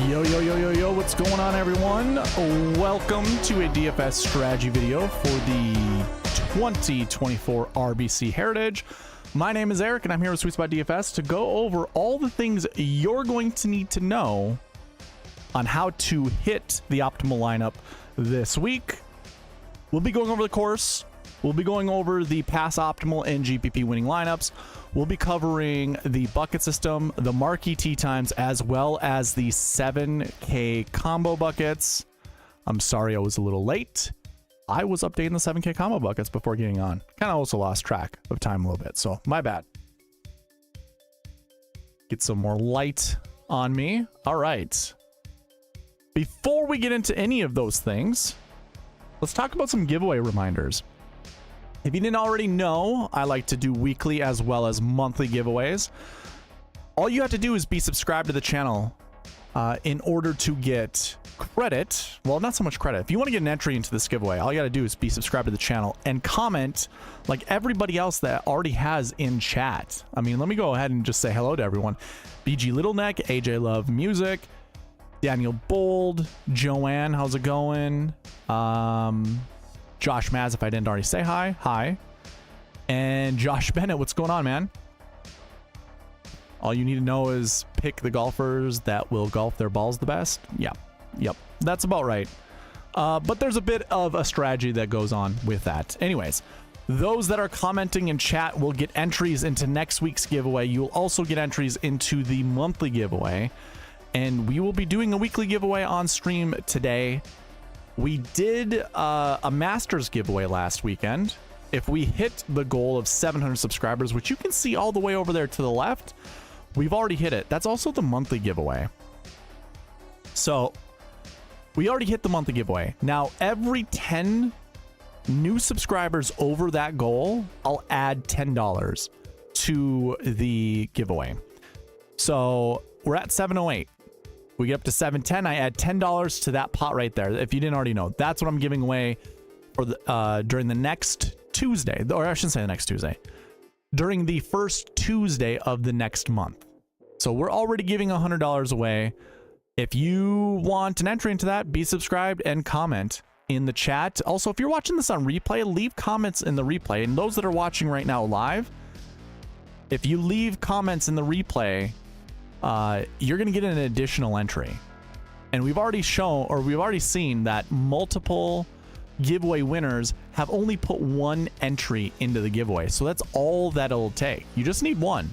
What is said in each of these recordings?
Yo, what's going on, everyone? Welcome to a DFS strategy video for the 2024 RBC Heritage. My name is Eric, and I'm here with SweetSpotDFS to go over all the things you're going to need to know on how to hit the optimal lineup this week. We'll be going over the course. We'll be going over the pass optimal and GPP winning lineups. We'll be covering the bucket system, the Marquee Tee Times, as well as the 7K combo buckets. I'm sorry I was a little late. I was updating the 7K combo buckets before getting on. Kind of also lost track of time a little bit, so my bad. Get some more light on me. All right. Before we get into any of those things, let's talk about some giveaway reminders. If you didn't already know, I like to do weekly as well as monthly giveaways. All you have to do is be subscribed to the channel in order to get credit. Well, not so much credit. If you want to get an entry into this giveaway, all you got to do is be subscribed to the channel and comment like everybody else that already has in chat. I mean, let me go ahead and just say hello to everyone. BG Littleneck, AJ Love Music, Daniel Bold, Joanne, how's it going? Josh Maz, if I didn't already say hi. Hi. And Josh Bennett, what's going on, man? All you need to know is pick the golfers that will golf their balls the best. Yep. That's about right. But there's a bit of a strategy that goes on with that. Anyways, those that are commenting in chat will get entries into next week's giveaway. You'll also get entries into the monthly giveaway. And we will be doing a weekly giveaway on stream today. We did a Masters giveaway last weekend. If we hit the goal of 700 subscribers, which you can see all the way over there to the left, we've already hit it. That's also the monthly giveaway. So we already hit the monthly giveaway. Now, every 10 new subscribers over that goal, I'll add $10 to the giveaway. So we're at 708. We get up to 710. I add $10 to that pot right there. If you didn't already know, that's what I'm giving away for the during the next Tuesday, or I shouldn't say the next Tuesday, during the first Tuesday of the next month. So we're already giving $100 away. If you want an entry into that, be subscribed and comment in the chat. Also, if you're watching this on replay, leave comments in the replay. And those that are watching right now live, if you leave comments in the replay, you're going to get an additional entry. And we've already shown, or we've already seen that multiple giveaway winners have only put one entry into the giveaway. So that's all that it'll take. You just need one.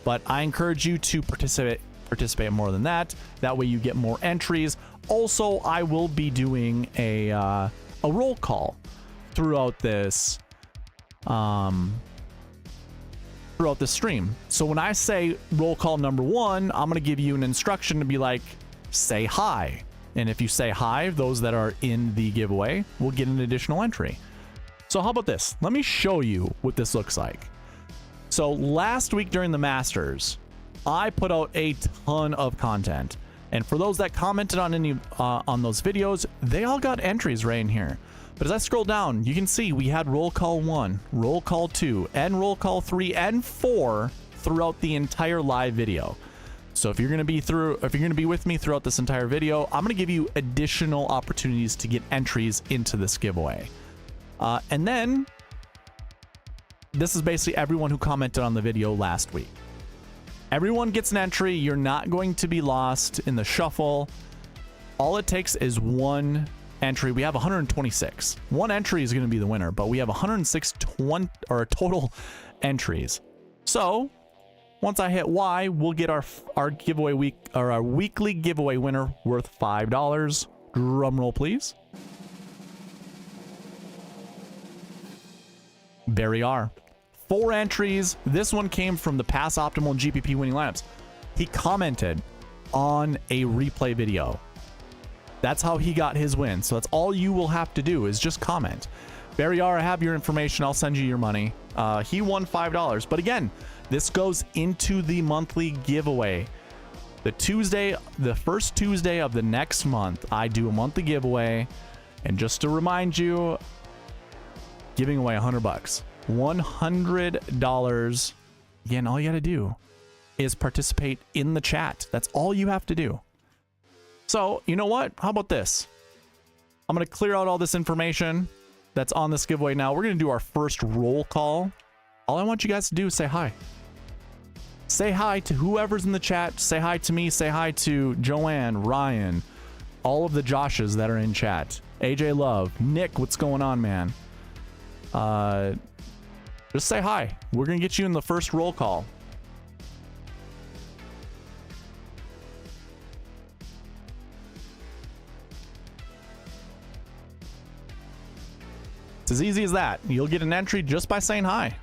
But I encourage you to participate more than that. That way you get more entries. Also, I will be doing a roll call throughout this throughout the stream. So when I say roll call number 1, I'm going to give you an instruction to be like, say hi. And if you say hi, those that are in the giveaway will get an additional entry. So how about this? Let me show you what this looks like. So last week during the Masters, I put out a ton of content. And for those that commented on any on those videos, they all got entries right in here. But as I scroll down, you can see we had roll call 1, roll call 2, and roll call 3 and 4 throughout the entire live video. So if you're going to be with me throughout this entire video, I'm going to give you additional opportunities to get entries into this giveaway. And then this is basically everyone who commented on the video last week. Everyone gets an entry. You're not going to be lost in the shuffle. All it takes is one entry. We have 126. One entry is going to be the winner, but we have 106 total entries. So once I hit Y, we'll get our giveaway week, or our weekly giveaway winner worth $5. Drum roll, please. Barry R. 4 entries. This one came from the pass optimal and GPP winning lineups. He commented on a replay video. That's how he got his win. So that's all you will have to do is just comment. Barry R, I have your information. I'll send you your money. He won $5. But again, this goes into the monthly giveaway. The first Tuesday of the next month, I do a monthly giveaway. And just to remind you, giving away $100. $100. Again, all you got to do is participate in the chat. That's all you have to do. So, you know what? How about this? I'm going to clear out all this information that's on this giveaway now. We're going to do our first roll call. All I want you guys to do is say hi. Say hi to whoever's in the chat. Say hi to me. Say hi to Joanne, Ryan, all of the Joshes that are in chat. AJ Love, Nick, what's going on, man? Just say hi. We're going to get you in the first roll call. It's as easy as that. You'll get an entry just by saying hi.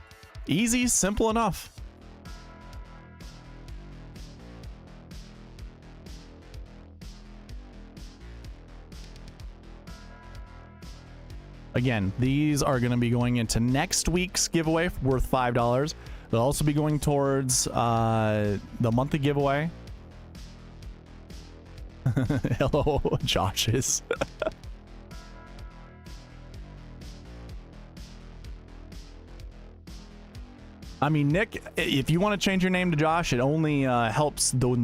Easy, simple enough. Again, these are going to be going into next week's giveaway worth $5. They'll also be going towards the monthly giveaway. Hello, Josh's. I mean, Nick, if you want to change your name to Josh, it only helps the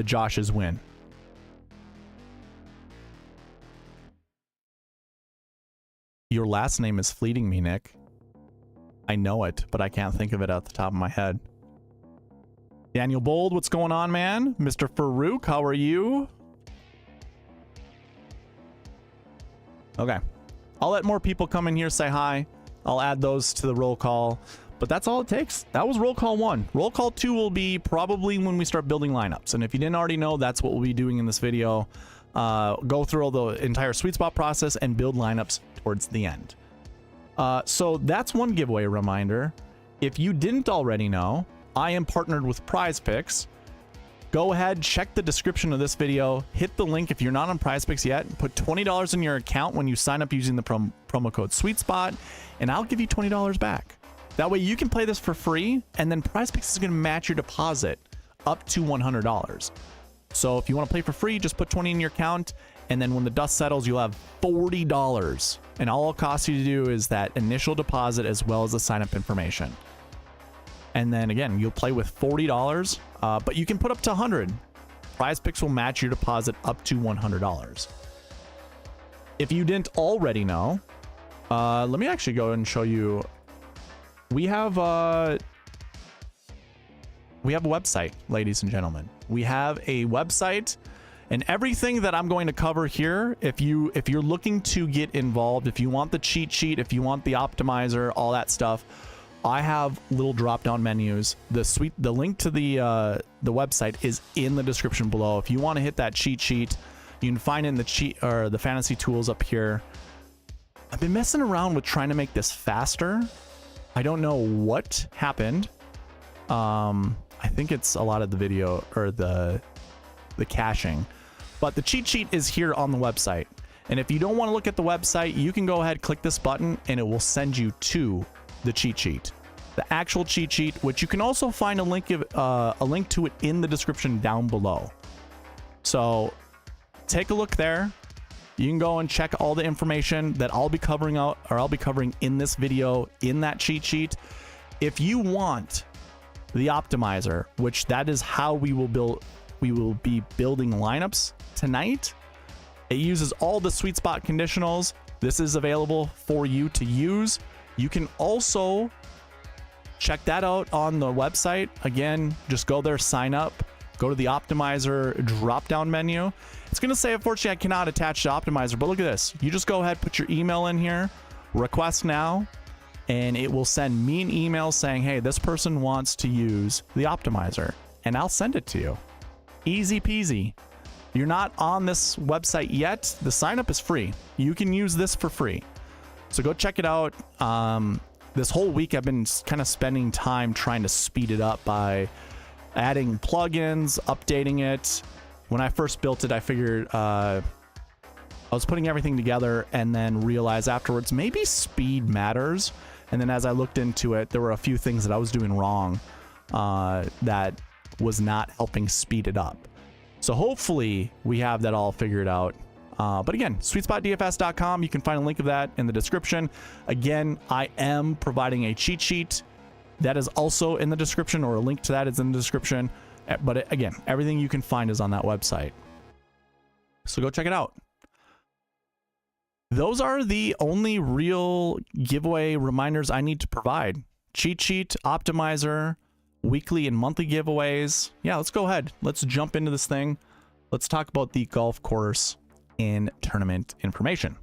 Joshes win. Your last name is fleeting me, Nick. I know it, but I can't think of it at the top of my head. Daniel Bold, what's going on, man? Mr. Farouk, how are you? Okay. I'll let more people come in here, say hi. I'll add those to the roll call. But that's all it takes. That was roll call 1. Roll call 2 will be probably when we start building lineups. And if you didn't already know, that's what we'll be doing in this video. Go through all the entire SweetSpot process and build lineups towards the end. So that's one giveaway reminder. If you didn't already know, I am partnered with Prize Picks. Go ahead, check the description of this video, hit the link if you're not on Prize Picks yet, put $20 in your account when you sign up using the promo code SweetSpot, and I'll give you $20 back. That way you can play this for free, and then Prize Picks is going to match your deposit up to $100. So if you want to play for free, just put 20 in your account, and then when the dust settles, you'll have $40. And all it costs you to do is that initial deposit as well as the sign-up information. And then again, you'll play with $40, but you can put up to $100. Prize Picks will match your deposit up to $100. If you didn't already know, let me actually go and show you. We have a website, ladies and gentlemen. We have a website, and everything that I'm going to cover here, if you're looking to get involved, if you want the cheat sheet, if you want the optimizer, all that stuff, I have little drop-down menus. The link to the website is in the description below. If you want to hit that cheat sheet, you can find it in the cheat or the fantasy tools up here. I've been messing around with trying to make this faster. I don't know what happened. I think it's a lot of the video or the caching, but the cheat sheet is here on the website. And if you don't want to look at the website, you can go ahead, click this button, and it will send you to the cheat sheet, the actual cheat sheet, which you can also find a link to it in the description down below. So take a look there. You can go and check all the information that I'll be covering in this video in that cheat sheet. If you want the optimizer, which that is how we will be building lineups tonight. It uses all the SweetSpot conditionals. This is available for you to use. You can also check that out on the website. Again, just go there, sign up, go to the optimizer drop-down menu. It's going to say, unfortunately, I cannot attach the optimizer, but look at this. You just go ahead, put your email in here, request now, and it will send me an email saying, hey, this person wants to use the optimizer, and I'll send it to you. Easy peasy. You're not on this website yet. The sign up is free. You can use this for free. So go check it out. This whole week I've been kind of spending time trying to speed it up by adding plugins, updating it. When I first built it, I figured I was putting everything together and then realized afterwards maybe speed matters. And then as I looked into it, there were a few things that I was doing wrong that was not helping speed it up. So hopefully we have that all figured out. But again, SweetSpotDFS.com, you can find a link of that in the description. Again, I am providing a cheat sheet that is also in the description, or a link to that is in the description. But again, everything you can find is on that website. So go check it out. Those are the only real giveaway reminders I need to provide. Cheat sheet, optimizer, weekly and monthly giveaways. Yeah, let's go ahead. Let's jump into this thing. Let's talk about the golf course and tournament information.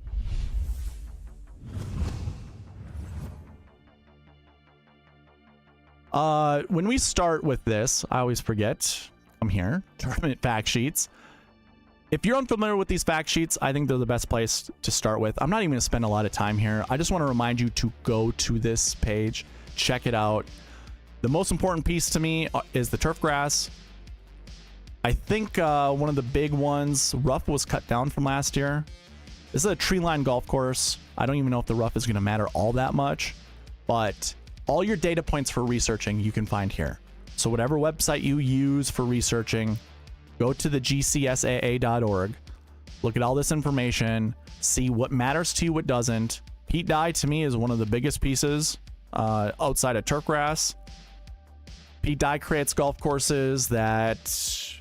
When we start with this, I always forget, I'm here, tournament fact sheets. If you're unfamiliar with these fact sheets, I think they're the best place to start with. I'm not even going to spend a lot of time here. I just want to remind you to go to this page, check it out. The most important piece to me is the turf grass. I think one of the big ones, rough was cut down from last year. This is a tree-lined golf course. I don't even know if the rough is going to matter all that much, but all your data points for researching you can find here. So whatever website you use for researching, go to the gcsaa.org, look at all this information, see what matters to you, what doesn't. Peat dye to me is one of the biggest pieces outside of turf grass. Peat dye creates golf courses that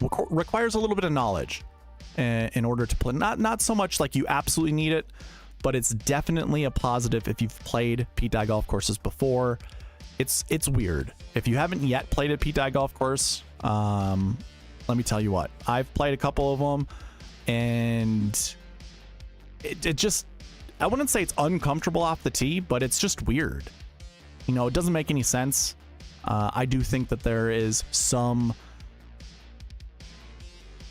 requires a little bit of knowledge in order to play. Not so much like you absolutely need it, but it's definitely a positive if you've played peat dye golf courses before. It's weird. If you haven't yet played a peat dye golf course, let me tell you what. I've played a couple of them, and it just, I wouldn't say it's uncomfortable off the tee, but it's just weird. You know, it doesn't make any sense. I do think that there is some,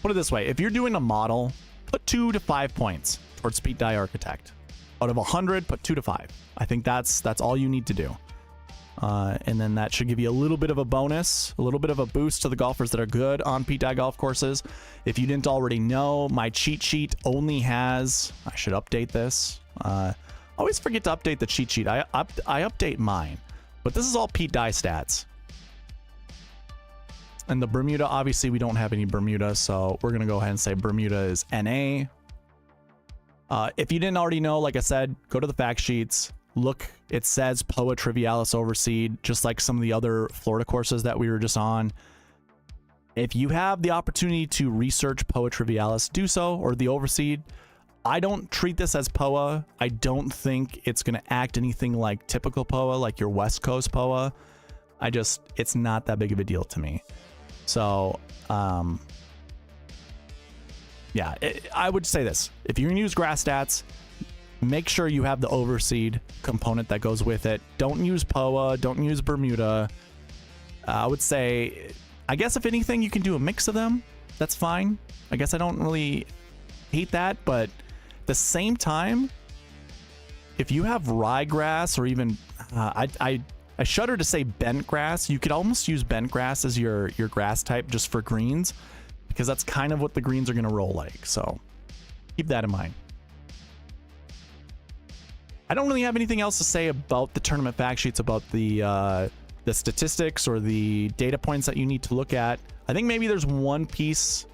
put it this way, if you're doing a model, put 2 to 5 points towards Peat Dye Architect. Out of 100, put 2 to 5. I think that's all you need to do. And then that should give you a little bit of a bonus, a little bit of a boost to the golfers that are good on Peat Dye golf courses. If you didn't already know, my cheat sheet only has, I should update this. I always forget to update the cheat sheet. I update mine, but this is all Peat Dye stats. And the Bermuda, obviously we don't have any Bermuda, so we're going to go ahead and say Bermuda is NA. If you didn't already know, like I said, go to the fact sheets. Look, it says POA Trivialis Overseed, just like some of the other Florida courses that we were just on. If you have the opportunity to research POA Trivialis, do so, or the Overseed. I don't treat this as POA. I don't think it's going to act anything like typical POA, like your West Coast POA. It's not that big of a deal to me. So, yeah, I would say this. If you're going to use grass stats, make sure you have the overseed component that goes with it. Don't use POA. Don't use Bermuda. I would say, I guess if anything, you can do a mix of them. That's fine. I guess I don't really hate that, but at the same time, if you have ryegrass or even, I shudder to say bent grass, you could almost use bent grass as your grass type just for greens, because that's kind of what the greens are going to roll like. So keep that in mind. I don't really have anything else to say about the tournament fact sheets, about the statistics or the data points that you need to look at. I think maybe there's one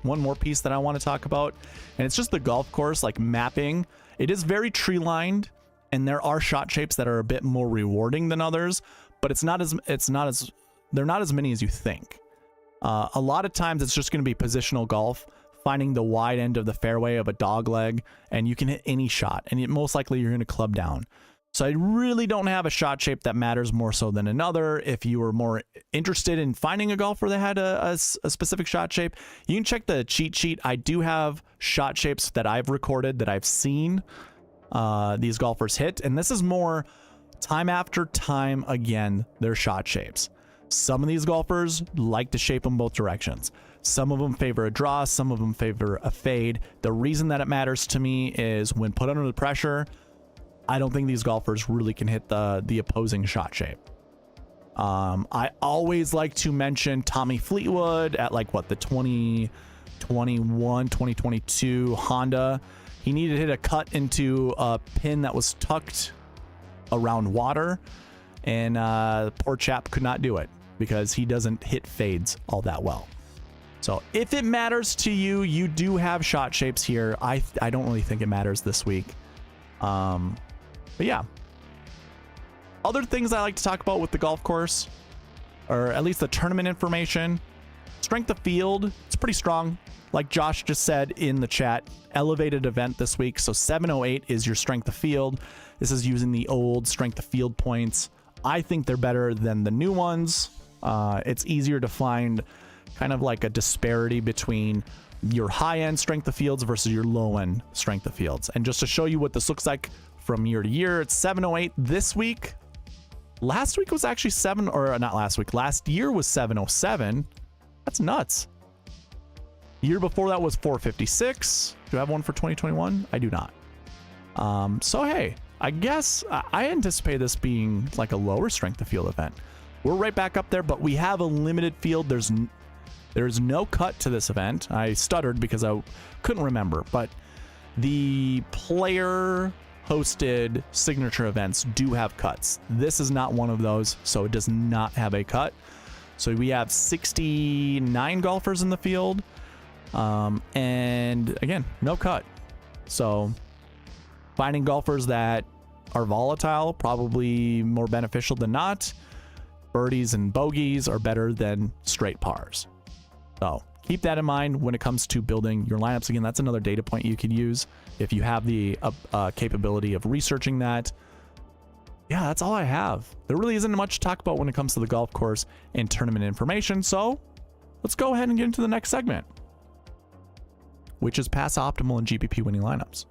more piece that I want to talk about, and it's just the golf course, like mapping. It is very tree lined, and there are shot shapes that are a bit more rewarding than others, but they're not as many as you think. A lot of times it's just going to be positional golf, finding the wide end of the fairway of a dog leg, and you can hit any shot, and most likely you're going to club down. So I really don't have a shot shape that matters more so than another. If you were more interested in finding a golfer that had a specific shot shape, you can check the cheat sheet. I do have shot shapes that I've recorded that I've seen these golfers hit, and this is more time after time again, their shot shapes. Some of these golfers like to shape them both directions. Some of them favor a draw, some of them favor a fade. The reason that it matters to me is when put under the pressure, I don't think these golfers really can hit the opposing shot shape. I always like to mention Tommy Fleetwood at like what, the 2021, 2022 Honda. He needed to hit a cut into a pin that was tucked around water, and the poor chap could not do it because he doesn't hit fades all that well. So if it matters to you, you do have shot shapes here. I don't really think it matters this week. But yeah. Other things I like to talk about with the golf course, or at least the tournament information. strength of field, it's pretty strong. Like Josh just said in the chat, elevated event this week. So 708 is your strength of field. This is using the old strength of field points. I think they're better than the new ones. It's easier to find kind of like a disparity between your high-end strength of fields versus your low-end strength of fields. And just to show you what this looks like from year to year, it's 708 this week. Last week was actually last year was 707. That's nuts. Year before that was 456. Do I have one for 2021? I do not. So hey, I guess I anticipate this being like a lower strength of field event. We're right back up there, but we have a limited field. There's no cut to this event. I stuttered because I couldn't remember, but the player hosted signature events do have cuts. This is not one of those, so it does not have a cut. So we have 69 golfers in the field. And again, no cut. So finding golfers that are volatile, probably more beneficial than not. Birdies and bogeys are better than straight pars. So keep that in mind when it comes to building your lineups. Again, that's another data point you can use if you have the capability of researching that. Yeah, that's all I have. There really isn't much to talk about when it comes to the golf course and tournament information. So let's go ahead and get into the next segment, which is pass optimal and GPP winning lineups.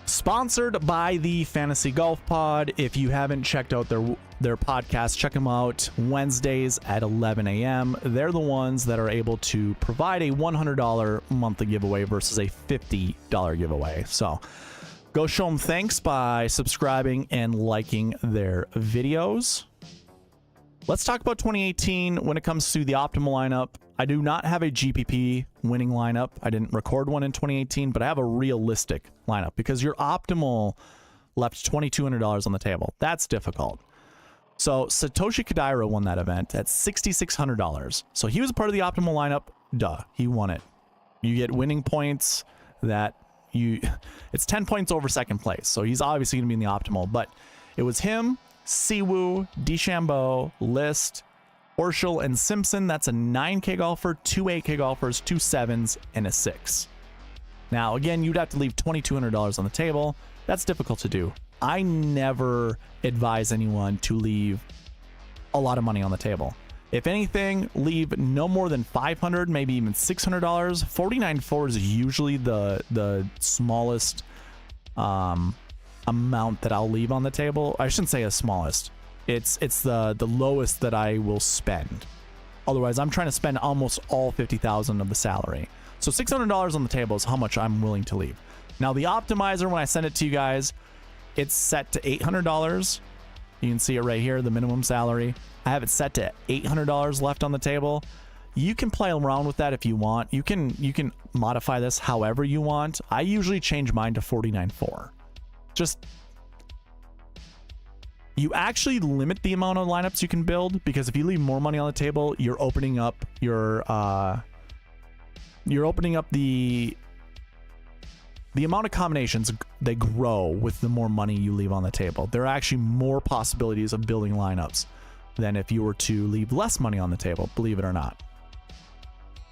Sponsored by the Fantasy Golf Pod. If you haven't checked out their podcast, check them out Wednesdays at 11 a.m. They're the ones that are able to provide a $100 monthly giveaway versus a $50 giveaway. So go show them thanks by subscribing and liking their videos. Let's talk about 2018 when it comes to the optimal lineup. I do not have a GPP winning lineup. I didn't record one in 2018, but I have a realistic lineup because your optimal left $2,200 on the table. That's difficult. So Satoshi Kodaira won that event at $6,600. So he was a part of the optimal lineup. Duh, he won it. You get winning points that it's 10 points over second place. So he's obviously going to be in the optimal, but it was him, Siwoo, DeChambeau, List, Horschel, and Simpson. That's a 9K golfer, 2 8K golfers, 2 7s, and a 6. Now, again, you'd have to leave $2,200 on the table. That's difficult to do. I never advise anyone to leave a lot of money on the table. If anything, leave no more than $500, maybe even $600. 49.4 is usually the smallest amount that I'll leave on the table. I shouldn't say the smallest. It's the lowest that I will spend. Otherwise, I'm trying to spend almost all $50,000 of the salary. So $600 on the table is how much I'm willing to leave. Now the optimizer, when I send it to you guys, it's set to $800. You can see it right here, the minimum salary. I have it set to $800 left on the table. You can play around with that if you want. You can modify this however you want. I usually change mine to 49.4. Just, you actually limit the amount of lineups you can build, because if you leave more money on the table, you're opening up your the amount of combinations. They grow with the more money you leave on the table. There are actually more possibilities of building lineups than if you were to leave less money on the table, believe it or not.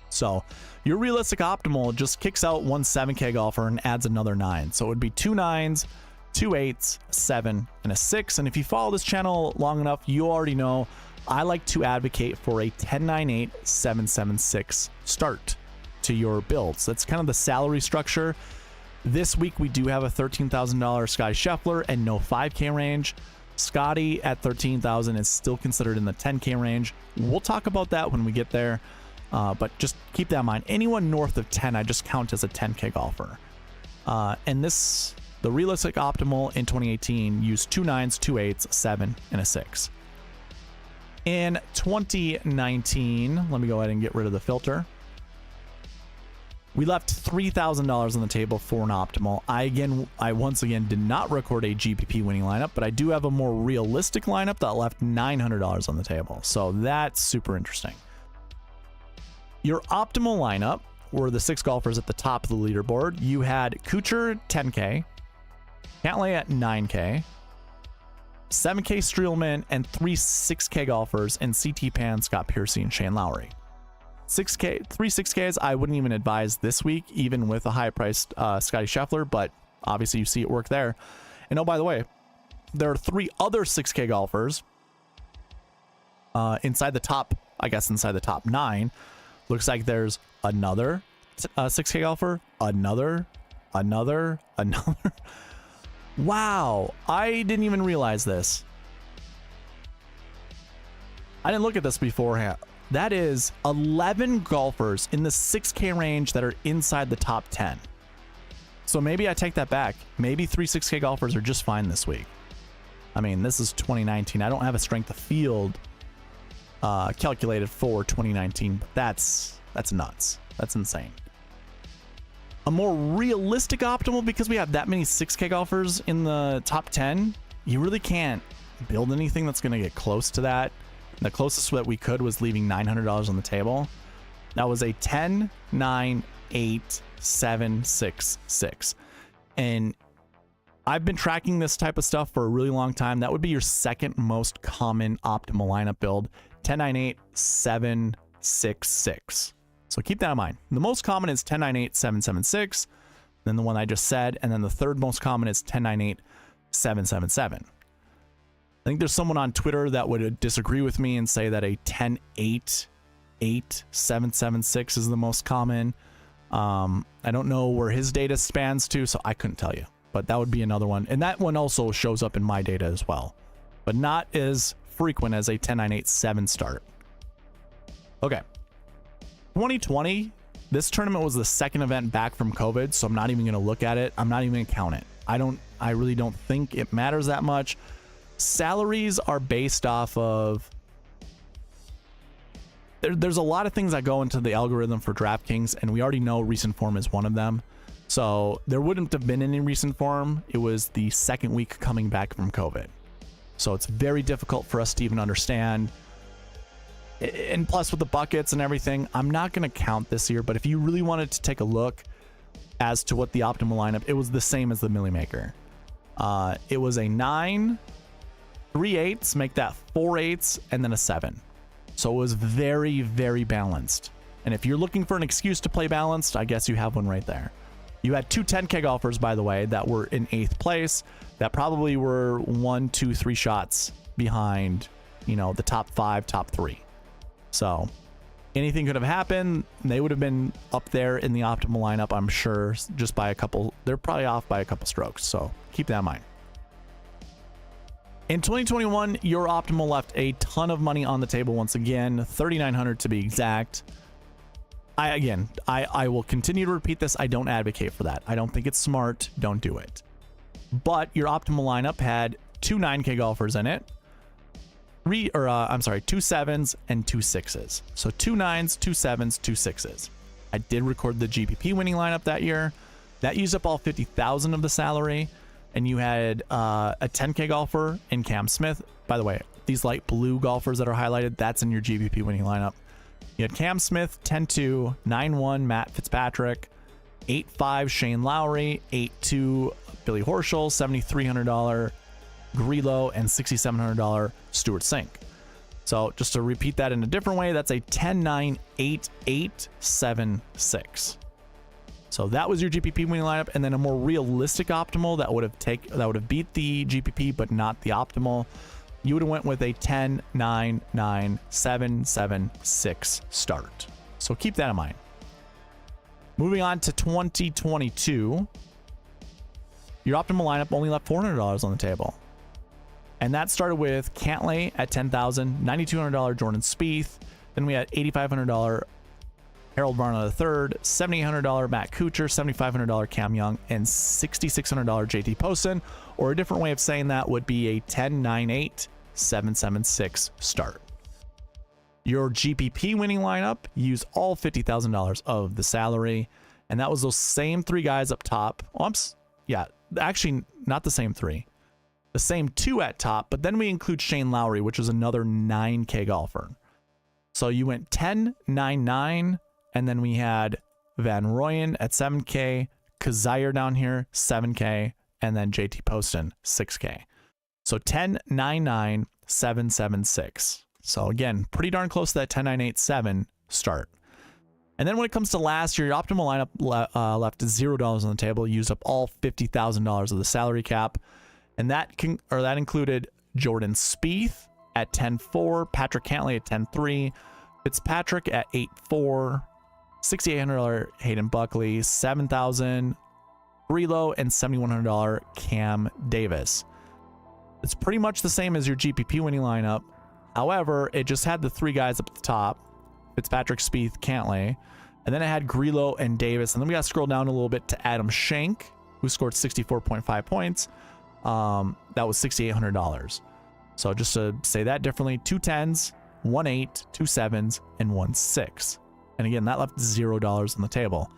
So your realistic optimal just kicks out one 7K golfer and adds another 9. So it would be 2 9s, 2 8s, a 7, and a 6. And if you follow this channel long enough, you already know I like to advocate for a 10-9-8, 7-7-6 start to your builds. That's kind of the salary structure. This week we do have a $13,000 Scottie Scheffler and no 5K range. Scottie at $13,000 is still considered in the 10K range. We'll talk about that when we get there, but just keep that in mind. Anyone north of 10, I just count as a 10K golfer. And the realistic optimal in 2018 used 2 9s, 2 8s, a 7, and a 6. In 2019, let me go ahead and get rid of the filter. We left $3,000 on the table for an optimal. I once again did not record a GPP winning lineup, but I do have a more realistic lineup that left $900 on the table. So that's super interesting. Your optimal lineup were the 6 golfers at the top of the leaderboard. You had Kuchar 10K, Cantlay at 9K, 7K Streelman, and 3 6K golfers in CT Pan, Scott Piercy, and Shane Lowry. 6K, 3 6Ks, I wouldn't even advise this week, even with a high-priced Scottie Scheffler, but obviously you see it work there. And oh, by the way, there are 3 other 6K golfers inside the top, I guess inside the top 9. Looks like there's another 6K golfer, another. Wow, I didn't even realize this. I didn't look at this beforehand. That is 11 golfers in the 6K range that are inside the top 10. So maybe I take that back. Maybe 3 6K golfers are just fine this week. I mean, this is 2019. I don't have a strength of field calculated for 2019, but that's nuts. That's insane. A more realistic optimal, because we have that many 6K golfers in the top 10, you really can't build anything that's going to get close to that. The closest that we could was leaving $900 on the table. That was a 10, 9, 8, 7, 6, 6. And I've been tracking this type of stuff for a really long time. That would be your second most common optimal lineup build. 10, 9, 8, 7, 6, 6. So keep that in mind. The most common is 10, 9, 8, 7, 7, 6. Then the one I just said. And then the third most common is 10, 9, 8, 7, 7, 7. I think there's someone on Twitter that would disagree with me and say that a 10, 8, 8, 7, 7, 6 is the most common. I don't know where his data spans to, so I couldn't tell you. But that would be another one. And that one also shows up in my data as well. But not as frequent as a 10, 9, 8, 7 start. Okay. 2020, this tournament was the second event back from COVID, so I'm not even going to look at it. I'm not even going to count it. I really don't think it matters that much. Salaries are based off of... There's a lot of things that go into the algorithm for DraftKings, and we already know recent form is one of them. So there wouldn't have been any recent form. It was the second week coming back from COVID. So it's very difficult for us to even understand. And plus with the buckets and everything, I'm not going to count this year, but if you really wanted to take a look as to what the optimal lineup, it was the same as the Millie Maker. It was a 9, 3 8s, make that 4 8s, and then a 7. So it was very, very balanced. And if you're looking for an excuse to play balanced, I guess you have one right there. You had 2 10K golfers, by the way, that were in 8th place, that probably were 1, 2, 3 shots behind, you know, the top 5, top 3. So anything could have happened. They would have been up there in the optimal lineup, I'm sure, just by a couple. They're probably off by a couple strokes. So keep that in mind. In 2021, your optimal left a ton of money on the table once again, $3,900 to be exact. I will continue to repeat this. I don't advocate for that. I don't think it's smart. Don't do it. But your optimal lineup had 2 9K golfers in it. 2 7s and 2 6s. So 2 9s, 2 7s, 2 6s. I did record the GPP winning lineup that year. That used up all 50,000 of the salary. And you had a 10K golfer in Cam Smith. By the way, these light blue golfers that are highlighted, that's in your GPP winning lineup. You had Cam Smith, 10-2, 9-1 Matt Fitzpatrick, 8-5 Shane Lowry, 8-2 Billy Horschel, $7,300 Grillo, and $6,700 Stuart Sink. So just to repeat that in a different way, that's a 10-9, 8-8, 7-6. So that was your GPP winning lineup, and then a more realistic optimal that would have beat the GPP but not the optimal. You would have went with a 10, 9, 9, 7, 7, 6 start. So keep that in mind. Moving on to 2022, your optimal lineup only left $400 on the table. And that started with Cantlay at $10,000, $9,200 Jordan Spieth. Then we had $8,500 Harold Varner III, $7,800 Matt Kuchar, $7,500 Cam Young, and $6,600 JT Poston. Or a different way of saying that would be a 10, 9, 8, 7, 7, 6 start. Your GPP winning lineup used all $50,000 of the salary, and that was those same 3 guys up top. Yeah, actually not the same 3. The same 2 at top, but then we include Shane Lowry, which was another 9K golfer. So you went 10, 9, 9, and then we had Van Rooyen at 7K, Kazire down here, 7K, and then JT Poston, 6K. So 10,99776. So again, pretty darn close to that 10,987 start. And then when it comes to last year, your optimal lineup left $0 on the table, used up all $50,000 of the salary cap. And that included Jordan Spieth at 10.4, Patrick Cantlay at 10.3, Fitzpatrick at 8.4, $6,800 Hayden Buckley, $7,000 Brelo, and $7,100 Cam Davis. It's pretty much the same as your GPP winning lineup. However, it just had the three guys up at the top, Fitzpatrick, Spieth, Cantlay, and then it had Grillo and Davis. And then we got to scroll down a little bit to Adam Schenk, who scored 64.5 points. That was $6,800. So just to say that differently, 2 10s, 1 8, 2 7s, and 1 6. And again, that left $0 on the table.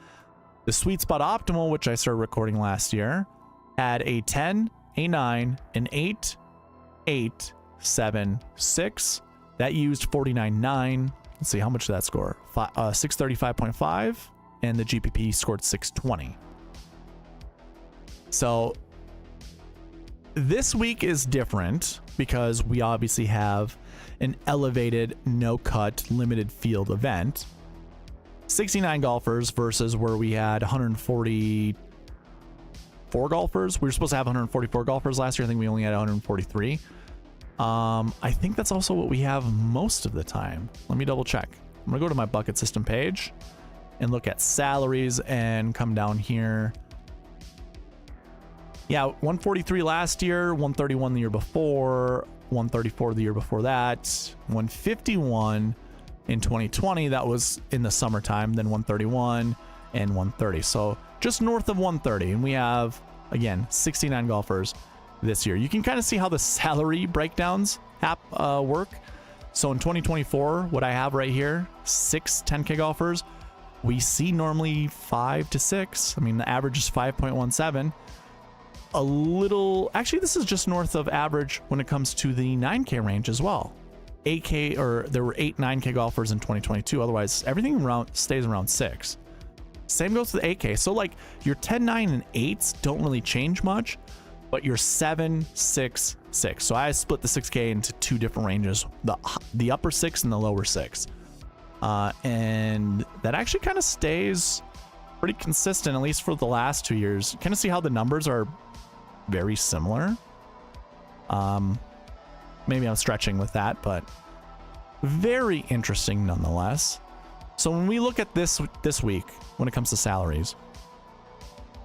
The SweetSpot Optimal, which I started recording last year, had a 10, a 9, an 8, 8, 7, 6. That used 49.9. Let's see, how much did that score? 635.5, and the GPP scored 620. So this week is different because we obviously have an elevated no-cut limited field event. 69 golfers versus where we had 144 golfers. We were supposed to have 144 golfers last year. I think we only had 143. I think that's also what we have most of the time. Let me double check. I'm gonna go to my bucket system page and look at salaries and come down here. Yeah, 143 last year, 131 the year before, 134 the year before that, 151 in 2020. That was in the summertime, then 131 and 130. So just north of 130. And we have, again, 69 golfers this year. You can kind of see how the salary breakdowns work. So in 2024, what I have right here, 6 10K golfers. We see normally 5 to 6. I mean, the average is 5.17. A little, actually, this is just north of average when it comes to the 9K range as well. 8K, or there were 8 9K golfers in 2022. Otherwise, everything stays around 6. Same goes to the 8K. So like your 10, 9, and 8s don't really change much, but your 7, 6, 6. So I split the 6K into 2 different ranges, the upper 6 and the lower 6. And that actually kind of stays pretty consistent, at least for the last 2 years. Kind of see how the numbers are very similar. Maybe I'm stretching with that, but very interesting nonetheless. So when we look at this week, when it comes to salaries,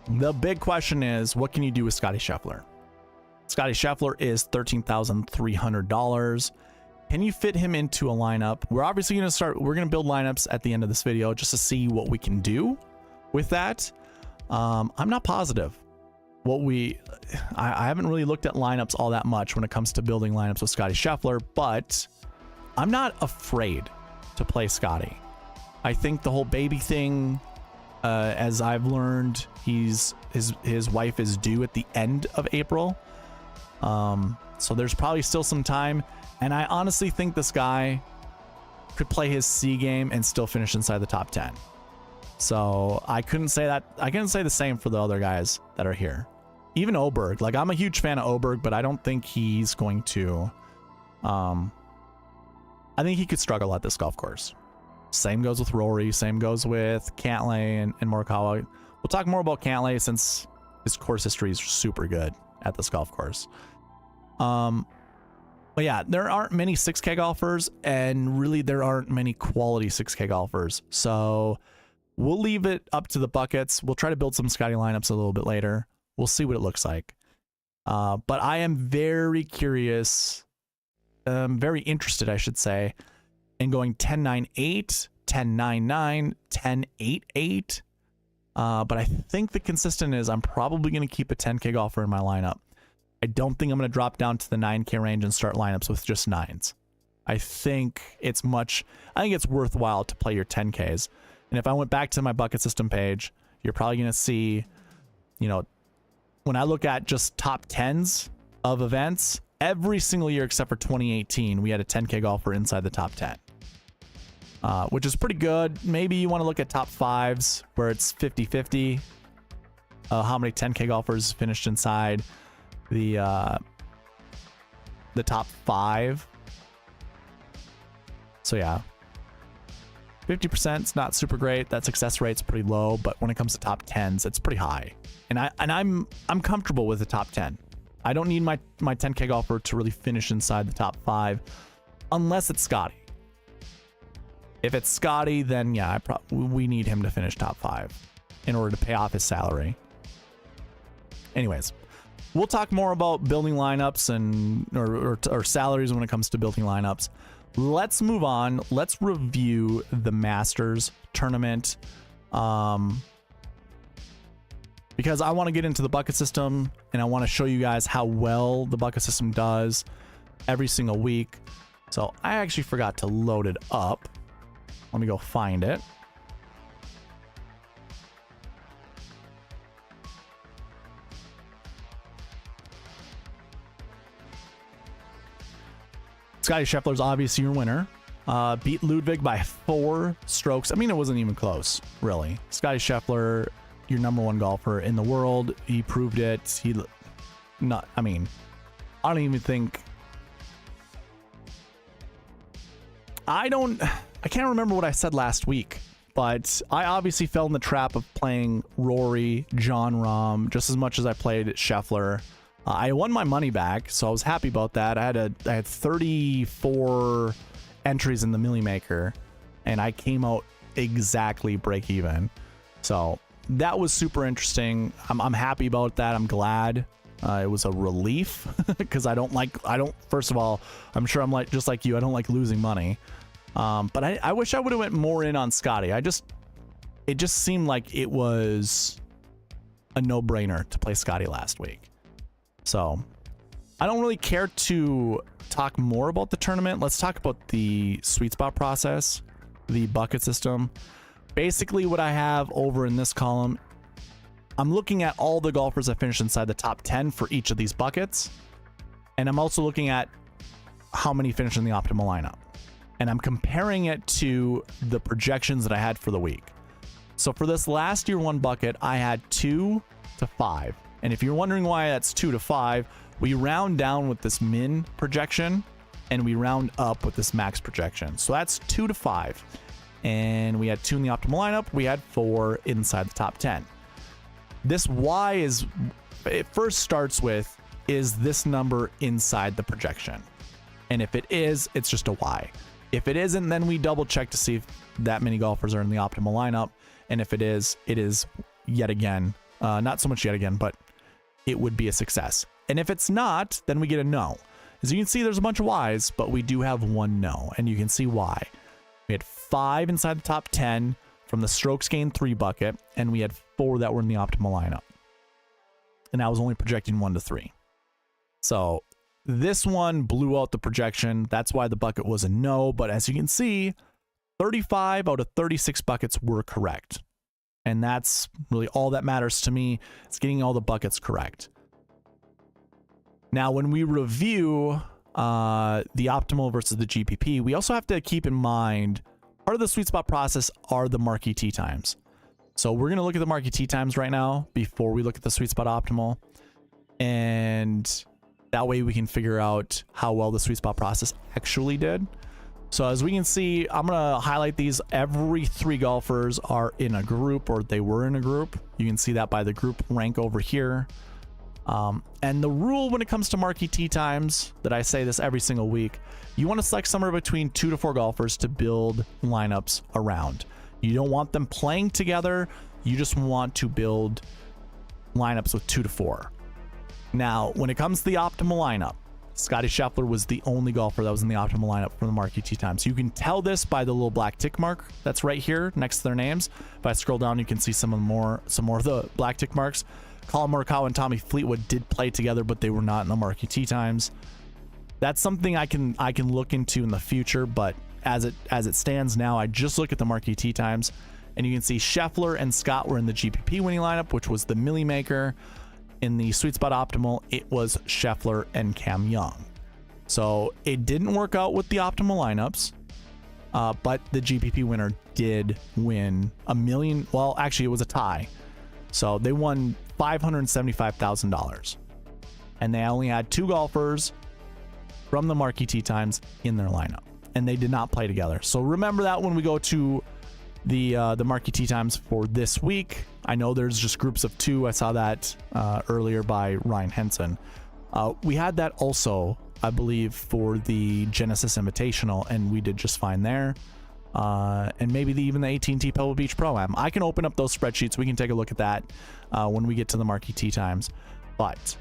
the big question is, what can you do with Scottie Scheffler? Scottie Scheffler is $13,300. Can you fit him into a lineup? We're obviously going to build lineups at the end of this video just to see what we can do with that. I'm not positive. I haven't really looked at lineups all that much when it comes to building lineups with Scottie Scheffler, but I'm not afraid to play Scottie. I think the whole baby thing, as I've learned, his wife is due at the end of April. So there's probably still some time. And I honestly think this guy could play his C game and still finish inside the top 10. So I couldn't say that. I couldn't say the same for the other guys that are here. Even Oberg. Like, I'm a huge fan of Oberg, but I don't think he's going to. I think he could struggle at this golf course. Same goes with Rory. Same goes with Cantlay and Morikawa. We'll talk more about Cantlay since his course history is super good at this golf course. But yeah, there aren't many 6K golfers, and really there aren't many quality 6K golfers. So we'll leave it up to the buckets. We'll try to build some Scottie lineups a little bit later. We'll see what it looks like. But I am very curious, very interested, I should say, in going 10-9-8, 10-9-9, 10-8-8. But I think the consistent is I'm probably going to keep a 10K golfer in my lineup. I don't think I'm going to drop down to the 9K range and start lineups with just 9s. I think it's worthwhile to play your 10Ks. And if I went back to my bucket system page, you're probably going to see, you know, when I look at just top 10s of events, every single year except for 2018, we had a 10K golfer inside the top 10, which is pretty good. Maybe you want to look at top 5s where it's 50-50. How many 10K golfers finished inside the the top 5. So yeah, 50% is not super great. That success rate's pretty low, but when it comes to top 10s, it's pretty high. And I'm comfortable with the top 10. I don't need my 10K golfer to really finish inside the top 5, unless it's Scottie. If it's Scottie, then yeah, we need him to finish top 5 in order to pay off his salary. Anyways, we'll talk more about building lineups and or salaries when it comes to building lineups. Let's move on. Let's review the Masters tournament, because I want to get into the bucket system and I want to show you guys how well the bucket system does every single week. So I actually forgot to load it up. Let me go find it. Scottie Scheffler's obviously your winner. Beat Ludwig by 4 strokes. I mean, it wasn't even close, really. Scottie Scheffler, your #1 golfer in the world. He proved it. I mean, I don't even think... I can't remember what I said last week, but I obviously fell in the trap of playing Rory, Jon Rahm, just as much as I played Scheffler. I won my money back, so I was happy about that. I had 34 entries in the Millie Maker, and I came out exactly break even. So that was super interesting. I'm happy about that. I'm glad. It was a relief because first of all, I'm sure I'm just like you. I don't like losing money. But I wish I would have went more in on Scottie. It just seemed like it was a no-brainer to play Scottie last week. So I don't really care to talk more about the tournament. Let's talk about the SweetSpot process, the bucket system. Basically what I have over in this column, I'm looking at all the golfers that finished inside the top 10 for each of these buckets. And I'm also looking at how many finished in the optimal lineup. And I'm comparing it to the projections that I had for the week. So for this last year 1 bucket, I had 2 to 5. And if you're wondering why that's 2 to 5, we round down with this min projection and we round up with this max projection. So that's 2 to 5. And we had 2 in the optimal lineup. We had 4 inside the top 10. This Y it first starts with, is this number inside the projection? And if it is, it's just a Y. If it isn't, then we double check to see if that many golfers are in the optimal lineup. And if it is yet again, not so much yet again, but it would be a success. And if it's not, then we get a no. As you can see, there's a bunch of Ys, but we do have 1 no, and you can see why. We had 5 inside the top 10 from the strokes gained 3 bucket, and we had 4 that were in the optimal lineup. And I was only projecting 1 to 3. So this one blew out the projection. That's why the bucket was a no, but as you can see, 35 out of 36 buckets were correct. And that's really all that matters to me. It's getting all the buckets correct. Now, when we review the optimal versus the GPP, we also have to keep in mind part of the SweetSpot process are the Marquee Tee Times. So we're going to look at the Marquee Tee Times right now before we look at the SweetSpot optimal. And that way we can figure out how well the SweetSpot process actually did. So as we can see, I'm going to highlight these. Every 3 golfers are in a group, or they were in a group. You can see that by the group rank over here. And the rule when it comes to Marquee Tee Times, that I say this every single week, you want to select somewhere between 2 to 4 golfers to build lineups around. You don't want them playing together. You just want to build lineups with 2 to 4. Now, when it comes to the optimal lineup, Scottie Scheffler was the only golfer that was in the optimal lineup from the Marquee Tee Times. You can tell this by the little black tick mark that's right here next to their names. If I scroll down, you can see some more of the black tick marks. Colin Morikawa and Tommy Fleetwood did play together, but they were not in the Marquee Tee Times. That's something I can look into in the future, but as it stands now, I just look at the Marquee Tee Times, and you can see Scheffler and Scott were in the GPP winning lineup, which was the Millie Maker. In the SweetSpot optimal, it was Scheffler and Cam Young. So it didn't work out with the optimal lineups, but the GPP winner did win $1 million. Well, actually, it was a tie. So they won $575,000. And they only had 2 golfers from the Marquee Tee Times in their lineup, and they did not play together. So remember that when we go to the Marquee Tee Times for this week. I know there's just groups of 2. I saw that earlier by Ryan Henson. We had that also, I believe, for the Genesis Invitational, and we did just fine there. And maybe even the AT&T Pebble Beach Pro-Am. I can open up those spreadsheets. We can take a look at that when we get to the Marquee Tee Times. But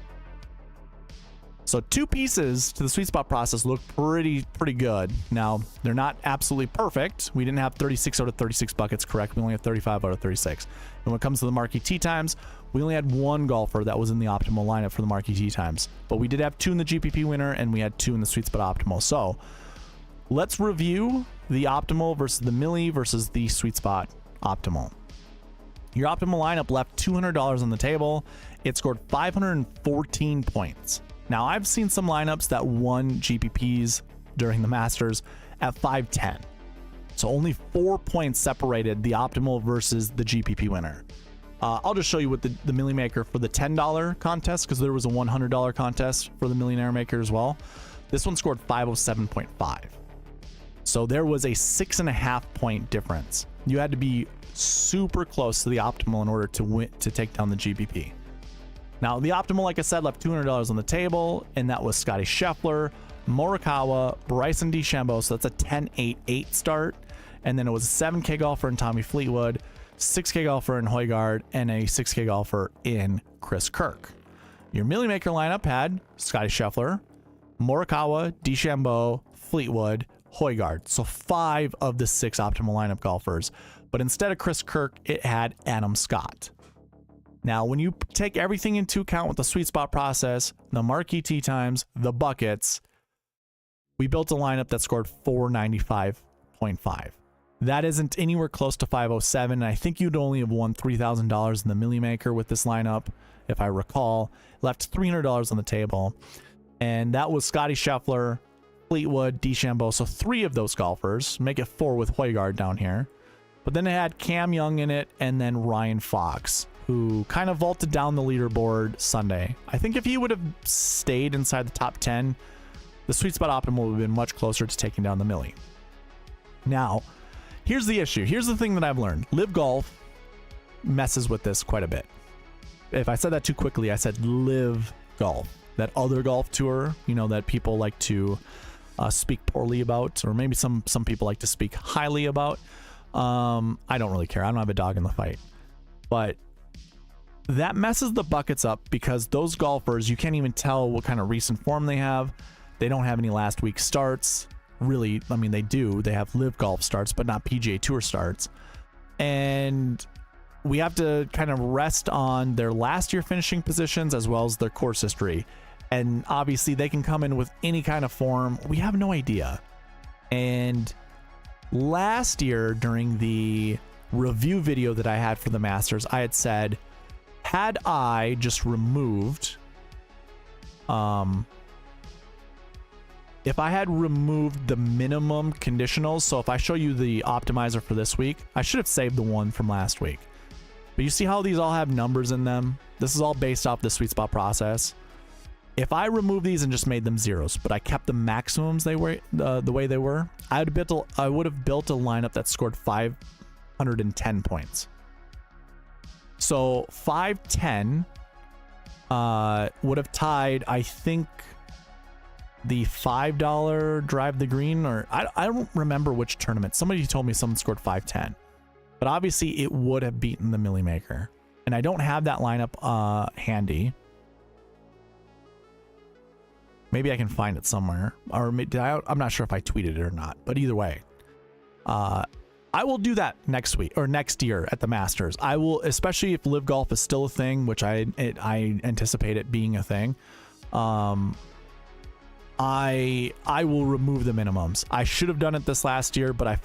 so 2 pieces to the SweetSpot process look pretty good. Now, they're not absolutely perfect. We didn't have 36 out of 36 buckets correct. We only had 35 out of 36. And when it comes to the Marquee Tee Times, we only had 1 golfer that was in the optimal lineup for the Marquee Tee Times. But we did have 2 in the GPP winner, and we had 2 in the SweetSpot optimal. So let's review the optimal versus the milli versus the SweetSpot optimal. Your optimal lineup left $200 on the table. It scored 514 points. Now, I've seen some lineups that won GPPs during the Masters at 510. So only 4 points separated the optimal versus the GPP winner. I'll just show you what the Milli Maker for the $10 contest, because there was a $100 contest for the Millionaire Maker as well. This one scored 507.5. So there was a 6.5 point difference. You had to be super close to the optimal in order to win, to take down the GPP. Now, the optimal, like I said, left $200 on the table, and that was Scottie Scheffler, Morikawa, Bryson DeChambeau, so that's a 10-8-8 start. And then it was a 7K golfer in Tommy Fleetwood, 6K golfer in Højgaard, and a 6K golfer in Chris Kirk. Your Milli Maker lineup had Scottie Scheffler, Morikawa, DeChambeau, Fleetwood, Højgaard. So 5 of the 6 optimal lineup golfers. But instead of Chris Kirk, it had Adam Scott. Now, when you take everything into account with the SweetSpot process, the Marquee Tee Times, the buckets, we built a lineup that scored 495.5. That isn't anywhere close to 507, and I think you'd only have won $3,000 in the Milli Maker with this lineup, if I recall. Left $300 on the table, and that was Scottie Scheffler, Fleetwood, DeChambeau, so 3 of those golfers. Make it 4 with Højgaard down here. But then it had Cam Young in it, and then Ryan Fox, who kind of vaulted down the leaderboard Sunday. I think if he would have stayed inside the top 10, the SweetSpot optimal would have been much closer to taking down the Milli. Now, here's the issue. Here's the thing that I've learned. Live Golf messes with this quite a bit. If I said that too quickly, I said Live Golf. That other golf tour, you know, that people like to speak poorly about, or maybe some people like to speak highly about. I don't really care. I don't have a dog in the fight. But that messes the buckets up, because those golfers, you can't even tell what kind of recent form they have. They don't have any last week starts. Really, I mean, they do. They have Live Golf starts, but not PGA Tour starts. And we have to kind of rest on their last year finishing positions as well as their course history. And obviously, they can come in with any kind of form. We have no idea. And last year, during the review video that I had for the Masters, I had said, had I just removed, if I had removed the minimum conditionals, so if I show you the optimizer for this week, I should have saved the one from last week. But you see how these all have numbers in them? This is all based off the SweetSpot process. If I remove these and just made them zeros, but I kept the maximums they were the way they were, I would have built a lineup that scored 510 points. So 510 would have tied, I think, the $5 Drive the Green, or I don't remember which tournament. Somebody told me someone scored 510, but obviously it would have beaten the Milli Maker. And I don't have that lineup handy. Maybe I can find it somewhere, or I'm not sure if I tweeted it or not, but either way, I will do that next week or next year at the Masters. I will, especially if Live Golf is still a thing, which I anticipate it being a thing. I will remove the minimums. I should have done it this last year, but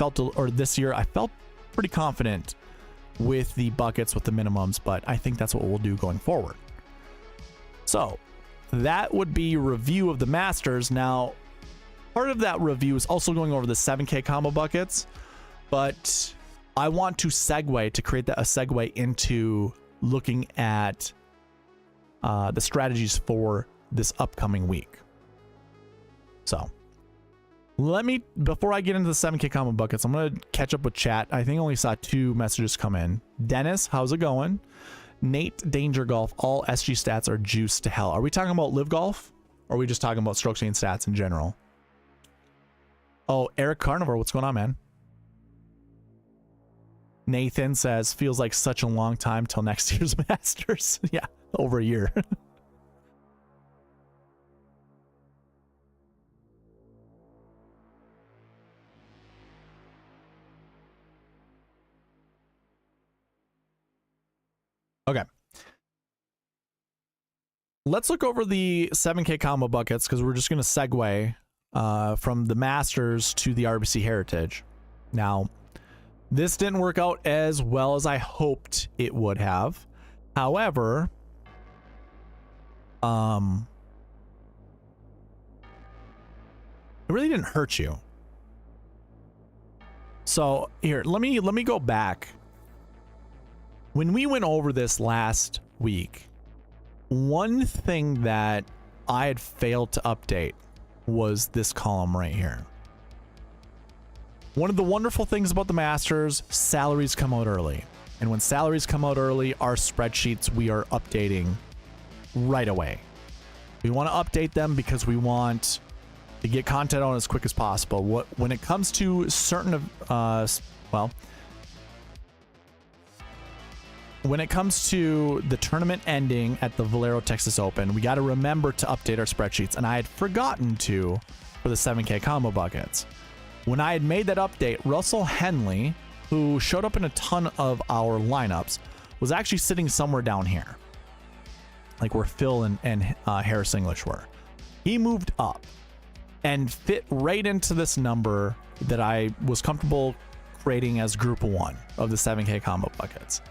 this year I felt pretty confident with the buckets with the minimums, but I think that's what we'll do going forward. So that would be a review of the Masters. Now, part of that review is also going over the 7K combo buckets, but I want to create a segue into looking at the strategies for this upcoming week. So let me, before I get into the 7K combo buckets, I'm going to catch up with chat. I think I only saw 2 messages come in. Dennis, how's it going? Nate, Danger Golf, all SG stats are juiced to hell. Are we talking about live golf? Or are we just talking about strokes gained stats in general? Oh, Eric Carnivore, what's going on, man? Nathan says, feels like such a long time till next year's Masters. Yeah, over a year. Okay. Let's look over the 7K combo buckets because we're just going to segue from the Masters to the RBC Heritage. Now, this didn't work out as well as I hoped it would have. However, it really didn't hurt you. So here, let me go back. When we went over this last week, one thing that I had failed to update was this column right here. One of the wonderful things about the Masters, salaries come out early. And when salaries come out early, our spreadsheets we are updating right away. We want to update them because we want to get content on as quick as possible. When it comes to certain when it comes to the tournament ending at the Valero Texas Open, we got to remember to update our spreadsheets, and I had forgotten to for the 7K combo buckets. When I had made that update, Russell Henley, who showed up in a ton of our lineups, was actually sitting somewhere down here, like where Phil and Harris English were. He moved up and fit right into this number that I was comfortable creating as group 1 of the 7K combo buckets.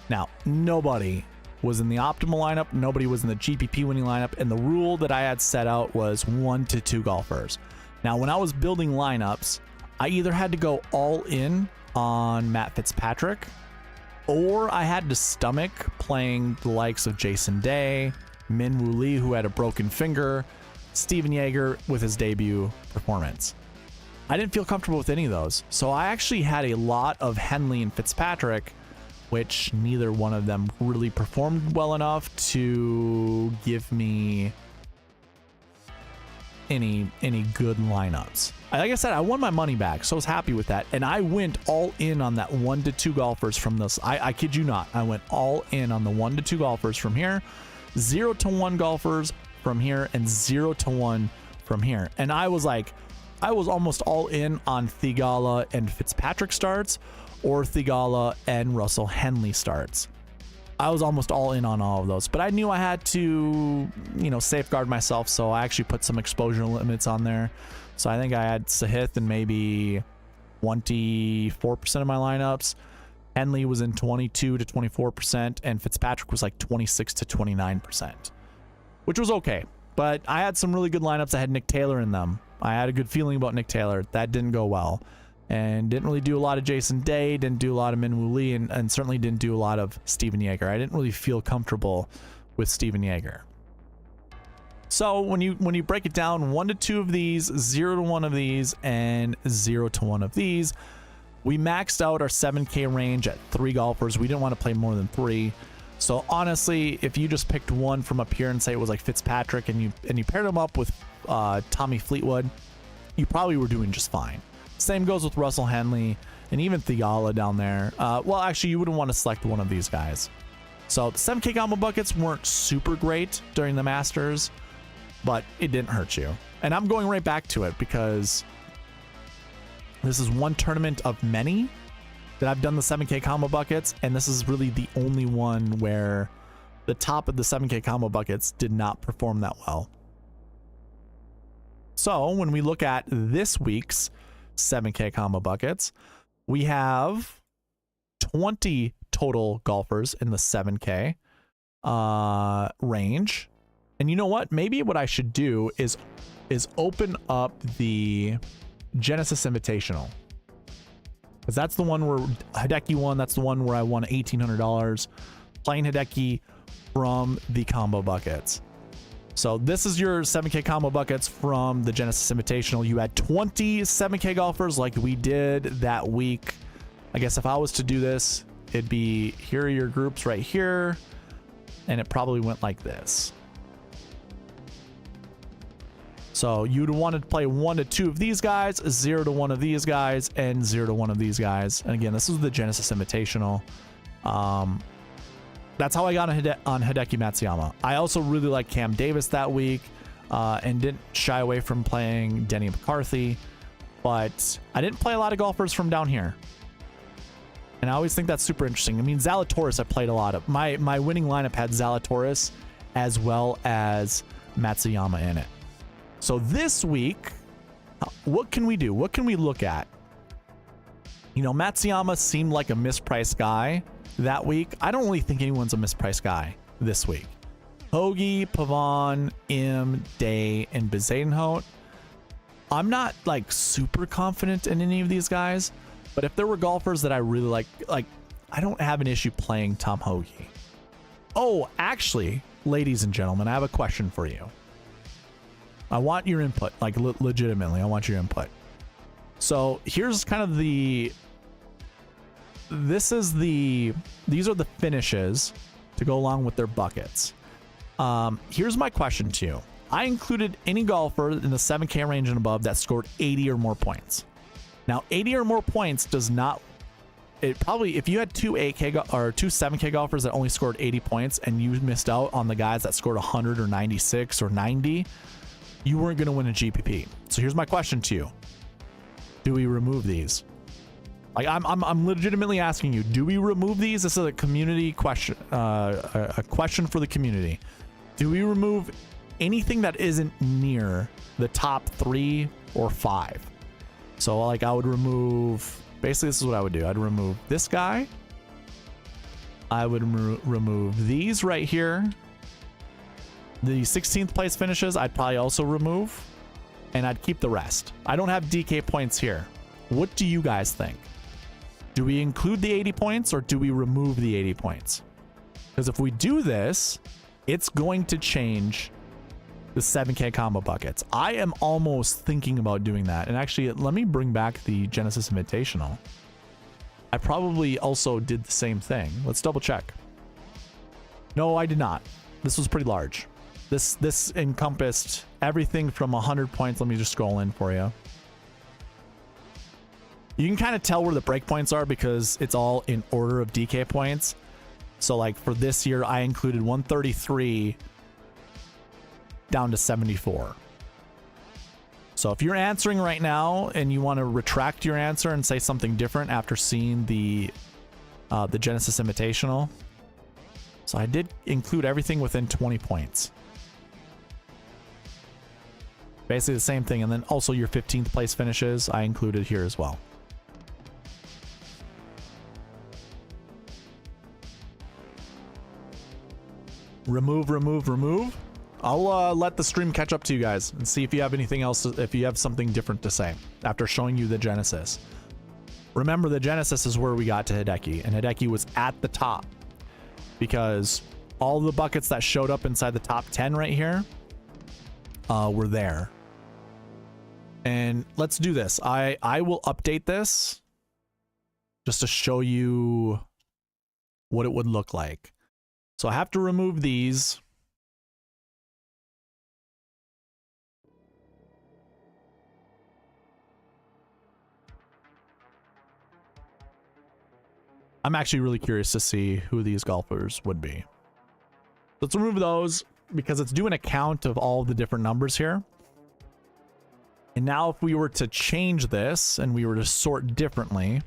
Now, nobody was in the optimal lineup, nobody was in the GPP winning lineup, and the rule that I had set out was 1 to 2 golfers. Now, when I was building lineups, I either had to go all in on Matt Fitzpatrick, or I had to stomach playing the likes of Jason Day, Min Woo Lee, who had a broken finger, Steven Yeager with his debut performance. I didn't feel comfortable with any of those, so I actually had a lot of Henley and Fitzpatrick, which neither one of them really performed well enough to give me any good lineups. Like I said, I won my money back, so I was happy with that, and I went all in on that 1 to 2 golfers from this. I kid you not, I went all in on the 1 to 2 golfers from here, 0 to 1 golfers from here, and 0 to 1 from here. And I was almost all in on Theegala and Fitzpatrick starts, or Theegala and Russell Henley starts. I was almost all in on all of those, but I knew I had to, safeguard myself, so I actually put some exposure limits on there. So I think I had Sahith in maybe 24% of my lineups. Henley was in 22 to 24%, and Fitzpatrick was like 26 to 29%, which was okay. But I had some really good lineups. I had Nick Taylor in them. I had a good feeling about Nick Taylor. That didn't go well. And didn't really do a lot of Jason Day, didn't do a lot of Min Woo Lee, and certainly didn't do a lot of Steven Yeager. I didn't really feel comfortable with Steven Yeager. So when you break it down, 1 to 2 of these, 0 to 1 of these, and 0 to 1 of these, we maxed out our 7K range at 3 golfers. We didn't want to play more than 3. So honestly, if you just picked one from up here and say it was like Fitzpatrick, and you paired him up with Tommy Fleetwood, you probably were doing just fine. Same goes with Russell Henley and even Theegala down there. Well, actually, you wouldn't want to select one of these guys. So the 7K combo buckets weren't super great during the Masters, but it didn't hurt you. And I'm going right back to it because this is one tournament of many that I've done the 7K combo buckets, and this is really the only one where the top of the 7K combo buckets did not perform that well. So when we look at this week's 7K combo buckets, we have 20 total golfers in the 7K range. And you know what? Maybe what I should do is open up the Genesis Invitational, because that's the one where Hideki won. That's the one where I won $1,800 playing Hideki from the combo buckets. So this is your 7K combo buckets from the Genesis Invitational. You had 20 7K golfers like we did that week. I guess if I was to do this, it'd be here are your groups right here. And it probably went like this. So you'd want to play 1 to 2 of these guys, 0 to 1 of these guys, and 0 to 1 of these guys. And again, this is the Genesis Invitational. That's how I got on Hideki Matsuyama. I also really like Cam Davis that week and didn't shy away from playing Denny McCarthy. But I didn't play a lot of golfers from down here. And I always think that's super interesting. I mean, Zalatoris I played a lot of. My winning lineup had Zalatoris as well as Matsuyama in it. So this week, what can we do? What can we look at? You know, Matsuyama seemed like a mispriced guy that week. I don't really think anyone's a mispriced guy this week. Hoagie, Pavon, Im, Day, and Bezuidenhout. I'm not like super confident in any of these guys, but if there were golfers that I really like I don't have an issue playing Tom Hoagie. Oh, actually, ladies and gentlemen, I have a question for you. I want your input, like legitimately, I want your input. So here's kind of these are the finishes to go along with their buckets. Here's my question to you. I included any golfer in the 7K range and above that scored 80 or more points. Now, 80 or more points does not, it probably, if you had two 8K or two 7K golfers that only scored 80 points and you missed out on the guys that scored 100 or 96 or 90, you weren't going to win a GPP. So here's my question to you. Do we remove these? Like I'm legitimately asking you, do we remove these? This is a community question, a question for the community. Do we remove anything that isn't near the top 3 or 5? So like I would remove, basically this is what I would do. I'd remove this guy. I would remove these right here. The 16th place finishes, I'd probably also remove, and I'd keep the rest. I don't have DK points here. What do you guys think? Do we include the 80 points or do we remove the 80 points? Because if we do this, it's going to change the 7K combo buckets. I am almost thinking about doing that. And actually, let me bring back the Genesis Invitational. I probably also did the same thing. Let's double check. No, I did not. This was pretty large. This encompassed everything from 100 points. Let me just scroll in for you. You can kind of tell where the breakpoints are because it's all in order of DK points. So like for this year, I included 133 down to 74. So if you're answering right now and you want to retract your answer and say something different after seeing the Genesis Invitational. So I did include everything within 20 points. Basically the same thing. And then also your 15th place finishes, I included here as well. Remove, remove, remove. I'll let the stream catch up to you guys and see if you have anything else, if you have something different to say after showing you the Genesis. Remember, the Genesis is where we got to Hideki, and Hideki was at the top because all the buckets that showed up inside the top 10 right here were there. And let's do this. I will update this just to show you what it would look like. So I have to remove these. I'm actually really curious to see who these golfers would be. Let's remove those because it's doing a count of all the different numbers here. And now if we were to change this and we were to sort differently,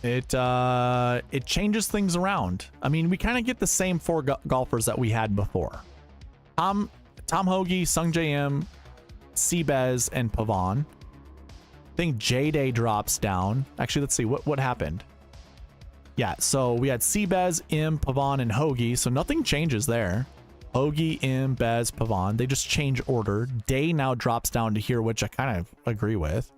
it changes things around. I mean, we kind of get the same 4 golfers that we had before. Tom Hoagie, Sungjae Im, Seabez, and Pavon. I think J-Day drops down. Actually, let's see what happened. Yeah, so we had Seabez, Im, Pavon, and Hoagie, so nothing changes there. Hoagie, Im, Bez, Pavon, they just change order. Day now drops down to here, which I kind of agree with.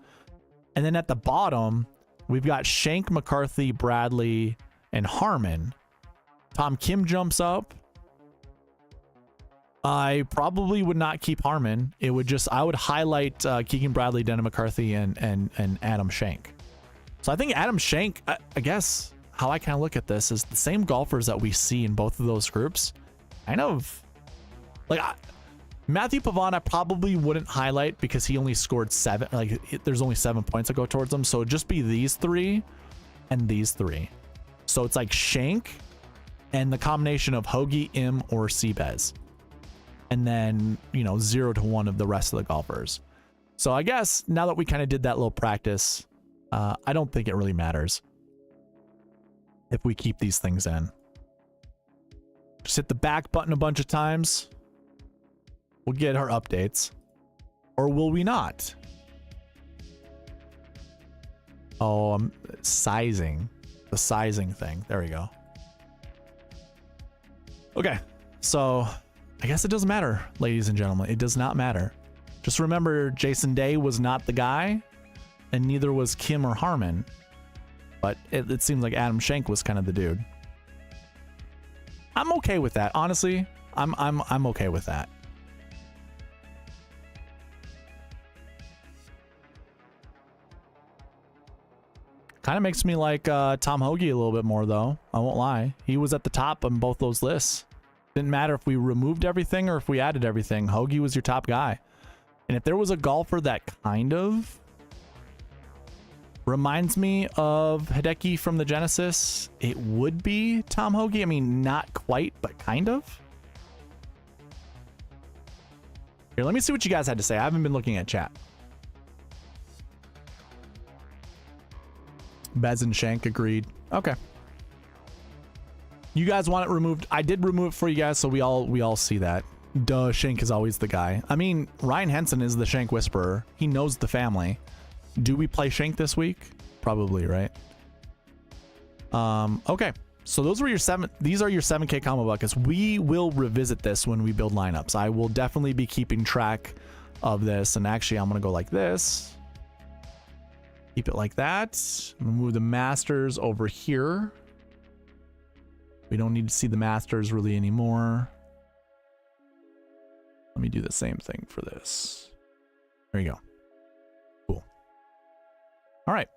And then at the bottom, we've got Shank, McCarthy, Bradley, and Harmon. Tom Kim jumps up. I probably would not keep Harmon. It would just, I would highlight Keegan Bradley, Dennis McCarthy, and Adam Schenk. So I think Adam Schenk, I guess how I kind of look at this is the same golfers that we see in both of those groups. Kind of like Matthew Pavon, I probably wouldn't highlight because he only scored 7. Like there's only 7 points that go towards him. So it'd just be these 3 and these 3. So it's like Schenk and the combination of Hoagie, Im, or Seabez. And then, you know, 0 to 1 of the rest of the golfers. So I guess now that we kind of did that little practice, I don't think it really matters if we keep these things in. Just hit the back button a bunch of times. We'll get our updates. Or will we not? Oh, I'm sizing. The sizing thing. There we go. Okay, so I guess it doesn't matter, ladies and gentlemen. It does not matter. Just remember, Jason Day was not the guy, and neither was Kim or Harmon. But it seems like Adam Schenk was kind of the dude. I'm okay with that, honestly. I'm okay with that. Kind of makes me like Tom Hoagie a little bit more, though. I won't lie. He was at the top on both those lists. Didn't matter if we removed everything or if we added everything. Hoagie was your top guy. And if there was a golfer that kind of reminds me of Hideki from the Genesis, it would be Tom Hoagie. I mean, not quite, but kind of. Here, let me see what you guys had to say. I haven't been looking at chat. Bez and Shank agreed. Okay. You guys want it removed? I did remove it for you guys, so we all see that. Duh, Shank is always the guy. I mean, Ryan Henson is the Shank Whisperer. He knows the family. Do we play Shank this week? Probably, right? Okay. So those were your these are your 7K combo buckets. We will revisit this when we build lineups. I will definitely be keeping track of this. And actually, I'm going to go like this. Keep it like that. I'm going to move the Masters over here. We don't need to see the Masters really anymore. Let me do the same thing for this. There you go. Cool. All right.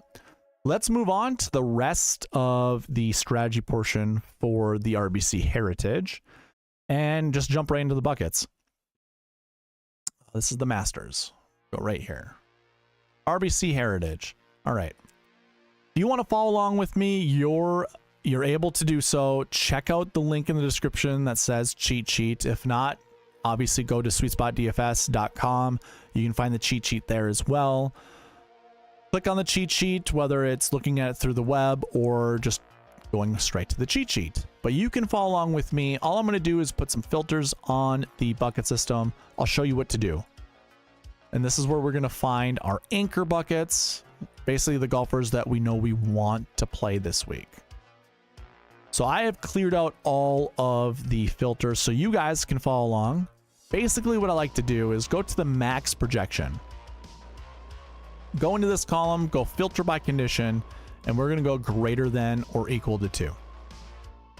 Let's move on to the rest of the strategy portion for the RBC Heritage and just jump right into the buckets. This is the Masters. Go right here. RBC Heritage. All right. If you want to follow along with me, you're able to do so. Check out the link in the description that says cheat sheet. If not, obviously go to SweetSpotDFS.com. You can find the cheat sheet there as well. Click on the cheat sheet, whether it's looking at it through the web or just going straight to the cheat sheet. But you can follow along with me. All I'm going to do is put some filters on the bucket system. I'll show you what to do. And this is where we're going to find our anchor buckets, basically the golfers that we know we want to play this week. So I have cleared out all of the filters so you guys can follow along. Basically what I like to do is go to the max projection. Go into this column, go filter by condition, and we're going to go greater than or equal to 2.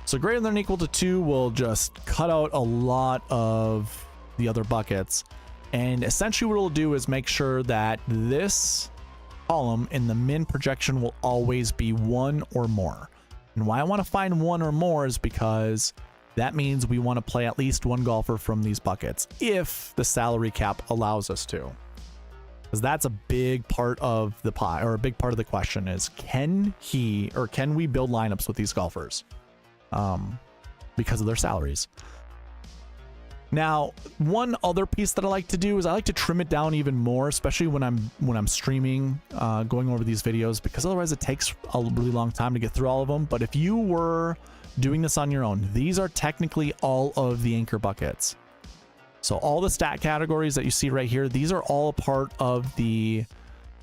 So greater than or equal to 2 will just cut out a lot of the other buckets. And essentially what it'll do is make sure that this column in the min projection will always be 1 or more. And why I want to find 1 or more is because that means we want to play at least one golfer from these buckets if the salary cap allows us to. Because that's a big part of the pie, or a big part of the question is, can we build lineups with these golfers because of their salaries? Now, one other piece that I like to do is I like to trim it down even more, especially when I'm streaming, going over these videos, because otherwise it takes a really long time to get through all of them. But if you were doing this on your own, these are technically all of the anchor buckets. So all the stat categories that you see right here, these are all a part of the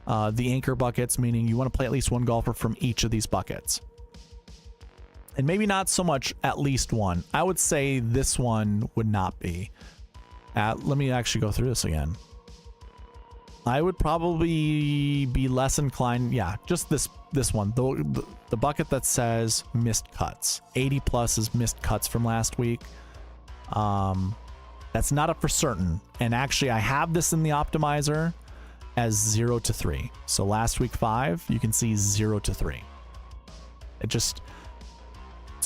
anchor buckets, meaning you want to play at least one golfer from each of these buckets. And maybe not so much at least one. I would say this one would not be. Let me actually go through this again. I would probably be less inclined. Yeah, just this one, the bucket that says missed cuts. 80 plus is missed cuts from last week. That's not up for certain. And actually, I have this in the optimizer as 0 to 3. So last week 5, you can see 0 to 3. It's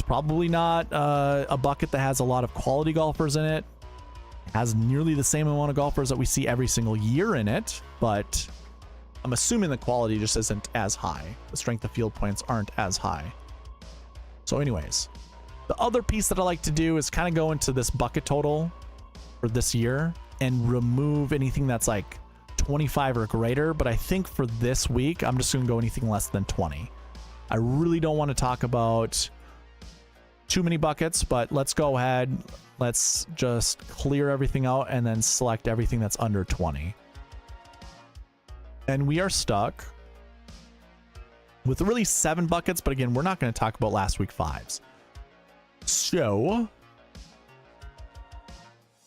probably not a bucket that has a lot of quality golfers in it. It has nearly the same amount of golfers that we see every single year in it, but I'm assuming the quality just isn't as high. The strength of field points aren't as high. So anyways, the other piece that I like to do is kind of go into this bucket total for this year and remove anything that's like 25 or greater. But I think for this week, I'm just going to go anything less than 20. I really don't want to talk about too many buckets, but let's go ahead. Let's just clear everything out and then select everything that's under 20. And we are stuck with really 7 buckets, but again, we're not going to talk about last week 5s. So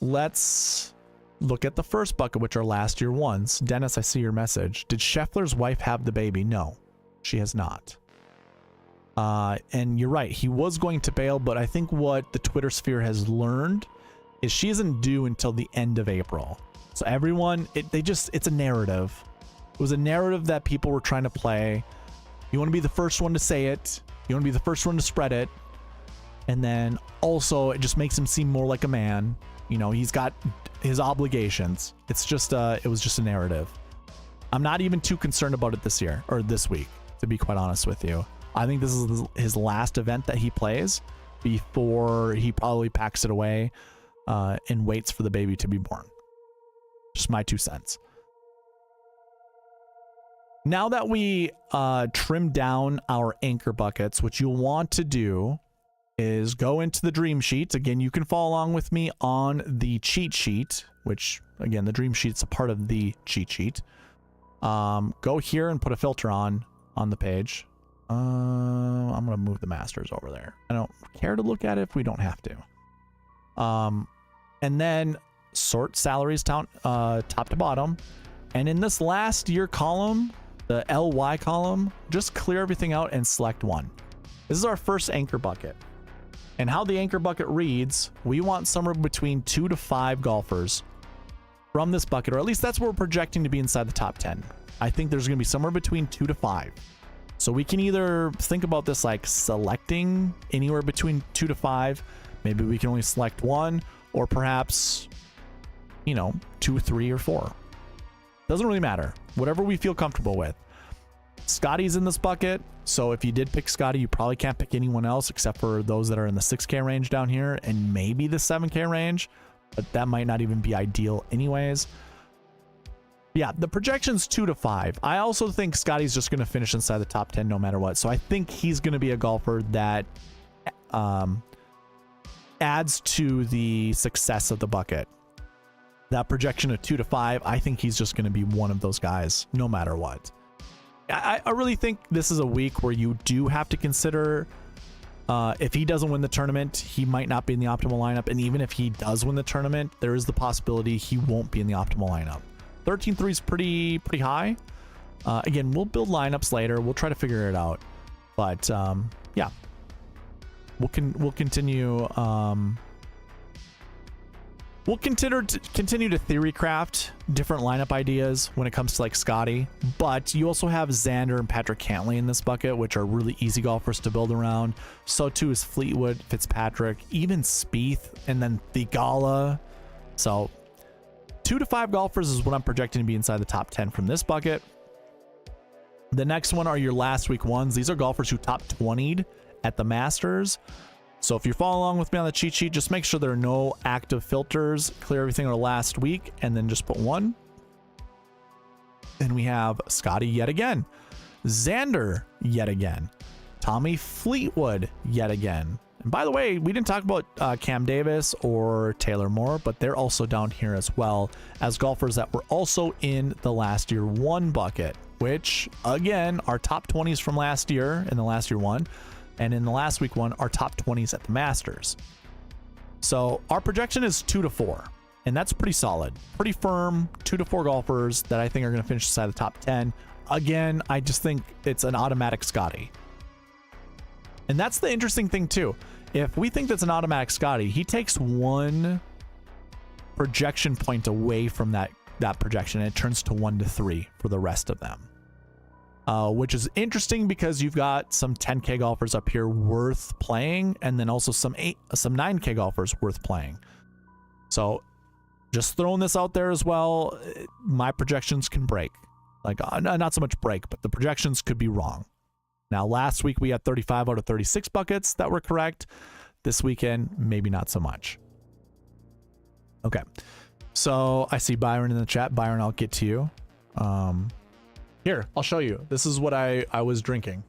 let's look at the first bucket, which are last year 1s. Dennis, I see your message. Did Scheffler's wife have the baby? No, she has not. And you're right, he was going to bail, but I think what the Twitter sphere has learned is she isn't due until the end of April. So everyone, it's a narrative. It was a narrative that people were trying to play. You want to be the first one to say it. You want to be the first one to spread it. And then also it just makes him seem more like a man. You know, he's got his obligations. It's just, it was just a narrative. I'm not even too concerned about it this year or this week, to be quite honest with you. I think this is his last event that he plays before he probably packs it away and waits for the baby to be born. Just my 2 cents. Now that we trim down our anchor buckets, what you'll want to do is go into the dream sheet. Again, you can follow along with me on the cheat sheet, which again, the dream sheet's a part of the cheat sheet. Go here and put a filter on the page. I'm gonna move the masters over there. I don't care to look at it if we don't have to. And then sort salaries down top to bottom, and in this last year column, the LY column, just clear everything out and select 1. This is our first anchor bucket, and how the anchor bucket reads, we want somewhere between 2 to 5 golfers from this bucket, or at least that's what we're projecting to be inside the top 10. I think there's gonna be somewhere between 2 to 5. So we can either think about this like selecting anywhere between 2 to 5. Maybe we can only select 1, or perhaps, you know, 2, 3, or 4. Doesn't really matter. Whatever we feel comfortable with. Scottie's in this bucket. So if you did pick Scottie, you probably can't pick anyone else except for those that are in the 6K range down here and maybe the 7K range, but that might not even be ideal anyways. Yeah, the projection's 2 to 5. I also think Scottie's just going to finish inside the top 10 no matter what. So I think he's going to be a golfer that adds to the success of the bucket. That projection of 2 to 5, I think he's just going to be one of those guys no matter what. I really think this is a week where you do have to consider if he doesn't win the tournament, he might not be in the optimal lineup. And even if he does win the tournament, there is the possibility he won't be in the optimal lineup. 13-3 is pretty high. Again, we'll build lineups later. We'll try to figure it out. But yeah, we'll continue. We'll continue to theory craft different lineup ideas when it comes to like Scottie. But you also have Xander and Patrick Cantlay in this bucket, which are really easy golfers to build around. So too is Fleetwood, Fitzpatrick, even Spieth, and then Theegala. So 2 to 5 golfers is what I'm projecting to be inside the top 10 from this bucket. The next one are your last week 1s. These are golfers who top 20'd at the Masters. So if you're following along with me on the cheat sheet, just make sure there are no active filters. Clear everything over last week and then just put 1. And we have Scottie yet again. Xander yet again. Tommy Fleetwood yet again. And by the way, we didn't talk about Cam Davis or Taylor Moore, but they're also down here as well as golfers that were also in the last year 1 bucket, which again are top 20s from last year in the last year 1, and in the last week 1 are top 20s at the Masters. So our projection is 2 to 4, And that's pretty solid, pretty firm. 2 to 4 golfers that I think are going to finish inside the top 10. Again, I just think it's an automatic Scottie. And that's the interesting thing too. If we think that's an automatic Scottie, he takes one projection point away from that projection, and it turns to 1 to 3 for the rest of them. Which is interesting because you've got some 10K golfers up here worth playing, and then also some 9K golfers worth playing. So just throwing this out there as well, my projections can break. Like, not so much break, but the projections could be wrong. Now, last week we had 35 out of 36 buckets that were correct. This weekend, maybe not so much. Okay. So I see Byron in the chat. Byron, I'll get to you. Here, I'll show you. This is what I was drinking.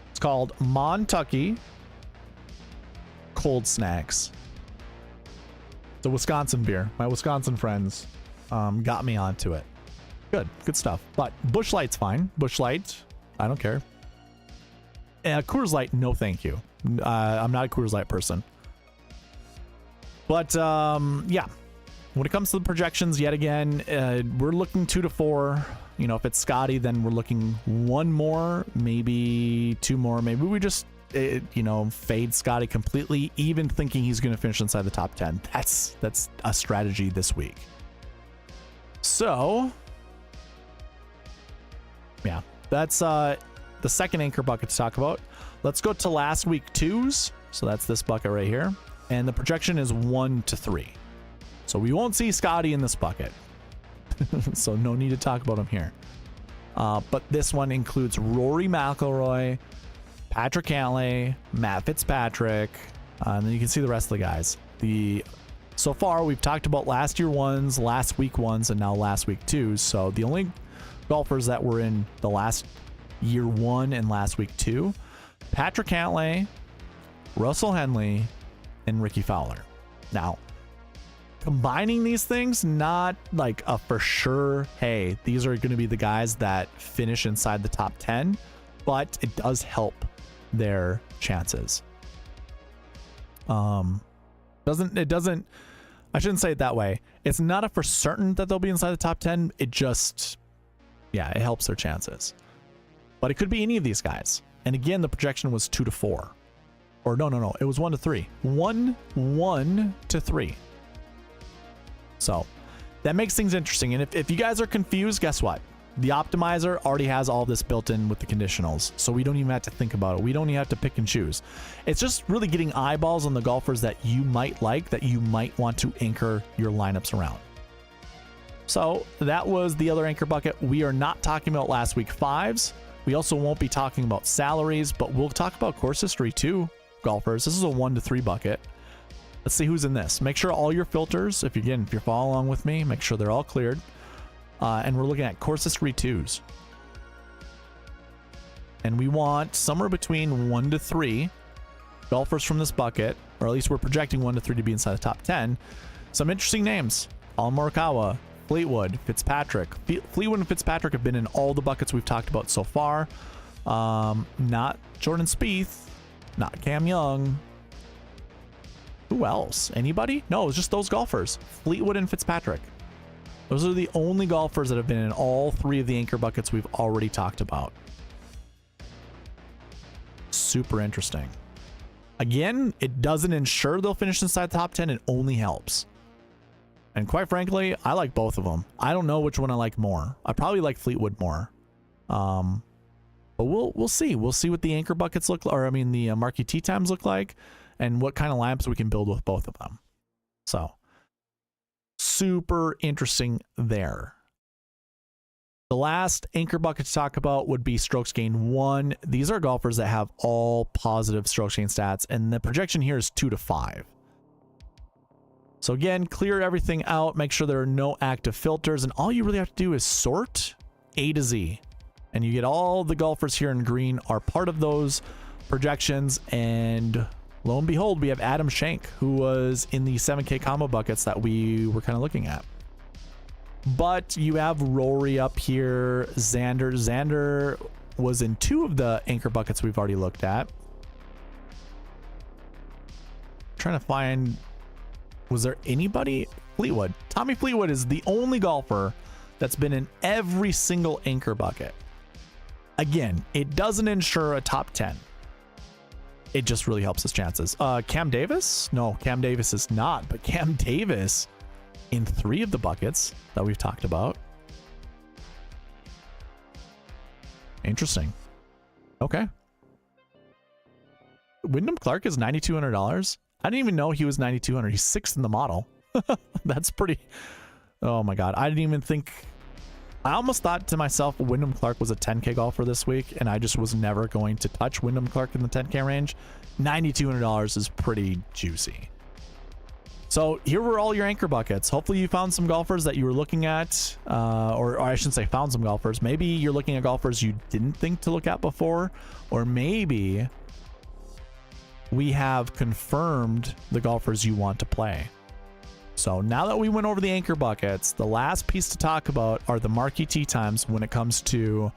It's called Montucky Cold Snacks. It's a Wisconsin beer. My Wisconsin friends got me onto it. Good stuff. But Busch Light's fine. Busch Light, I don't care. Coors Light, no thank you. I'm not a Coors Light person. But yeah, when it comes to the projections, yet again, we're looking 2 to 4. You know, if it's Scottie, then we're looking 1 more, maybe 2 more. Maybe we just, you know, fade Scottie completely, even thinking he's going to finish inside the top 10. That's a strategy this week. So, yeah, that's the second anchor bucket to talk about. Let's go to last week 2s. So that's this bucket right here. And the projection is 1 to 3. So we won't see Scottie in this bucket. So no need to talk about him here. But this one includes Rory McIlroy, Patrick Cantlay, Matt Fitzpatrick, and then you can see the rest of the guys. So far, we've talked about last year 1s, last week 1s, and now last week 2s. So the only golfers that were in the last year 1 and last week 2, Patrick Cantlay, Russell Henley, and Ricky Fowler. Now, combining these things, not like a for sure, hey, these are going to be the guys that finish inside the top 10, but it does help their chances. I shouldn't say it that way. It's not a for certain that they'll be inside the top 10. It just, yeah, it helps their chances. But it could be any of these guys. And again, the projection was 2 to 4. Or no, it was 1 to 3. 1 to 3. So that makes things interesting. And if you guys are confused, guess what? The optimizer already has all this built in with the conditionals. So we don't even have to think about it. We don't even have to pick and choose. It's just really getting eyeballs on the golfers that you might like, that you might want to anchor your lineups around. So that was the other anchor bucket. We are not talking about last week 5s. We also won't be talking about salaries, but we'll talk about course history too, golfers. This is a 1 to 3 bucket. Let's see who's in this. Make sure all your filters, if you're following along with me, make sure they're all cleared. And we're looking at course history 2s. And we want somewhere between 1 to 3 golfers from this bucket, or at least we're projecting 1 to 3 to be inside the top 10. Some interesting names: Colin Morikawa, Fleetwood, Fitzpatrick. Fleetwood and Fitzpatrick have been in all the buckets we've talked about so far. Not Jordan Spieth, not Cam Young. Who else? Anybody? No, it's just those golfers. Fleetwood and Fitzpatrick. Those are the only golfers that have been in all 3 of the anchor buckets we've already talked about. Super interesting. Again, it doesn't ensure they'll finish inside the top 10. It only helps. And quite frankly, I like both of them. I don't know which one I like more. I probably like Fleetwood more. But we'll see. We'll see what the anchor buckets look like, or I mean the Marquee Tee Times look like, and what kind of lamps we can build with both of them. So super interesting there. The last anchor bucket to talk about would be strokes gained 1. These are golfers that have all positive strokes gained stats, and the projection here is 2 to 5. So again, clear everything out, make sure there are no active filters, and all you really have to do is sort A to Z. And you get all the golfers here in green are part of those projections, and lo and behold, we have Adam Schenk, who was in the 7K combo buckets that we were kind of looking at. But you have Rory up here, Xander. Xander was in 2 of the anchor buckets we've already looked at. Trying to find Was there anybody? Fleetwood. Tommy Fleetwood is the only golfer that's been in every single anchor bucket. Again, it doesn't ensure a top 10. It just really helps his chances. Cam Davis? No, Cam Davis is not, but Cam Davis in 3 of the buckets that we've talked about. Interesting. Okay. Wyndham Clark is $9,200. I didn't even know he was $9,200. He's 6th in the model. That's pretty. Oh my God. I didn't even think. I almost thought to myself Wyndham Clark was a 10K golfer this week, and I just was never going to touch Wyndham Clark in the 10K range. $9,200 is pretty juicy. So here were all your anchor buckets. Hopefully you found some golfers that you were looking at, or I shouldn't say found some golfers. Maybe you're looking at golfers you didn't think to look at before, or maybe we have confirmed the golfers you want to play. So now that we went over the anchor buckets, the last piece to talk about are the Marquee Tee Times when it comes to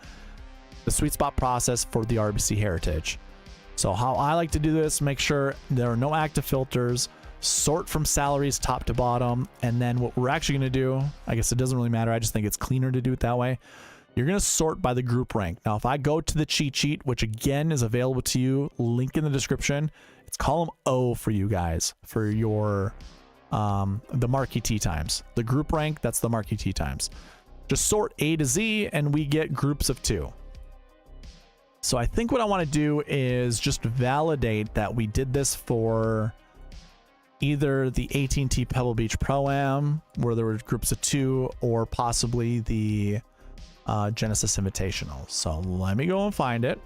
the sweet spot process for the RBC Heritage. So how I like to do this, make sure there are no active filters, sort from salaries top to bottom, and then what we're actually going to do, I guess it doesn't really matter, I just think it's cleaner to do it that way. You're going to sort by the group rank. Now, if I go to the cheat sheet, which again is available to you, link in the description, it's column O for you guys, for your the Marquee Tee Times. The group rank, that's the Marquee Tee Times. Just sort A to Z, and we get groups of 2. So I think what I want to do is just validate that we did this for either the AT&T Pebble Beach Pro-Am, where there were groups of 2, or possibly the Genesis Invitational. So let me go and find it.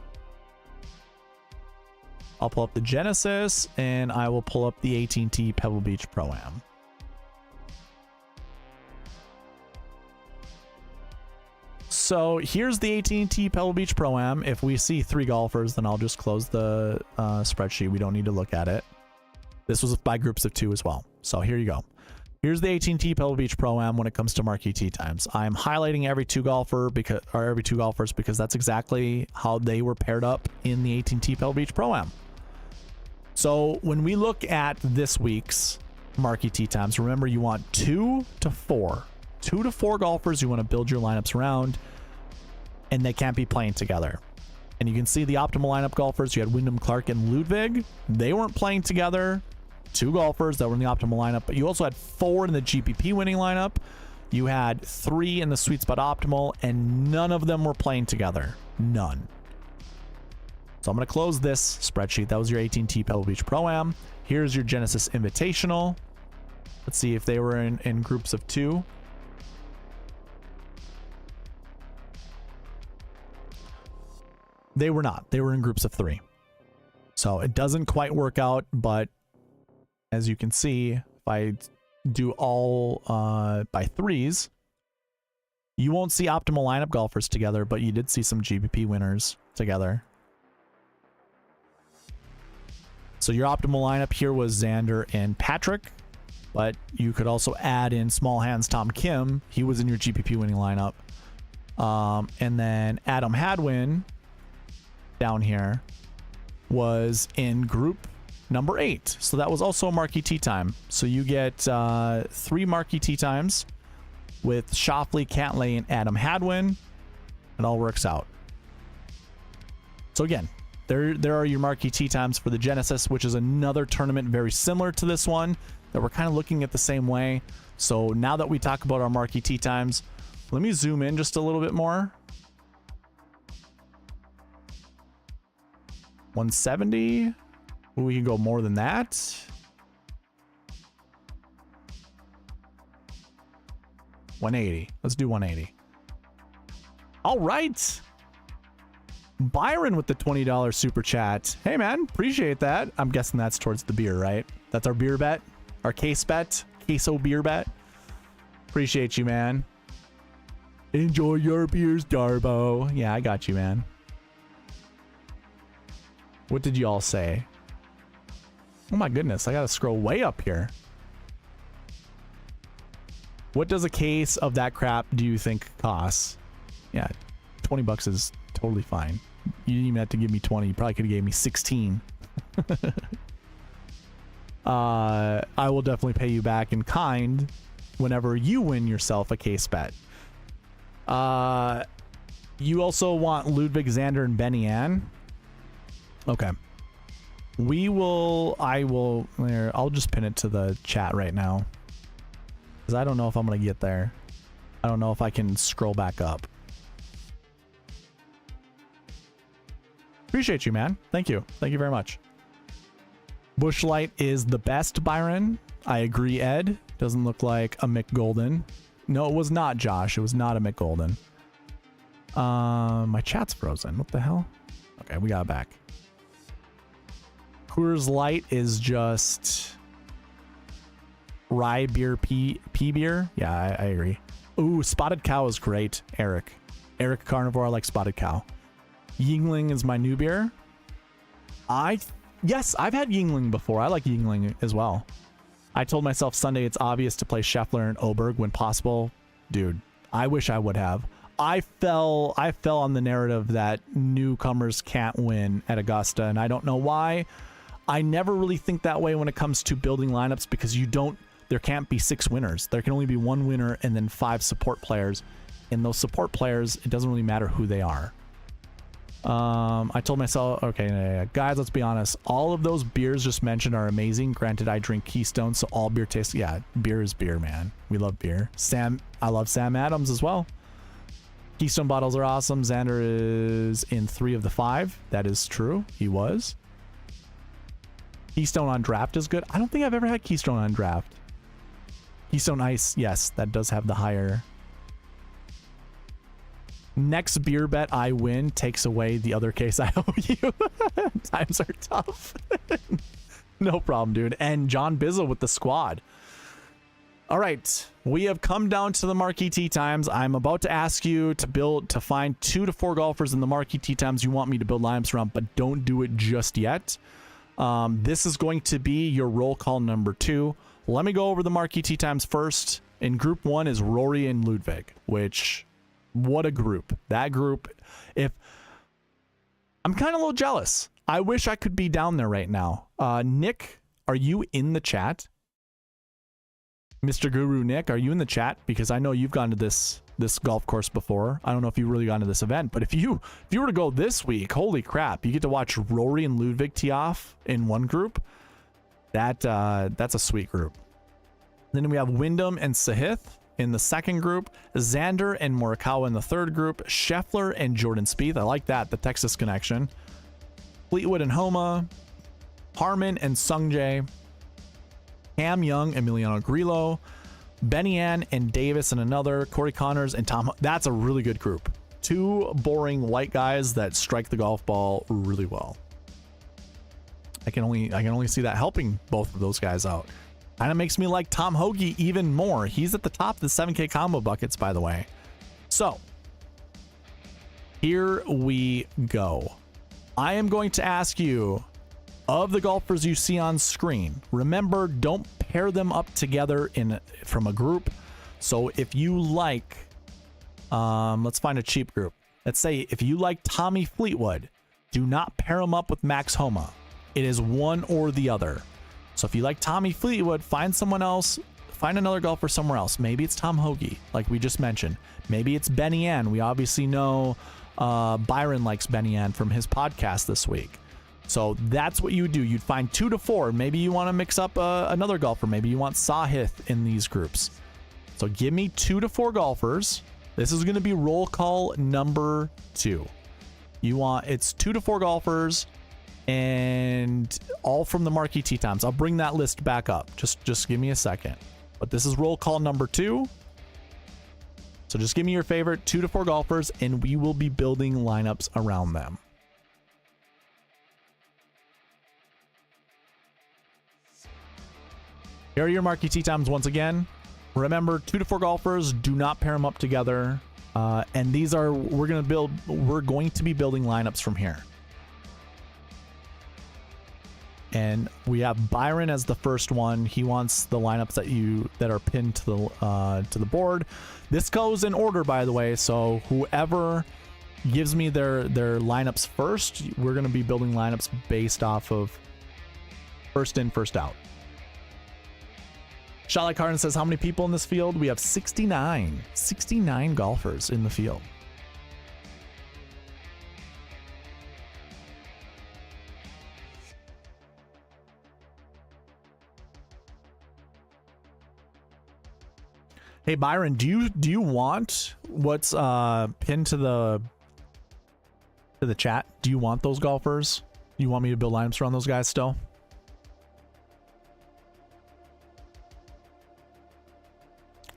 I'll pull up the Genesis, and I will pull up the AT&T Pebble Beach Pro-Am. So here's the AT&T Pebble Beach Pro-Am. If we see 3 golfers, then I'll just close the spreadsheet. We don't need to look at it. This was by groups of 2 as well. So here you go. Here's the AT&T Pebble Beach Pro-Am when it comes to Marquee Tee Times. I'm highlighting every 2 golfers because that's exactly how they were paired up in the AT&T Pebble Beach Pro-Am. So when we look at this week's Marquee Tee Times, remember you want 2 to 4. 2 to 4 golfers you want to build your lineups around, and they can't be playing together. And you can see the optimal lineup golfers. You had Wyndham Clark and Ludwig. They weren't playing together. 2 golfers that were in the optimal lineup, but you also had 4 in the GPP winning lineup. You had 3 in the Sweet Spot Optimal, and none of them were playing together. None. So I'm going to close this spreadsheet. That was your AT&T Pebble Beach Pro-Am. Here's your Genesis Invitational. Let's see if they were in groups of 2. They were not. They were in groups of 3. So it doesn't quite work out, but as you can see, if I do all by 3s, you won't see optimal lineup golfers together, but you did see some GPP winners together. So your optimal lineup here was Xander and Patrick, but you could also add in Small Hands Tom Kim. He was in your GPP winning lineup. And then Adam Hadwin down here was in group number 8. So that was also a Marquee Tee Time. So you get 3 Marquee Tee Times with Schauffele, Cantlay, and Adam Hadwin. It all works out. So again, there are your Marquee Tee Times for the Genesis, which is another tournament very similar to this one that we're kind of looking at the same way. So now that we talk about our Marquee Tee Times, let me zoom in just a little bit more. 170. We can go more than that. $180. Let's do 180. All right. Byron with the $20 super chat. Hey man, appreciate that. I'm guessing that's towards the beer, right? That's our beer bet, our case bet, queso beer bet. Appreciate you, man. Enjoy your beers, Darbo. Yeah, I got you, man. What did you all say? Oh my goodness, I gotta scroll way up here. What does a case of that crap do you think costs? Yeah, 20 bucks is totally fine. You didn't even have to give me 20. You probably could have gave me 16. I will definitely pay you back in kind whenever you win yourself a case bet. You also want Ludwig, Xander, and Benny Ann. Okay. I'll just pin it to the chat right now, because I don't know if I'm going to get there. I don't know if I can scroll back up. Appreciate you, man. Thank you. Thank you very much. Busch Light is the best, Byron. I agree, Ed. Doesn't look like a Mick Golden. No, it was not, Josh. It was not a Mick Golden. My chat's frozen. What the hell? Okay, we got it back. Coors Light is just rye beer, P beer. Yeah, I agree. Ooh, Spotted Cow is great, Eric. Eric Carnivore, I like Spotted Cow. Yingling is my new beer. Yes, I've had Yingling before. I like Yingling as well. I told myself Sunday it's obvious to play Scheffler and Oberg when possible. Dude, I wish I would have. I fell on the narrative that newcomers can't win at Augusta, and I don't know why. I never really think that way when it comes to building lineups, because there can't be 6 winners. There can only be 1 winner and then 5 support players. And those support players, it doesn't really matter who they are. I told myself, okay, guys, let's be honest. All of those beers just mentioned are amazing. Granted, I drink Keystone, so all beer tastes. Yeah, beer is beer, man. We love beer. I love Sam Adams as well. Keystone bottles are awesome. Xander is in 3 of the 5. That is true. He was. Keystone on draft is good. I don't think I've ever had Keystone on draft. Keystone Ice, yes, that does have the higher. Next beer bet I win takes away the other case I owe you. Times are tough. No problem, dude. And John Bizzle with the squad. All right, we have come down to the Marquee Tee Times. I'm about to ask you to find 2 to 4 golfers in the Marquee Tee Times you want me to build lineups around, but don't do it just yet. This is going to be your roll call number 2. Let me go over the Marquee Tee Times first. In group 1 is Rory and Ludwig, which, what a group. That group, I'm kind of a little jealous. I wish I could be down there right now. Nick, are you in the chat? Mr. Guru Nick, are you in the chat? Because I know you've gone to this golf course before. I don't know if you've really gone to this event, but if you were to go this week, holy crap, you get to watch Rory and Ludwig tee off in one group. That's a sweet group. Then we have Wyndham and Sahith in the second group, Xander and Morikawa in the third group, Scheffler and Jordan Spieth. I like that, the Texas connection. Fleetwood and Homa, Harman and Sungjae, Cam Young, Emiliano Grillo, Benny Ann and Davis and another, Corey Connors and Tom. That's a really good group. 2 boring white guys that strike the golf ball really well. I can only see that helping both of those guys out. Kind of makes me like Tom Hoge even more. He's at the top of the 7K combo buckets, by the way. So here we go. I am going to ask you, of the golfers you see on screen, remember, don't pair them up together from a group. So if you like, let's find a cheap group. Let's say if you like Tommy Fleetwood, do not pair him up with Max Homa. It is one or the other. So if you like Tommy Fleetwood, find someone else, find another golfer somewhere else. Maybe it's Tom Hoge, like we just mentioned. Maybe it's Benny Ann. We obviously know Byron likes Benny Ann from his podcast this week. So that's what you would do. You'd find 2 to 4. Maybe you want to mix up another golfer. Maybe you want Sahith in these groups. So give me 2 to 4 golfers. This is going to be roll call number 2. It's 2 to 4 golfers, and all from the Marquee Tee Times. I'll bring that list back up. Just give me a second. But this is roll call number 2. So just give me your favorite 2 to 4 golfers, and we will be building lineups around them. Here are your Marquee Tee Times once again. Remember, 2 to 4 golfers, do not pair them up together. And these are, we're going to be building lineups from here. And we have Byron as the first one. He wants the lineups that are pinned to the board. This goes in order, by the way. So whoever gives me their lineups first, we're going to be building lineups based off of first in, first out. Shot Like Harden says, how many people in this field? We have 69. 69 golfers in the field. Hey Byron, do you want what's pinned to the chat? Do you want those golfers? You want me to build lineups around those guys still?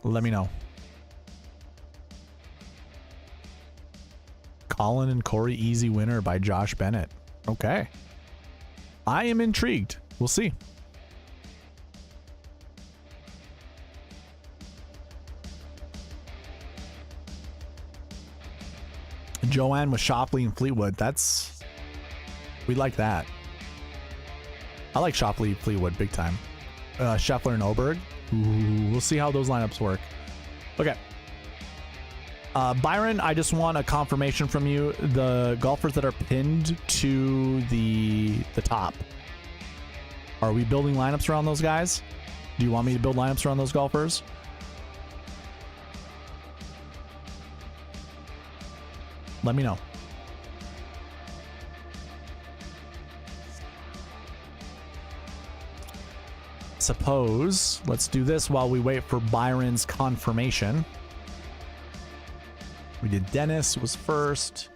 Let me know. Colin and Corey easy winner by Josh Bennett. Okay. I am intrigued. We'll see. Joanne with Shopley and Fleetwood. We like that. I like Shopley, Fleetwood big time. Scheffler and Oberg. Ooh, we'll see how those lineups work. Okay. Byron, I just want a confirmation from you. The golfers that are pinned to the top. Are we building lineups around those guys? Do you want me to build lineups around those golfers? Let me know. Suppose let's do this while we wait for Byron's confirmation. We did Dennis was first.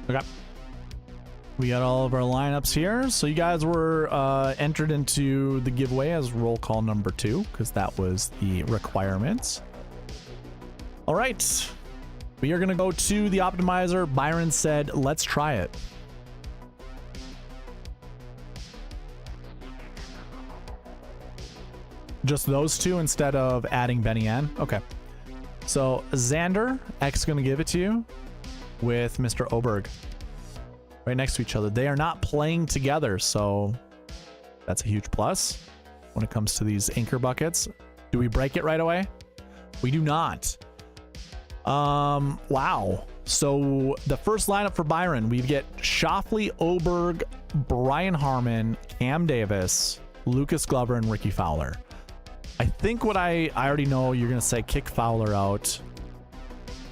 Okay. We got all of our lineups here. So you guys were entered into the giveaway as roll call number 2 because that was the requirements. All right. We are going to go to the optimizer. Byron said, let's try it. Just those two instead of adding Benny Ann. Okay. So Xander, X going to give it to you with Mr. Oberg right next to each other. They are not playing together, so that's a huge plus when it comes to these anchor buckets. Do we break it right away? We do not. Wow. So the first lineup for Byron, we get Schauffele, Oberg, Brian Harman, Cam Davis, Lucas Glover, and Ricky Fowler. I think what I already know, you're going to say kick Fowler out.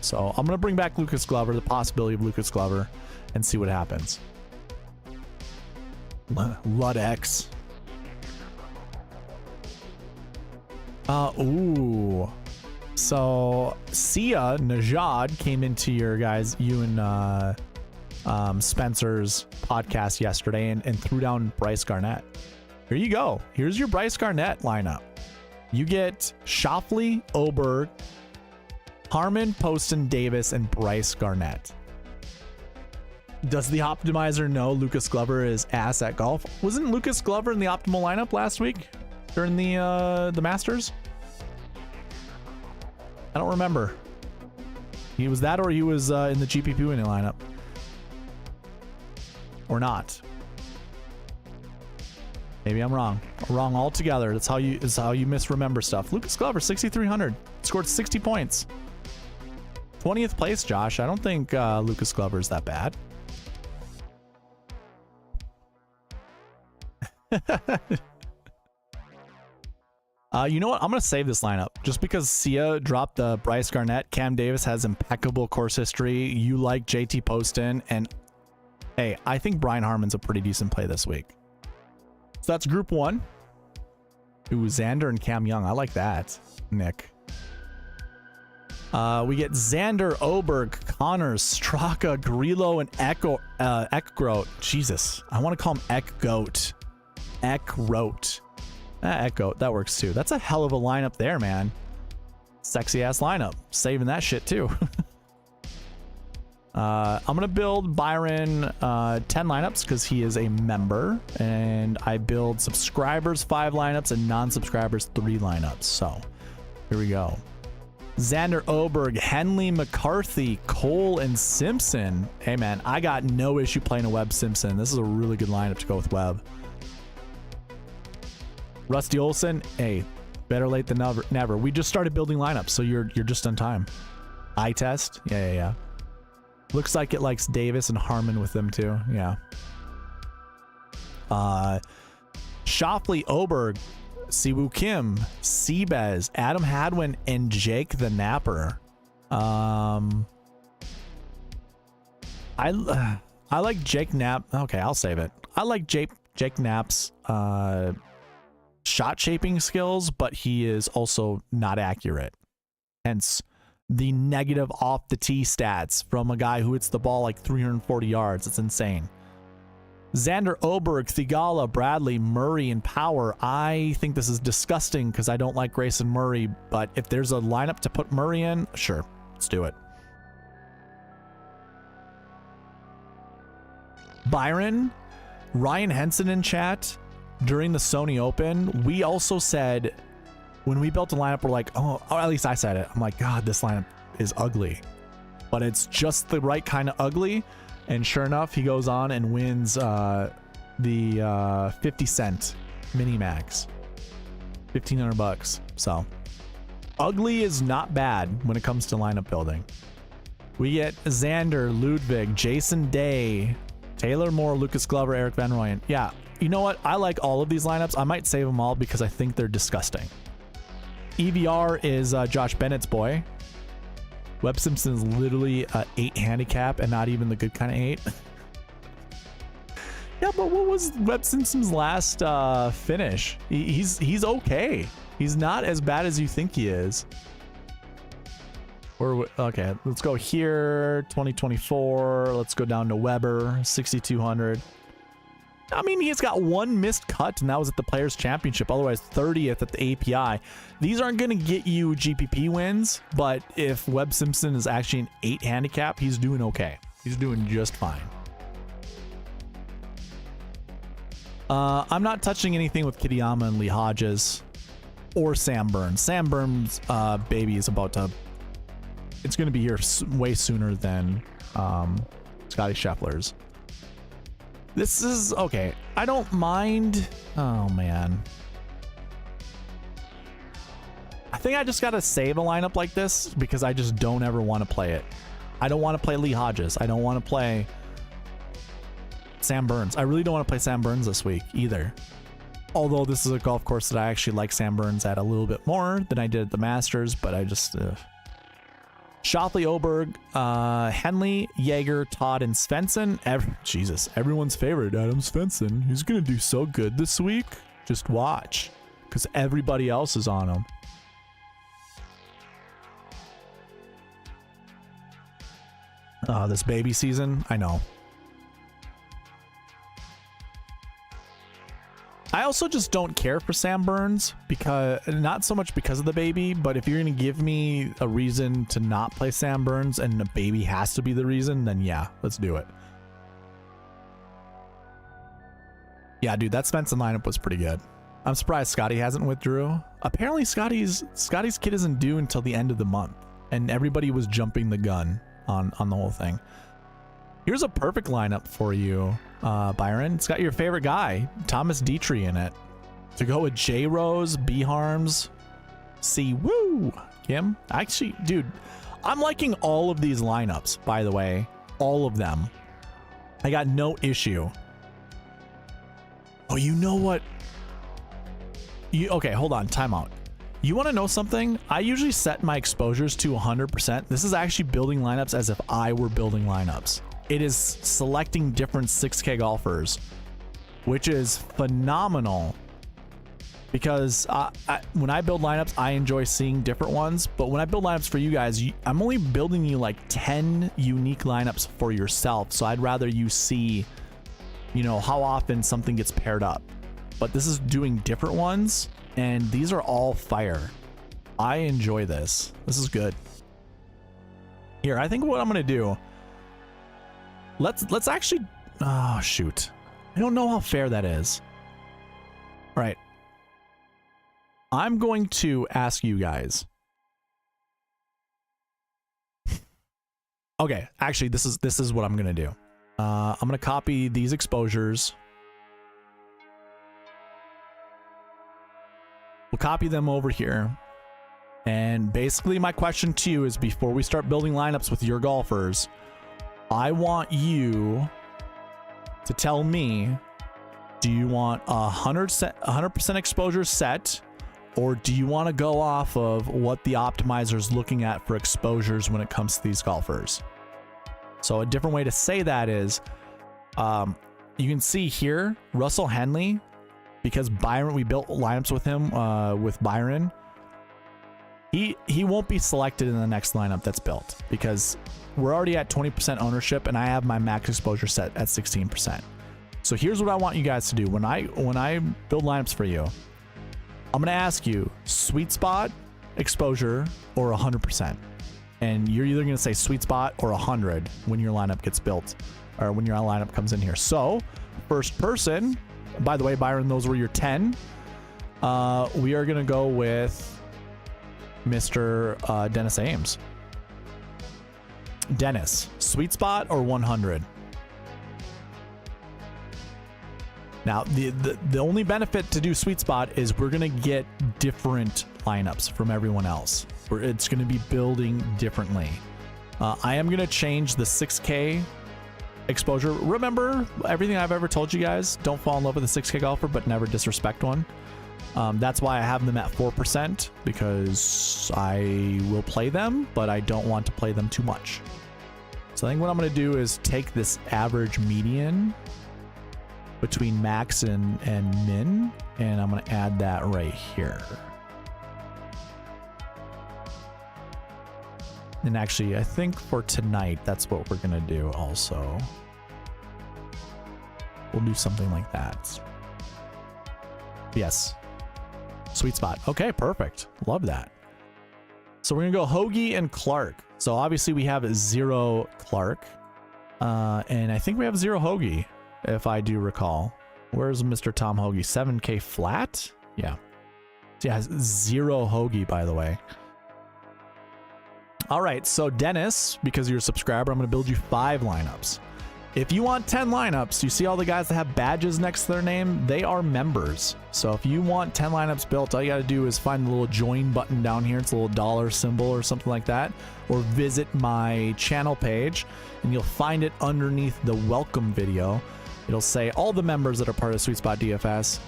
So I'm going to bring back Lucas Glover, the possibility of Lucas Glover, and see what happens. Lud-X. Ooh. So Sia Najad came into you and Spencer's podcast yesterday and threw down Bryce Garnett. Here you go. Here's your Bryce Garnett lineup. You get Schauffele, Oberg, Harman, Poston, Davis, and Bryce Garnett. Does the optimizer know Lucas Glover is ass at golf? Wasn't Lucas Glover in the optimal lineup last week during the Masters? I don't remember. He was that, or he was in the GPP winning lineup, or not. Maybe I'm wrong. Wrong altogether. That's how you misremember stuff. Lucas Glover, 6,300, scored 60 points. 20th place, Josh. I don't think Lucas Glover is that bad. You know what? I'm going to save this lineup just because Sia dropped the Bryce Garnett. Cam Davis has impeccable course history. You like JT Poston. And hey, I think Brian Harman's a pretty decent play this week. So that's group 1. Ooh, Xander and Cam Young. I like that, Nick. We get Xander, Oberg, Connor, Straka, Grillo, and Ekgroat. Jesus, I want to call him Ekgoat. Ekroat. Ekgoat, that works too. That's a hell of a lineup there, man. Sexy ass lineup. Saving that shit too. I'm gonna build Byron 10 lineups because he is a member, and I build subscribers 5 lineups and non-subscribers 3 lineups. So here we go. Xander Oberg, Henley McCarthy, Cole, and Simpson. Hey man, I got no issue playing a Webb Simpson. This is a really good lineup to go with Webb. Rusty Olson, hey, better late than never. We just started building lineups, so you're just on time. Eye test, yeah. Looks like it likes Davis and Harmon with them too. Yeah. Shoffley, Oberg, Siwoo Kim, Seabez, Adam Hadwin, and Jake the Napper. I like Jake Knapp. Okay, I'll save it. I like Jake Knapp's shot shaping skills, but he is also not accurate. Hence the negative off the tee stats from a guy who hits the ball like 340 yards. It's insane. Xander Oberg, Thigala, Bradley, Murray, and Power. I think this is disgusting because I don't like Grayson Murray, but if there's a lineup to put Murray in, sure, let's do it. Byron, Ryan Henson in chat during the Sony Open. We also said, when we built a lineup, we're like, oh, or at least I said it. I'm like, God, this lineup is ugly. But it's just the right kind of ugly. And sure enough, he goes on and wins the 50 cent mini max. $1,500. So ugly is not bad when it comes to lineup building. We get Xander, Ludwig, Jason Day, Taylor Moore, Lucas Glover, Eric Van Rooyen. Yeah, you know what? I like all of these lineups. I might save them all because I think they're disgusting. EVR is Josh Bennett's boy. Webb Simpson's literally a 8 handicap and not even the good kind of 8. Yeah, but what was Webb Simpson's last finish? He's okay. He's not as bad as you think he is. Okay, let's go here. 2024. Let's go down to Weber, 6,200. I mean, he's got 1 missed cut, and that was at the Players' Championship. Otherwise, 30th at the API. These aren't going to get you GPP wins, but if Webb Simpson is actually an 8 handicap, he's doing okay. He's doing just fine. I'm not touching anything with Kitayama and Lee Hodges or Sam Burns. Sam Burns' baby is about to... It's going to be here way sooner than Scottie Scheffler's. This is okay. I don't mind. Oh man. I think I just gotta save a lineup like this because I just don't ever want to play it. I don't want to play Lee Hodges. I don't want to play Sam Burns. I really don't want to play Sam Burns this week either. Although this is a golf course that I actually like Sam Burns at a little bit more than I did at the Masters, but I just... Shoffley, Oberg, Henley, Jaeger, Todd, and Svensson. Jesus, everyone's favorite, Adam Svensson. He's going to do so good this week. Just watch, because everybody else is on him. This baby season, I know. I also just don't care for Sam Burns, because not so much because of the baby, but if you're going to give me a reason to not play Sam Burns and the baby has to be the reason, then yeah, let's do it. Yeah, dude, that Svensson lineup was pretty good. I'm surprised Scottie hasn't withdrew. Apparently Scottie's kid isn't due until the end of the month, and everybody was jumping the gun on the whole thing. Here's a perfect lineup for you, Byron. It's got your favorite guy, Thomas Dietrich, in it. To go with J Rose, B Harms, C Woo, Kim. Actually, dude, I'm liking all of these lineups, by the way. All of them. I got no issue. Oh, you know what? Okay, hold on, timeout. You want to know something? I usually set my exposures to 100%. This is actually building lineups as if I were building lineups. It is selecting different 6K golfers, which is phenomenal. because when I build lineups, I enjoy seeing different ones. But when I build lineups for you guys, I'm only building you like 10 unique lineups for yourself. So I'd rather you see, you know, how often something gets paired up. But this is doing different ones, and these are all fire. I enjoy this. This is good. Here, I think what I'm gonna do. Let's actually. Oh shoot, I don't know how fair that is. All right. I'm going to ask you guys. Okay, actually, this is what I'm gonna do. I'm gonna copy these exposures. We'll copy them over here. And basically, my question to you is, before we start building lineups with your golfers, I want you to tell me, do you want 100% exposure set? Or do you want to go off of what the optimizer is looking at for exposures when it comes to these golfers? So a different way to say that is, you can see here, Russell Henley, because Byron, we built lineups with him, with Byron. He won't be selected in the next lineup that's built because we're already at 20% ownership and I have my max exposure set at 16%. So here's what I want you guys to do. When I build lineups for you, I'm going to ask you sweet spot, exposure, or 100%. And you're either going to say sweet spot or 100 when your lineup gets built, or when your lineup comes in here. So first person, by the way, Byron, those were your 10. We are going to go with Mr. Dennis Ames. Dennis, sweet spot or 100? Now, the only benefit to do sweet spot is we're going to get different lineups from everyone else. It's going to be building differently. I am going to change the 6K exposure. Remember everything I've ever told you guys. Don't fall in love with a 6K golfer, but never disrespect one. That's why I have them at 4%, because I will play them, but I don't want to play them too much. So I think what I'm going to do is take this average median between max and min, and I'm going to add that right here. And actually, I think for tonight, that's what we're going to do also. We'll do something like that. Yes. Sweet spot. Okay, perfect. Love that. So we're going to go Hoagie and Clark. So obviously we have 0 Clark. And I think we have 0 Hoagie, if I do recall. Where's Mr. Tom Hoagie? 7K flat? Yeah. So yeah, 0 Hoagie, by the way. All right, so Dennis, because you're a subscriber, I'm going to build you 5 lineups. If you want 10 lineups, you see all the guys that have badges next to their name? They are members. So if you want 10 lineups built, all you got to do is find the little join button down here. It's a little dollar symbol or something like that. Or visit my channel page, and you'll find it underneath the welcome video. It'll say all the members that are part of SweetSpotDFS.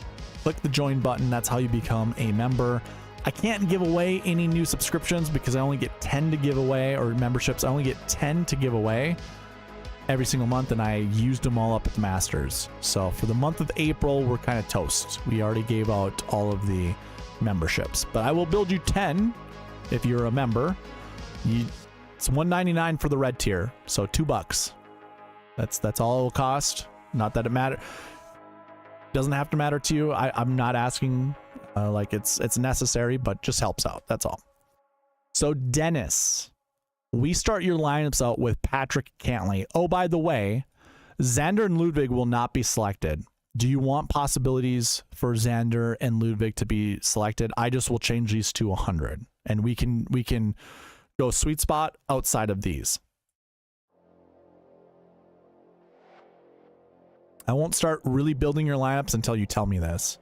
Click the join button. That's how you become a member. I can't give away any new subscriptions because I only get 10 to give away, or memberships. I only get 10 to give away every single month, and I used them all up at the Masters. So for the month of April, we're kind of toast. We already gave out all of the memberships, but I will build you 10 if you're a member. It's $199 for the red tier, so $2. That's all it will cost. Not that it matters. Doesn't have to matter to you. I'm not asking like it's necessary, but just helps out. That's all. So Dennis, we start your lineups out with Patrick Cantlay. Oh, by the way, Xander and Ludwig will not be selected. Do you want possibilities for Xander and Ludwig to be selected? I just will change these to 100, and we can go sweet spot outside of these. I won't start really building your lineups until you tell me this.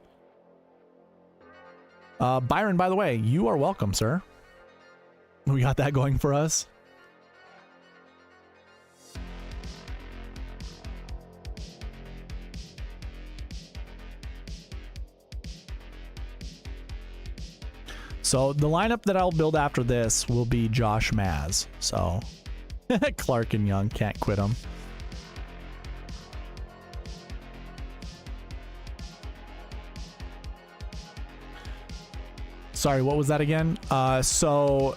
Byron, by the way, you are welcome, sir. We got that going for us. So the lineup that I'll build after this will be Josh Maz. So Clark and Young, can't quit them. Sorry, what was that again? So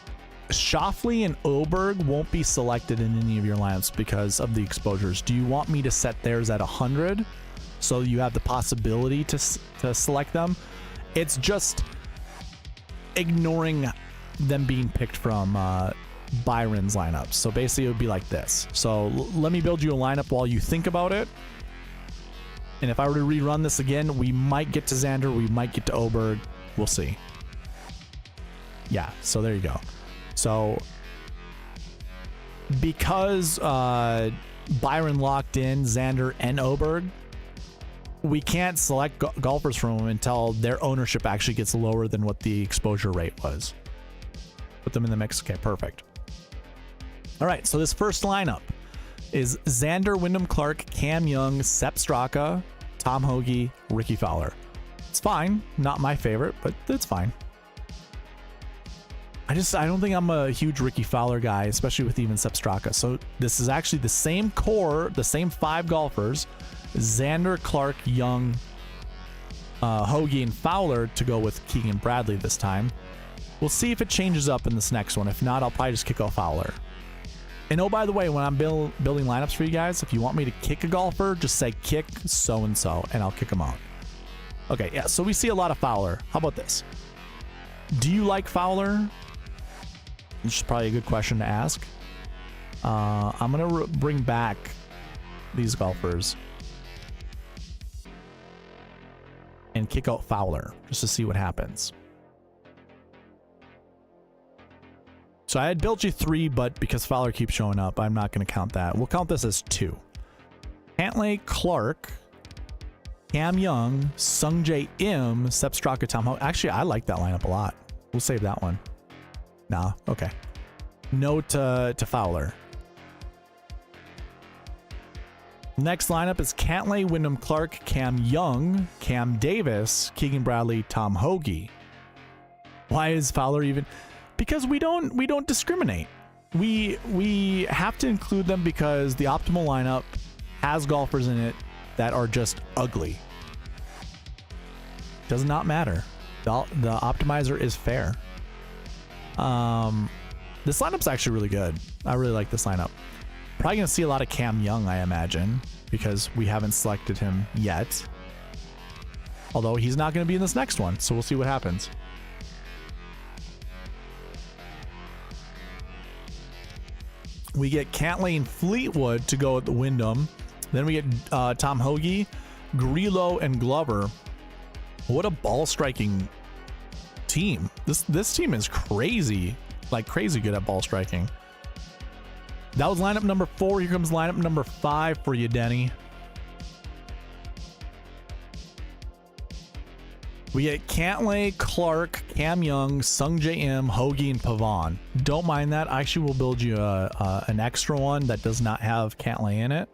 Scheffler and Oberg won't be selected in any of your lineups because of the exposures. Do you want me to set theirs at 100 so you have the possibility to select them? It's just ignoring them being picked from Byron's lineups. So basically it would be like this. So let me build you a lineup while you think about it. And if I were to rerun this again, we might get to Xander, we might get to Oberg. We'll see. Yeah, so there you go. So because Byron locked in Xander and Oberg, we can't select golfers from them until their ownership actually gets lower than what the exposure rate was. Put them in the mix. Okay, perfect. All right, so this first lineup is Xander, Wyndham Clark, Cam Young, Sepp Straka, Tom Hoge, Ricky Fowler. It's fine. Not my favorite, but it's fine. I don't think I'm a huge Ricky Fowler guy, especially with even Sepp Straka. So this is actually the same core, the same 5 golfers, Xander, Clark, Young, Hoge, and Fowler to go with Keegan Bradley this time. We'll see if it changes up in this next one. If not, I'll probably just kick off Fowler. And oh, by the way, when I'm building lineups for you guys, if you want me to kick a golfer, just say kick so-and-so, and I'll kick them out. Okay, yeah, so we see a lot of Fowler. How about this? Do you like Fowler? Which is probably a good question to ask. I'm going to bring back these golfers and kick out Fowler just to see what happens. So I had built you 3, but because Fowler keeps showing up, I'm not going to count that. We'll count this as 2. Cantlay, Clark, Cam Young, Sungjae Im, Sepp Straka, Tom Hoge. Actually, I like that lineup a lot. We'll save that one. Nah, okay. No to Fowler. Next lineup is Cantlay, Wyndham Clark, Cam Young, Cam Davis, Keegan Bradley, Tom Hoge. Why is Fowler even? Because we don't discriminate. We have to include them because the optimal lineup has golfers in it that are just ugly. Does not matter. The optimizer is fair. This lineup's actually really good. I really like this lineup. Probably gonna see a lot of Cam Young, I imagine, because we haven't selected him yet. Although he's not gonna be in this next one, so we'll see what happens. We get Cantlay and Fleetwood to go at the Wyndham. Then we get Tom Hoge, Grillo, and Glover. What a ball striking team. This team is crazy, like crazy good at ball striking. That was lineup number 4. Here comes lineup number 5 for you, Denny. We get Cantlay, Clark, Cam Young, Sungjae Im, Hoge, and Pavon. Don't mind that. I actually will build you an extra one that does not have Cantlay in it.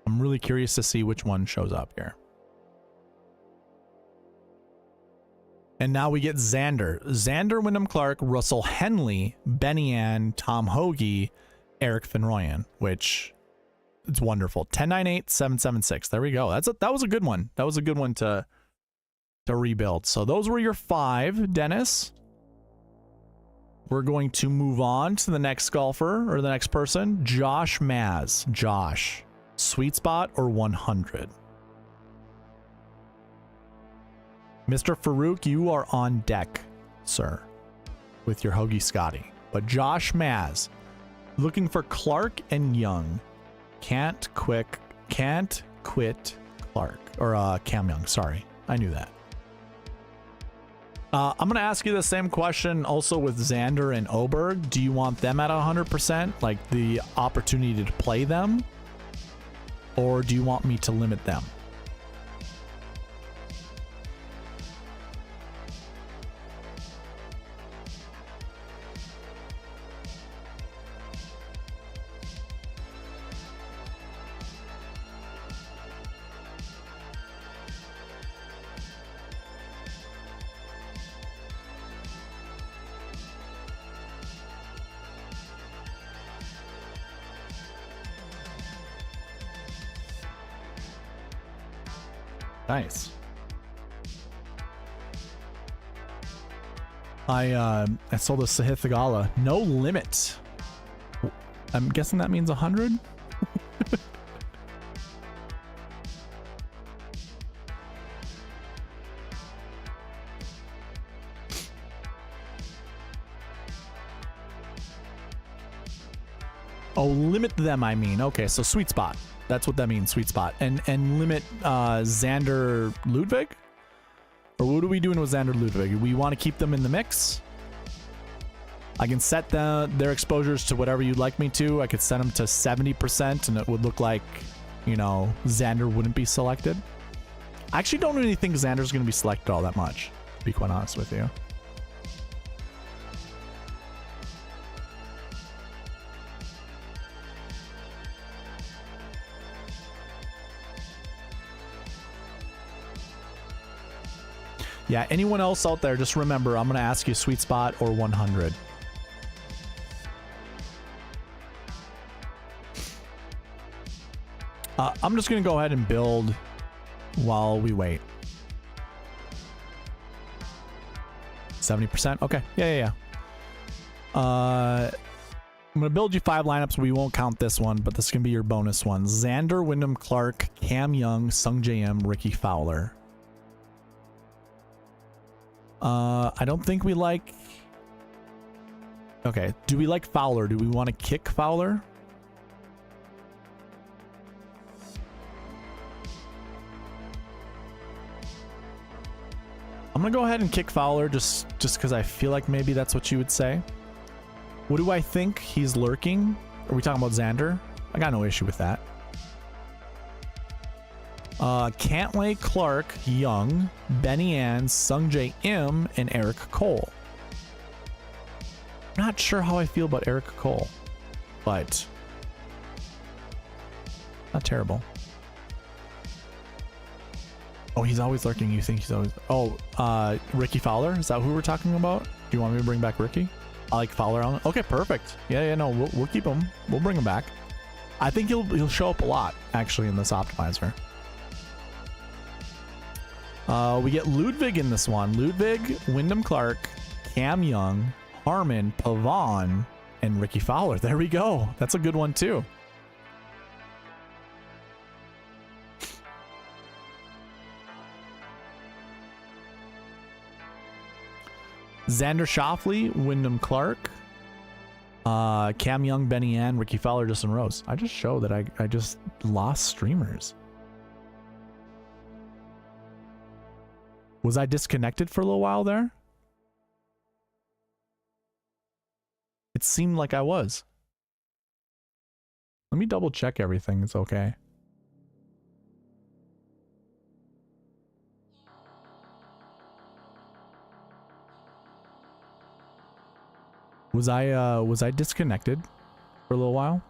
I'm really curious to see which one shows up here. And now we get Xander. Xander, Wyndham Clark, Russell Henley, Benny Ann, Tom Hoge, Eric Finroyan, which it's wonderful. 1098 776. There we go. That was a good one. That was a good one to rebuild. So those were your 5, Dennis. We're going to move on to the next golfer or the next person, Josh Maz. Josh, sweet spot or 100? Mr. Farouk, you are on deck, sir, with your Hoge Scottie. But Josh Maz, looking for Clark and Young. Can't quit Clark or Cam Young. Sorry, I knew that. I'm going to ask you the same question also with Xander and Oberg. Do you want them at 100%, like the opportunity to play them? Or do you want me to limit them? Nice. I sold a Sahith Theegala. No limit. I'm guessing that means 100. Oh, limit them, I mean. Okay, so SweetSpot. That's what that means, SweetSpot. And limit Xander Ludwig? Or what are we doing with Xander Ludwig? We want to keep them in the mix? I can set their exposures to whatever you'd like me to. I could set them to 70% and it would look like, you know, Xander wouldn't be selected. I actually don't really think Xander's going to be selected all that much, to be quite honest with you. Yeah, anyone else out there, just remember, I'm going to ask you SweetSpot or 100. I'm just going to go ahead and build while we wait. 70%? Okay. Yeah. I'm going to build you 5 lineups. We won't count this one, but this can be your bonus one. Xander, Wyndham Clark, Cam Young, Sung J M, Ricky Fowler. I don't think we like... Okay, do we like Fowler? Do we want to kick Fowler? I'm gonna go ahead and kick Fowler just because I feel like maybe that's what you would say. What do I think he's lurking? Are we talking about Xander? I got no issue with that. Cantlay, Clark, Young, Benny Ann, Sung J M, and Eric Cole. Not sure how I feel about Eric Cole, but not terrible. Oh, he's always lurking. You think he's always... Oh, Ricky Fowler? Is that who we're talking about? Do you want me to bring back Ricky? I like Fowler on... Okay, perfect. Yeah, no, we'll keep him. We'll bring him back. I think he'll show up a lot, actually, in this optimizer. We get Ludwig in this one. Ludwig, Wyndham Clark, Cam Young, Harman, Pavon, and Ricky Fowler. There we go. That's a good one, too. Xander Schauffele, Wyndham Clark, Cam Young, Benny Ann, Ricky Fowler, Justin Rose. I just showed that I just lost streamers. Was I disconnected for a little while there? It seemed like I was. Let me double check everything. It's okay. Was I disconnected for a little while?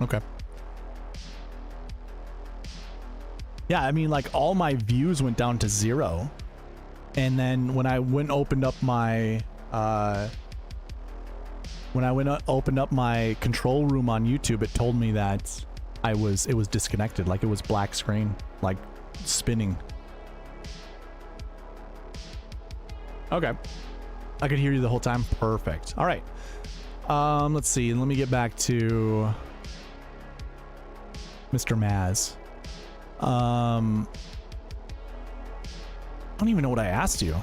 Okay. Yeah, I mean, like, all my views went down to 0. And then when I went and opened up my opened up my control room on YouTube, it told me that it was disconnected, like it was black screen, like spinning. Okay. I could hear you the whole time. Perfect. All right. Let's see. Let me get back to Mr. Maz. I don't even know what I asked you,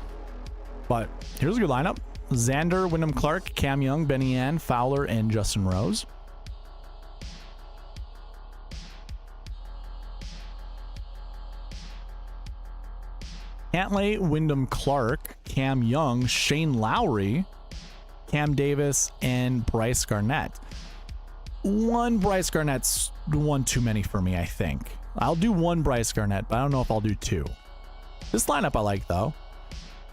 but here's a good lineup. Xander, Wyndham Clark, Cam Young, Benny Ann, Fowler, and Justin Rose. Cantlay, Wyndham Clark, Cam Young, Shane Lowry, Cam Davis, and Bryce Garnett. One Bryce Garnett's one too many for me, I think. I'll do one Bryce Garnett, but I don't know if I'll do 2. This lineup I like, though.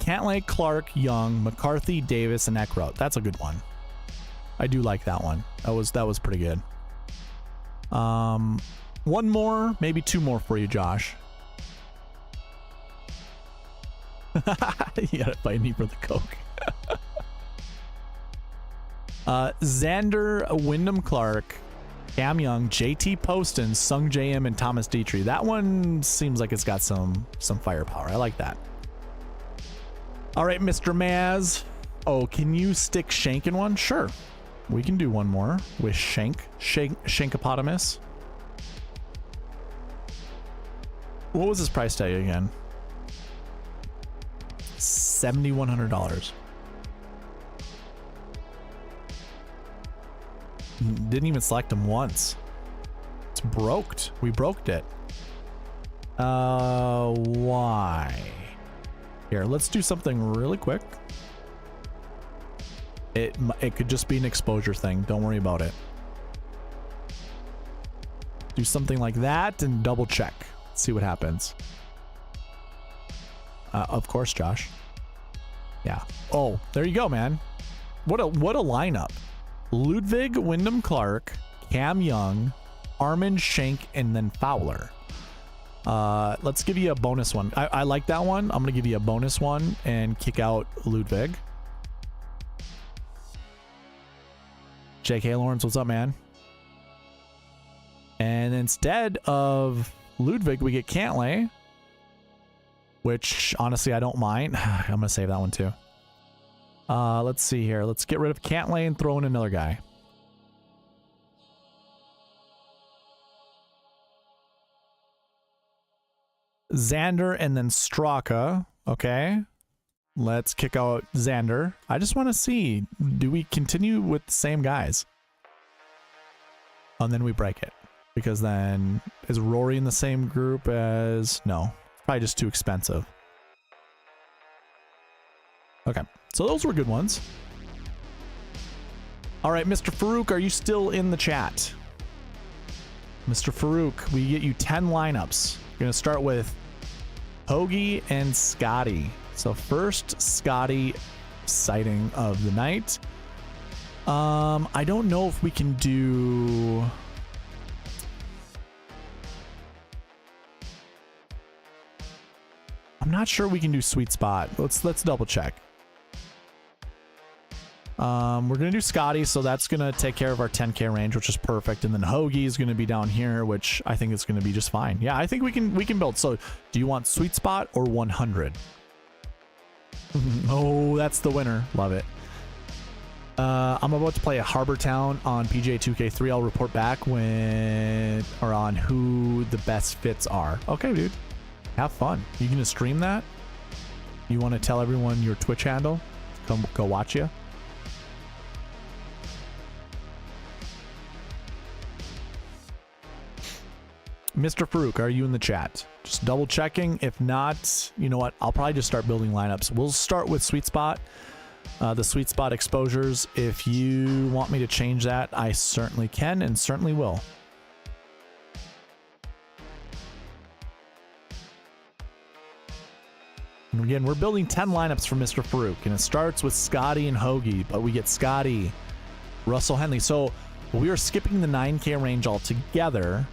Cantlay, Clark, Young, McCarthy, Davis, and Eckroat. That's a good one. I do like that one. That was pretty good. One more, maybe 2 more for you, Josh. You gotta fight me for the Coke. Xander, Wyndham Clark, Cam Young, JT Poston, Sung JM, and Thomas Dietrich. That one seems like it's got some firepower. I like that. All right, Mr. Maz. Oh, can you stick Shank in one? Sure. We can do one more with Shankopotamus. What was his price tag again? $7,100. Didn't even select him once. It's broked. We broked it. Why? Here, let's do something really quick. It could just be an exposure thing. Don't worry about it. Do something like that and double check. See what happens. Of course, Josh. Yeah. Oh, there you go, man. What a lineup. Ludwig, Wyndham Clark, Cam Young, Armin, Shank, and then Fowler. Let's give you a bonus one. I like that one. I'm gonna give you a bonus one and kick out Ludwig. J.K. Lawrence, what's up, man? And instead of Ludwig, we get Cantlay, which honestly I don't mind. I'm gonna save that one too. Let's see here. Let's get rid of Cantlay and throw in another guy. Xander and then Straka. Okay. Let's kick out Xander. I just want to see, do we continue with the same guys? And then we break it. Because then, is Rory in the same group as... No. Probably just too expensive. Okay. So those were good ones. All right, Mr. Farouk, are you still in the chat? Mr. Farouk, we get you 10 lineups. We're going to start with Hoagie and Scottie. So first, Scottie sighting of the night. I don't know if we can do... I'm not sure we can do Sweet Spot. Let's double check. We're gonna do Scottie, so that's gonna take care of our 10K range, which is perfect. And then Hoagie is gonna be down here, which I think is gonna be just fine. Yeah, I think we can build. So, do you want Sweet Spot or 100? Oh, that's the winner. Love it. I'm about to play a Harbor Town on PGA 2K3. I'll report back on who the best fits are. Okay, dude. Have fun. You gonna stream that? You want to tell everyone your Twitch handle? Go watch you. Mr. Farouk, are you in the chat? Just double checking. If not, you know what? I'll probably just start building lineups. We'll start with Sweet Spot, the Sweet Spot exposures. If you want me to change that, I certainly can and certainly will. And again, we're building 10 lineups for Mr. Farouk, and it starts with Scottie and Hoagie, but we get Scottie, Russell Henley. So we are skipping the 9K range altogether.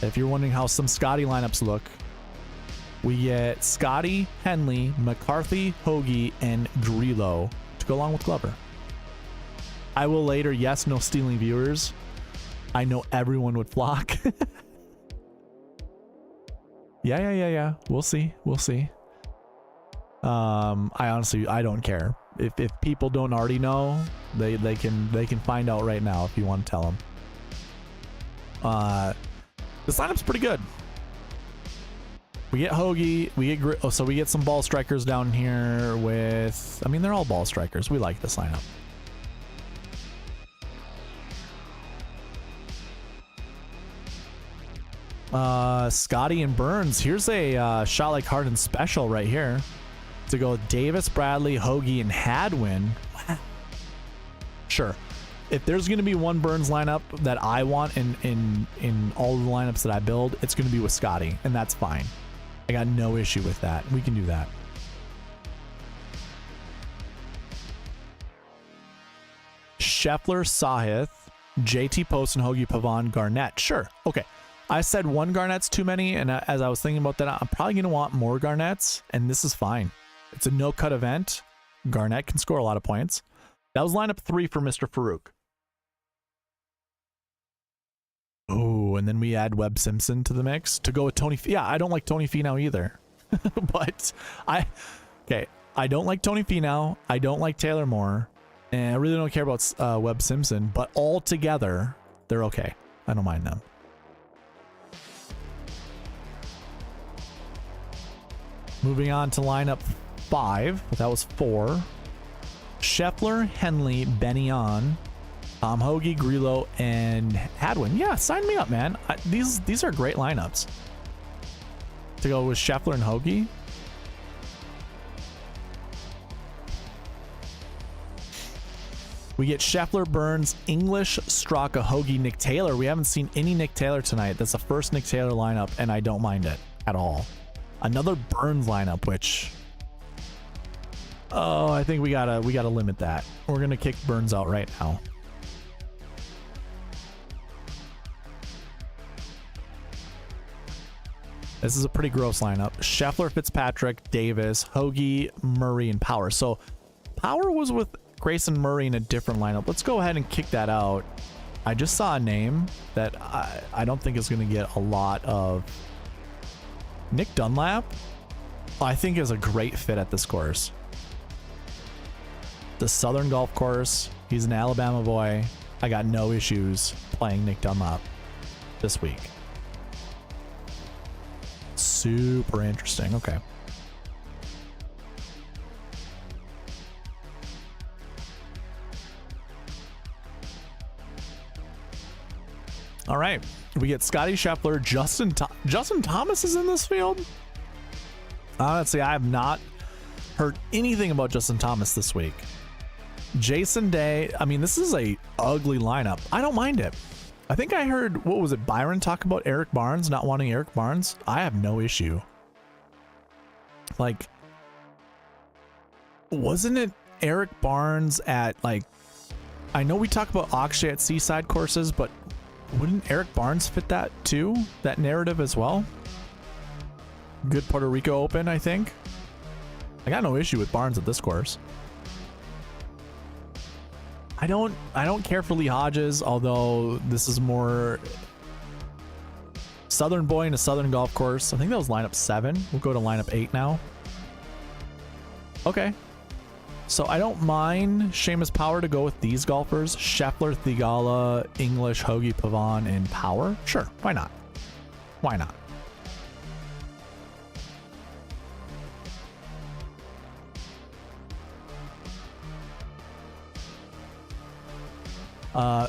If you're wondering how some Scottie lineups look, we get Scottie, Henley, McCarthy, Hoagie, and Grillo to go along with Glover. I will later, yes, no stealing viewers. I know everyone would flock. Yeah. We'll see. I don't care. If people don't already know, they can find out right now if you want to tell them. This lineup's pretty good. We get Hoagie, so we get some ball strikers down here with, I mean, they're all ball strikers. We like this lineup. Scottie and Burns. Here's a shot like Harden special right here to go with Davis, Bradley, Hoagie, and Hadwin. Sure. If there's going to be one Burns lineup that I want in all the lineups that I build, it's going to be with Scottie, and that's fine. I got no issue with that. We can do that. Scheffler, Sahith, JT Poston, Hoagie, Pavon, Garnett. Sure. Okay. I said one Garnett's too many, and as I was thinking about that, I'm probably going to want more Garnetts, and this is fine. It's a no-cut event. Garnett can score a lot of points. That was lineup 3 for Mr. Farouk. Oh, and then we add Webb Simpson to the mix to go with Tony. Yeah, I don't like Tony Finau either. But I don't like Tony Finau. I don't like Taylor Moore. And I really don't care about Webb Simpson. But all together, they're okay. I don't mind them. Moving on to lineup 5. That was 4. Scheffler, Henley, Benyon, Hoagie, Grillo, and Hadwin. Yeah, sign me up, man. These are great lineups. To go with Scheffler and Hoagie. We get Scheffler, Burns, English, Straka, Hoagie, Nick Taylor. We haven't seen any Nick Taylor tonight. That's the first Nick Taylor lineup, and I don't mind it at all. Another Burns lineup, which, oh, I think we gotta limit that. We're gonna kick Burns out right now. This is a pretty gross lineup. Scheffler, Fitzpatrick, Davis, Hoagie, Murray, and Power. So Power was with Grayson Murray in a different lineup. Let's go ahead and kick that out. I just saw a name that I don't think is going to get a lot of. Nick Dunlap, I think, is a great fit at this course. The Southern Golf Course. He's an Alabama boy. I got no issues playing Nick Dunlap this week. Super interesting. Okay. All right, we get Scottie, Scheffler, Justin Thomas is in this field. Honestly, I have not heard anything about Justin Thomas this week. Jason Day. I mean, this is a ugly lineup. I don't mind it. I think I heard, what was it, Byron talk about Eric Barnes, not wanting Eric Barnes. I have no issue. Like, wasn't it Eric Barnes at, like, I know we talk about Akshay at Seaside courses, but wouldn't Eric Barnes fit that too? That narrative as well? Good Puerto Rico Open, I think. I got no issue with Barnes at this course. I don't care for Lee Hodges, although this is more Southern boy in a Southern golf course. I think that was lineup 7. We'll go to lineup 8 now. Okay. So I don't mind Seamus Power to go with these golfers. Scheffler, Thigala, English, Hoagie, Pavon, and Power. Sure, why not? Why not?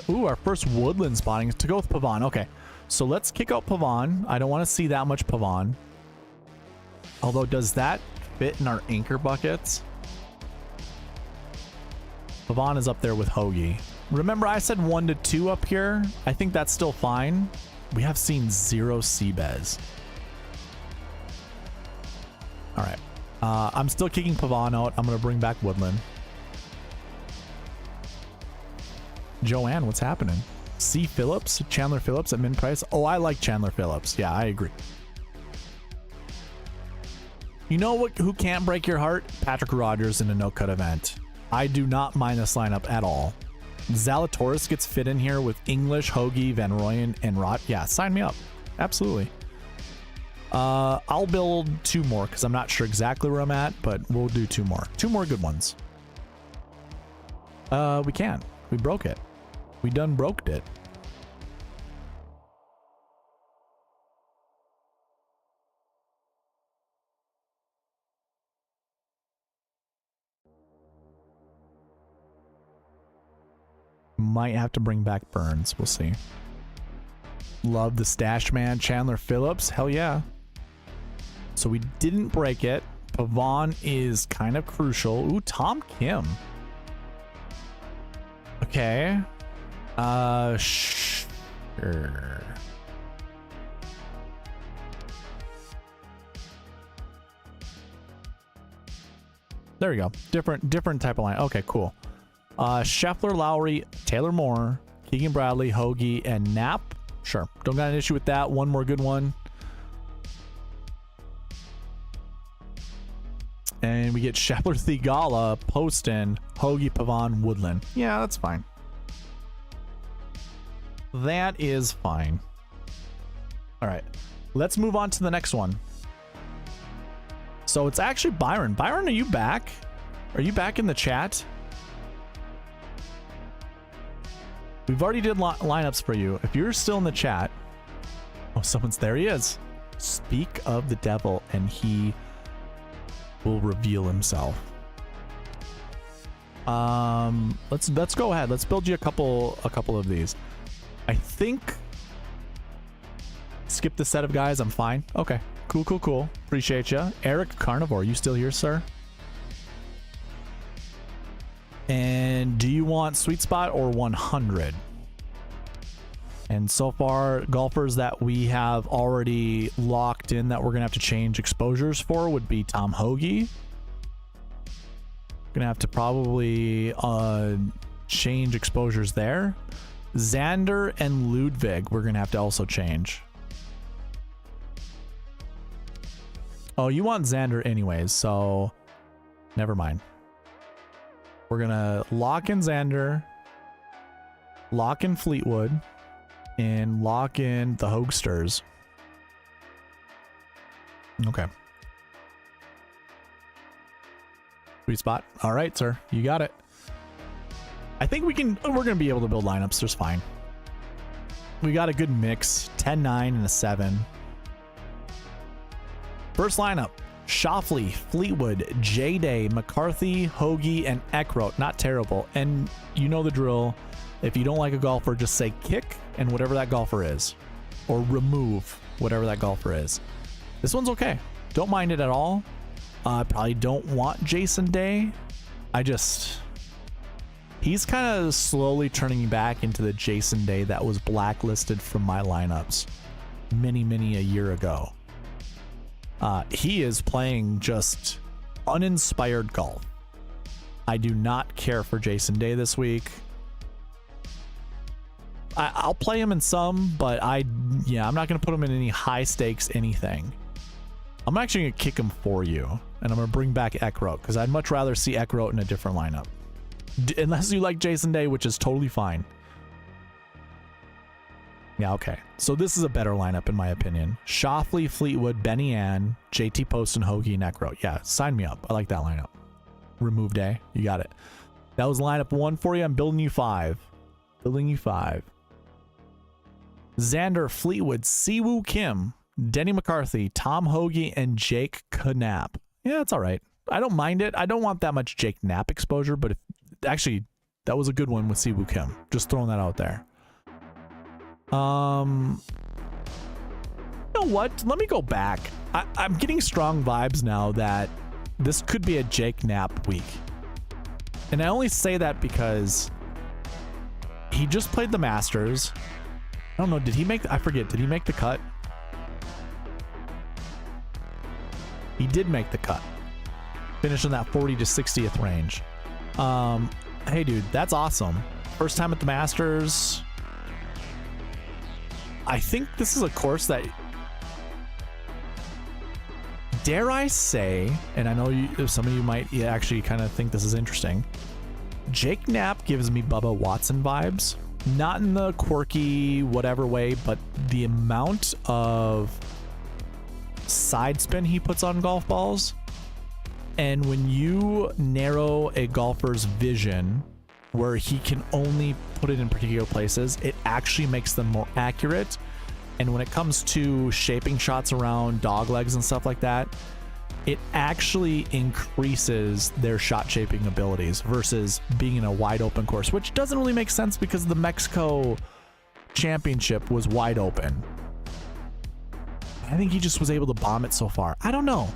Ooh, our first Woodland spotting is to go with Pavon. Okay, so let's kick out Pavon. I don't want to see that much Pavon. Although, does that fit in our anchor buckets? Pavon is up there with Hoagie. Remember, I said 1 to 2 up here. I think that's still fine. We have seen 0 Seabez. All right. I'm still kicking Pavon out. I'm going to bring back Woodland. Joanne, what's happening? C. Phillips? Chandler Phillips at min price? Oh, I like Chandler Phillips. Yeah, I agree. You know what? Who can't break your heart? Patrick Rogers in a no-cut event. I do not mind this lineup at all. Zalatoris gets fit in here with English, Hoagie, Van Rooyen, and Rod. Yeah, sign me up. Absolutely. I'll build 2 more because I'm not sure exactly where I'm at, but we'll do 2 more. 2 more good ones. We can. We broke it. We done broked it. Might have to bring back Burns. We'll see. Love the stash man. Chandler Phillips. Hell yeah. So we didn't break it. Pavon is kind of crucial. Ooh, Tom Kim. Okay. Sure. There we go. Different type of line. Okay, cool. Scheffler, Lowry, Taylor Moore, Keegan Bradley, Hoagie, and Knapp. Sure. Don't got an issue with that. One more good one. And we get Scheffler, Thigala, Poston, Hoagie, Pavon, Woodland. Yeah, that's fine. That is fine. All right, let's move on to the next one. So it's actually Byron. Byron, are you back? Are you back in the chat? We've already did lineups for you. If you're still in the chat, oh, there he is. Speak of the devil, and he will reveal himself. Let's go ahead. Let's build you a couple of these. I think skip the set of guys. I'm fine. Okay. Cool. Appreciate you. Eric Carnivore, you still here, sir? And do you want SweetSpot or 100? And so far, golfers that we have already locked in that we're going to have to change exposures for would be Tom Hoagie. Going to have to probably change exposures there. Xander and Ludwig, we're going to have to also change. Oh, you want Xander anyways, so never mind. We're going to lock in Xander, lock in Fleetwood, and lock in the Hoagsters. Okay. SweetSpot. All right, sir. You got it. I think we're going to be able to build lineups just fine. We got a good mix, 10, 9, and a 7. First lineup, Scheffler, Fleetwood, J-Day, McCarthy, Hoagie, and Eckroat. Not terrible. And you know the drill. If you don't like a golfer, just say kick and whatever that golfer is. Or remove whatever that golfer is. This one's okay. Don't mind it at all. Probably don't want Jason Day. He's kind of slowly turning back into the Jason Day that was blacklisted from my lineups many a year ago. He is playing just uninspired golf. I do not care for Jason Day this week. I'll play him in some, but I'm not going to put him in any high stakes anything. I'm actually going to kick him for you, and I'm going to bring back Eckroat, because I'd much rather see Eckroat in a different lineup. Unless you like Jason Day, which is totally fine. Yeah, okay. So this is a better lineup in my opinion. Scheffler, Fleetwood, Benny Ann, JT Post, and Hoagie and Eckroat. Yeah, sign me up. I like that lineup. Remove Day. You got it. That was lineup 1 for you. I'm building you 5. Xander, Fleetwood, Siwoo Kim, Denny McCarthy, Tom Hoagie, and Jake Knapp. Yeah, it's all right. I don't mind it. I don't want that much Jake Knapp exposure, but actually, that was a good one with Siwoo Kim. Just throwing that out there. You know what? Let me go back. I'm getting strong vibes now that this could be a Jake Knapp week. And I only say that because he just played the Masters. I don't know, did he make the cut? He did make the cut. Finished in that 40 to 60th range. Hey dude, that's awesome. First time at the Masters. I think this is a course that, dare I say, and I know some of you might actually kind of think this is interesting, Jake Knapp gives me Bubba Watson vibes. Not in the quirky whatever way, but the amount of side spin he puts on golf balls. And when you narrow a golfer's vision where he can only put it in particular places, it actually makes them more accurate. And when it comes to shaping shots around dog legs and stuff like that, it actually increases their shot shaping abilities versus being in a wide open course, which doesn't really make sense because the Mexico Championship was wide open. I think he just was able to bomb it so far. I don't know.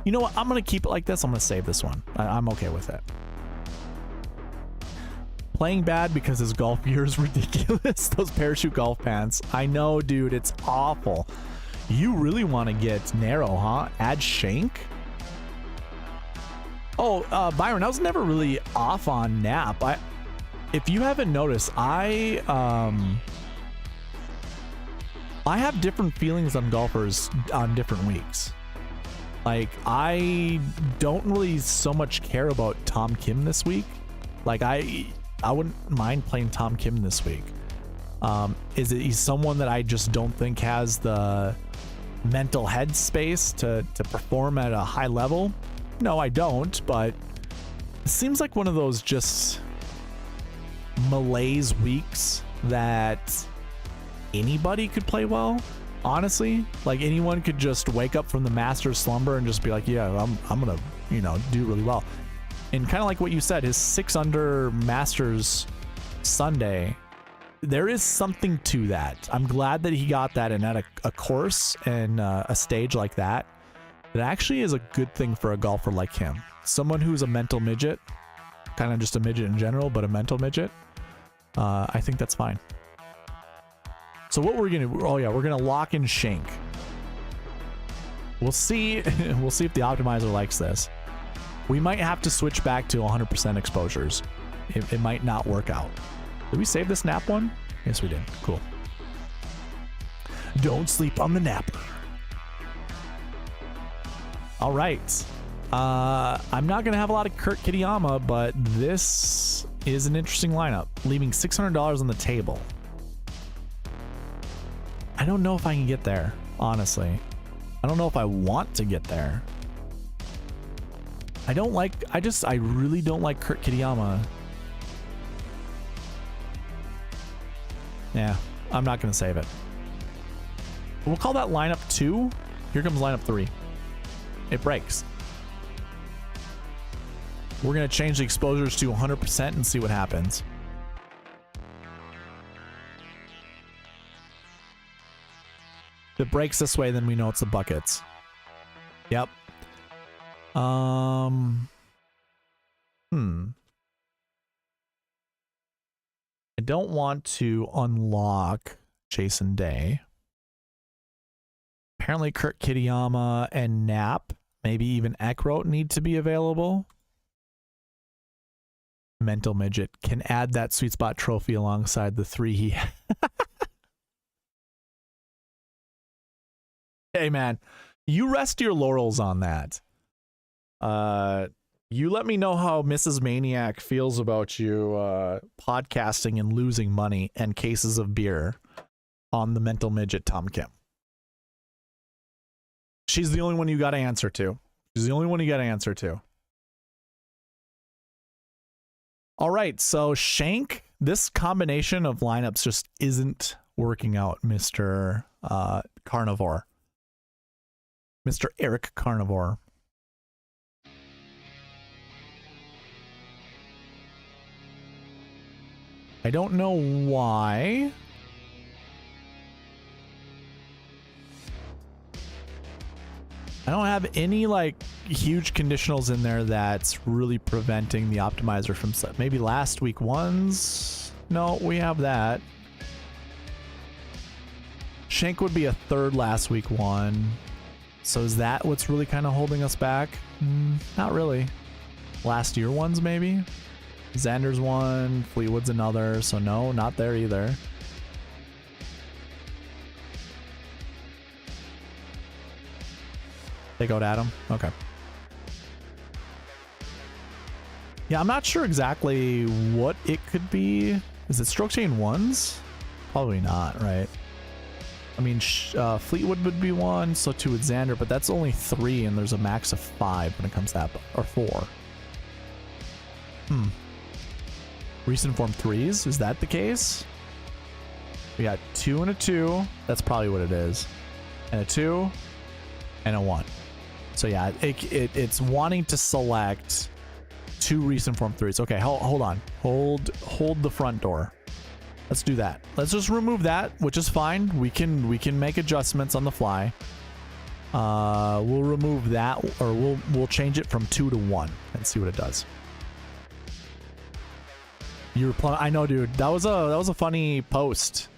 You know what? I'm going to keep it like this. I'm going to save this one. I'm okay with it. Playing bad because his golf gear is ridiculous. Those parachute golf pants. I know, dude. It's awful. You really want to get narrow, huh? Add shank? Oh, Byron, I was never really off on Knapp. If you haven't noticed, I have different feelings on golfers on different weeks. Like, I don't really so much care about Tom Kim this week. Like, I wouldn't mind playing Tom Kim this week. He's someone that I just don't think has the mental headspace to perform at a high level? No, I don't, but it seems like one of those just malaise weeks that anybody could play well. Honestly, like anyone could just wake up from the Masters slumber and just be like, yeah, I'm gonna, you know, do really well. And kind of like what you said, his 6 under Masters Sunday, there is something to that. I'm glad that he got that and at a course and a stage like that. It actually is a good thing for a golfer like him. Someone who's a mental midget, kind of just a midget in general, but a mental midget. I think that's fine. So what we're gonna, oh yeah, we're gonna lock in Schenk. We'll see. We'll see if the optimizer likes this. We might have to switch back to 100% exposures. It might not work out. Did we save the snap one? Yes, we did. Cool. Don't sleep on the napper. All right. I'm not gonna have a lot of Kurt Kitayama, but this is an interesting lineup, leaving $600 on the table. I don't know if I can get there, honestly. I don't know if I want to get there. I really don't like Kurt Kitayama. Yeah, I'm not going to save it. We'll call that lineup 2. Here comes lineup 3. It breaks. We're going to change the exposures to 100% and see what happens. If it breaks this way, then we know it's the buckets. Yep. I don't want to unlock Jason Day. Apparently Kurt Kitayama and Knapp, maybe even Eckroat need to be available. Mental midget can add that sweet spot trophy alongside the 3 he had. Hey man, you rest your laurels on that. You let me know how Mrs. Maniac feels about you podcasting and losing money and cases of beer on the mental midget Tom Kim. She's the only one you got to answer to. She's the only one you got to answer to. All right, so Schenk, this combination of lineups just isn't working out, Mr. Carnivore. Mr. Eric Carnivore. I don't know why. I don't have any like huge conditionals in there that's really preventing the optimizer from set. Maybe last week ones. No, we have that. Schenk would be a 3rd last week one. So is that what's really kind of holding us back? Not really. Last year ones maybe? Xander's one, Fleetwood's another, so no, not there either. Take out Adam? Okay. Yeah, I'm not sure exactly what it could be. Is it stroke chain ones? Probably not, right? I mean, Fleetwood would be 1, so 2 with Xander, but that's only 3, and there's a max of 5 when it comes to that, or 4. Recent form 3s, is that the case? We got 2 and a 2, that's probably what it is, and a 2, and a 1. So yeah, it's wanting to select 2 recent form 3s. Okay, hold on, hold the front door. Let's do that. Let's just remove that, which is fine. We can make adjustments on the fly. We'll remove that, or we'll change it from 2 to 1 and see what it does. I know, dude. That was a funny post.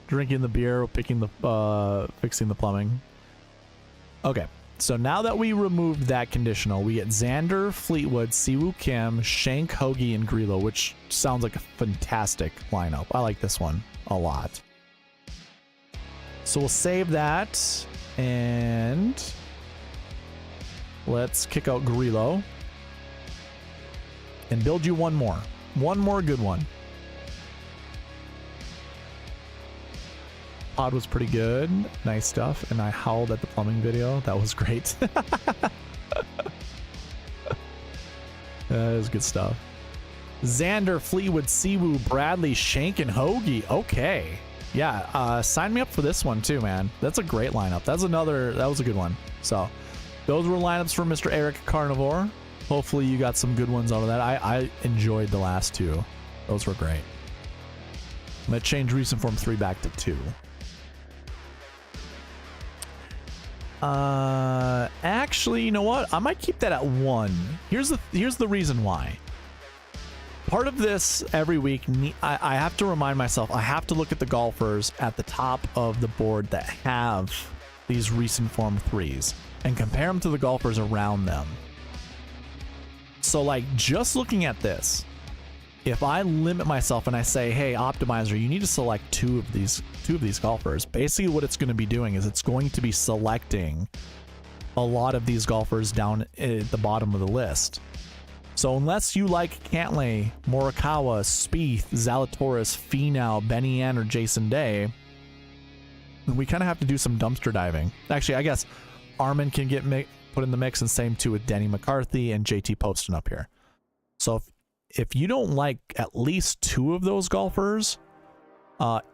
Drinking the beer, fixing the plumbing. Okay. So now that we removed that conditional, we get Xander, Fleetwood, Siwoo Kim, Schenk, Hoagie, and Grillo, which sounds like a fantastic lineup. I like this one a lot. So we'll save that, and let's kick out Grillo and build you one more. One more good one. Pod was pretty good. Nice stuff. And I howled at the plumbing video. That was great. That is good stuff. Xander, Fleetwood, Siwoo, Bradley, Shank, and Hoagie. Okay. Yeah, sign me up for this one too, man. That's a great lineup. That was a good one. So those were lineups for Mr. Eric Carnivore. Hopefully you got some good ones out of that. I enjoyed the last two. Those were great. I'm gonna change recent form 3 back to 2. Actually, you know what? I might keep that at 1. Here's the reason why. Part of this every week, I have to remind myself, I have to look at the golfers at the top of the board that have these recent form 3s and compare them to the golfers around them. So like just looking at this, if I limit myself and I say, hey, optimizer, you need to select two of these golfers, basically what it's going to be doing is it's going to be selecting a lot of these golfers down at the bottom of the list. So unless you like Cantlay, Morikawa, Spieth, Zalatoris, Finau, Benny Ann, or Jason Day, we kind of have to do some dumpster diving. Actually, I guess Armin can get put in the mix, and same too with Denny McCarthy and JT Poston up here. So if you don't like at least 2 of those golfers,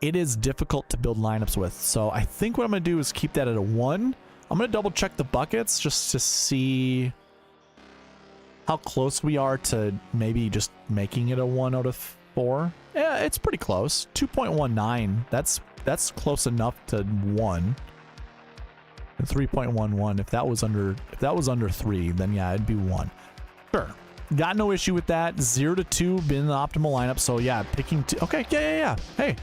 it is difficult to build lineups with. So I think what I'm going to do is keep that at a 1. I'm going to double check the buckets just to see how close we are to maybe just making it a 1 out of 4. Yeah, it's pretty close. 2.19. That's close enough to 1. And 3.11. If that was under 3, then yeah, it'd be 1. Sure. Got no issue with that. 0 to 2 been the optimal lineup. So yeah, picking 2. Okay, yeah. Hey,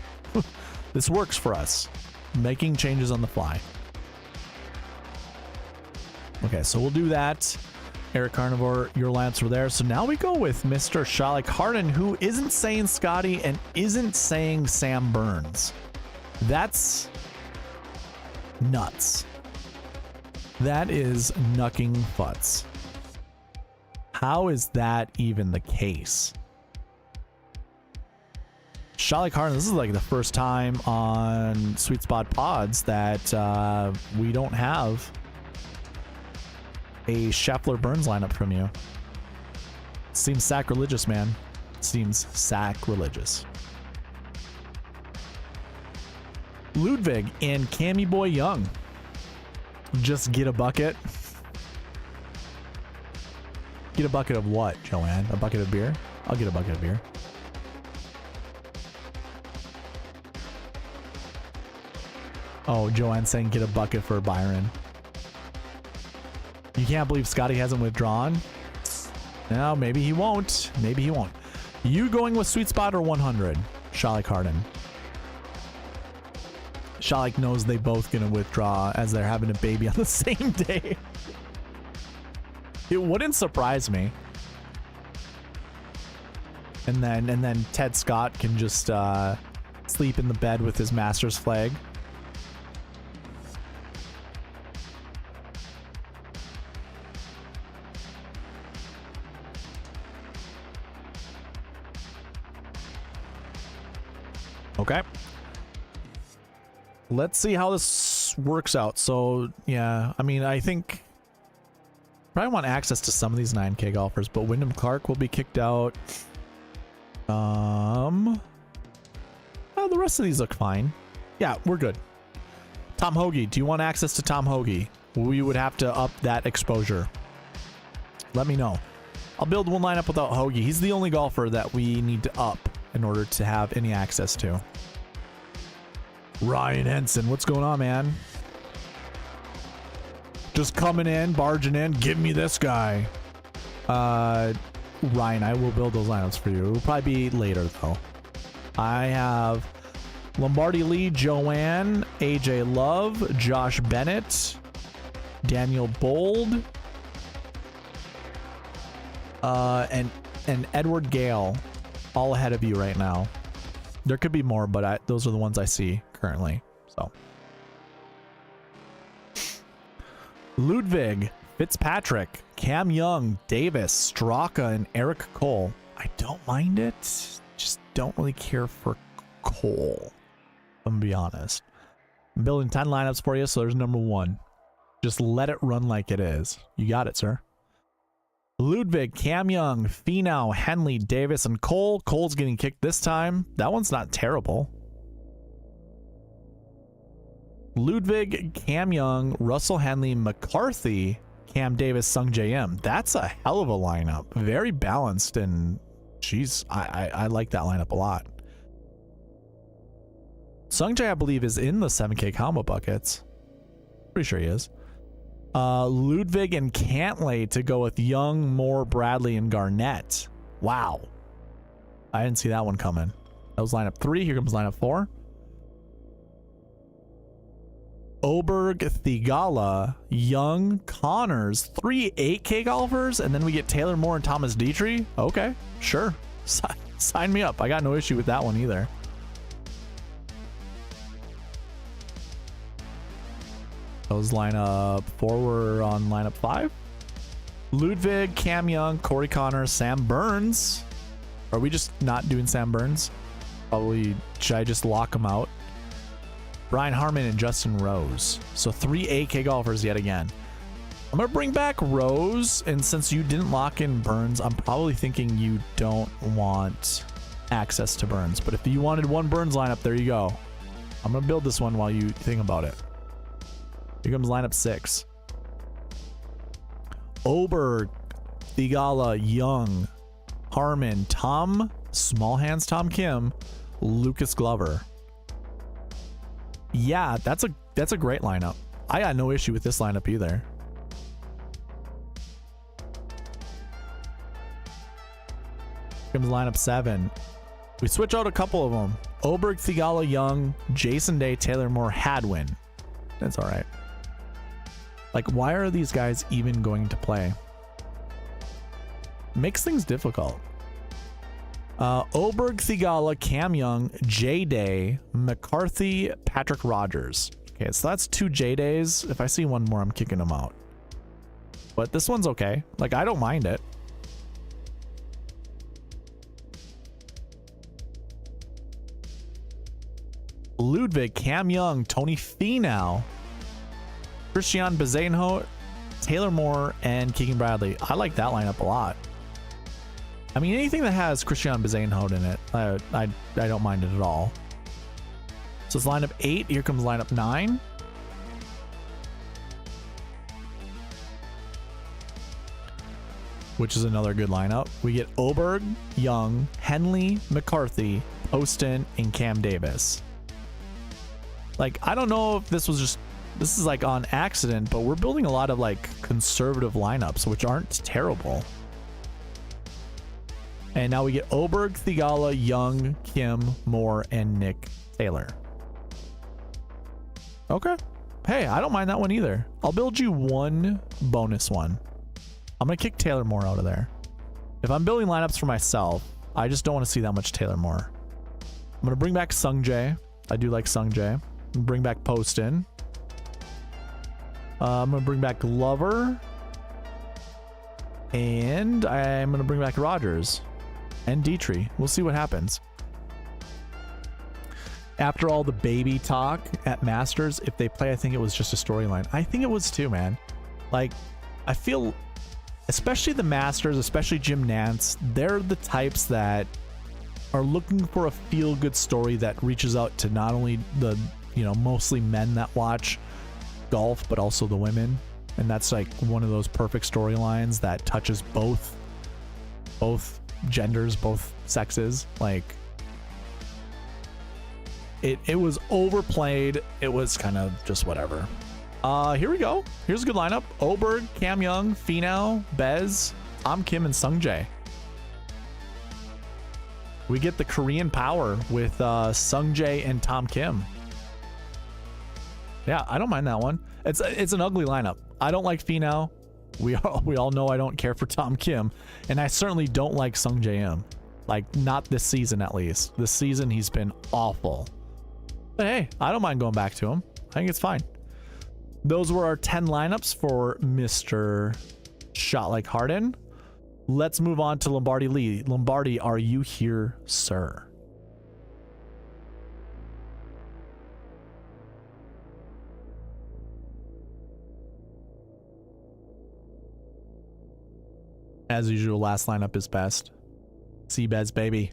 this works for us. Making changes on the fly. Okay, so we'll do that. Eric Carnivore, your lineups were there. So now we go with Mr. Shalik Harden, who isn't saying Scottie and isn't saying Sam Burns. That's nuts. That is knucking futz. How is that even the case? Shalik Harden, this is like the first time on SweetSpot Pods that we don't have a Scheffler Burns lineup from you. Seems sacrilegious, man. Seems sacrilegious. Ludwig and Cammy Boy Young. Just get a bucket. Get a bucket of what, Joanne? A bucket of beer? I'll get a bucket of beer. Oh, Joanne saying get a bucket for Byron. You can't believe Scottie hasn't withdrawn? No, maybe he won't. Maybe he won't. You going with SweetSpot or 100? Shalik Harden. Shalik knows they both gonna withdraw as they're having a baby on the same day. It wouldn't surprise me. And then Ted Scott can just sleep in the bed with his Masters flag. Okay. Let's see how this works out. So, yeah, I mean, I think probably want access to some of these 9K golfers, but Wyndham Clark will be kicked out. Well, the rest of these look fine. Yeah, we're good. Tom Hoagie, do you want access to Tom Hoagie? We would have to up that exposure. Let me know. I'll build one lineup without Hoagie. He's the only golfer that we need to up in order to have any access to. Ryan Henson, what's going on, man? Just coming in, barging in. Give me this guy. Ryan, I will build those lineups for you. It will probably be later, though. I have Lombardi Lee, Joanne, AJ Love, Josh Bennett, Daniel Bold, and Edward Gale, all ahead of you right now. There could be more, but those are the ones I see currently. So Ludwig, Fitzpatrick, Cam Young, Davis, Straka, and Eric Cole. I don't mind it. Just don't really care for Cole. I'm gonna be honest. I'm building 10 lineups for you, so there's number 1. Just let it run like it is. You got it, sir. Ludwig, Cam Young, Finau, Henley, Davis, and Cole. Cole's getting kicked this time. That one's not terrible. Ludwig, Cam Young, Russell Henley, McCarthy, Cam Davis, Sung J M. That's a hell of a lineup. Very balanced, and jeez, I like that lineup a lot. Sung J, I believe, is in the 7K combo buckets. Pretty sure he is. Ludwig and Cantlay to go with Young, Moore, Bradley, and Garnett. Wow. I didn't see that one coming. That was lineup 3. Here comes lineup 4. Oberg, Thigala, Young, Connors, 3 8K golfers, and then we get Taylor Moore and Thomas Dietrich. Okay, sure. Sign me up. I got no issue with that one either. Those lineup 4 were on lineup 5. Ludwig, Cam Young, Corey Connors, Sam Burns. Are we just not doing Sam Burns? Probably, should I just lock him out? Brian Harmon and Justin Rose. So 3 8K golfers yet again. I'm going to bring back Rose, and since you didn't lock in Burns, I'm probably thinking you don't want access to Burns. But if you wanted one Burns lineup, there you go. I'm going to build this one while you think about it. Here comes lineup 6. Oberg, Thigala, Young, Harmon, Tom, Small Hands Tom Kim, Lucas Glover. Yeah, that's a great lineup. I got no issue with this lineup either. Here comes lineup 7. We switch out a couple of them. Oberg, Thigala, Young, Jason Day, Taylor Moore, Hadwin. That's all right. Like, why are these guys even going to play? Makes things difficult. Oberg, Thigala, Cam Young, J-Day, McCarthy, Patrick Rogers. Okay, so that's 2 J-Days. If I see one more, I'm kicking them out. But this one's okay. Like, I don't mind it. Ludwig, Cam Young, Tony Finau, Christian Bezuidenhout, Taylor Moore, and Keegan Bradley. I like that lineup a lot. I mean, anything that has Christian Bezuidenhout in it, I don't mind it at all. So it's lineup 8. Here comes lineup 9. Which is another good lineup. We get Oberg, Young, Henley, McCarthy, Poston, and Cam Davis. Like, I don't know if this is like on accident, but we're building a lot of like conservative lineups, which aren't terrible. And now we get Oberg, Thigala, Young, Kim, Moore, and Nick Taylor. Okay. Hey, I don't mind that one either. I'll build you one bonus one. I'm going to kick Taylor Moore out of there. If I'm building lineups for myself, I just don't want to see that much Taylor Moore. I'm going to bring back Sung Jae. I do like Sung Jae. Bring back Poston. I'm going to bring back Glover. And I'm going to bring back Rogers. And Dietrich. We'll see what happens. After all the baby talk at Masters, if they play, I think it was just a storyline. I think it was too, man. Like, I feel, especially the Masters, especially Jim Nantz, they're the types that are looking for a feel-good story that reaches out to not only the, mostly men that watch golf, but also the women. And that's like one of those perfect storylines that touches both genders, both sexes. Like, it was overplayed. It was kind of just whatever. Here we go. Here's a good lineup. Oberg, Cam Young, Finau, Bez, Tom Kim, and Sung Jae. We get the Korean power with Sung Jae and Tom Kim. Yeah, I don't mind that one. It's an ugly lineup. I don't like Finau. We all know I don't care for Tom Kim, and I certainly don't like Sung Jae M. Like, not this season at least. This season he's been awful. But hey, I don't mind going back to him. I think it's fine. Those were our 10 lineups for Mr. Shot Like Harden. Let's move on to Lombardi Lee. Lombardi, are you here, sir? As usual, last lineup is best. C-Beds, baby.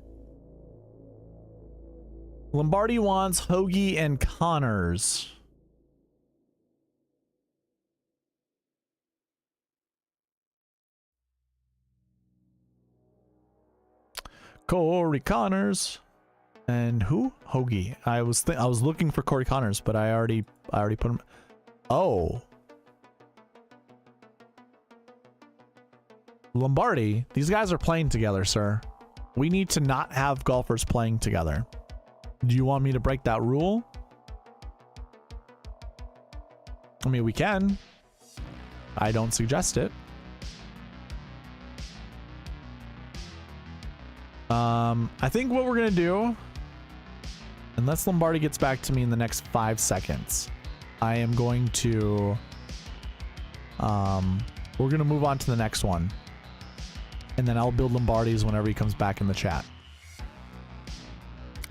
Lombardi wants Hoagie and Connors. Corey Connors. And who? Hoagie. I was looking for Corey Connors, but I already put him. Oh. Lombardi, these guys are playing together, sir. We need to not have golfers playing together. Do you want me to break that rule? I mean, we can. I don't suggest it. I think what we're gonna do, unless Lombardi gets back to me in the next 5 seconds, I am going to we're gonna move on to the next one, and then I'll build Lombardi's whenever he comes back in the chat.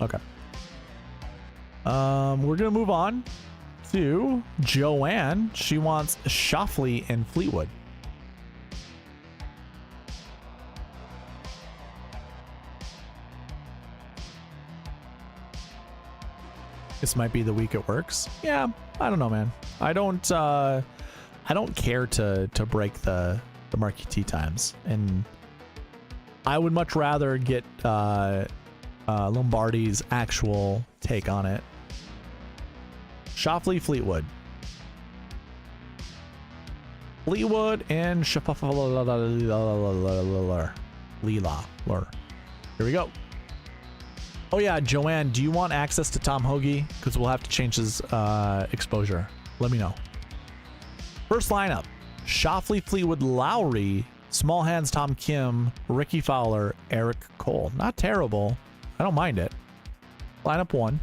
Okay. We're gonna move on to Joanne. She wants Scheffler and Fleetwood. This might be the week it works. Yeah, I don't know, man. I don't care to break the Marquee Tee Times, and I would much rather get Lombardi's actual take on it. Scheffler, Fleetwood. Fleetwood and Leela. Here we go. Oh yeah, Joanne, do you want access to Tom Hoagie? Because we'll have to change his exposure. Let me know. First lineup: Scheffler, Fleetwood, Lowry, Small Hands, Tom Kim, Ricky Fowler, Eric Cole. Not terrible. I don't mind it. Lineup 1.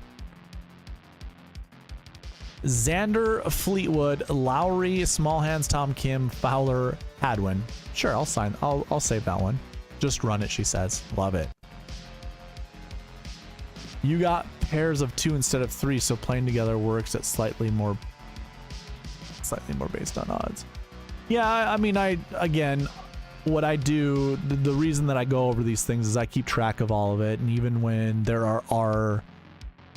Xander, Fleetwood, Lowry, Small Hands, Tom Kim, Fowler, Hadwin. Sure, I'll save that one. Just run it, she says. Love it. You got pairs of 2 instead of 3, so playing together works at slightly more based on odds. Yeah, I mean, again, what I do, the reason that I go over these things is I keep track of all of it, and even when there are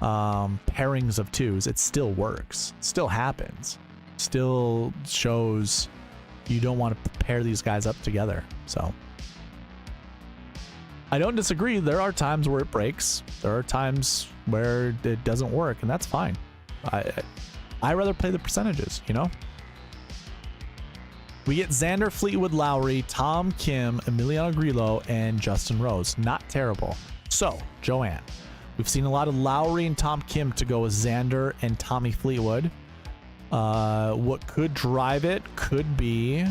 pairings of 2s, it still works, still happens, still shows you don't want to pair these guys up together. So I don't disagree. There are times where it breaks. There are times where it doesn't work, and that's fine. I rather play the percentages, you know? We get Xander, Fleetwood, Lowry, Tom Kim, Emiliano Grillo, and Justin Rose. Not terrible. So, Joanne, we've seen a lot of Lowry and Tom Kim to go with Xander and Tommy Fleetwood. What could drive it could be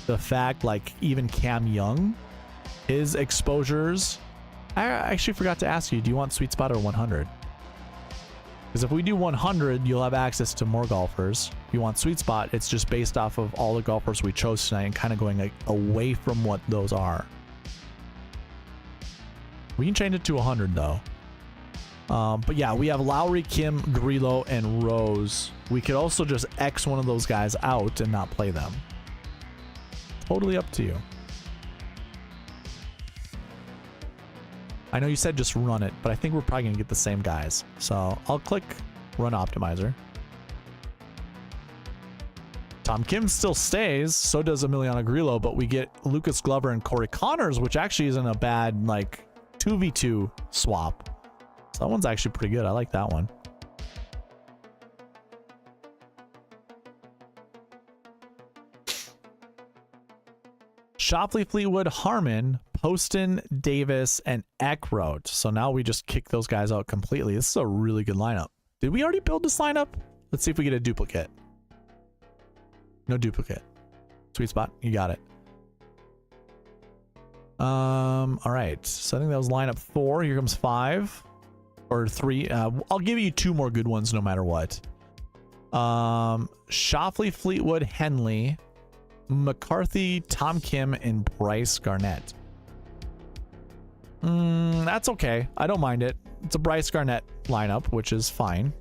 the fact, like, even Cam Young, his exposures. I actually forgot to ask you, do you want SweetSpot or 100? Because if we do 100, you'll have access to more golfers. If you want SweetSpot, it's just based off of all the golfers we chose tonight and kind of going like away from what those are. We can change it to 100 though. But yeah, we have Lowry, Kim, Grillo, and Rose. We could also just X one of those guys out and not play them. Totally up to you. I know you said just run it, but I think we're probably going to get the same guys. So I'll click Run Optimizer. Tom Kim still stays, so does Emiliano Grillo, but we get Lucas Glover and Corey Connors, which actually isn't a bad, like, 2v2 swap. So that one's actually pretty good. I like that one. Scheffler, Fleetwood, Harmon, Poston, Davis, and Eckroat. So now we just kick those guys out completely. This is a really good lineup. Did we already build this lineup? Let's see if we get a duplicate. No duplicate. SweetSpot, you got it. All right. So I think that was lineup 4. Here comes 5 or 3. I'll give you 2 more good ones no matter what. Scheffler, Fleetwood, Henley, McCarthy, Tom Kim, and Bryce Garnett. That's okay. I don't mind it. It's a Bryce Garnett lineup, which is fine.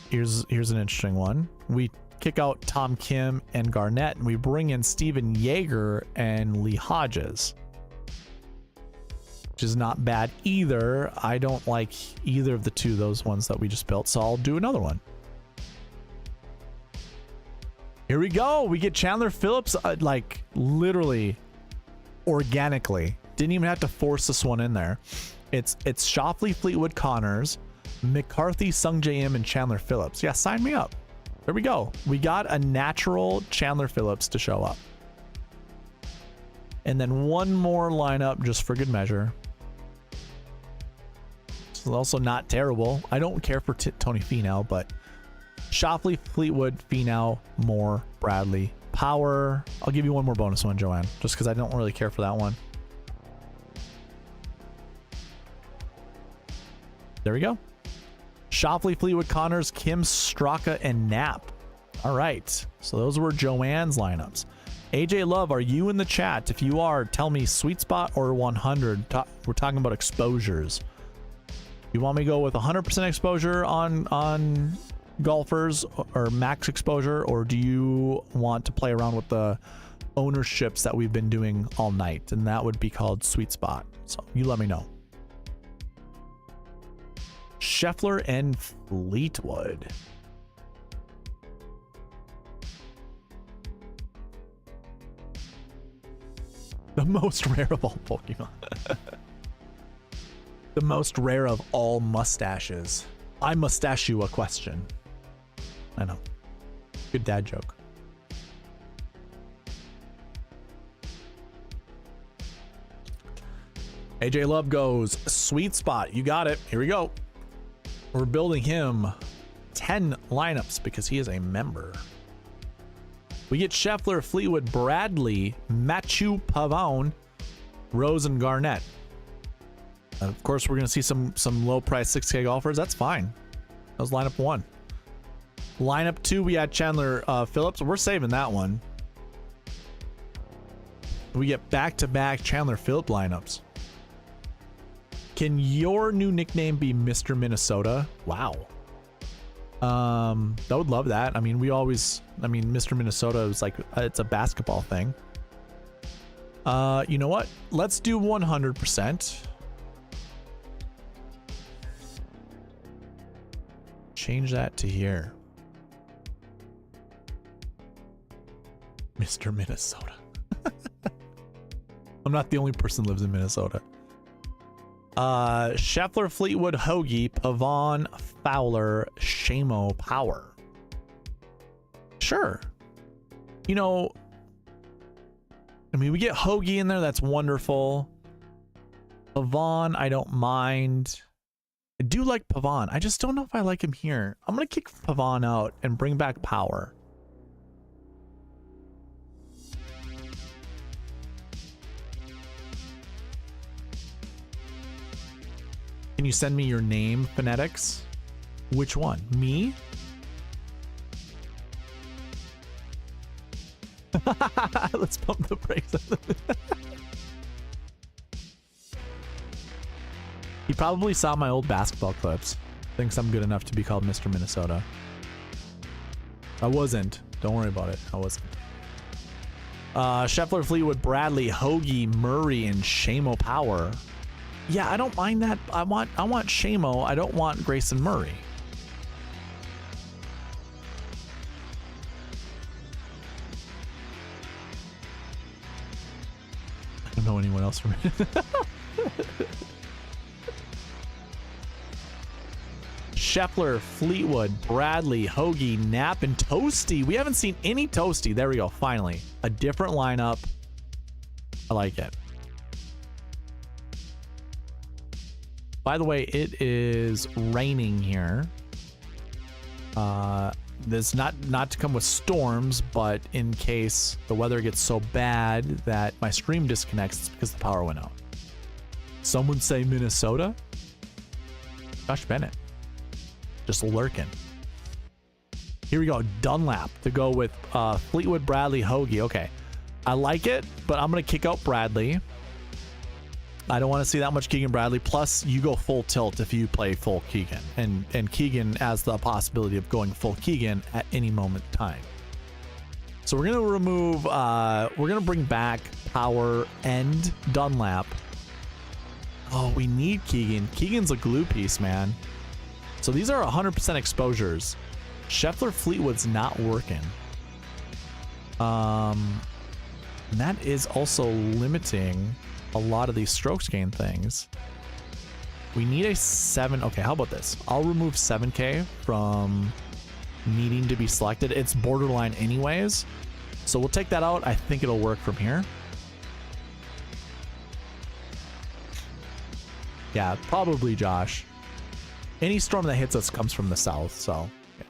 Here's an interesting one. We kick out Tom Kim and Garnett, and we bring in Steven Yeager and Lee Hodges, which is not bad either. I don't like either of the two of those ones that we just built, so I'll do another one. Here we go. We get Chandler Phillips, like literally organically. Didn't even have to force this one in there. It's Schauffele, Fleetwood, Connors, McCarthy, Sung J M, and Chandler Phillips. Yeah, sign me up. There we go. We got a natural Chandler Phillips to show up. And then one more lineup just for good measure. It's also not terrible. I don't care for Tony Finau, but Schauffele, Fleetwood, Finau, Moore, Bradley, Power. I'll give you one more bonus one, Joanne, just because I don't really care for that one. There we go. Schauffele, Fleetwood, Connors, Kim, Straka, and Knapp. All right. So those were Joanne's lineups. AJ Love, are you in the chat? If you are, tell me sweet spot or 100. We're talking about exposures. You want me to go with 100% exposure on golfers or max exposure, or do you want to play around with the ownerships that we've been doing all night? And that would be called sweet spot. So you let me know. Scheffler and Fleetwood. The most rare of all Pokemon. The most rare of all mustaches. I mustache you a question. I know. Good dad joke. AJ Love goes, sweet spot. You got it. Here we go. We're building him 10 lineups because he is a member. We get Scheffler, Fleetwood, Bradley, Mathieu Pavone, Rose, and Garnett. Of course, we're going to see some low price 6K golfers. That's fine. That was lineup 1. Lineup 2, we had Chandler Phillips. We're saving that one. We get back-to-back Chandler Phillips lineups. Can your new nickname be Mr. Minnesota? Wow. I would love that. I mean, Mr. Minnesota is like, it's a basketball thing. You know what? Let's do 100%. Change that to here. Mr. Minnesota. I'm not the only person who lives in Minnesota. Scheffler, Fleetwood, Hoagie, Pavon, Fowler, Shamo, Power. Sure. You know, I mean, we get Hoagie in there. That's wonderful. Pavon, I don't mind. I do like Pavon. I just don't know if I like him here. I'm going to kick Pavon out and bring back Power. Can you send me your name, phonetics? Which one? Me? Let's pump the brakes. He probably saw my old basketball clips. Thinks I'm good enough to be called Mr. Minnesota. I wasn't. Don't worry about it. I wasn't. Scheffler, Fleetwood, Bradley, Hoagie, Murray, and Shamo Power. Yeah, I don't mind that. I want Shamo. I don't want Grayson Murray. I don't know anyone else from it. Scheffler, Fleetwood, Bradley, Hoagie, Knapp, and Toasty. We haven't seen any Toasty. There we go. Finally, a different lineup. I like it. By the way, it is raining here. This not to come with storms, but in case the weather gets so bad that my stream disconnects, it's because the power went out. Someone say Minnesota? Josh Bennett. Just lurking. Here we go. Dunlap to go with Fleetwood, Bradley, Hoagie. Okay. I like it, but I'm going to kick out Bradley. I don't want to see that much Keegan Bradley. Plus, you go full tilt if you play full Keegan. And Keegan has the possibility of going full Keegan at any moment in time. So we're going to remove, we're going to bring back Power and Dunlap. Oh, we need Keegan. Keegan's a glue piece, man. So these are 100% exposures. Scheffler Fleetwood's not working. And that is also limiting a lot of these strokes gain things. We need a 7. Okay, how about this? I'll remove 7K from needing to be selected. It's borderline anyways. So we'll take that out. I think it'll work from here. Yeah, probably Josh. Any storm that hits us comes from the south, so yeah.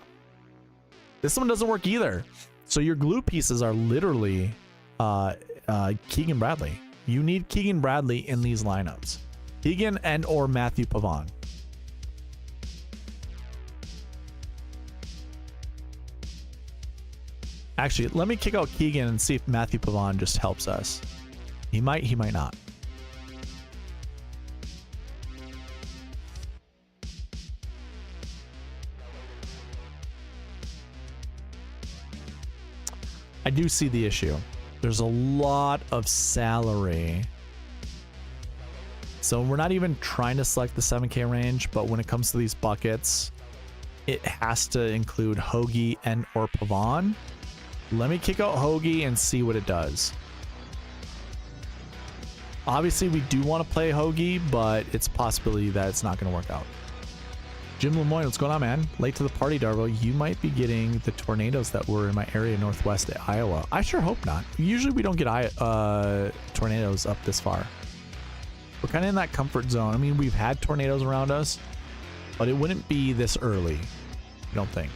This one doesn't work either. So your glue pieces are literally Keegan Bradley. You need Keegan Bradley in these lineups. Keegan and or Matthew Pavon. Actually, let me kick out Keegan and see if Matthew Pavon just helps us. He might not. I do see the issue. There's a lot of salary. So we're not even trying to select the 7K range, but when it comes to these buckets, it has to include Hoagie and or Pavon. Let me kick out Hoagie and see what it does. Obviously, we do want to play Hoagie, but it's a possibility that it's not going to work out. Jim Lemoyne, what's going on, man? Late to the party, Darvo. You might be getting the tornadoes that were in my area northwest of Iowa. I sure hope not. Usually we don't get tornadoes up this far. We're kind of in that comfort zone. I mean, we've had tornadoes around us, but it wouldn't be this early, I don't think.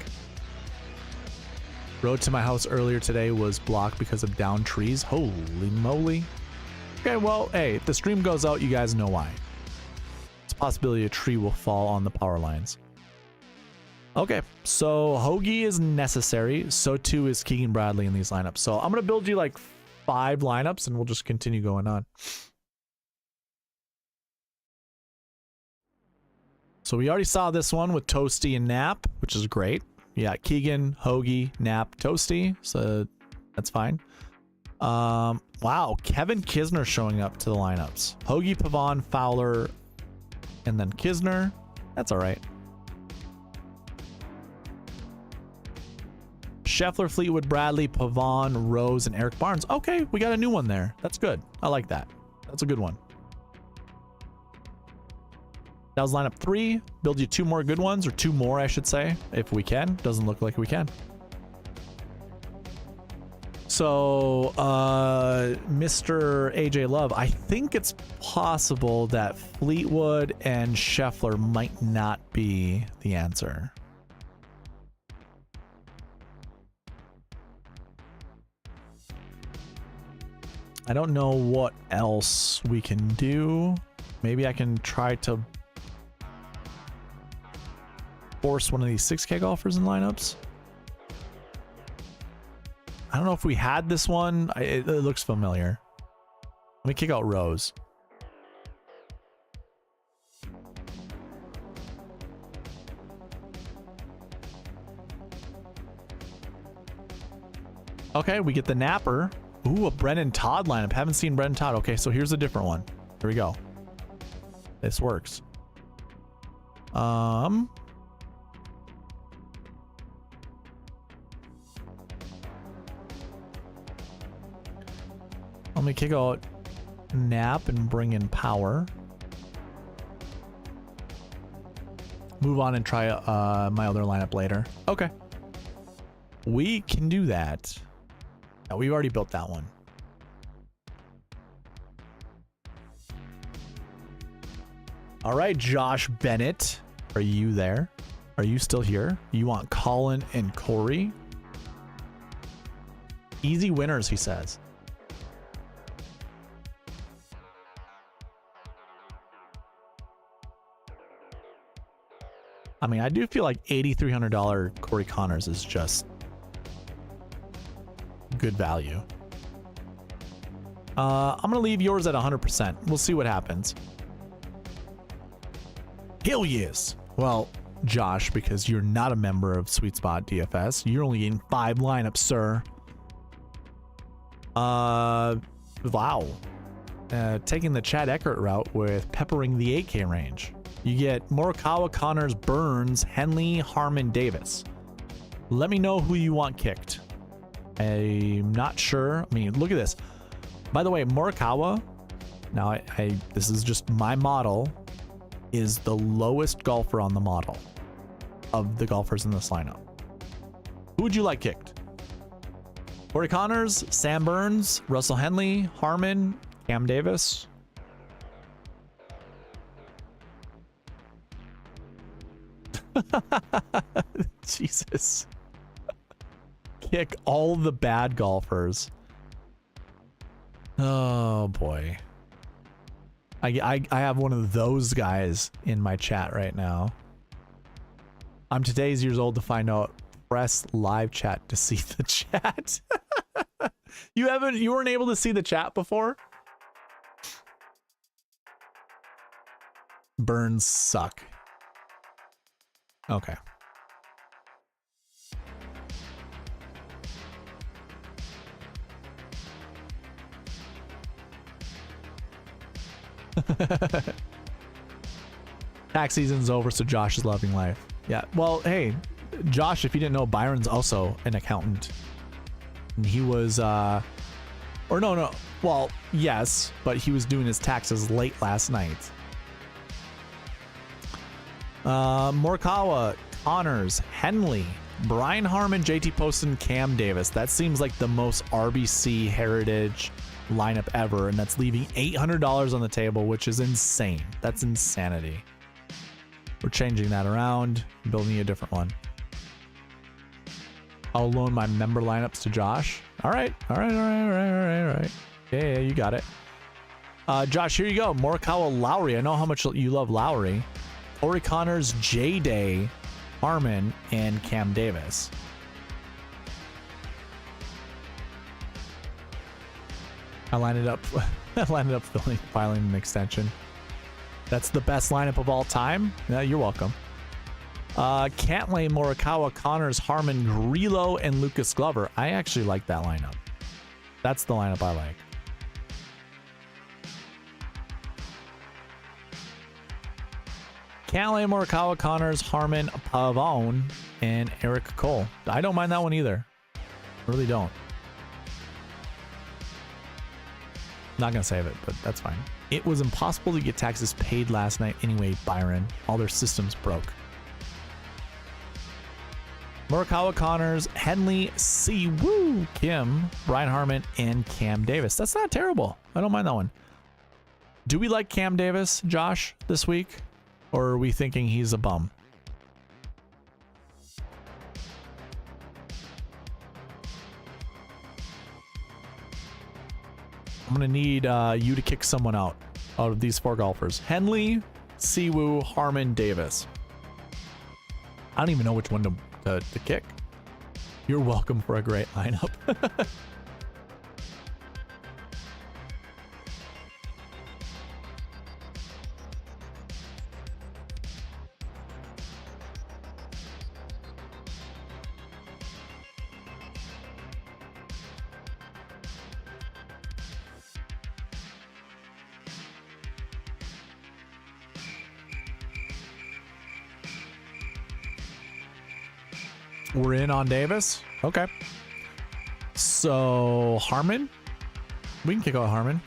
Road to my house earlier today was blocked because of downed trees. Holy moly. Okay, well, hey, if the stream goes out, you guys know why. Possibility a tree will fall on the power lines. Okay, so Hoagie is necessary. So too is Keegan Bradley in these lineups. So I'm going to build you like 5 lineups and we'll just continue going on. So we already saw this one with Toasty and Nap, which is great. Yeah, Keegan, Hoagie, Nap, Toasty. So that's fine. Wow, Kevin Kisner showing up to the lineups. Hoagie, Pavon, Fowler, and then Kisner. That's all right. Scheffler, Fleetwood, Bradley, Pavon, Rose, and Eric Barnes. Okay, we got a new one there. That's good. I like that. That's a good one. That was lineup 3. Build you 2 more good ones, or 2 more, I should say, if we can. Doesn't look like we can. So, Mr. AJ Love, I think it's possible that Fleetwood and Scheffler might not be the answer. I don't know what else we can do. Maybe I can try to force one of these 6K golfers in lineups. I don't know if we had this one. It looks familiar. Let me kick out Rose. Okay, we get the Napper. Ooh, a Brennan Todd lineup. Haven't seen Brennan Todd. Okay, so here's a different one. Here we go. This works. Let me kick out Nap and bring in Power. Move on and try my other lineup later. Okay. We can do that. Yeah, we've already built that one. All right, Josh Bennett. Are you there? Are you still here? You want Colin and Corey? Easy winners, he says. I mean, I do feel like $8,300 Corey Connors is just good value. I'm going to leave yours at 100%. We'll see what happens. Hell yes. Well, Josh, because you're not a member of SweetSpot DFS, you're only getting 5 lineups, sir. Wow. Taking the Chad Eckert route with peppering the 8K range. You get Morikawa, Connors, Burns, Henley, Harman, Davis. Let me know who you want kicked. I'm not sure. I mean, look at this. By the way, Morikawa, now this is just my model, is the lowest golfer on the model of the golfers in this lineup. Who would you like kicked? Corey Connors, Sam Burns, Russell Henley, Harman, Cam Davis. Jesus. Kick all the bad golfers. Oh boy. I have one of those guys in my chat right now. I'm today's years old to find out. Press live chat to see the chat. You weren't able to see the chat before? Burns suck. Okay. Tax season's over, so Josh is loving life. Yeah, well, hey, Josh, if you didn't know, Byron's also an accountant. And he was, or no, well, yes, but he was doing his taxes late last night. Morikawa, Connors, Henley, Brian Harman, JT Poston, Cam Davis. That seems like the most RBC Heritage lineup ever, and that's leaving $800 on the table, which is insane. That's insanity. We're changing that around, building a different one. I'll loan my member lineups to Josh. All right. Yeah, you got it. Josh, here you go. Morikawa, Lowry. I know how much you love Lowry. Corey Connors, J-Day, Harman, and Cam Davis. I lined it up. Filing an extension. That's the best lineup of all time. Yeah, you're welcome. Cantlay, Morikawa, Connors, Harman, Grillo, and Lucas Glover. I actually like that lineup. That's the lineup I like. Cantlay, Morikawa, Connors, Harman, Pavone, and Eric Cole. I don't mind that one either. Really don't. Not gonna save it, but that's fine. It was impossible to get taxes paid last night anyway, Byron. All their systems broke. Morikawa, Connors, Henley, Siwoo, Kim, Brian Harman, and Cam Davis. That's not terrible. I don't mind that one. Do we like Cam Davis, Josh, this week? Or are we thinking he's a bum? I'm going to need you to kick someone out of these 4 golfers. Henley, Siwoo, Harman, Davis. I don't even know which one to kick. You're welcome for a great lineup. We're in on Davis. Okay. So Harman, we can kick out Harman.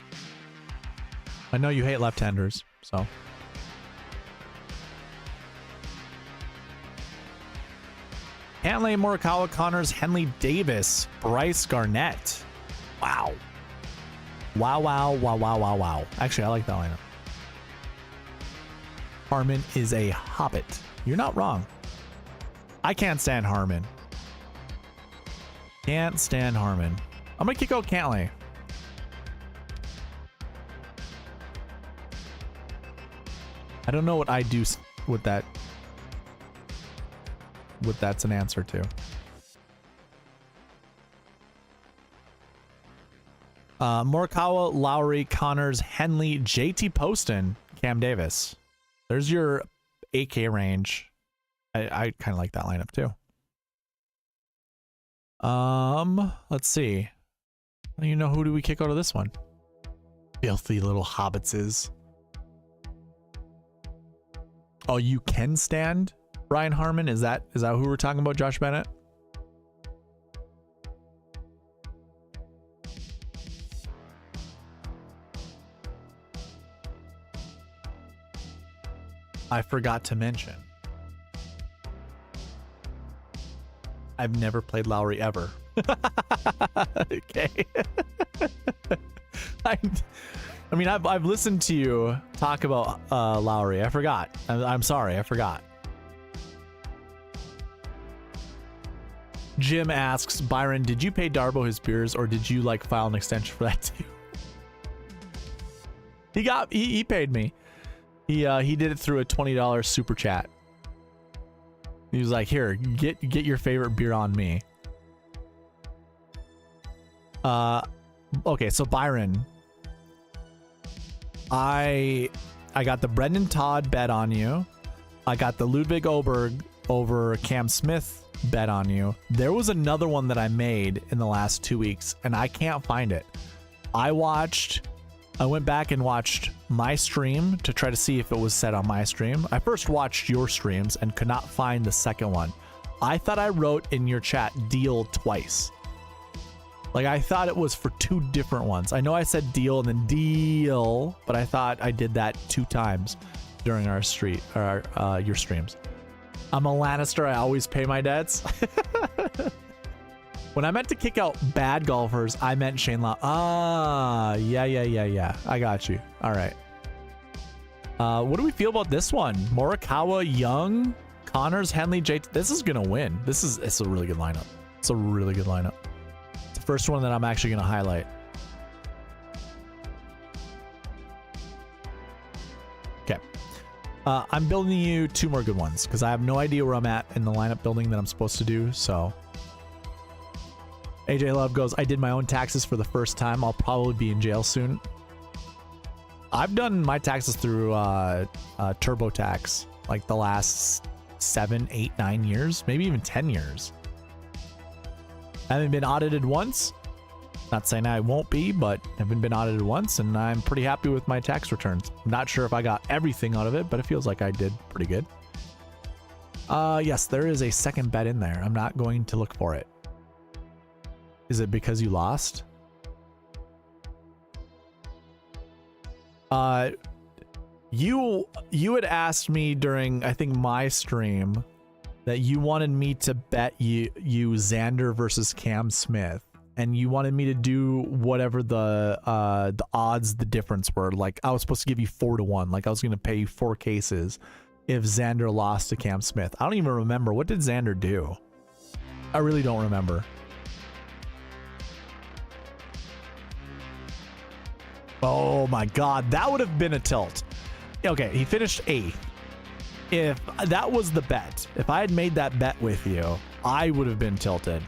I know you hate left-handers, so. Cantlay, Morikawa, Connors, Henley, Davis, Bryce, Garnett. Wow. Wow. Actually, I like that lineup. Harman is a hobbit. You're not wrong. I can't stand Harman. Can't stand Harman. I'm going to kick out Cantlay. I don't know what I do with that. what that's an answer to. Morikawa, Lowry, Connors, Henley, JT Poston, Cam Davis. There's your 8K range. I kind of like that lineup too. Let's see. You know, who do we kick out of this one? Filthy little hobbitses. Oh, you can stand Brian Harmon? Is that who we're talking about, Josh Bennett? I forgot to mention, I've never played Lowry ever. Okay. I mean, I've listened to you talk about Lowry. I forgot. I'm sorry, I forgot. Jim asks, Byron, did you pay Darbo his beers, or did you like file an extension for that too? He paid me. He did it through a $20 super chat. He was like, here, get your favorite beer on me. Okay, so Byron, I got the Brendan Todd bet on you. I got the Ludwig Oberg over Cam Smith bet on you. There was another one that I made in the last 2 weeks, and I can't find it. I went back and watched my stream to try to see if it was set on my stream. I first watched your streams and could not find the second one. I thought I wrote in your chat deal twice. Like, I thought it was for two different ones. I know I said deal and then deal, but I thought I did that 2 times during your streams. I'm a Lannister. I always pay my debts. When I meant to kick out bad golfers, I meant Shane Lowry. Ah, yeah. I got you. All right. What do we feel about this one? Morikawa, Young, Connors, Henley, JT. This is gonna win. It's a really good lineup. It's a really good lineup. It's the first one that I'm actually gonna highlight. Okay. I'm building you 2 more good ones because I have no idea where I'm at in the lineup building that I'm supposed to do. So. AJ Love goes, I did my own taxes for the first time. I'll probably be in jail soon. I've done my taxes through TurboTax like the last 7, 8, 9 years, maybe even 10 years. I haven't been audited once. Not saying I won't be, but I haven't been audited once, and I'm pretty happy with my tax returns. I'm not sure if I got everything out of it, but it feels like I did pretty good. Yes, there is a second bet in there. I'm not going to look for it. Is it because you lost? You had asked me during, I think, my stream that you wanted me to bet you Xander versus Cam Smith, and you wanted me to do whatever the odds, the difference were. Like, I was supposed to give you 4-1. Like, I was going to pay you 4 cases if Xander lost to Cam Smith. I don't even remember. What did Xander do? I really don't remember. Oh my god, that would have been a tilt. Okay, he finished 8th. If that was the bet, if I had made that bet with you, I would have been tilted.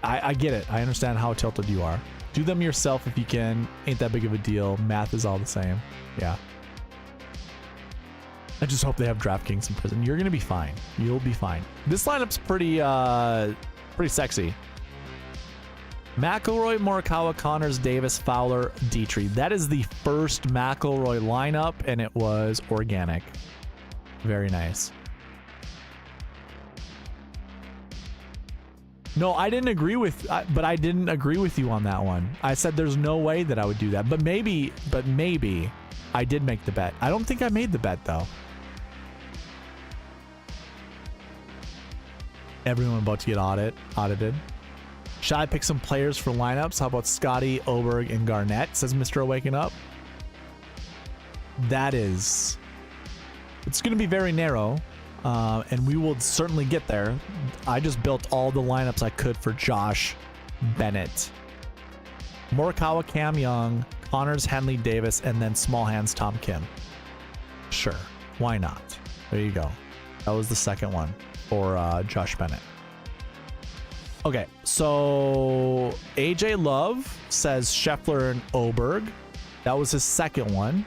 I get it. I understand how tilted you are. Do them yourself if you can. Ain't that big of a deal. Math is all the same. Yeah. I just hope they have DraftKings in prison. You're gonna be fine. You'll be fine. This lineup's pretty sexy. McIlroy, Morikawa, Connors, Davis, Fowler, Dietrich. That is the first McIlroy lineup, and it was organic. Very nice. No, I didn't agree with, but I didn't agree with you on that one. I said there's no way that I would do that, but maybe I did make the bet. I don't think I made the bet though. Everyone about to get audited. Should I pick some players for lineups? How about Scottie, Oberg, and Garnett? Says Mr. Waking Up. It's going to be very narrow, and we will certainly get there. I just built all the lineups I could for Josh Bennett. Morikawa, Cam Young, Connors, Henley, Davis, and then small hands Tom Kim. Sure, why not? There you go. That was the second one. for Josh Bennett. Okay, so AJ Love says Scheffler and Oberg. That was his second one.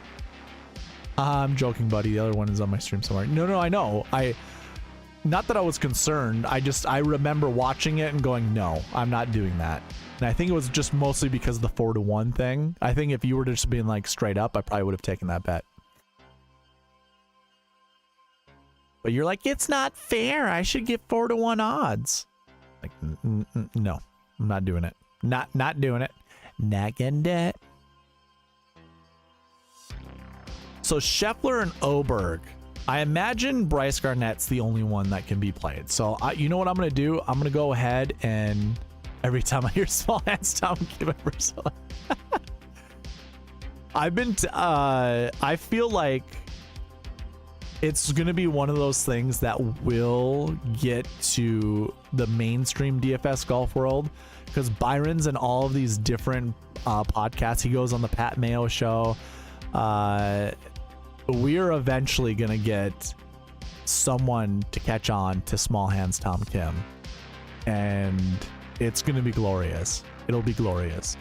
I'm joking, buddy. The other one is on my stream somewhere. No, I know. Not that I was concerned. I remember watching it and going, no, I'm not doing that. And I think it was just mostly because of the 4-to-1 thing. I think if you were just being like straight up, I probably would have taken that bet. But you're like, it's not fair. I should get 4-to-1 odds. Like, no, I'm not doing it. Not doing it. Not gonna do it. So Scheffler and Oberg. I imagine Bryce Garnett's the only one that can be played. So you know what I'm gonna do? I'm gonna go ahead and every time I hear small hands, Tom give it for I feel like it's gonna be one of those things that will get to the mainstream DFS golf world, because Byron's in all of these different podcasts. He goes on the Pat Mayo show. We're eventually gonna get someone to catch on to small hands Tom Kim, and it's gonna be glorious. It'll be glorious.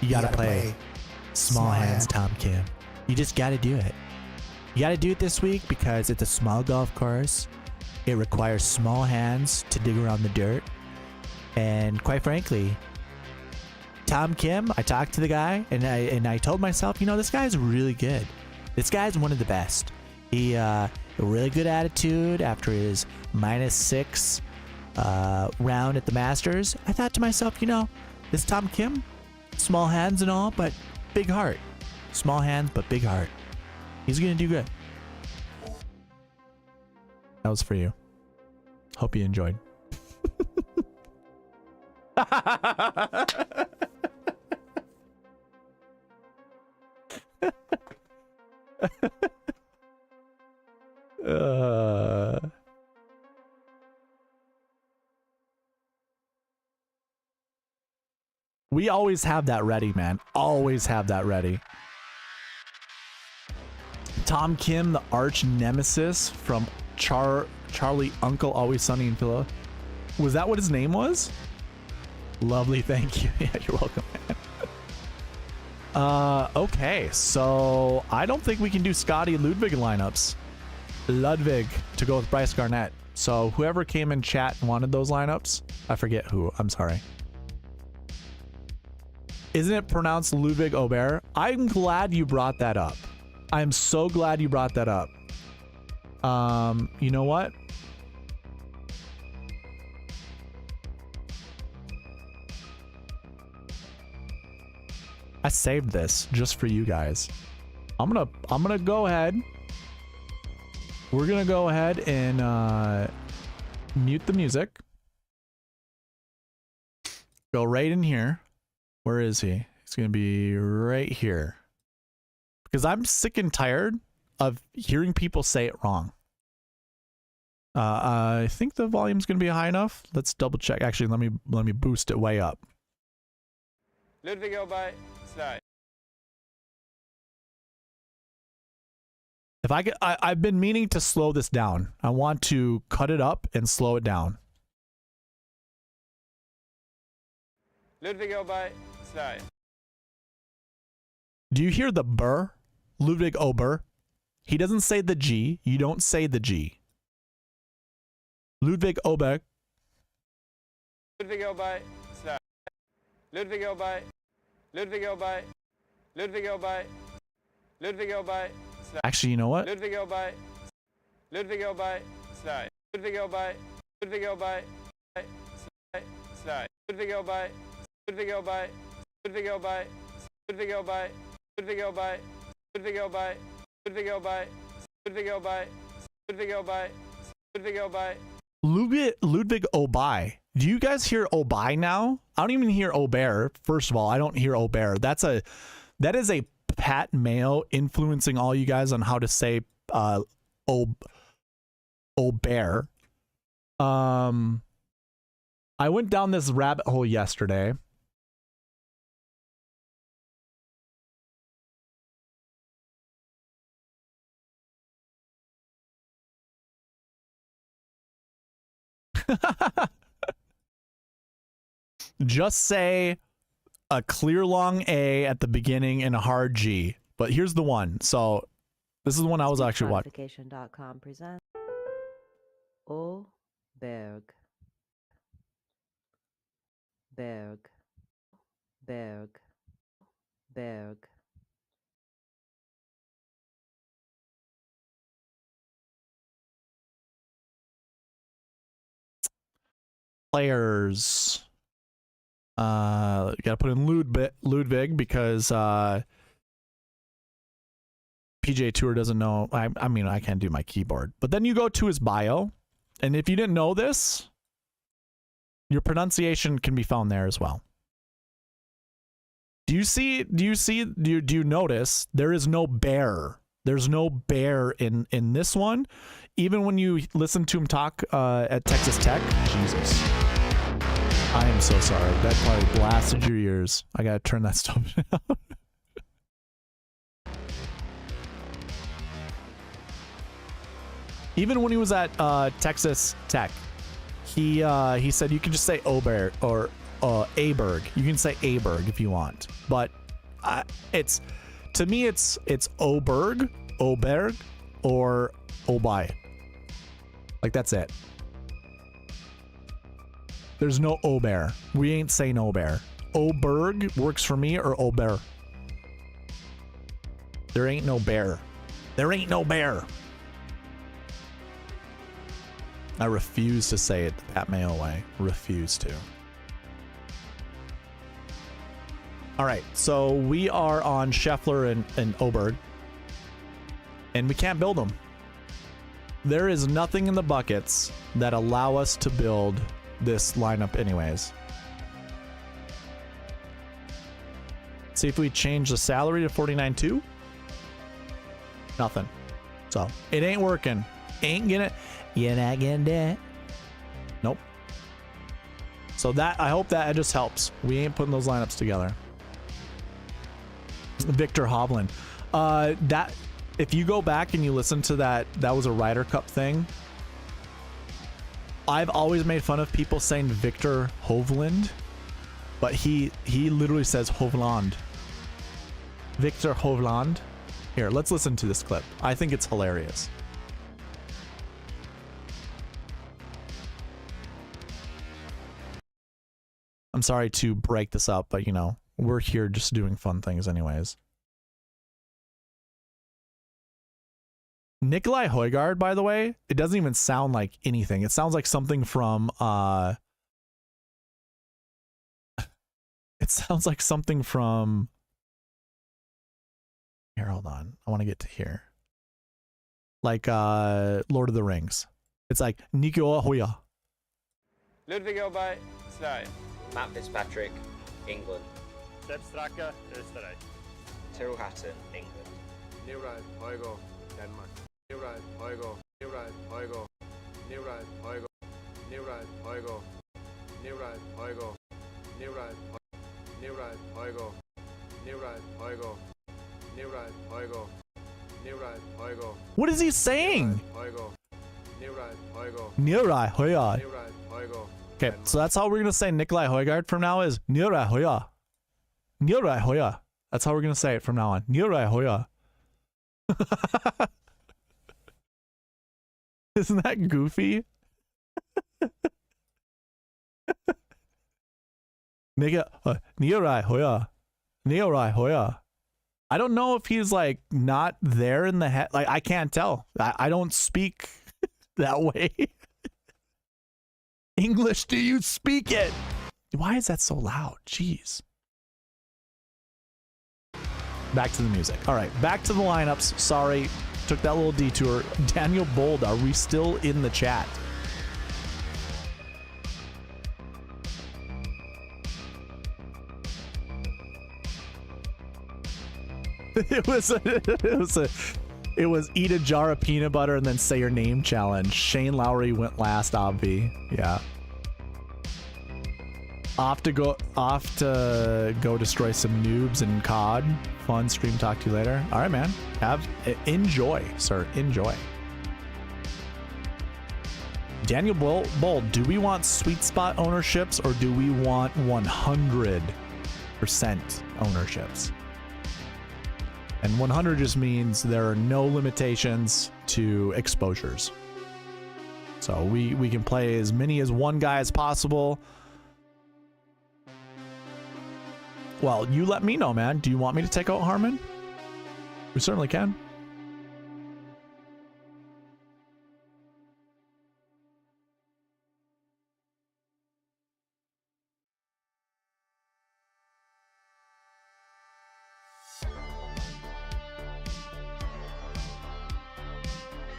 You gotta play small hands Tom Kim. You just gotta do it. You gotta do it this week because it's a small golf course. It requires small hands to dig around the dirt. And quite frankly, Tom Kim, I talked to the guy and I told myself, you know, this guy's really good. This guy's one of the best. He a really good attitude after his -6 round at the Masters. I thought to myself, you know, this Tom Kim, small hands and all, but big heart. Small hands, but big heart. He's gonna do good. That was for you. Hope you enjoyed. We always have that ready, man. Always have that ready. Tom Kim, the arch nemesis from Charlie Uncle Always Sunny in Philly. Was that what his name was? Lovely, thank you. Yeah, you're welcome, man. Okay, so I don't think we can do Scottie Ludwig lineups. Ludwig to go with Bryce Garnett. So whoever came in chat and wanted those lineups, I forget who. I'm sorry. Isn't it pronounced Ludwig Aubert? I'm glad you brought that up. I'm so glad you brought that up. You know what? I saved this just for you guys. I'm gonna go ahead. We're gonna go ahead and mute the music. Go right in here. Where is he? He's gonna be right here. Because I'm sick and tired of hearing people say it wrong. I think the volume's gonna be high enough. Let's double check. Actually, let me boost it way up. Ludwig by slide. If I could, I've been meaning to slow this down. I want to cut it up and slow it down. Ludwig by slide. Do you hear the burr? Ludwig Ober. He doesn't say the G. You don't say the G. Ludwig Ober. Ludwig by slide. Ludwig by. Ludwig by. Ludwig by. Ludwig by. Actually, you know what? Ludwig by. Ludwig by slide. Ludwig by. Ludwig by. Slide. Ludwig by. Ludwig by. Ludwig by. Ludwig by. Ludwig by. Ludwig by. Ludwig by. Ludwig by. Ludwig by. Ludwig by. Ludwig Obai. Do you guys hear Obai now? I don't even hear Aubert. First of all, I don't hear Aubert. That is a Pat Mayo influencing all you guys on how to say Aubert. I went down this rabbit hole yesterday. Just say a clear long A at the beginning and a hard G. But here's the one. So this is the one I was actually watching. Qualification.com presents O Berg. Berg. Berg. Berg. Players. Gotta put in Ludwig because PGA Tour doesn't know. I mean, I can't do my keyboard. But then you go to his bio, and if you didn't know this, your pronunciation can be found there as well. Do you notice there is no bear? There's no bear in this one. Even when you listen to him talk at Texas Tech. Jesus. I am so sorry. That probably blasted your ears. I gotta turn that stuff down. Even when he was at Texas Tech, he said you can just say Oberg or Aberg. You can say Aberg if you want, but it's to me it's Oberg, or Obai. Like that's it. There's no Ober. We ain't saying Ober. Oberg works for me or Ober. There ain't no bear. There ain't no bear. I refuse to say it the Pat Mayo way. Refuse to. All right, so we are on Scheffler and Oberg, and we can't build them. There is nothing in the buckets that allow us to build this lineup anyways. See if we change the salary to 49.2. Nothing. So it ain't working. Ain't gonna. You're not gonna do it. Nope. So that I hope that just helps. We ain't putting those lineups together. Victor Hovland. That if you go back and you listen to that was a Ryder Cup thing. I've always made fun of people saying Victor Hovland, but he literally says Hovland. Victor Hovland. Here, let's listen to this clip. I think it's hilarious. I'm sorry to break this up, but you know, we're here just doing fun things anyways. Nikolai Højgaard, by the way, it doesn't even sound like anything. It sounds like something from it sounds like something from here, hold on. I want to get to here. Like Lord of the Rings. It's like Nico Ahoya. Ludwig Åberg, Sverige. Matt Fitzpatrick, England. Seb Straka, Österreich. Tyrrell Hatton, England. Niraj Højgaard, Denmark. Niraj Højgaard, Niraj Højgaard, Niraj Højgaard, Niraj Højgaard, Niraj Højgaard, Niraj Højgaard, Niraj Højgaard, Niraj Højgaard, Niraj Højgaard. What is he saying? Højgaard, Niraj Højgaard, Nikolai Højgaard. Niraj Højgaard. Okay, so that's how we're gonna say Nikolai Højgaard from now is Nikolai Højgaard. Nikolai Højgaard. That's how we're gonna say it from now on. Nikolai Højgaard. Isn't that goofy? Nikolai Højgaard. Nikolai Højgaard. I don't know if he's like not there in the head. Like I can't tell. I don't speak that way. English, do you speak it? Why is that so loud? Jeez. Back to the music. All right, back to the lineups. Sorry, took that little detour. Daniel Bold, are we still in the chat? It was eat a jar of peanut butter and then say your name challenge. Shane Lowry went last, obvi. Yeah. Off to go destroy some noobs and COD. Fun stream. Talk to you later. All right, man. Enjoy, sir. Enjoy. Daniel Bull, do we want SweetSpot ownerships or do we want 100% ownerships? And 100 just means there are no limitations to exposures. So we can play as many as one guy as possible. Well, you let me know, man. Do you want me to take out Harmon? We certainly can.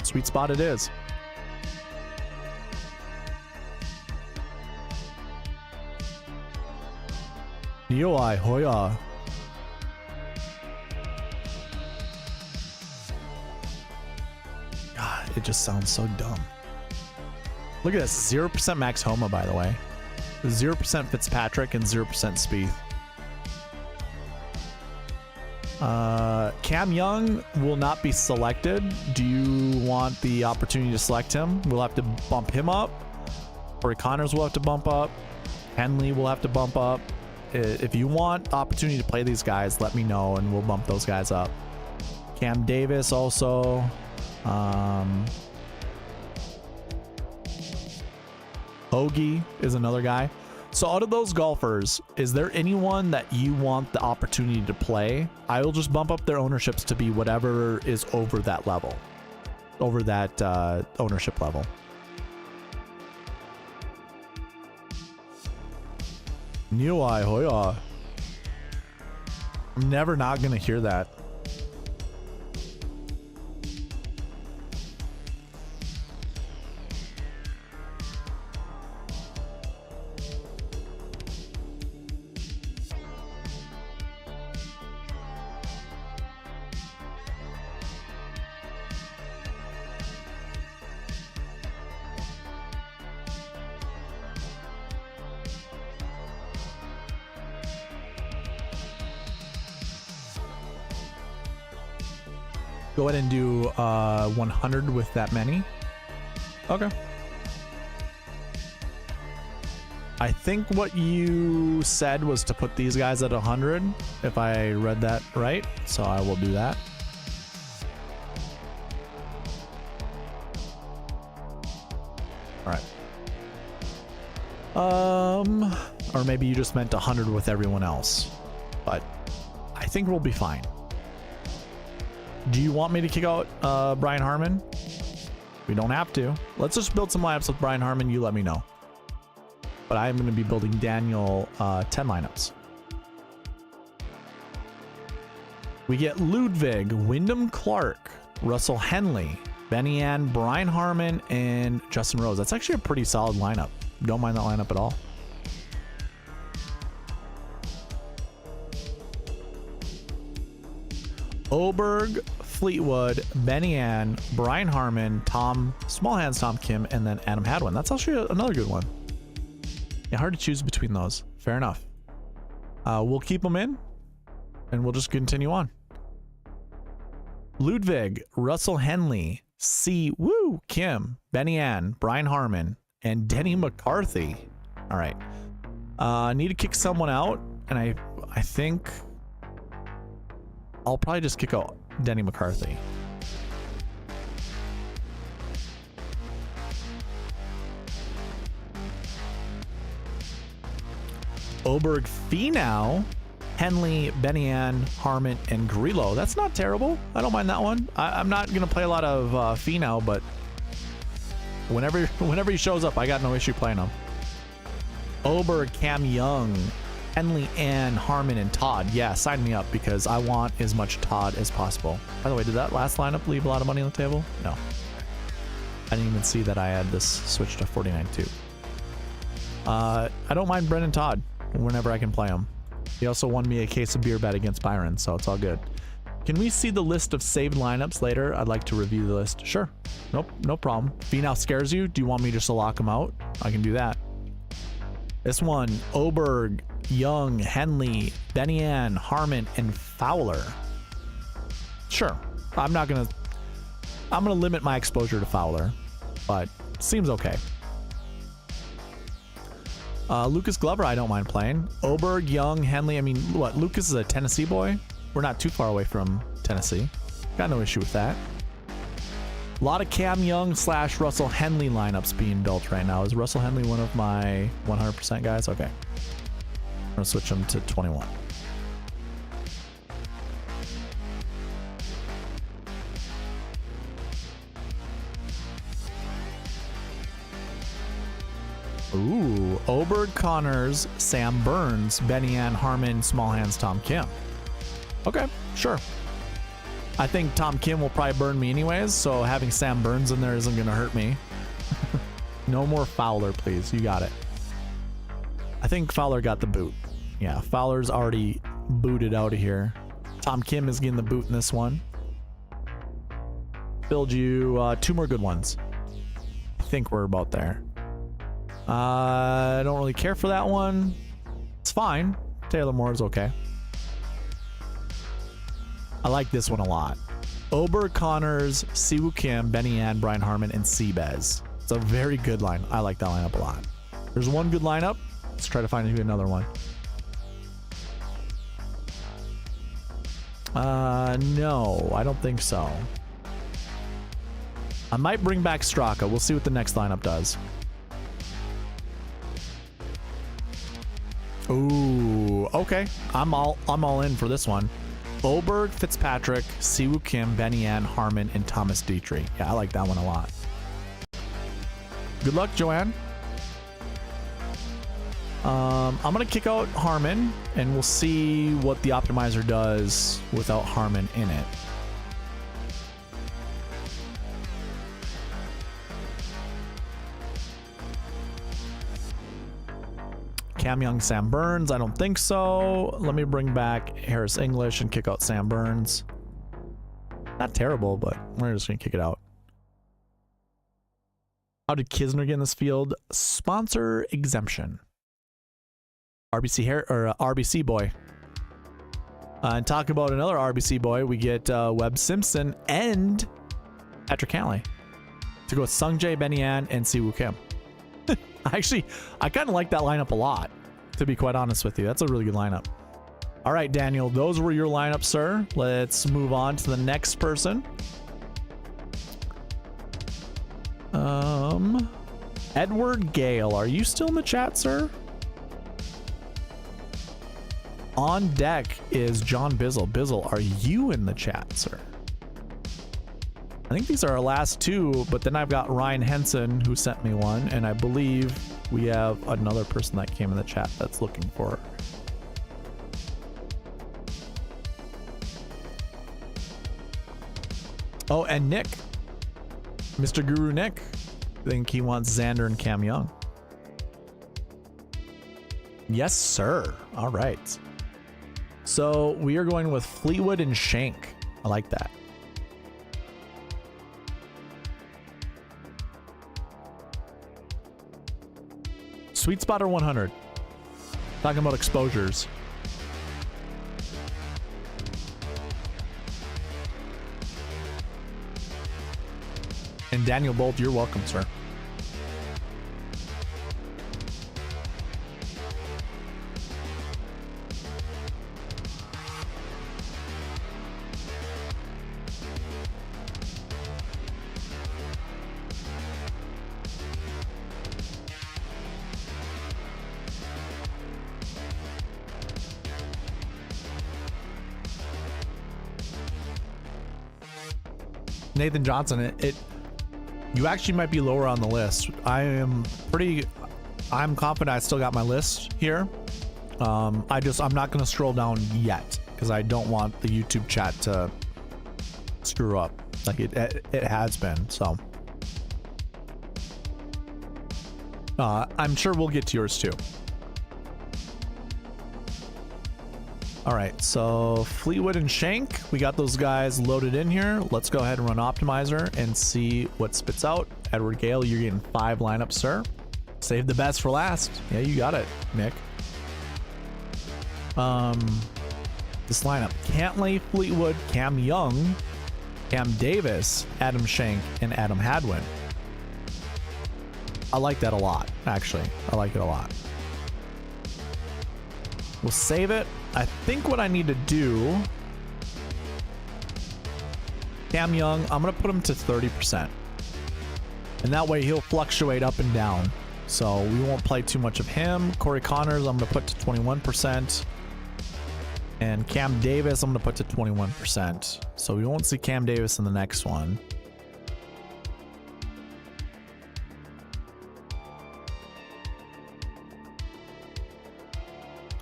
SweetSpot it is. Nioi Hoya. God, it just sounds so dumb. Look at this. 0% Max Homa, by the way. 0% Fitzpatrick and 0% Spieth. Cam Young will not be selected. Do you want the opportunity to select him? We'll have to bump him up. Corey Connors will have to bump up. Henley will have to bump up. If you want opportunity to play these guys, let me know and we'll bump those guys up. Cam Davis also. Hoagie is another guy. So out of those golfers, is there anyone that you want the opportunity to play? I will just bump up their ownerships to be whatever is over that level. Over that ownership level. Nioi Hoya. I'm never not gonna hear that. Go ahead and do 100 with that many. Okay. I think what you said was to put these guys at 100, if I read that right. So I will do that. All right. Or maybe you just meant 100 with everyone else, but I think we'll be fine. Do you want me to kick out Brian Harmon? We don't have to. Let's just build some lineups with Brian Harmon. You let me know. But I am going to be building Daniel 10 lineups. We get Ludwig, Wyndham Clark, Russell Henley, Benny Ann, Brian Harmon, and Justin Rose. That's actually a pretty solid lineup. Don't mind that lineup at all. Oberg, Fleetwood, Benny Ann, Brian Harmon, Tom Smallhands, Tom Kim, and then Adam Hadwin. That's actually another good one. Yeah, hard to choose between those. Fair enough. We'll keep them in, and we'll just continue on. Ludwig, Russell Henley, Kim, Benny Ann, Brian Harmon, and Denny McCarthy. All right. I need to kick someone out, and I think I'll probably just kick out Denny McCarthy. Oberg, Finau, Henley, Benny Ann, Harmon, and Grillo. That's not terrible. I don't mind that one. I'm not going to play a lot of Finau, but whenever he shows up, I got no issue playing him. Oberg, Cam Young, Henley, Ann, Harmon, and Todd. Yeah, sign me up because I want as much Todd as possible. By the way, did that last lineup leave a lot of money on the table? No. I didn't even see that I had this switched to 49 too. I don't mind Brendan Todd whenever I can play him. He also won me a case of beer bet against Byron, so it's all good. Can we see the list of saved lineups later? I'd like to review the list. Sure. Nope, no problem. Finau scares you? Do you want me just to lock him out? I can do that. This one, Oberg, Young, Henley, Benyan, Harmon, and Fowler. Sure. I'm gonna limit my exposure to Fowler, but seems okay. Lucas Glover, I don't mind playing. Oberg, Young, Henley. I mean, what? Lucas is a Tennessee boy. We're not too far away from Tennessee. Got no issue with that. A lot of Cam Young / Russell Henley lineups being built right now. Is Russell Henley one of my 100% guys? Okay. I'm gonna switch him to 21. Ooh, Oberg, Connors, Sam Burns, Benyan, Harmon, Small Hands, Tom Kim. Okay, sure. I think Tom Kim will probably burn me anyways, so having Sam Burns in there isn't going to hurt me. No more Fowler, please. You got it. I think Fowler got the boot. Yeah, Fowler's already booted out of here. Tom Kim is getting the boot in this one. Build you 2 more good ones. I think we're about there. I don't really care for that one. It's fine. Taylor Moore is okay. I like this one a lot. Ober, Connors, Siwoo Kim, Benny Ann, Brian Harmon, and Seabez. It's a very good line. I like that lineup a lot. There's one good lineup. Let's try to find another one. No, I don't think so. I might bring back Straka. We'll see what the next lineup does. Ooh, okay. I'm all in for this one. Oberg, Fitzpatrick, Siwoo Kim, Benny Ann, Harmon, and Thomas Dietrich. Yeah, I like that one a lot. Good luck, Joanne. I'm gonna kick out Harmon, and we'll see what the optimizer does without Harmon in it. Cam Young, Sam Burns. I don't think so. Let me bring back Harris English and kick out Sam Burns. Not terrible, but we're just gonna kick it out. How did Kisner get in this field? Sponsor exemption. RBC boy. And talk about another RBC boy, we get Webb Simpson and Patrick Cantlay to go with Sung Jae, Benny Ann, and Siwoo Kim. Actually, I kind of like that lineup a lot, to be quite honest with you. That's a really good lineup. All right, Daniel, those were your lineups, sir. Let's move on to the next person. Edward Gale, are you still in the chat, sir? On deck is John Bizzle. Bizzle, are you in the chat, sir? I think these are our last 2, but then I've got Ryan Henson who sent me one, and I believe we have another person that came in the chat that's looking for. Oh, and Nick. Mr. Guru Nick. I think he wants Xander and Cam Young. Yes, sir. All right. So we are going with Fleetwood and Shank. I like that. Sweet spot or 100? Talking about exposures. And Daniel Bolt, you're welcome, sir. Nathan Johnson, you actually might be lower on the list. I'm confident I still got my list here. I'm not going to scroll down yet because I don't want the YouTube chat to screw up like it has been. So I'm sure we'll get to yours too. All right, so Fleetwood and Shank, we got those guys loaded in here. Let's go ahead and run Optimizer and see what spits out. Edward Gale, you're getting 5 lineups, sir. Save the best for last. Yeah, you got it, Nick. This lineup: Cantlay, Fleetwood, Cam Young, Cam Davis, Adam Schenk, and Adam Hadwin. I like that a lot, actually. I like it a lot. We'll save it. I think what I need to do... Cam Young, I'm going to put him to 30%. And that way he'll fluctuate up and down. So we won't play too much of him. Corey Connors, I'm going to put to 21%. And Cam Davis, I'm going to put to 21%. So we won't see Cam Davis in the next one.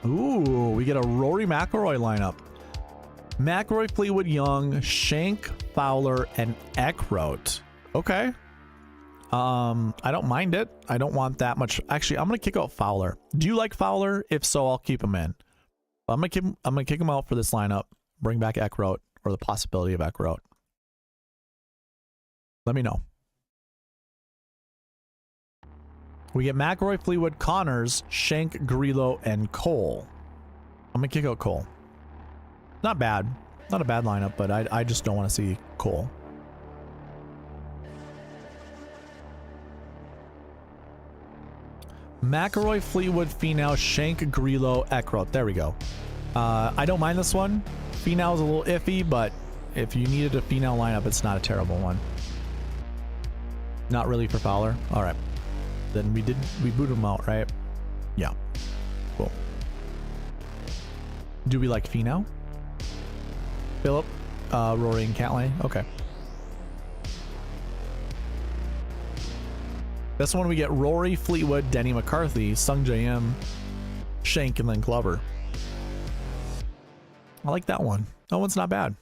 Ooh, we get a Rory McIlroy lineup. McIlroy, Fleetwood, Young, Schenk, Fowler, and Eckroat. Okay. I don't mind it. I don't want that much. Actually, I'm gonna kick out Fowler. Do you like Fowler? If so, I'll keep him in. I'm gonna kick him out for this lineup. Bring back Eckroat, or the possibility of Eckroat. Let me know. We get McIlroy, Fleetwood, Connors, Schenk, Grillo, and Cole. I'm gonna kick out Cole. Not bad. Not a bad lineup, but I just don't want to see Cole. McIlroy, Fleetwood, Finau, Schenk, Grillo, Eckroat. There we go. I don't mind this one. Finau's a little iffy, but if you needed a Finau lineup, it's not a terrible one. Not really for Fowler. All right. Then we booted him out, right? Yeah. Cool. Do we like Finau? Philip, Rory, and Cantlay? Okay. This one we get Rory, Fleetwood, Denny McCarthy, Sung J M, Schenk, and then Glover. I like that one. That one's not bad.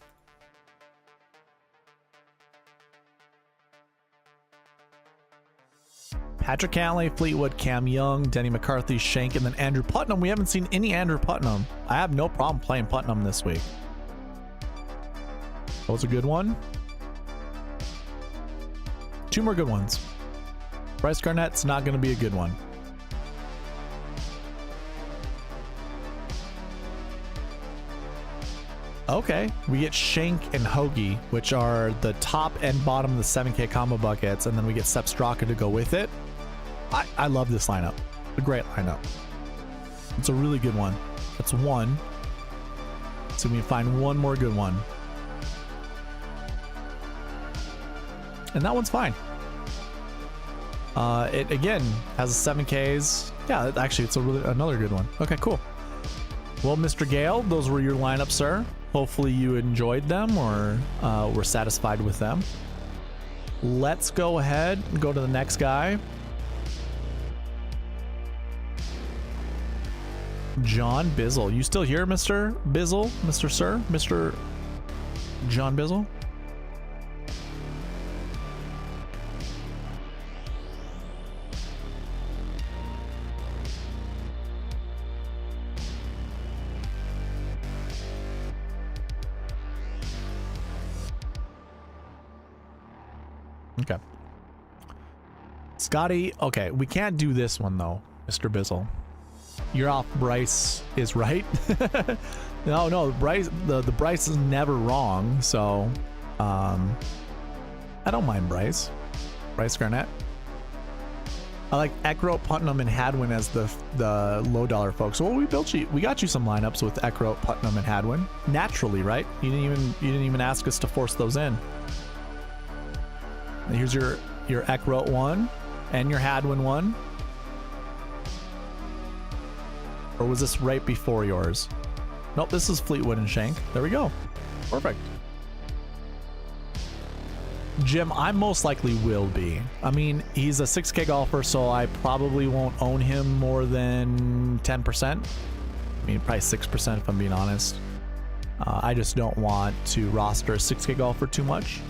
Patrick Cantlay, Fleetwood, Cam Young, Denny McCarthy, Schenk, and then Andrew Putnam. We haven't seen any Andrew Putnam. I have no problem playing Putnam this week. That was a good one. Two more good ones. Bryce Garnett's not going to be a good one. Okay, we get Schenk and Hoagie, which are the top and bottom of the 7K combo buckets, and then we get Sepp Straka to go with it. I love this lineup. It's a great lineup. It's a really good one. That's one. So we can find one more good one. And that one's fine. It again has 7Ks. Yeah, actually, it's another good one. Okay, cool. Well, Mr. Gale, those were your lineups, sir. Hopefully you enjoyed them or were satisfied with them. Let's go ahead and go to the next guy. John Bizzle. You still here, Mr. Bizzle? Mr. Sir? Mr. John Bizzle? Okay. Scottie, okay, we can't do this one though, Mr. Bizzle. You're off. Bryce is right. No, Bryce, the Bryce is never wrong, so I don't mind Bryce. Bryce Garnett. I like Eckroat, Putnam, and Hadwin as the low dollar folks. Well, we got you some lineups with Eckroat, Putnam, and Hadwin naturally, right? You didn't even ask us to force those in. Here's your Eckroat one and your Hadwin one. Or was this right before yours? Nope, this is Fleetwood and Schenk. There we go. Perfect. Jim, I most likely will be. I mean, he's a 6K golfer, so I probably won't own him more than 10%. I mean, probably 6% if I'm being honest. I just don't want to roster a 6K golfer too much.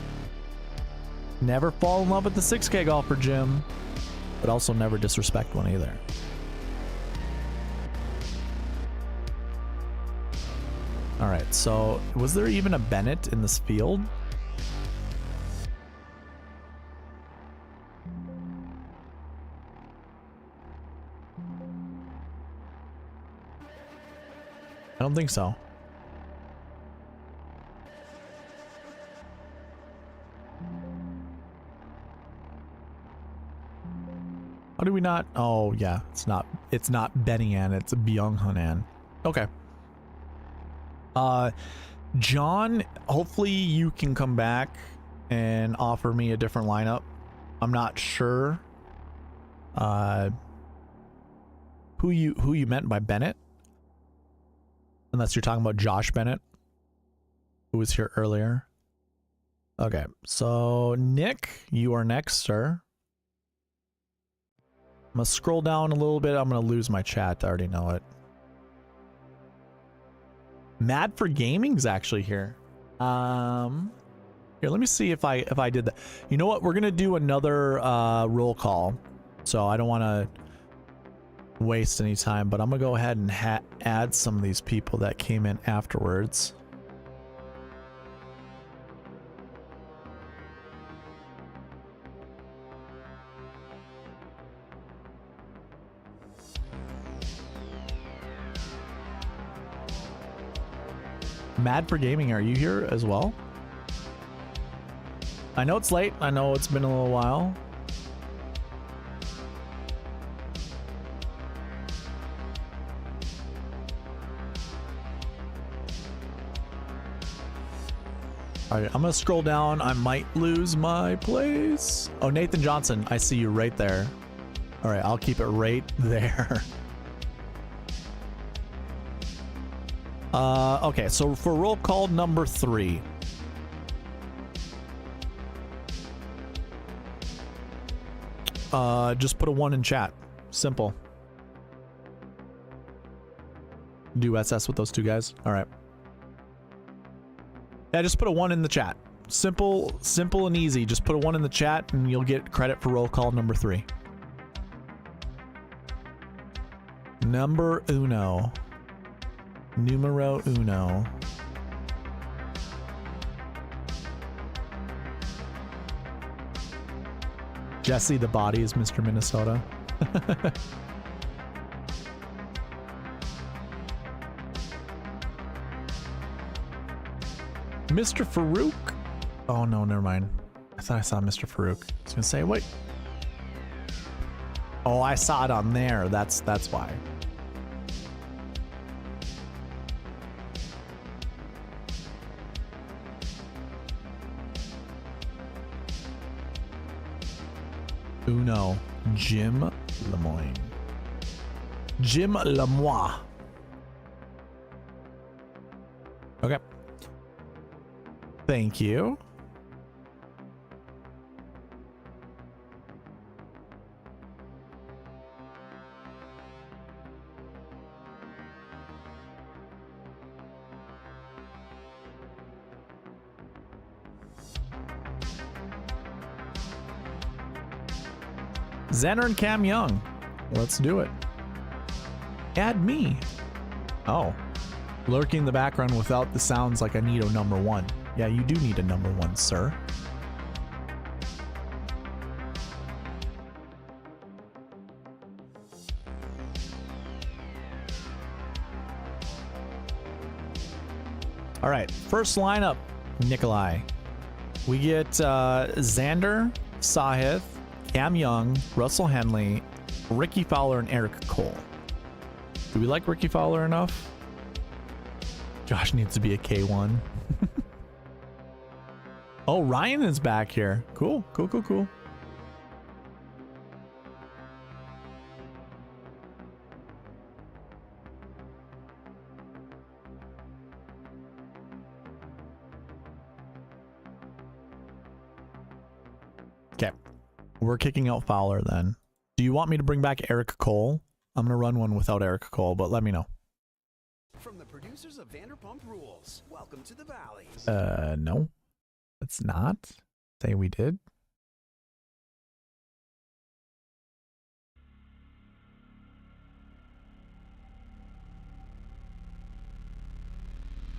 Never fall in love with the 6K golfer, Jim, but also never disrespect one either. All right, so was there even a Bennett in this field? don't think so. How do we not? Oh yeah, it's not Benny Ann, it's Byung Hun An. Okay. John, hopefully you can come back and offer me a different lineup. I'm not sure who you meant by Bennett, unless you're talking about Josh Bennett, who was here earlier. Okay, so Nick, you are next, sir. I'm gonna scroll down a little bit. I'm gonna lose my chat. I already know it. Mad for Gaming's actually here. Here, let me see if I did that. You know what? We're gonna do another roll call, so I don't want to waste any time. But I'm gonna go ahead and add some of these people that came in afterwards. Mad for Gaming, are you here as well? I know it's late. I know it's been a little while. All right, I'm gonna scroll down. I might lose my place. Oh, Nathan Johnson, I see you right there. All right, I'll keep it right there. Okay, so for roll call number 3. Just put a 1 in chat. Simple. Do SS with those two guys. All right. Yeah, just put a 1 in the chat. Simple and easy. Just put a 1 in the chat and you'll get credit for roll call number 3. Number uno. Numero uno. Jesse the body is Mr. Minnesota. Mr. Farouk? Oh no, never mind. I thought I saw Mr. Farouk. I was gonna say, wait. Oh, I saw it on there. That's why. Uno, Jim Lemoyne. Jim Lemoyne. Okay. Thank you. Xander and Cam Young. Let's do it. Add me. Oh. Lurking in the background without the sounds like I need a number 1. Yeah, you do need a number 1, sir. All right, first lineup, Nikolai. We get Xander, Sahith, Cam Young, Russell Henley, Ricky Fowler, and Eric Cole. Do we like Ricky Fowler enough? Josh needs to be a K1. Oh, Ryan is back here. Cool, cool, cool, cool. Okay. We're kicking out Fowler then. Do you want me to bring back Eric Cole? I'm going to run one without Eric Cole, but let me know. From the producers of Vanderpump Rules, welcome to the Valley. No. It's not. Say we did.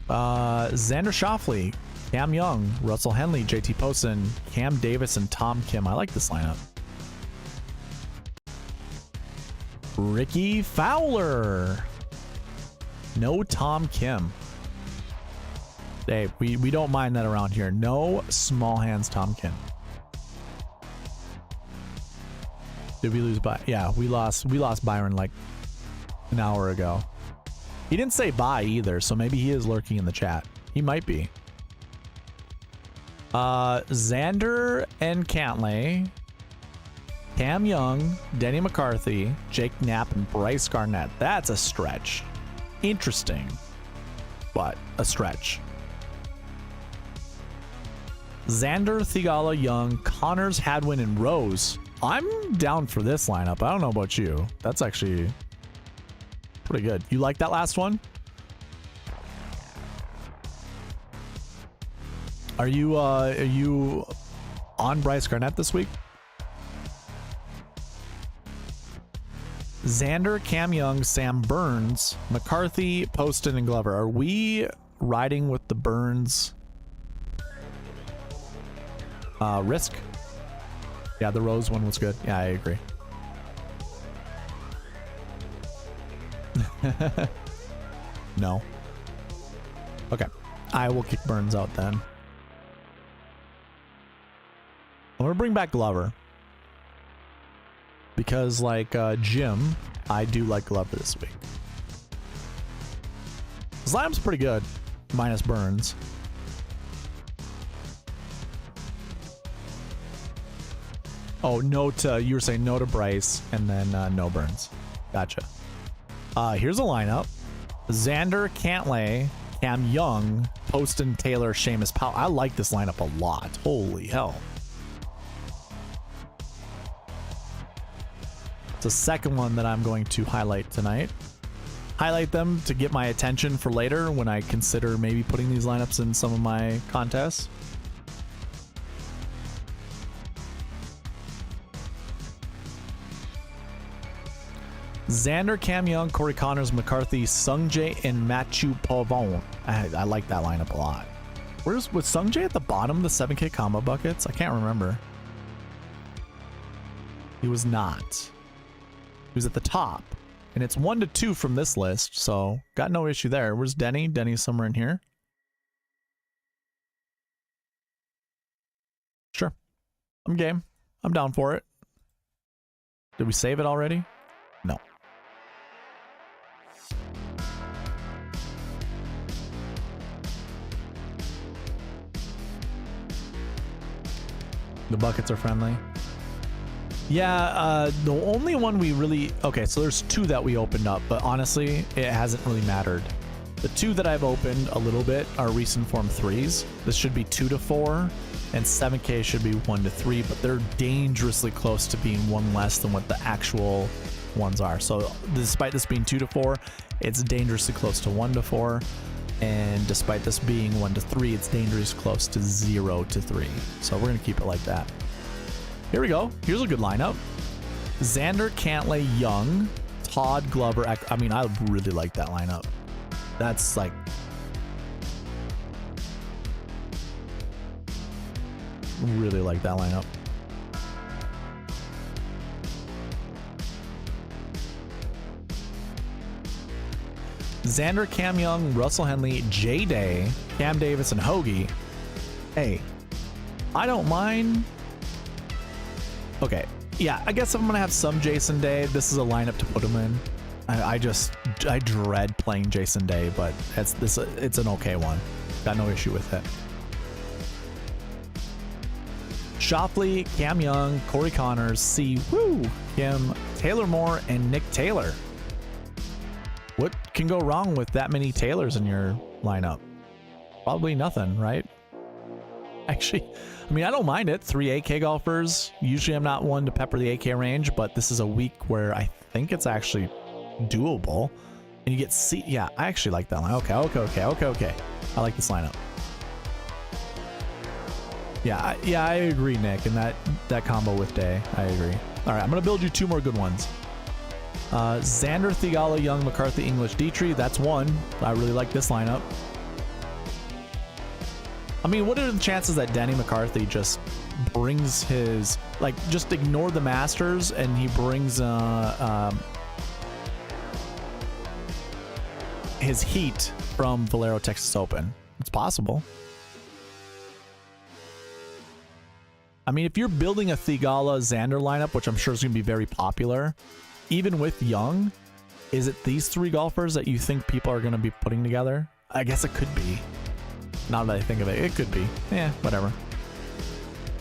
Xander Schauffele, Cam Young, Russell Henley, JT Poston, Cam Davis, and Tom Kim. I like this lineup. Ricky Fowler. No Tom Kim. Hey, we don't mind that around here. No small hands Tom Kim. Did we lose by? Yeah, we lost Byron like an hour ago. He didn't say bye either, so maybe he is lurking in the chat. He might be. Xander and Cantlay, Cam Young, Denny McCarthy, Jake Knapp, and Bryce Garnett. That's a stretch. Interesting, but a stretch. Xander, Thigala, Young, Connors, Hadwin, and Rose. I'm down for this lineup. I don't know about you. That's actually pretty good. You like that last one? Are you on Bryce Garnett this week? Xander, Cam Young, Sam Burns, McCarthy, Poston, and Glover. Are we riding with the Burns risk? Yeah, the Rose one was good. Yeah, I agree. No. Okay. I will kick Burns out then. I'm going to bring back Glover. Because, like Jim, I do like Glover this week. His lineup's pretty good, minus Burns. Oh, no to, you were saying no to Bryce, and then no Burns. Gotcha. Here's a lineup. Xander, Cantlay, Cam Young, Poston, Taylor, Seamus Powell. I like this lineup a lot. Holy hell. It's the second one that I'm going to highlight tonight. Highlight them to get my attention for later when I consider maybe putting these lineups in some of my contests. Xander, Cam Young, Corey Connors, McCarthy, Sungjae, and Matthew Pavone. I like that lineup a lot. Was Sungjae at the bottom of the 7K combo buckets? I can't remember. He was not. He was at the top. And it's 1 to 2 from this list, so got no issue there. Where's Denny? Denny's somewhere in here. Sure. I'm game. I'm down for it. Did we save it already? No. The buckets are friendly. Yeah, the only one we really... Okay, so there's 2 that we opened up, but honestly, it hasn't really mattered. The 2 that I've opened a little bit are recent form 3s. This should be 2 to 4, and 7K should be 1 to 3, but they're dangerously close to being 1 less than what the actual ones are. So despite this being 2 to 4, it's dangerously close to 1 to 4. And despite this being 1 to 3, it's dangerously close to 0 to 3. So we're going to keep it like that. Here we go. Here's a good lineup. Xander, Cantlay, Young, Todd, Glover. I mean, I really like that lineup. That's like... Really like that lineup. Xander, Cam Young, Russell Henley, J-Day, Cam Davis, and Hoagie. Hey, I don't mind... Okay, yeah, I guess if I'm gonna have some Jason Day, this is a lineup to put him in. I dread playing Jason Day, but it's an okay one. Got no issue with it. Shoffley, Cam Young, Corey Connors, Kim, Taylor Moore, and Nick Taylor. What can go wrong with that many Taylors in your lineup? Probably nothing, right? Actually, I mean, I don't mind it. 3 AK golfers. Usually I'm not one to pepper the AK range, but this is a week where I think it's actually doable. And you get yeah, I actually like that line. Okay. I like this lineup. Yeah, I agree, Nick. And that combo with Day, I agree. All right, I'm going to build you 2 more good ones. Xander, Thigala, Young, McCarthy, English, Dietrich. That's 1. I really like this lineup. I mean, what are the chances that Danny McCarthy just brings his... Like, just ignore the Masters and he brings... his heat from Valero Texas Open. It's possible. I mean, if you're building a Theegala Xander lineup, which I'm sure is going to be very popular, even with Young, is it these three golfers that you think people are going to be putting together? I guess it could be. Now that I think of it, it could be. Yeah, whatever.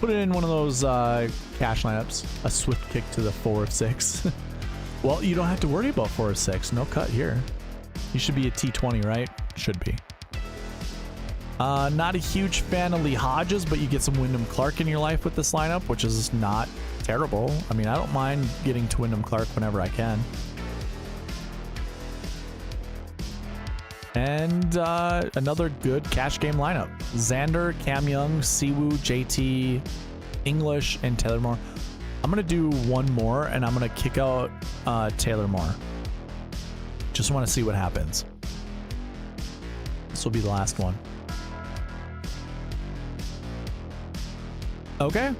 Put it in one of those cash lineups. A swift kick to the 4 of 6. Well, you don't have to worry about 4 of 6. No cut here. You should be a T20, right? Should be. Not a huge fan of Lee Hodges, but you get some Wyndham Clark in your life with this lineup, which is not terrible. I mean, I don't mind getting to Wyndham Clark whenever I can. And another good cash game lineup. Xander, Cam Young, Siwoo, JT, English, and Taylor Moore. I'm going to do one more, and I'm going to kick out Taylor Moore. Just want to see what happens. This will be the last one. Okay.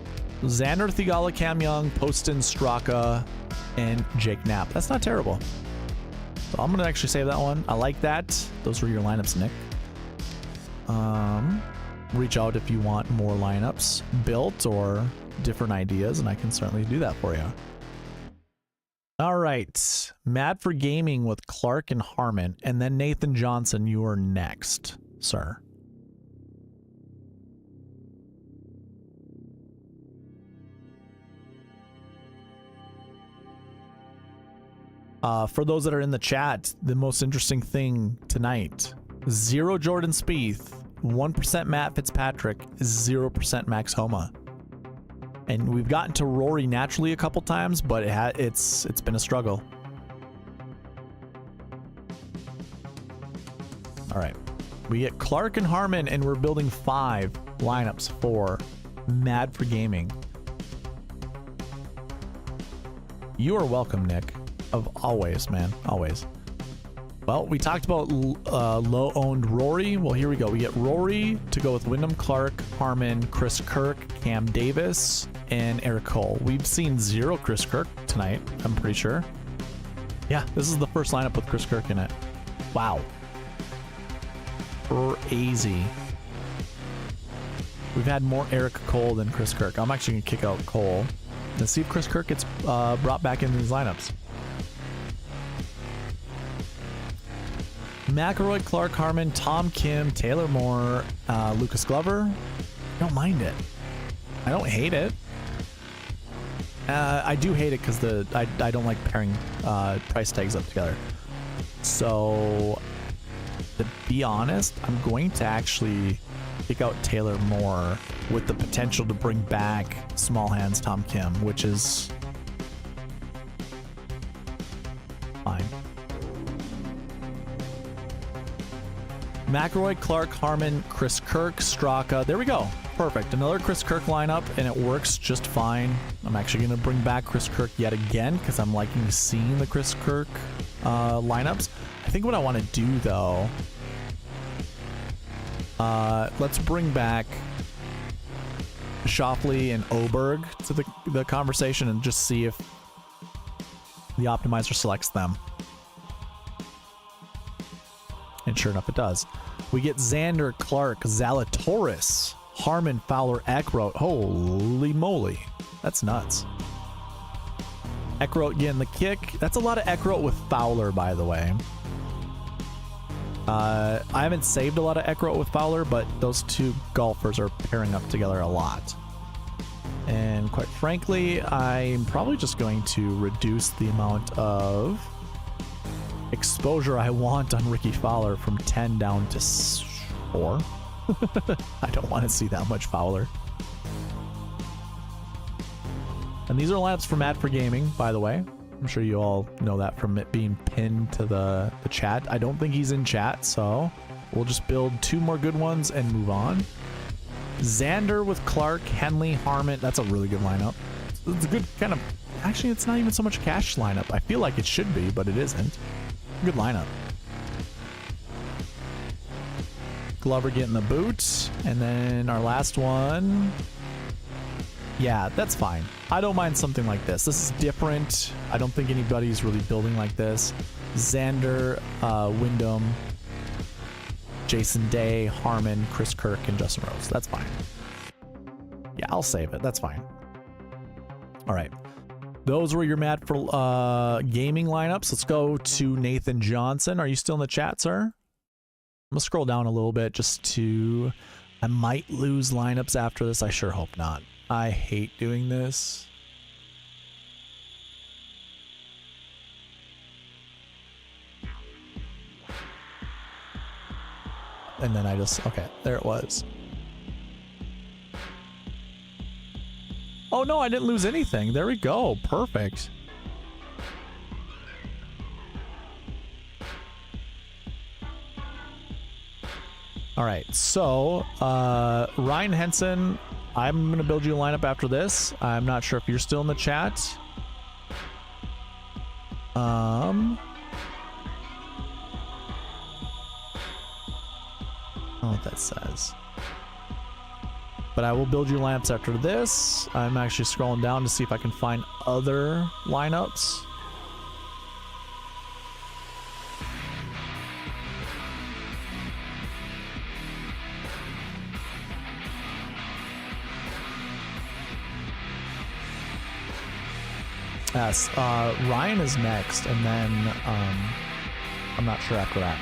Xander, Theegala, Cam Young, Poston, Straka, and Jake Knapp. That's not terrible. So I'm going to actually save that one. I like that. Those were your lineups, Nick. Reach out if you want more lineups built or different ideas, and I can certainly do that for you. All right. Mad for Gaming with Clark and Harmon, and then Nathan Johnson, you are next, sir. For those that are in the chat, the most interesting thing tonight, 0 Jordan Spieth, 1% Matt Fitzpatrick, 0% Max Homa. And we've gotten to Rory naturally a couple times, but it's been a struggle. All right. We get Clark and Harmon, and we're building 5 lineups for Mad for Gaming. You are welcome, Nick. Of always, man. Always. Well, we talked about low-owned Rory. Well, here we go. We get Rory to go with Wyndham Clark, Harmon, Chris Kirk, Cam Davis, and Eric Cole. We've seen 0 Chris Kirk tonight, I'm pretty sure. Yeah, this is the first lineup with Chris Kirk in it. Wow. Crazy. We've had more Eric Cole than Chris Kirk. I'm actually going to kick out Cole. Let's see if Chris Kirk gets brought back into these lineups. McIlroy, Clark, Harmon, Tom Kim, Taylor Moore, Lucas Glover. I don't mind it. I don't hate it. I do hate it because I don't like pairing price tags up together. So, to be honest, I'm going to actually kick out Taylor Moore with the potential to bring back Small Hands Tom Kim, which is fine. McIlroy, Clark, Harmon, Chris Kirk, Straka. There we go. Perfect. Another Chris Kirk lineup, and it works just fine. I'm actually going to bring back Chris Kirk yet again because I'm liking seeing the Chris Kirk lineups. I think what I want to do, though, let's bring back Schauffele and Oberg to the conversation and just see if the optimizer selects them. And sure enough, it does. We get Xander, Clark, Zalatoris, Harmon, Fowler, Eckroat. Holy moly. That's nuts. Eckroat getting the kick. That's a lot of Eckroat with Fowler, by the way. I haven't saved a lot of Eckroat with Fowler, but those two golfers are pairing up together a lot. And quite frankly, I'm probably just going to reduce the amount of exposure I want on Ricky Fowler from 10 down to 4. I don't want to see that much Fowler. And these are lineups for Mad for Gaming, by the way. I'm sure you all know that from it being pinned to the chat. I don't think he's in chat, so we'll just build 2 more good ones and move on. Xander with Clark, Henley, Harmon. That's a really good lineup. It's a good kind of... Actually, it's not even so much a cash lineup. I feel like it should be, but it isn't. Good lineup. Glover getting the boot. And then our last one. Yeah, that's fine. I don't mind something like this. This is different. I don't think anybody's really building like this. Xander, Wyndham, Jason Day, Harmon, Chris Kirk, and Justin Rose. That's fine. Yeah, I'll save it. That's fine. All right. Those were your Mad for gaming lineups. Let's go to Nathan Johnson. Are you still in the chat, sir? I'm gonna scroll down a little bit just to... I might lose lineups after this. I sure hope not. I hate doing this. And then I just... Okay, there it was. Oh no, I didn't lose anything. There we go. Perfect. All right, so Ryan Henson, I'm going to build you a lineup after this. I'm not sure if you're still in the chat. I don't know what that says. But I will build you lineups after this. I'm actually scrolling down to see if I can find other lineups. Yes, Ryan is next, and then I'm not sure after that.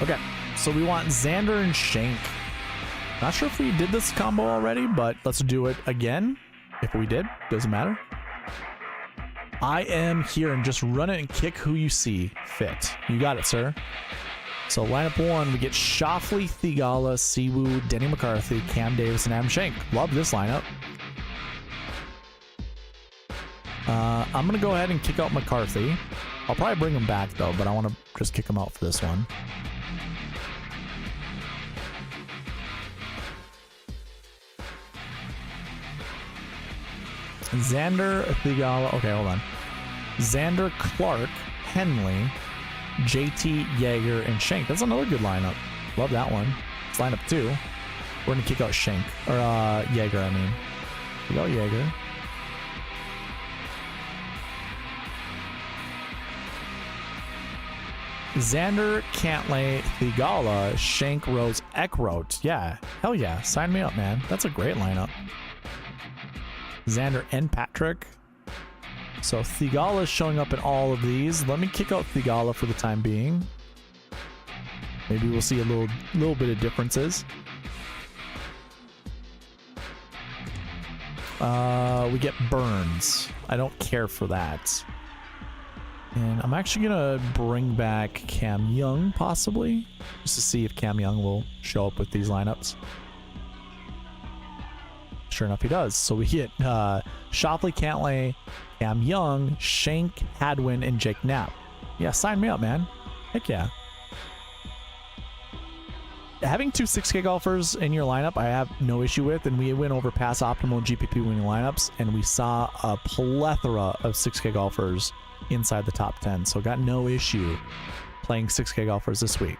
Okay, so we want Xander and Shank. Not sure if we did this combo already, but let's do it again. If we did, doesn't matter. I am here and just run it and kick who you see fit. You got it, sir. So lineup one, we get Schauffele, Theegala, Siwoo, Denny McCarthy, Cam Davis, and Adam Shank. Love this lineup. I'm going to go ahead and kick out McCarthy. I'll probably bring him back, though, but I want to just kick him out for this one. Xander, Theegala. Okay, hold on. Xander, Clark, Henley, JT, Yeager, and Shank. That's another good lineup. Love that one. It's lineup two. We're going to kick out Shank. Or, Yeager, I mean. Kick out Yeager. Xander, Cantlay, Theegala, Shank, Rose, Eckroat. Yeah, hell yeah. Sign me up, man. That's a great lineup. Xander and Patrick. So Theegala is showing up in all of these. Let me kick out Theegala for the time being. Maybe we'll see a little bit of differences. We get Burns. I don't care for that. And I'm actually going to bring back Cam Young, possibly, just to see if Cam Young will show up with these lineups. Sure enough, he does. So we get Schauffele, Cantlay, Cam Young, Shank, Hadwin, and Jake Knapp. Yeah, sign me up, man. Heck yeah. Having two 6K golfers in your lineup, I have no issue with, and we went over past optimal and GPP winning lineups, and we saw a plethora of 6K golfers inside the top 10, so got no issue playing 6K golfers this week.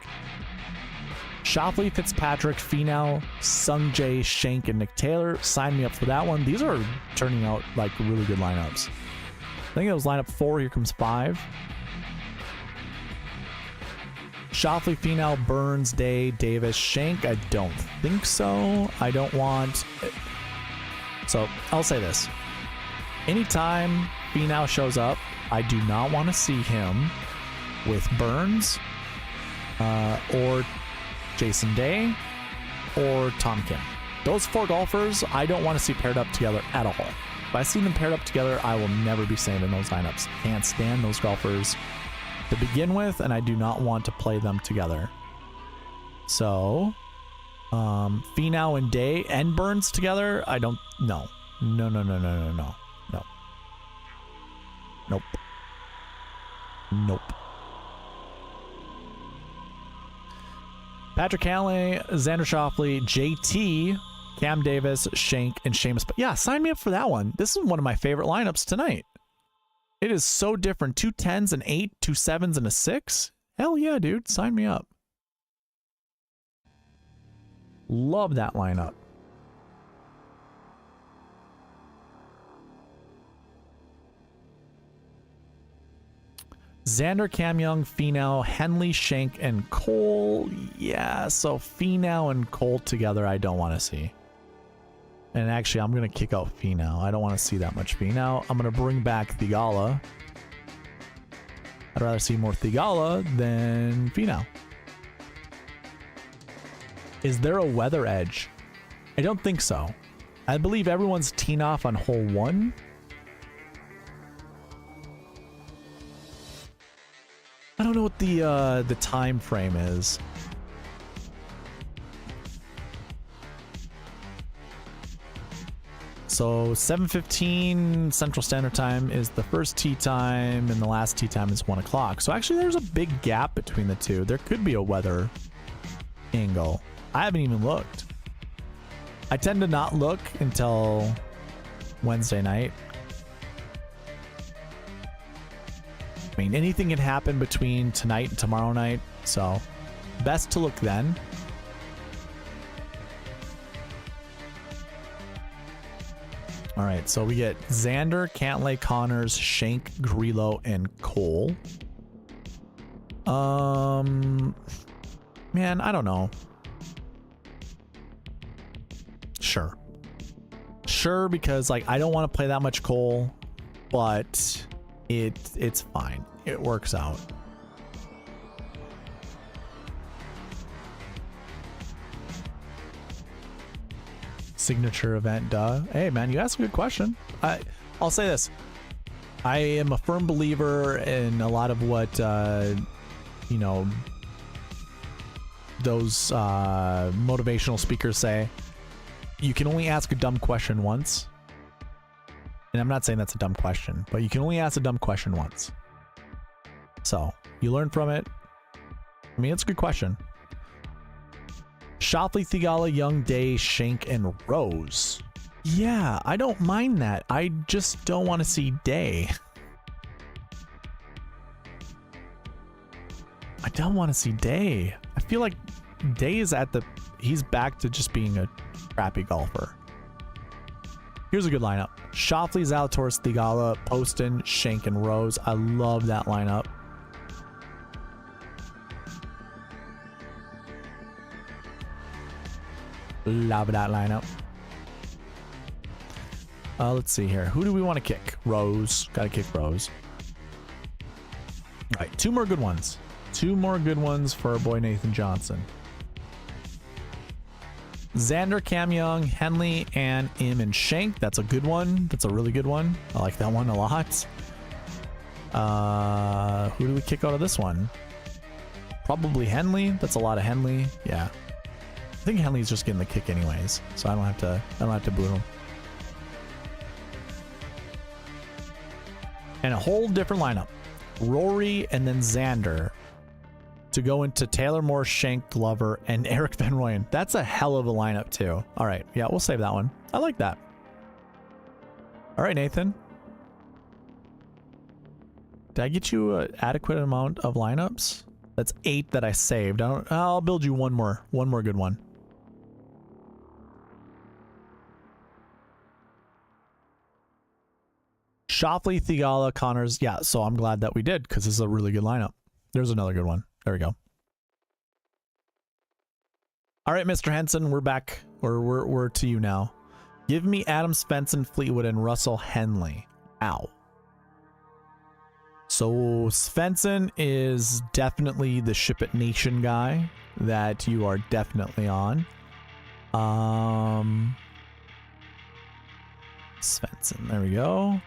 Schauffele, Fitzpatrick, Finau, Sungjae, Shank, and Nick Taylor. Sign me up for that one. These are turning out like really good lineups. I think it was lineup 4. Here comes 5. Schauffele, Finau, Burns, Day, Davis, Shank. I don't think so. I don't want... So I'll say this. Anytime Finau shows up, I do not want to see him with Burns or Jason Day or Tom Kim. Those 4 golfers, I don't want to see paired up together at all. If I see them paired up together, I will never be saving those lineups. Can't stand those golfers to begin with, and I do not want to play them together. So, Finau and Day and Burns together, I don't... No. No. Nope. Patrick Cantlay, Xander Schauffele, JT, Cam Davis, Shank, and Seamus. But yeah, sign me up for that one. This is one of my favorite lineups tonight. It is so different. 2 10s, an 8, 2 7s, and a 6. Hell yeah, dude. Sign me up. Love that lineup. Xander, Cam Young, Finau, Henley, Shank, and Cole. Yeah, so Finau and Cole together I don't want to see. And actually, I'm going to kick out Finau. I don't want to see that much Finau. I'm going to bring back Theegala. I'd rather see more Theegala than Finau. Is there a weather edge? I don't think so. I believe everyone's teeing off on hole 1. I don't know what the time frame is. So 7:15 Central Standard Time is the first tee time, and the last tee time is 1 o'clock. So actually, there's a big gap between the two. There could be a weather angle. I haven't even looked. I tend to not look until Wednesday night. I mean, anything can happen between tonight and tomorrow night, so best to look then. All right, so we get Xander, Cantlay, Connors, Shank, Grillo, and Cole. Man, I don't know. Sure, because like I don't want to play that much Cole, but it's fine. It works out. Signature event, duh. Hey man, you asked a good question. I'll say this. I am a firm believer in a lot of what you know, those motivational speakers say. You can only ask a dumb question once. And I'm not saying that's a dumb question, but you can only ask a dumb question once. So you learn from it. I mean, it's a good question. Schauffele, Theegala, Young, Day, Shank, and Rose. Yeah, I don't mind that. I just don't want to see Day. I don't want to see Day. I feel like Day is he's back to just being a crappy golfer. Here's a good lineup. Schauffele, Zalatoris, Theegala, Poston, Shank, and Rose. I love that lineup. Love that lineup. Let's see here. Who do we want to kick? Rose. Gotta kick Rose. All right, 2 more good ones. 2 more good ones for our boy Nathan Johnson. Xander, Cam Young, Henley, and Im and Shank. That's a good one. That's a really good one. I like that one a lot. Who do we kick out of this one? Probably Henley. That's a lot of Henley. Yeah. I think Henley's just getting the kick anyways, so I don't have to boot him. And a whole different lineup. Rory and then Xander to go into Taylor Moore, Shank, Glover, and Eric Van Rooyen. That's a hell of a lineup too. All right, yeah, we'll save that one. I like that. All right, Nathan. Did I get you an adequate amount of lineups? That's 8 that I saved. I'll build you one more good one. Schauffele, Theegala, Connors. Yeah, so I'm glad that we did because this is a really good lineup. There's another good one. There we go. All right, Mr. Henson, we're back. We're to you now. Give me Adam Svensson, Fleetwood, and Russell Henley. Ow. So Svensson is definitely the Ship It Nation guy that you are definitely on. Svensson, there we go.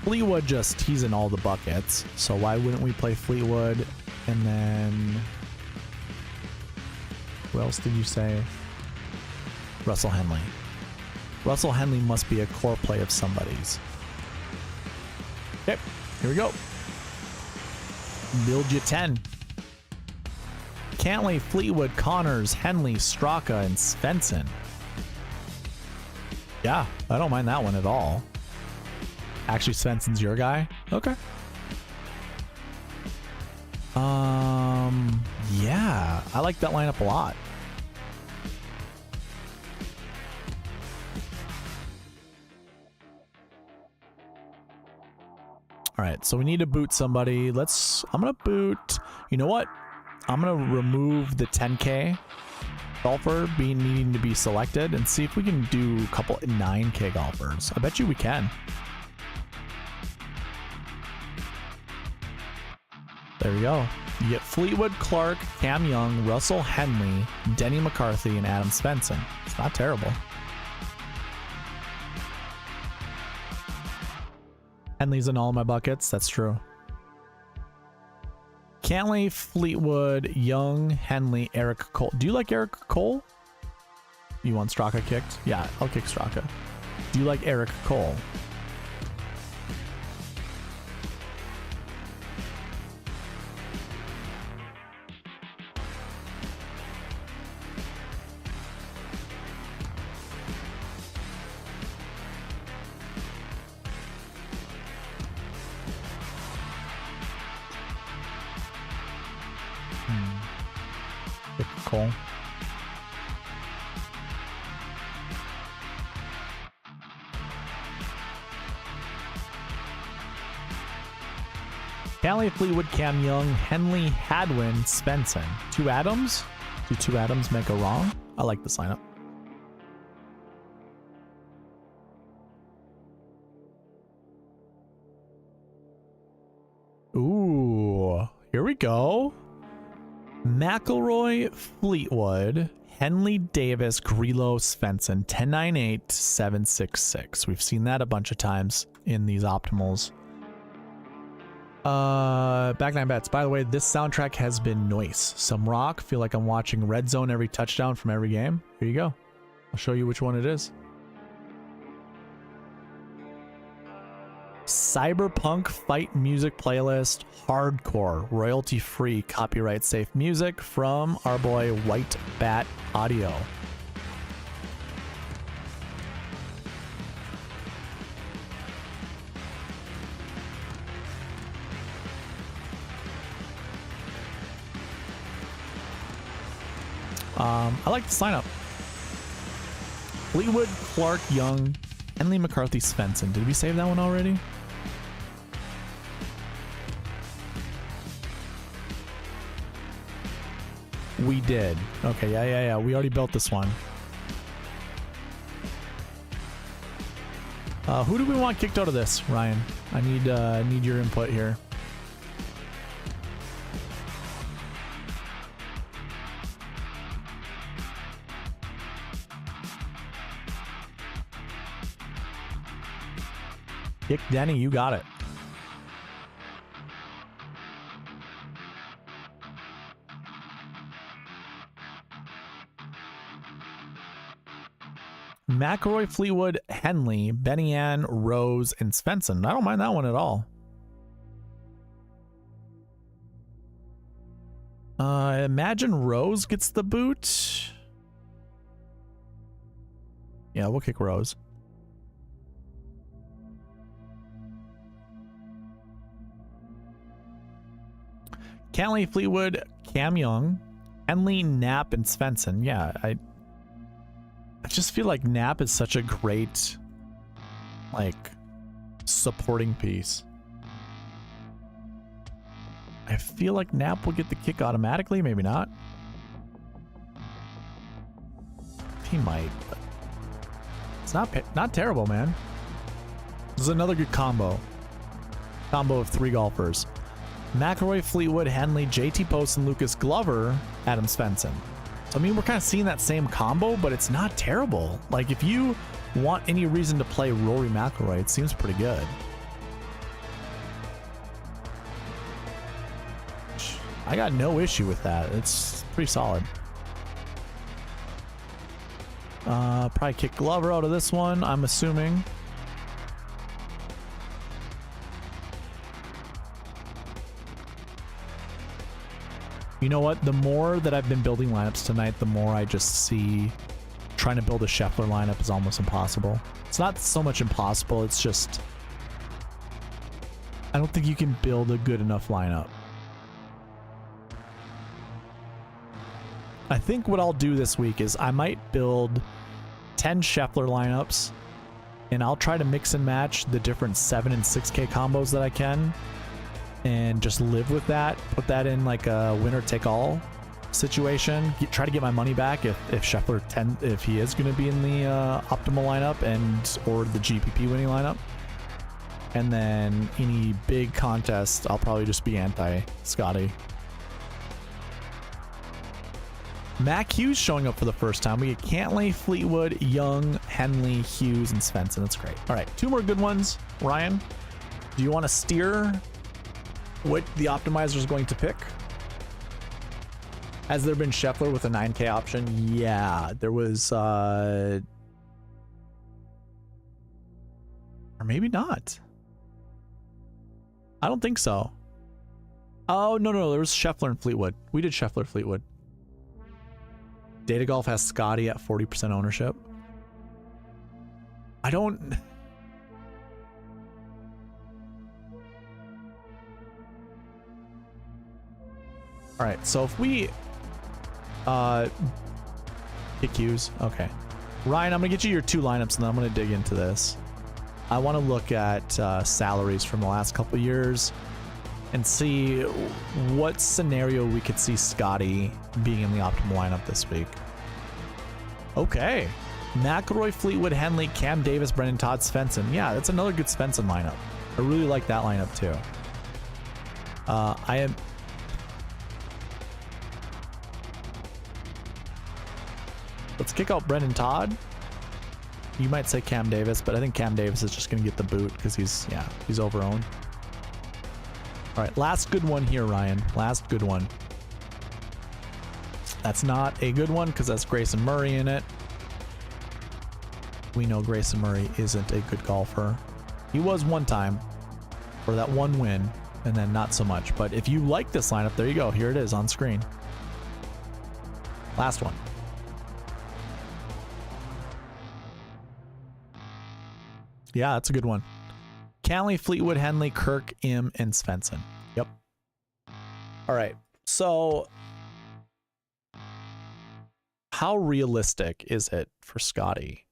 Fleetwood he's in all the buckets, so why wouldn't we play Fleetwood? And then who else did you say? Russell Henley. Russell Henley must be a core play of somebody's. Okay, here we go. Build you 10. Cantlay, Fleetwood, Connors, Henley, Straka, and Svensson. Yeah, I don't mind that one at all. Actually, Svensson's your guy? Okay. Yeah, I like that lineup a lot. All right, so we need to boot somebody. I'm gonna boot, you know what? I'm gonna remove the 10K golfer needing to be selected and see if we can do a couple 9K golfers. I bet you we can. There we go. You get Fleetwood, Clark, Cam Young, Russell Henley, Denny McCarthy, and Adam Svensson. It's not terrible. Henley's in all my buckets. That's true. Cantley, Fleetwood, Young, Henley, Eric Cole. Do you like Eric Cole? You want Straka kicked? Yeah, I'll kick Straka. Do you like Eric Cole? Cole. Cantley, Fleetwood, Cam Young, Henley, Hadwin, Svensson. 2 Adams? Do 2 Adams make a wrong? I like this lineup. Ooh, here we go. McIlroy, Fleetwood, Henley, Davis, Grillo, Svensson, 10-9-8, 7-6-6. We've seen that a bunch of times in these optimals. Back 9 bets. By the way, this soundtrack has been nice. Some rock. Feel like I'm watching Red Zone every touchdown from every game. Here you go. I'll show you which one it is. Cyberpunk Fight Music Playlist, Hardcore, royalty-free, copyright-safe music from our boy White Bat Audio. I like the sign up. Fleetwood, Clark, Young, Henley, McCarthy, Svensson. Did we save that one already? We did. Okay, yeah. We already built this one. Who do we want kicked out of this, Ryan? I need your input here. Kick Denny, you got it. McIlroy, Fleetwood, Henley, Benny Ann, Rose, and Svensson. I don't mind that one at all. Imagine Rose gets the boot. Yeah, we'll kick Rose. Cantley, Fleetwood, Cam Young, Henley, Knapp, and Svensson. Yeah, I just feel like Knapp is such a great, like, supporting piece. I feel like Knapp will get the kick automatically. Maybe not. He might, but it's not terrible, man. This is another good combo. Combo of 3 golfers. McIlroy, Fleetwood, Henley, JT Post, and Lucas Glover, Adam Svensson. So, I mean, we're kind of seeing that same combo, but it's not terrible. Like, if you want any reason to play Rory McIlroy, it seems pretty good. I got no issue with that. It's pretty solid. Probably kick Glover out of this one, I'm assuming. You know what? The more that I've been building lineups tonight, the more I just see trying to build a Scheffler lineup is almost impossible. It's not so much impossible, it's just I don't think you can build a good enough lineup. I think what I'll do this week is I might build 10 Scheffler lineups and I'll try to mix and match the different 7 and 6K combos that I can, and just live with that. Put that in like a winner take all situation. Try to get my money back if Scheffler if he is going to be in the optimal lineup or the GPP winning lineup. And then any big contest, I'll probably just be anti Scottie. Mac Hughes showing up for the first time. We get Cantlay, Fleetwood, Young, Henley, Hughes, and Svensson. That's great. All right, 2 more good ones. Ryan, do you want to steer what the optimizer is going to pick? Has there been Scheffler with a 9K option? Yeah, there was, or maybe not. I don't think so. Oh, no, there was Scheffler and Fleetwood. We did Scheffler, Fleetwood. Data Golf has Scottie at 40% ownership. I don't... All right, so if we pick Hughes, okay. Ryan, I'm gonna get you your 2 lineups, and then I'm gonna dig into this. I want to look at salaries from the last couple of years and see what scenario we could see Scottie being in the optimal lineup this week. Okay, McIlroy, Fleetwood, Henley, Cam Davis, Brendan Todd, Svensson. Yeah, that's another good Svensson lineup. I really like that lineup too. Let's kick out Brendan Todd. You might say Cam Davis, but I think Cam Davis is just going to get the boot because he's over-owned. All right, last good one here, Ryan. Last good one. That's not a good one because that's Grayson Murray in it. We know Grayson Murray isn't a good golfer. He was one time for that one win, and then not so much. But if you like this lineup, there you go. Here it is on screen. Last one. Yeah, that's a good one. Cantlay, Fleetwood, Henley, Kirk, Im, and Svensson. Yep. All right. So how realistic is it for Scottie?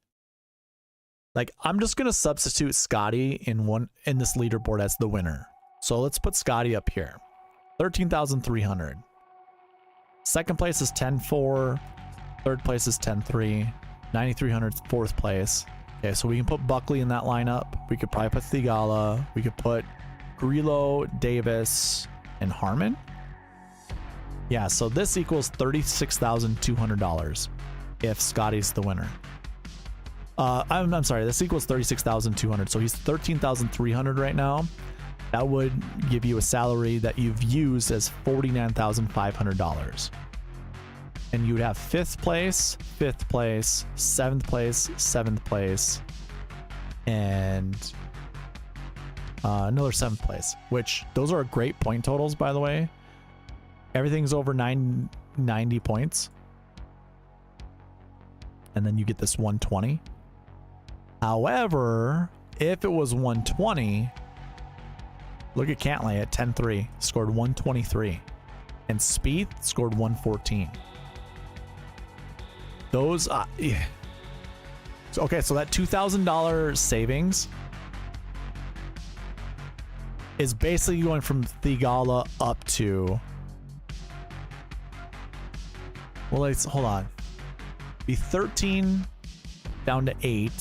Like, I'm just going to substitute Scottie in this leaderboard as the winner. So let's put Scottie up here. 13,300. Second place is 10-4. Third place is 10-3. 9,300 fourth place. Okay, so we can put Buckley in that lineup. We could probably put Thigala. We could put Grillo, Davis, and Harmon. Yeah, so this equals $36,200 if Scottie's the winner. I'm sorry, this equals 36,200. So he's 13,300 right now. That would give you a salary that you've used as $49,500. And you would have 5th place, 5th place, 7th place, 7th place, and another 7th place, which those are great point totals, by the way. Everything's over 90 points. And then you get this 120. However, if it was 120, look at Cantlay at 10-3, scored 123. And Spieth scored 114. Those, yeah. Okay, so that $2,000 savings is basically going from Thigala up to, well, let's, hold on. Be 13 down to 8.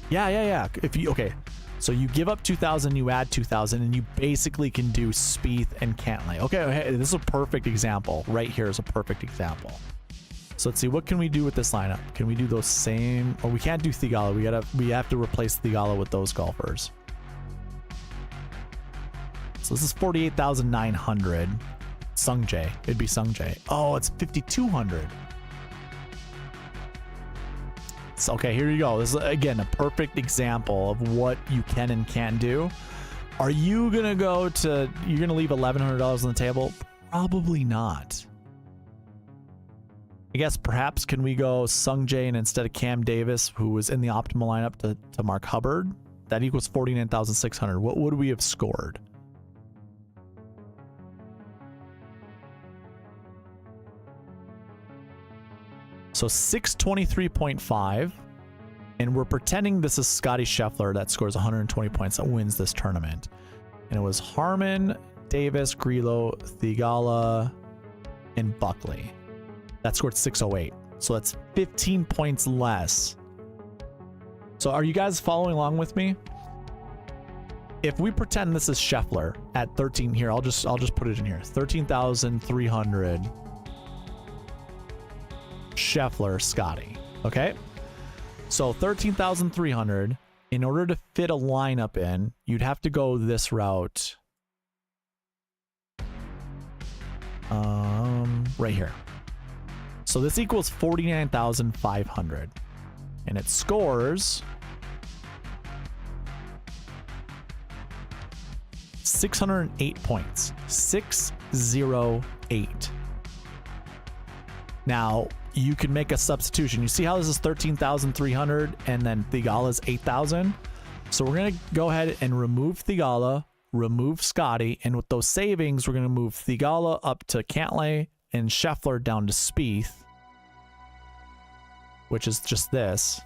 Yeah. If you, okay, so you give up 2,000, you add 2,000, and you basically can do Spieth and Cantlay. Okay, this is a perfect example. Right here is a perfect example. So let's see, what can we do with this lineup? Can we do those same, or we can't do Thigala. We have to replace Thigala with those golfers. So this is 48,900. Sungjae, it'd be Sungjae. Oh, it's 5,200. So, okay, here you go. This is again a perfect example of what you can and can't do. Are you gonna you're gonna leave $1,100 on the table? Probably not. I guess perhaps can we go Sungjae and instead of Cam Davis, who was in the optimal lineup, to Mark Hubbard? That equals 49,600. What would we have scored? So 623.5 And we're pretending this is Scottie Scheffler that scores 120 points that wins this tournament. And it was Harmon, Davis, Grillo, Thigala, and Buckley. That scored 608. So that's 15 points less. So are you guys following along with me? If we pretend this is Scheffler at 13 here, I'll just put it in here. 13,300. Scheffler, Scottie. Okay? So 13,300. In order to fit a lineup in, you'd have to go this route. Right here. So this equals 49,500. And it scores 608 points. 608. Now, you can make a substitution. You see how this is 13,300 and then Thigala's 8,000? So we're going to go ahead and remove Thigala, remove Scottie, and with those savings, we're going to move Thigala up to Cantlay and Scheffler down to Spieth, which is just this.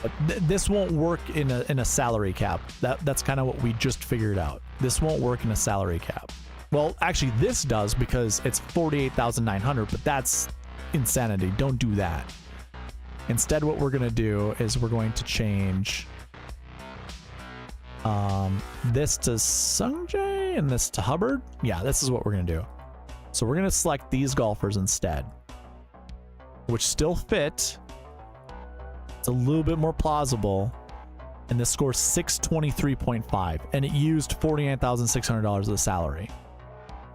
But this won't work in a salary cap. That's kind of what we just figured out. This won't work in a salary cap. Well, actually, this does because it's 48,900, but that's insanity. Don't do that. Instead, what we're going to do is we're going to change this to Sungjae and this to Hubbard. Yeah, this is what we're going to do. So we're going to select these golfers instead, which still fit. It's a little bit more plausible. And this scores 623.5, and it used $49,600 of the salary.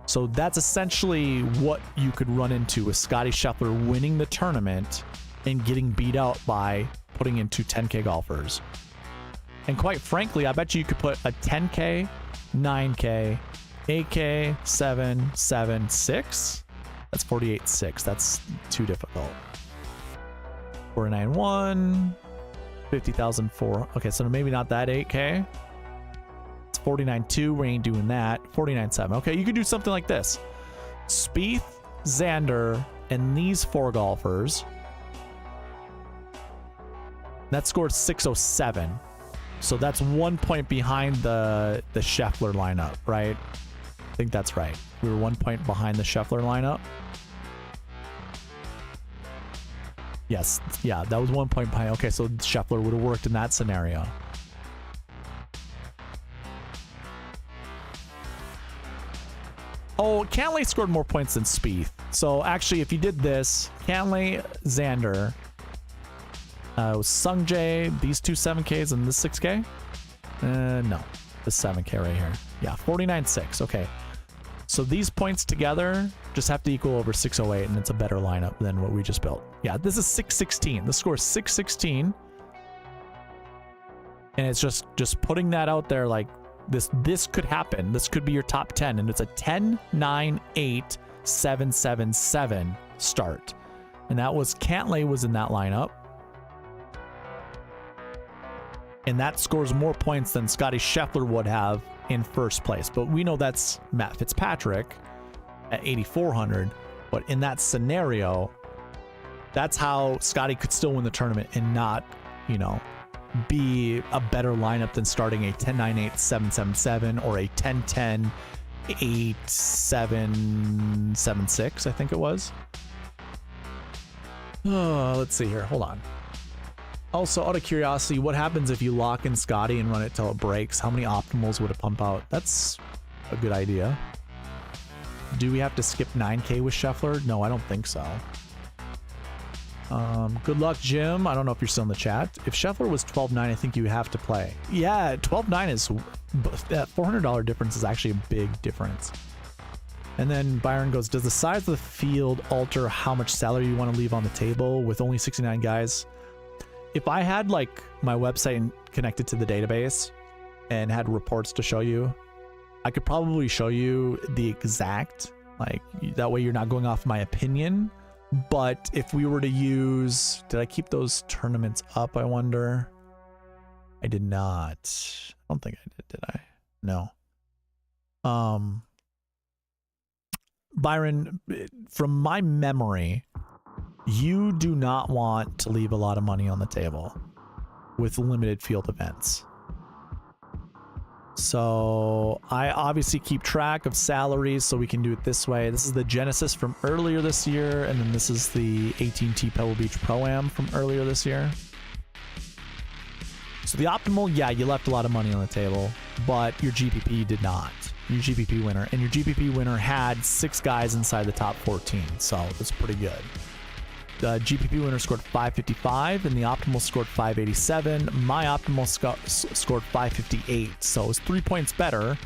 So that's essentially what you could run into with Scottie Scheffler winning the tournament and getting beat out by putting in two 10K golfers. And quite frankly, I bet you could put a 10K, 9K, 8K, 7, 7, 6. That's 48.6. That's too difficult. 491, 50,004. Okay, so maybe not that 8K. It's 49.2. We ain't doing that. 49.7. Okay, you could do something like this. Spieth, Xander, and these four golfers. That scored 607. So that's 1 point behind the Scheffler lineup, right? I think that's right. We were 1 point behind the Scheffler lineup. Yes, yeah, that was 1 point behind. Okay, so Scheffler would have worked in that scenario. Oh, Cantlay scored more points than Spieth. So actually, if you did this, Cantlay, Xander, Sungjae, these two 7Ks and this 6K? No, this 7K right here. Yeah, 49.6. Okay. So these points together just have to equal over 608, and it's a better lineup than what we just built. Yeah, this is 616. This score is 616. And it's just putting that out there like this could happen. This could be your top 10, and it's a 10, 9, 8, 7, 7, 7 start. And that was Cantlay was in that lineup. And that scores more points than Scottie Scheffler would have in first place. But we know that's Matt Fitzpatrick at 8,400. But in that scenario, that's how Scottie could still win the tournament and not, you know, be a better lineup than starting a 10-9-8-7-7-7 or a 10-10-8-7-7-6, I think it was. Let's see here. Hold on. Also, out of curiosity, what happens if you lock in Scottie and run it till it breaks? How many optimals would it pump out? That's a good idea. Do we have to skip 9K with Scheffler? No, I don't think so. Good luck, Jim. I don't know if you're still in the chat. If Scheffler was 12-9, I think you have to play. Yeah, 12-9 is... that $400 difference is actually a big difference. And then Byron goes, does the size of the field alter how much salary you want to leave on the table with only 69 guys? If I had like my website connected to the database and had reports to show you, I could probably show you the exact, like that way you're not going off my opinion. But if we were to use, did I keep those tournaments up? I wonder. I did not. I don't think I did I? No. Byron, from my memory, you do not want to leave a lot of money on the table. with limited field events. So I obviously keep track of salaries, so we can do it this way. This is the Genesis from earlier this year, and then this is the 18T Pebble Beach Pro-Am from earlier this year. So the optimal, yeah, you left a lot of money on the table, but your GPP did not. Your GPP winner, and your GPP winner had 6 guys inside the top 14, so that's pretty good. The GPP winner scored 555, and the optimal scored 587. My optimal scored 558, so it was 3 points better.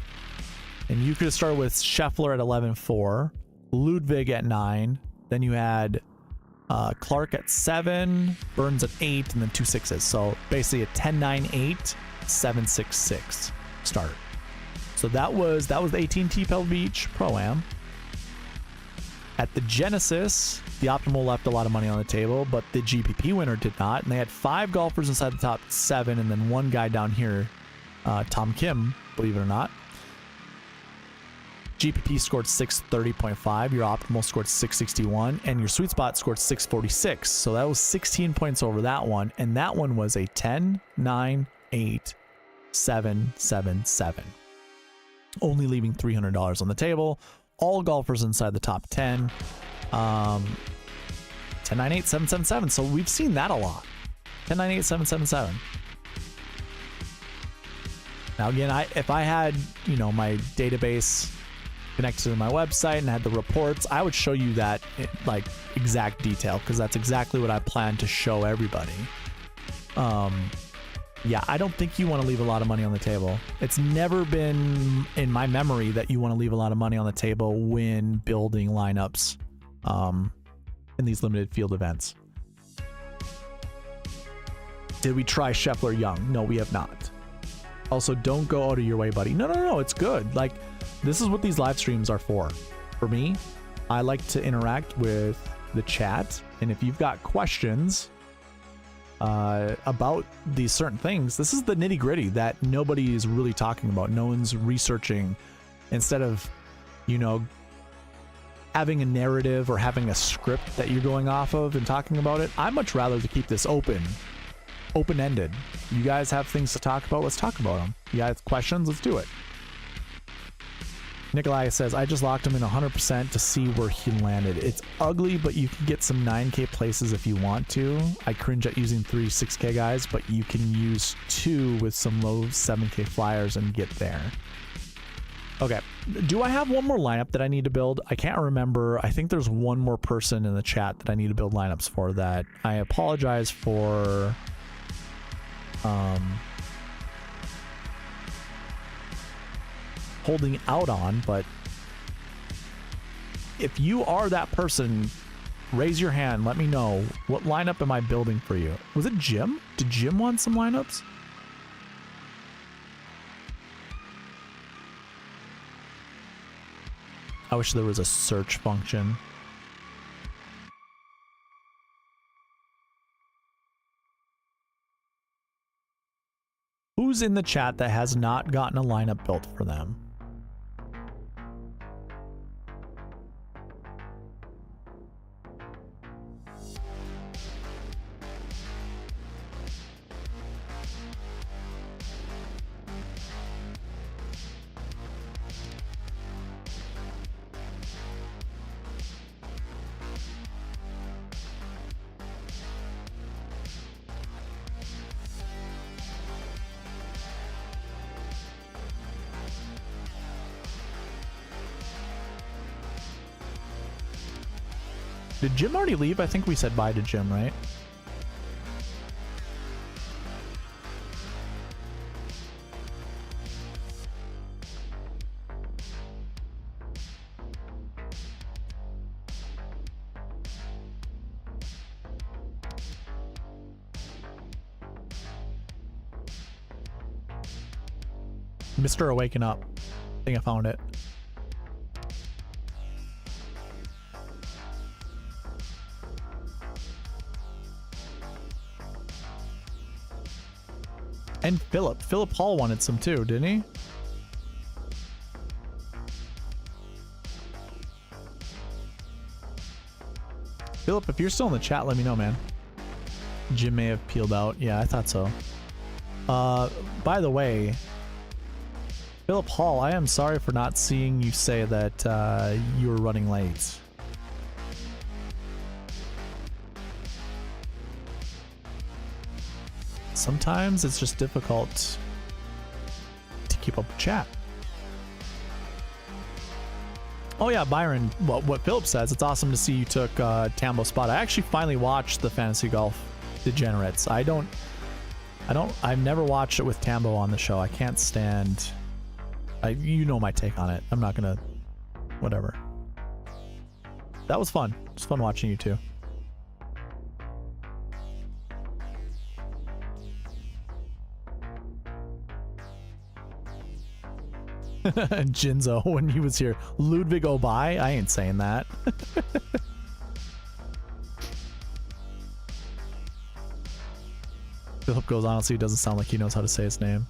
And you could have started with Scheffler at 11.4, Ludwig at 9, then you had Clark at 7, Burns at 8, and then 2 6s. So basically a 10-9-8, 7-6-6 start. So that was the 18T Pebble Beach Pro-Am. At the Genesis, the optimal left a lot of money on the table, but the GPP winner did not. And they had 5 golfers inside the top 7, and then 1 guy down here, Tom Kim, believe it or not. GPP scored 630.5, your optimal scored 661, and your sweet spot scored 646. So that was 16 points over that one, and that one was a 10, 9, 8, 7, 7, 7. Only leaving $300 on the table. All golfers inside the top 10. 10, 9, 8, 7, 7, 7. So we've seen that a lot. 10, 9, 8, 7, 7, 7. Now again, if I had, you know, my database connected to my website and had the reports, I would show you that like exact detail, because that's exactly what I plan to show everybody. Yeah, I don't think you want to leave a lot of money on the table. It's never been in my memory that you want to leave a lot of money on the table when building lineups in these limited field events. Did we try Scheffler Young? No, we have not. Also, don't go out of your way, buddy. No, it's good. Like, this is what these live streams are for. For me, I like to interact with the chat, and if you've got questions about these certain things, this is the nitty gritty that nobody is really talking about. No one's researching. Instead of, you know, having a narrative or having a script that you're going off of and talking about it, I'd much rather to keep this open-ended. You guys have things to talk about, let's talk about them. You guys have questions, let's do it. Nikolai says, I just locked him in 100% to see where he landed. It's ugly, but you can get some 9K places if you want to. I cringe at using 3 6K guys, but you can use 2 with some low 7K flyers and get there. Okay, do I have one more lineup that I need to build? I can't remember. I think there's one more person in the chat that I need to build lineups for that I apologize for. Holding out on, but if you are that person, raise your hand, let me know, what lineup am I building for you? Was it Jim? Did Jim want some lineups? I wish there was a search function. Who's in the chat that has not gotten a lineup built for them? Did Jim already leave? I think we said bye to Jim, right? Mr. Awaken Up. I think I found it. And Philip Hall wanted some too, didn't he? Philip, if you're still in the chat, let me know, man. Jim may have peeled out. Yeah, I thought so. By the way, Philip Hall, I am sorry for not seeing you say that you were running late. Sometimes it's just difficult to keep up with chat. Oh yeah, Byron, what Philip says, it's awesome to see you took Tambo spot. I actually finally watched the Fantasy Golf Degenerates. I've never watched it with Tambo on the show. I can't stand, you know my take on it. I'm not gonna, whatever. That was fun. It was fun watching you two. Jinzo, when he was here. Ludwig Obai? I ain't saying that. Philip goes, honestly, he doesn't sound like he knows how to say his name.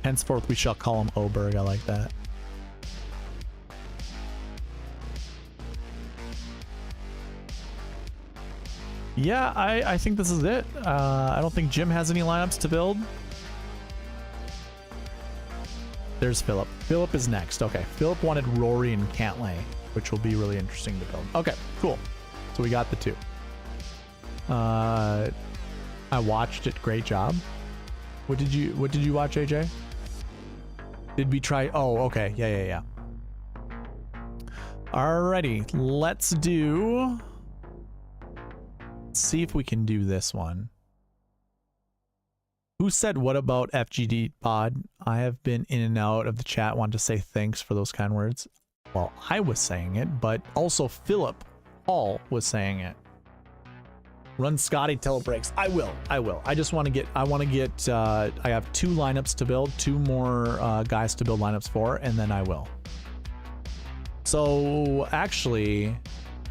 Henceforth, we shall call him Oberg. I like that. Yeah, I think this is it. I don't think Jim has any lineups to build. There's Philip. Philip is next. Okay, Philip wanted Rory and Cantlay, which will be really interesting to build. Okay, cool. So we got the two. I watched it. Great job. What did you watch, AJ? Did we try? Oh, okay. Yeah. Alrighty, let's see if we can do this one. Who said what about FGD pod? I have been in and out of the chat. Want to say thanks for those kind words. Well, I was saying it, but also Philip Hall was saying it. Run Scottie till it breaks. I will. I just want to get, I have 2 lineups to build, 2 more guys to build lineups for, and then I will. So actually,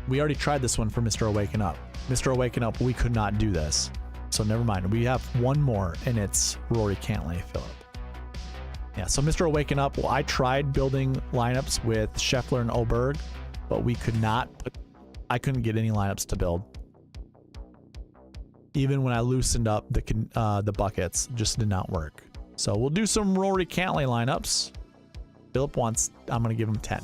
we already tried this one for Mr. Awaken Up. Mr. Awaken Up, we could not do this. So never mind. We have one more, and it's Rory Cantlay Philip. Yeah, so Mr. Awaken Up, well, I tried building lineups with Scheffler and Oberg, but we could not, I couldn't get any lineups to build. Even when I loosened up the buckets, just did not work. So we'll do some Rory Cantlay lineups. Philip wants, I'm going to give him 10.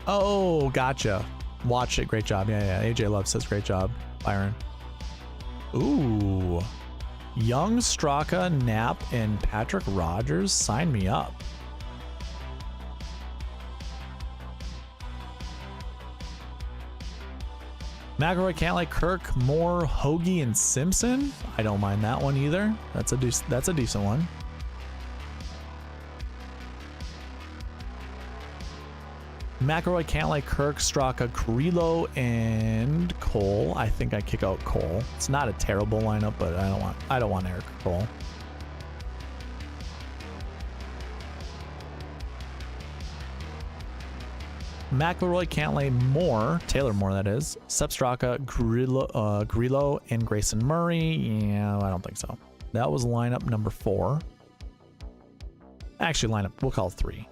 Oh, gotcha. Watch it. Great job. Yeah. AJ Love says great job, Byron. Ooh. Young, Straka, Knapp, and Patrick Rogers. Sign me up. McIlroy, Cantlay, Kirk, Moore, Hoagie, and Simpson. I don't mind that one either. That's a decent one. McIlroy, Cantlay, Kirk, Straka, Grillo, and Cole. I think I kick out Cole. It's not a terrible lineup, but I don't want Eric Cole. McIlroy, Cantlay, Moore, Taylor Moore that is, Sepp Straka, Grillo, and Grayson Murray. Yeah, I don't think so. That was lineup number 4. Actually, we'll call it 3.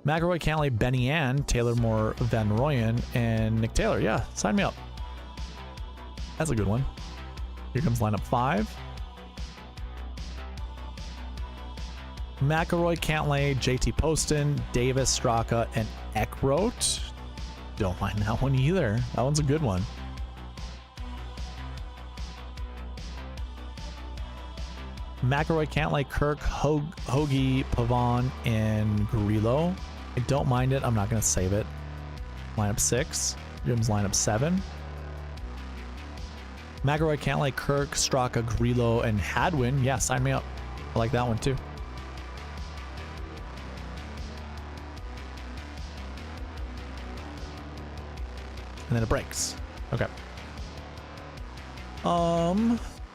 McIlroy, Cantlay, Benny Ann, Taylor Moore, Van Rooyen, and Nick Taylor. Yeah, sign me up. That's a good one. Here comes lineup 5. McIlroy, Cantlay, JT Poston, Davis, Straka, and Eckroat. Don't mind that one either. That one's a good one. McIlroy, Cantlay, Kirk, Hoagie, Pavon, and Grillo. I don't mind it. I'm not going to save it. Lineup 6. Jim's lineup 7. McIlroy, Cantlay, Kirk, Straka, Grillo, and Hadwin. Yeah, sign me up. I like that one too. And then it breaks. Okay.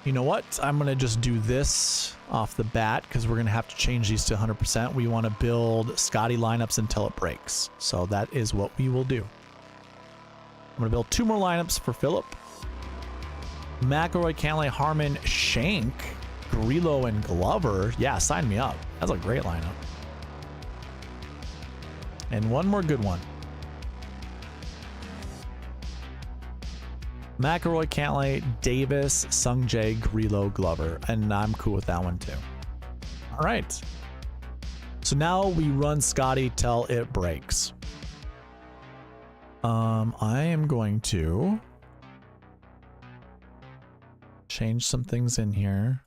You know what? I'm going to just do this off the bat because we're going to have to change these to 100%. We want to build Scottie lineups until it breaks. So that is what we will do. I'm going to build 2 more lineups for Philip. McIlroy, Cantlay, Harmon, Shank, Grillo, and Glover. Yeah, sign me up. That's a great lineup. And one more good one. McIlroy, Cantlay, Davis, Sungjae, Grillo, Glover. And I'm cool with that one too. All right. So now we run Scottie till it breaks. I am going to change some things in here.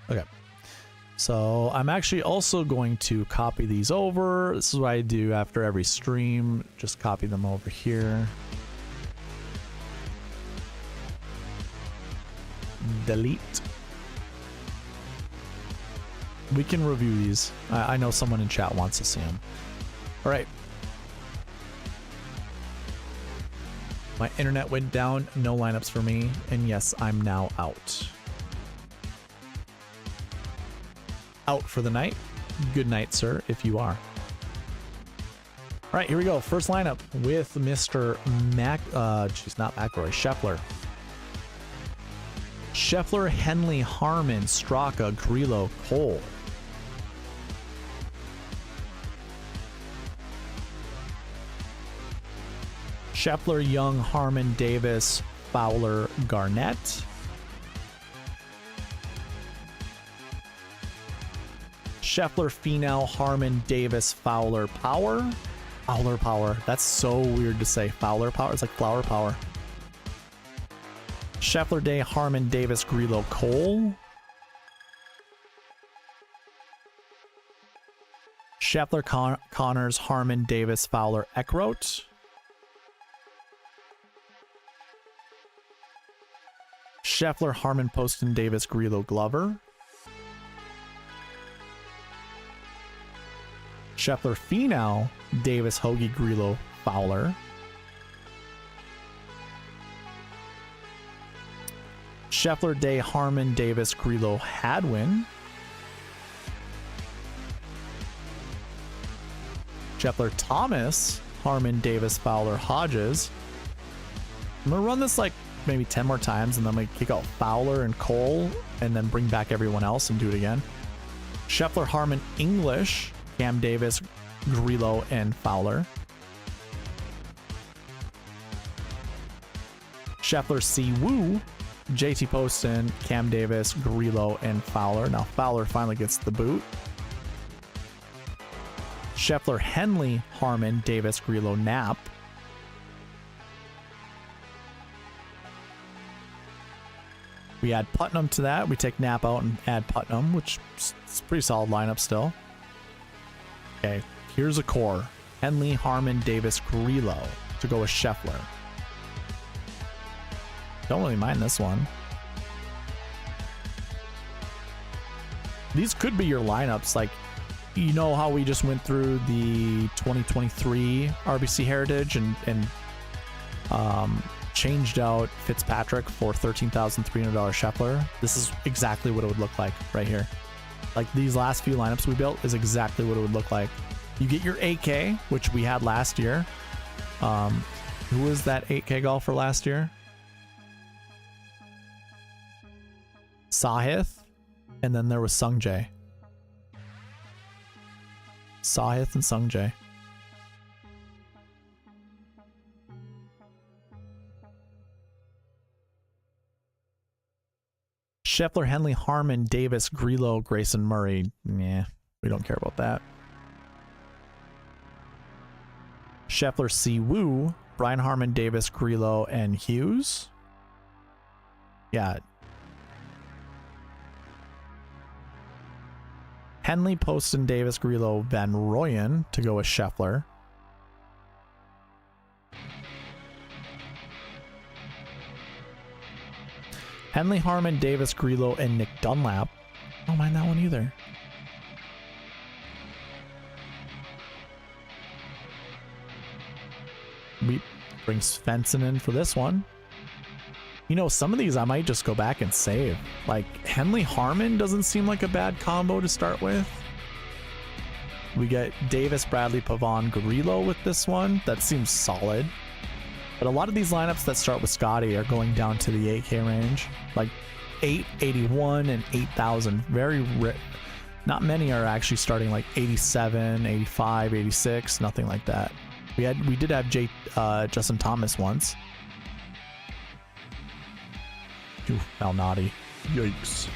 Okay. So I'm actually also going to copy these over. This is what I do after every stream. Just copy them over here. Delete. We can review these. I know someone in chat wants to see them. All right. My internet went down. No lineups for me. And yes, I'm now out. Out for the night. Good night, sir, if you are. All right, here we go. First lineup with Mr. not McIlroy, Scheffler. Scheffler, Henley, Harmon, Straka, Grillo, Cole. Scheffler, Young, Harmon, Davis, Fowler, Garnett. Scheffler, Finau, Harmon, Davis, Fowler, Power. Fowler, Power. That's so weird to say. Fowler, Power. It's like flower power. Scheffler, Day, Harmon, Davis, Grillo, Cole. Scheffler, Connors, Harmon, Davis, Fowler, Eckroat. Scheffler, Harmon, Poston, Davis, Grillo, Glover. Scheffler, Finau, Davis, Hoagie, Grillo, Fowler. Scheffler, Day, Harmon, Davis, Grillo, Hadwin. Scheffler, Thomas, Harmon, Davis, Fowler, Hodges. I'm going to run this like maybe 10 more times, and then I'm going to kick out Fowler and Cole, and then bring back everyone else and do it again. Scheffler, Harmon, English, Cam Davis, Grillo, and Fowler. Scheffler, Si Woo, JT Poston, Cam Davis, Grillo, and Fowler. Now Fowler finally gets the boot. Scheffler, Henley, Harmon, Davis, Grillo, Knapp. We add Putnam to that. We take Knapp out and add Putnam, which is a pretty solid lineup still. Okay, here's a core. Henley, Harmon, Davis, Grillo to go with Scheffler. Don't really mind this one. These could be your lineups. Like, you know how we just went through the 2023 RBC Heritage and changed out Fitzpatrick for $13,300 Scheffler. This is exactly what it would look like right here. Like, these last few lineups we built is exactly what it would look like. You get your 8K, which we had last year. Who was that 8K golfer last year? Sahith, and then there was Sungjae. Sahith and Sungjae. Scheffler, Henley, Harmon, Davis, Grillo, Grayson, Murray. Nah, we don't care about that. Scheffler, Si Woo, Brian Harmon, Davis, Grillo, and Hughes. Yeah. Henley, Poston, Davis, Grillo, Van Rooyen to go with Scheffler. Henley, Harmon, Davis, Grillo, and Nick Dunlap. I don't mind that one either. We bring Svensson in for this one. You know, some of these I might just go back and save. Like, Henley, Harmon doesn't seem like a bad combo to start with. We get Davis, Bradley, Pavon, Grillo with this one. That seems solid. But a lot of these lineups that start with Scottie are going down to the 8K range. Like 881 and 8,000. Very not many are actually starting like 87, 85, 86, nothing like that. We did have Justin Thomas once. Ooh, Malnati. Yikes.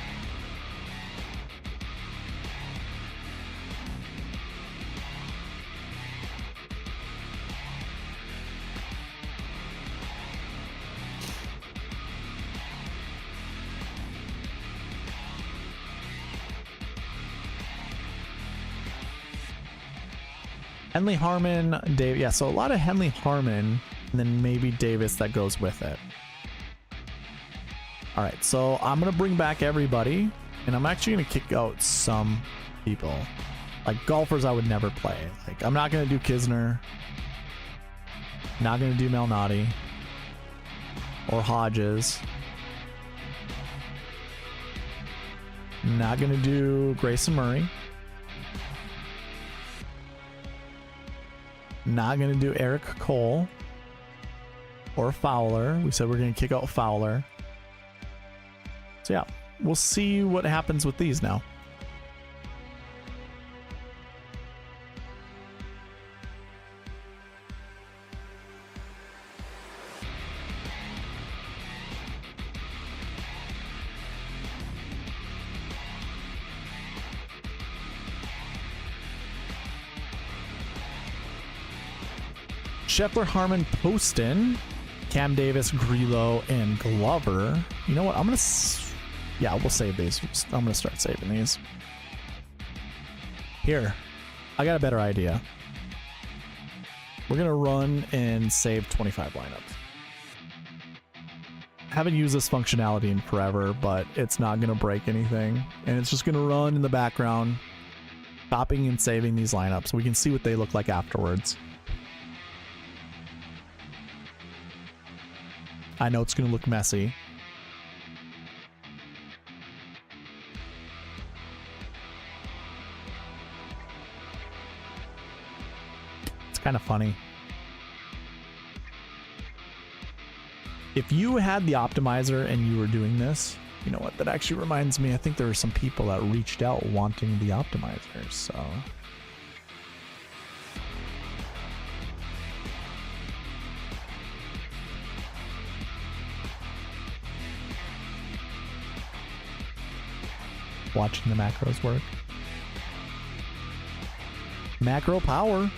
Henley Harmon, Dave. Yeah, so a lot of Henley Harmon, and then maybe Davis that goes with it. All right, so I'm gonna bring back everybody, and I'm actually gonna kick out some people, like golfers I would never play. Like I'm not gonna do Kisner, not gonna do Malnati or Hodges, not gonna do Grayson Murray. Not going to do Eric Cole or Fowler. We said we're going to kick out Fowler. So yeah, we'll see what happens with these now. Scheffler, Harmon, Poston, Cam Davis, Grillo, and Glover. You know what? I'm going to... Yeah, we'll save these. I'm going to start saving these. Here. I got a better idea. We're going to run and save 25 lineups. Haven't used this functionality in forever, but it's not going to break anything. And it's just going to run in the background, copying and saving these lineups. We can see what they look like afterwards. I know it's going to look messy. It's kind of funny. If you had the optimizer and you were doing this, you know what? That actually reminds me, I think there were some people that reached out wanting the optimizers, so... Watching the macros work. Macro power.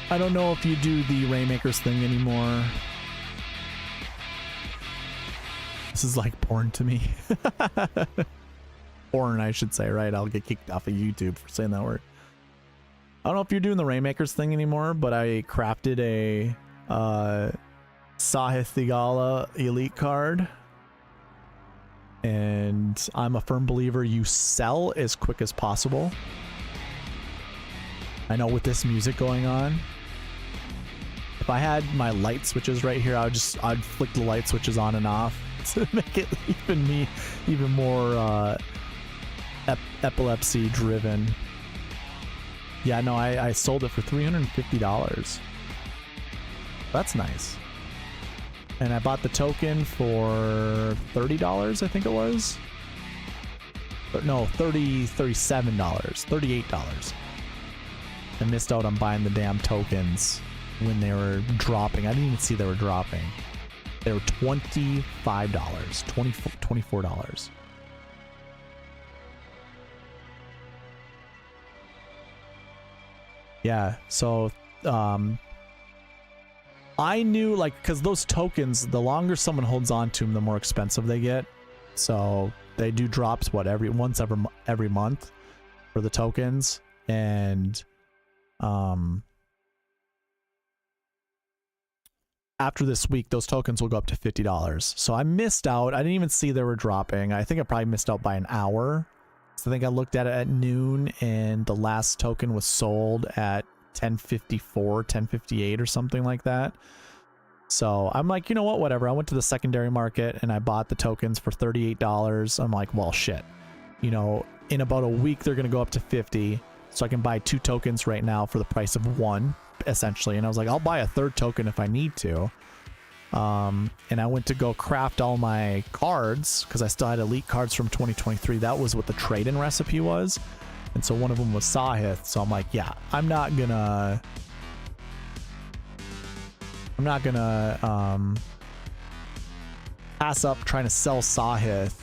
I don't know if you do the Rainmakers thing anymore. This is like porn to me. Porn, I should say, right? I'll get kicked off of YouTube for saying that word. I don't know if you're doing the Rainmakers thing anymore, but I crafted a Sahith Theegala Elite card. And I'm a firm believer you sell as quick as possible. I know with this music going on, if I had my light switches right here, I'd flick the light switches on and off to make it even more epilepsy driven. Yeah, no, I sold it for $350. That's nice. And I bought the token for $30, I think it was. No, $37, $38. I missed out on buying the damn tokens when they were dropping. I didn't even see they were dropping. They were $25, $24. Yeah, so I knew, like, because those tokens, the longer someone holds on to them, the more expensive they get. So they do drops every month for the tokens, and after this week, those tokens will go up to $50. So I missed out. I didn't even see they were dropping. I think I probably missed out by an hour. So I think I looked at it at noon and the last token was sold at 1054, 1058 or something like that. So I'm like, you know what, whatever. I went to the secondary market and I bought the tokens for $38. I'm like, well, shit. You know, in about a week, they're going to go up to 50. So I can buy 2 tokens right now for the price of 1, essentially. And I was like, I'll buy a 3rd token if I need to. And I went to go craft all my cards because I still had elite cards from 2023. That was what the trade-in recipe was. And so one of them was Sahith. So I'm like, yeah, I'm not gonna pass up trying to sell Sahith,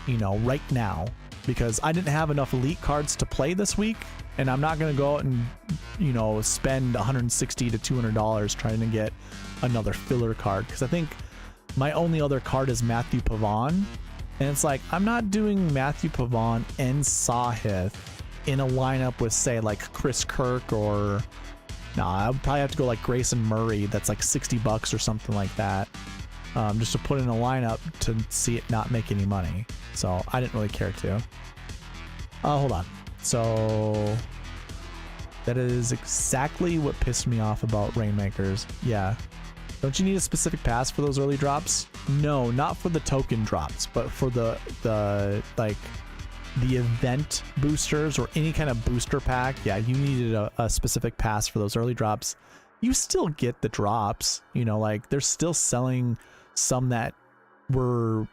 you know, right now, because I didn't have enough elite cards to play this week. And I'm not going to go out and, you know, spend $160 to $200 trying to get another filler card. Because I think my only other card is Matthew Pavon. And it's like, I'm not doing Matthew Pavon and Sahith in a lineup with, say, like Chris Kirk or... Nah, I would probably have to go like Grayson Murray. That's like $60 or something like that. Just to put in a lineup to see it not make any money. So I didn't really care to. Hold on. So that is exactly what pissed me off about Rainmakers. Yeah. Don't you need a specific pass for those early drops? No, not for the token drops, but for the event boosters or any kind of booster pack. Yeah, you needed a specific pass for those early drops. You still get the drops, you know, like they're still selling some that were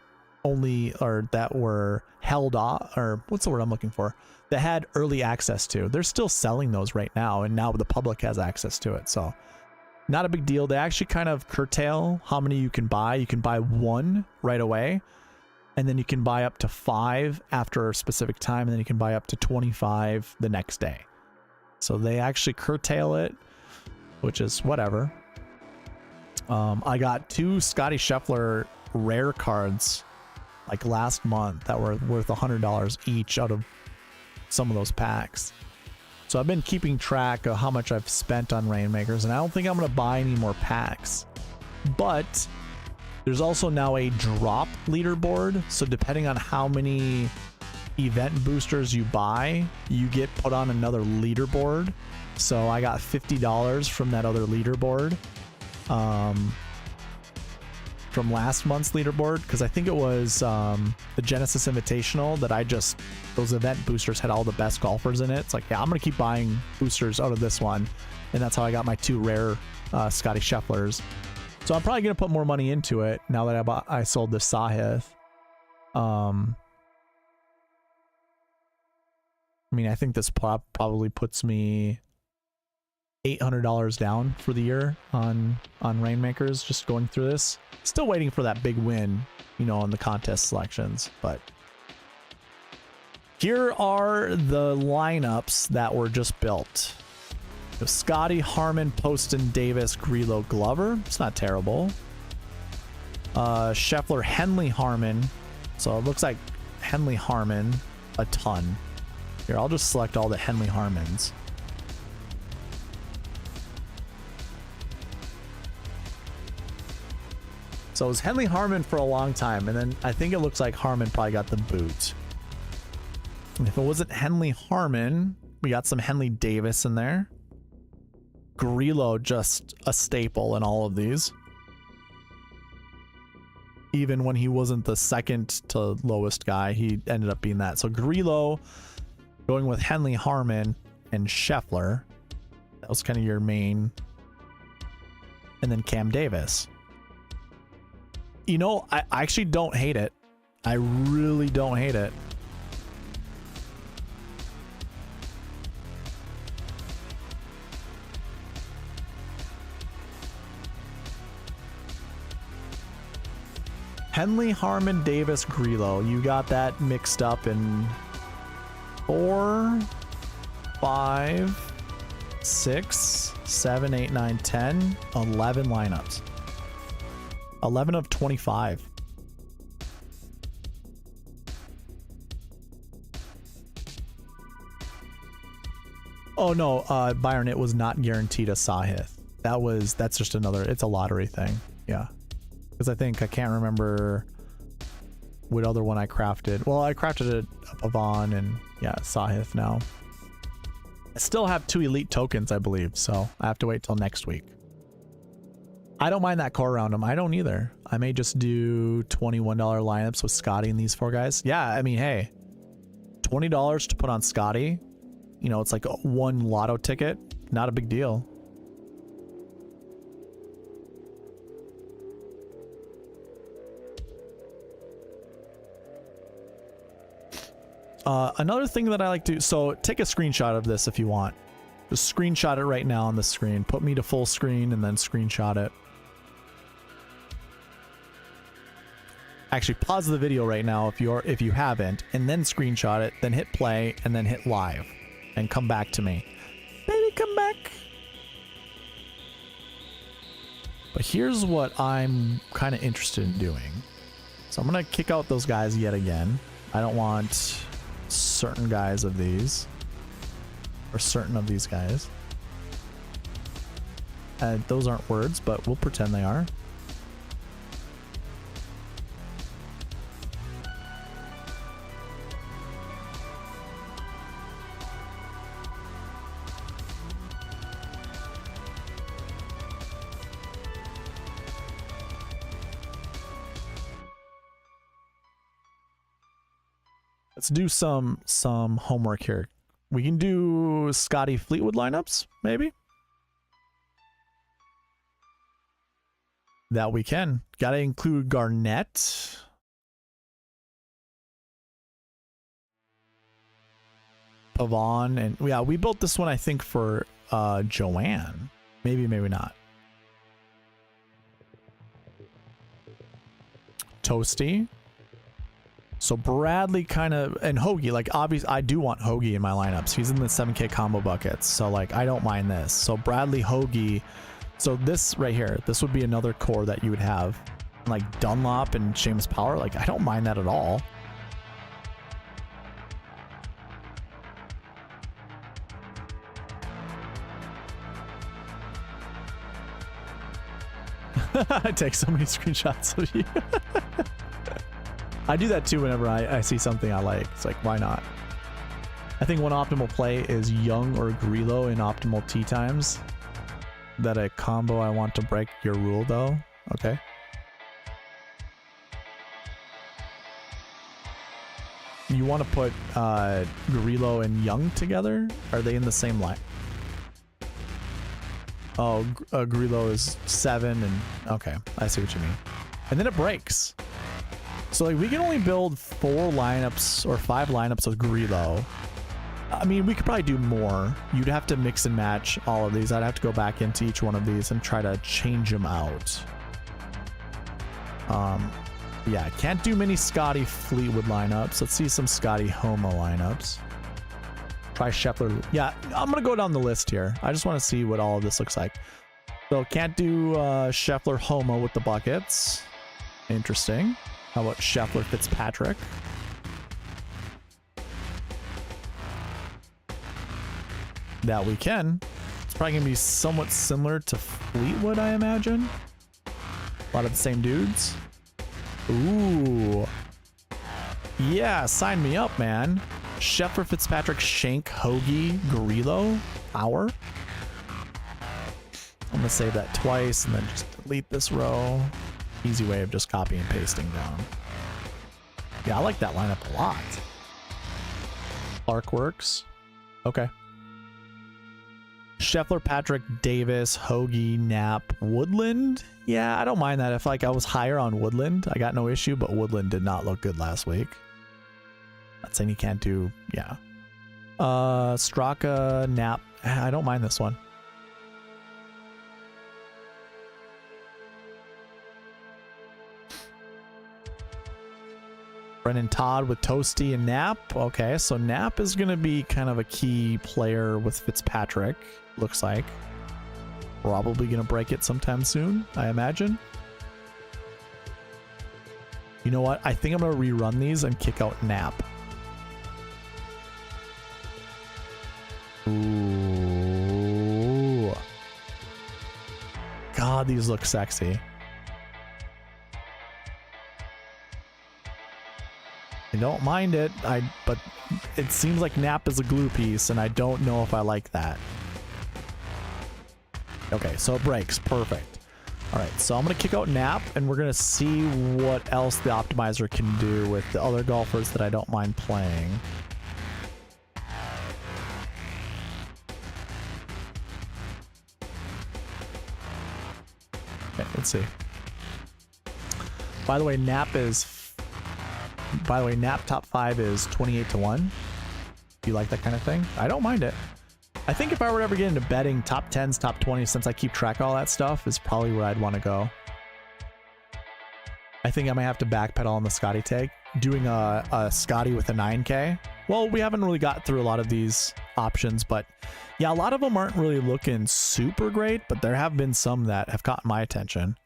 only, or that were held off, or what's the word I'm looking for, that had early access to. They're still selling those right now, and now the public has access to it. So not a big deal. They actually kind of curtail how many you can buy. You can buy 1 right away, and then you can buy up to 5 after a specific time, and then you can buy up to 25 the next day. So they actually curtail it, which is whatever. I got 2 Scottie Scheffler rare cards like last month that were worth $100 each out of some of those packs. So I've been keeping track of how much I've spent on Rainmakers, and I don't think I'm going to buy any more packs. But there's also now a drop leaderboard. So depending on how many event boosters you buy, you get put on another leaderboard. So I got $50 from that other leaderboard. From last month's leaderboard, because I think it was the Genesis Invitational that those event boosters had all the best golfers in it. It's like, yeah, I'm gonna keep buying boosters out of this one, and that's how I got my 2 rare Scottie Schefflers. So I'm probably gonna put more money into it now that I sold this Sahith. I mean, I think this probably puts me $800 down for the year on Rainmakers, just going through this. Still waiting for that big win, you know, on the contest selections. But here are the lineups that were just built. Scottie, Harmon, Poston, Davis, Grillo, Glover. It's not terrible. Scheffler, Henley, Harmon. So it looks like Henley, Harmon a ton. Here, I'll just select all the Henley Harmons. So it was Henley Harmon for a long time, and then I think it looks like Harmon probably got the boot. And if it wasn't Henley Harmon, we got some Henley Davis in there. Grillo, just a staple in all of these. Even when he wasn't the second to lowest guy, he ended up being that. So Grillo going with Henley Harmon and Scheffler. That was kind of your main. And then Cam Davis. You know, I actually don't hate it. I really don't hate it. Henley, Harmon, Davis, Grillo. You got that mixed up in 4, 5, 6, 7, 8, 9, 10, 11 lineups. 11 of 25. Oh no, Byron, it was not guaranteed a Sahith. That's just another, it's a lottery thing. Yeah. Because I can't remember. what other one I crafted. Well, I crafted a Pavon and yeah, Sahith now. I still have 2 elite tokens, I believe, so I have to wait till next week. I don't mind that core around them. I don't either. I may just do $21 lineups with Scottie and these 4 guys. Yeah, I mean, hey, $20 to put on Scottie, you know, it's like one lotto ticket. Not a big deal. Another thing that I like to, so take a screenshot of this if you want. Just screenshot it right now on the screen. Put me to full screen and then screenshot it. Actually, pause the video right now if you haven't, and then screenshot it, then hit play, and then hit live, and come back to me. Baby, come back. But here's what I'm kind of interested in doing. So I'm gonna kick out those guys yet again. I don't want certain guys of these, or certain of these guys. Those aren't words, but we'll pretend they are. Let's do some homework here. We can do Scottie Fleetwood lineups, maybe? That we can. Gotta include Garnett. Pavon, and yeah, we built this one I think for Joanne. Maybe, maybe not. Toasty. So Bradley kind of, and Hoagie, like obviously I do want Hoagie in my lineups. He's in the 7K combo buckets. So like, I don't mind this. So Bradley, Hoagie. So this right here, this would be another core that you would have. Like Dunlop and Seamus Power. Like I don't mind that at all. I take so many screenshots of you. I do that too whenever I see something I like. It's like, why not? I think one optimal play is Young or Grillo in optimal tee times. That a combo I want to break your rule though. Okay. You want to put Grillo and Young together? Are they in the same line? Oh, Grillo is 7 and okay, I see what you mean. And then it breaks. So like we can only build 4 lineups or 5 lineups with Grillo. I mean, we could probably do more. You'd have to mix and match all of these. I'd have to go back into each one of these and try to change them out. Yeah, can't do many Scottie Fleetwood lineups. Let's see some Scottie Homo lineups. Try Scheffler. Yeah, I'm gonna go down the list here. I just want to see what all of this looks like. So can't do Scheffler Homo with the buckets. Interesting. How about Scheffler Fitzpatrick? That we can. It's probably gonna be somewhat similar to Fleetwood, I imagine. A lot of the same dudes. Ooh. Yeah, sign me up, man. Scheffler, Fitzpatrick, Shank, Hoagie, Grillo, Power. I'm gonna save that twice and then just delete this row. Easy way of just copying and pasting down. Yeah, I like that lineup a lot. Clark works. Okay. Scheffler, Patrick, Davis, Hoagie, Knapp, Woodland. Yeah, I don't mind that. If like I was higher on Woodland, I got no issue, but Woodland did not look good last week. Not saying you can't do, yeah. Straka, Knapp. I don't mind this one. Brennan Todd with Toasty and Knapp. Okay, so Knapp is going to be kind of a key player with Fitzpatrick, looks like. Probably going to break it sometime soon, I imagine. You know what? I think I'm going to rerun these and kick out Knapp. Ooh. God, these look sexy. don't mind it. But it seems like Nap is a glue piece, and I don't know if I like that. Okay, so it breaks. Perfect. All right, so I'm going to kick out Nap, and we're going to see what else the optimizer can do with the other golfers that I don't mind playing. Okay, let's see. By the way, Nap top 5 is 28 to 1. Do you like that kind of thing? I don't mind it. I think if I were to ever get into betting top 10s, top 20s, since I keep track of all that stuff, is probably where I'd want to go. I think I might have to backpedal on the Scottie take. Doing a Scottie with a 9K. Well, we haven't really got through a lot of these options, but yeah, a lot of them aren't really looking super great, but there have been some that have caught my attention.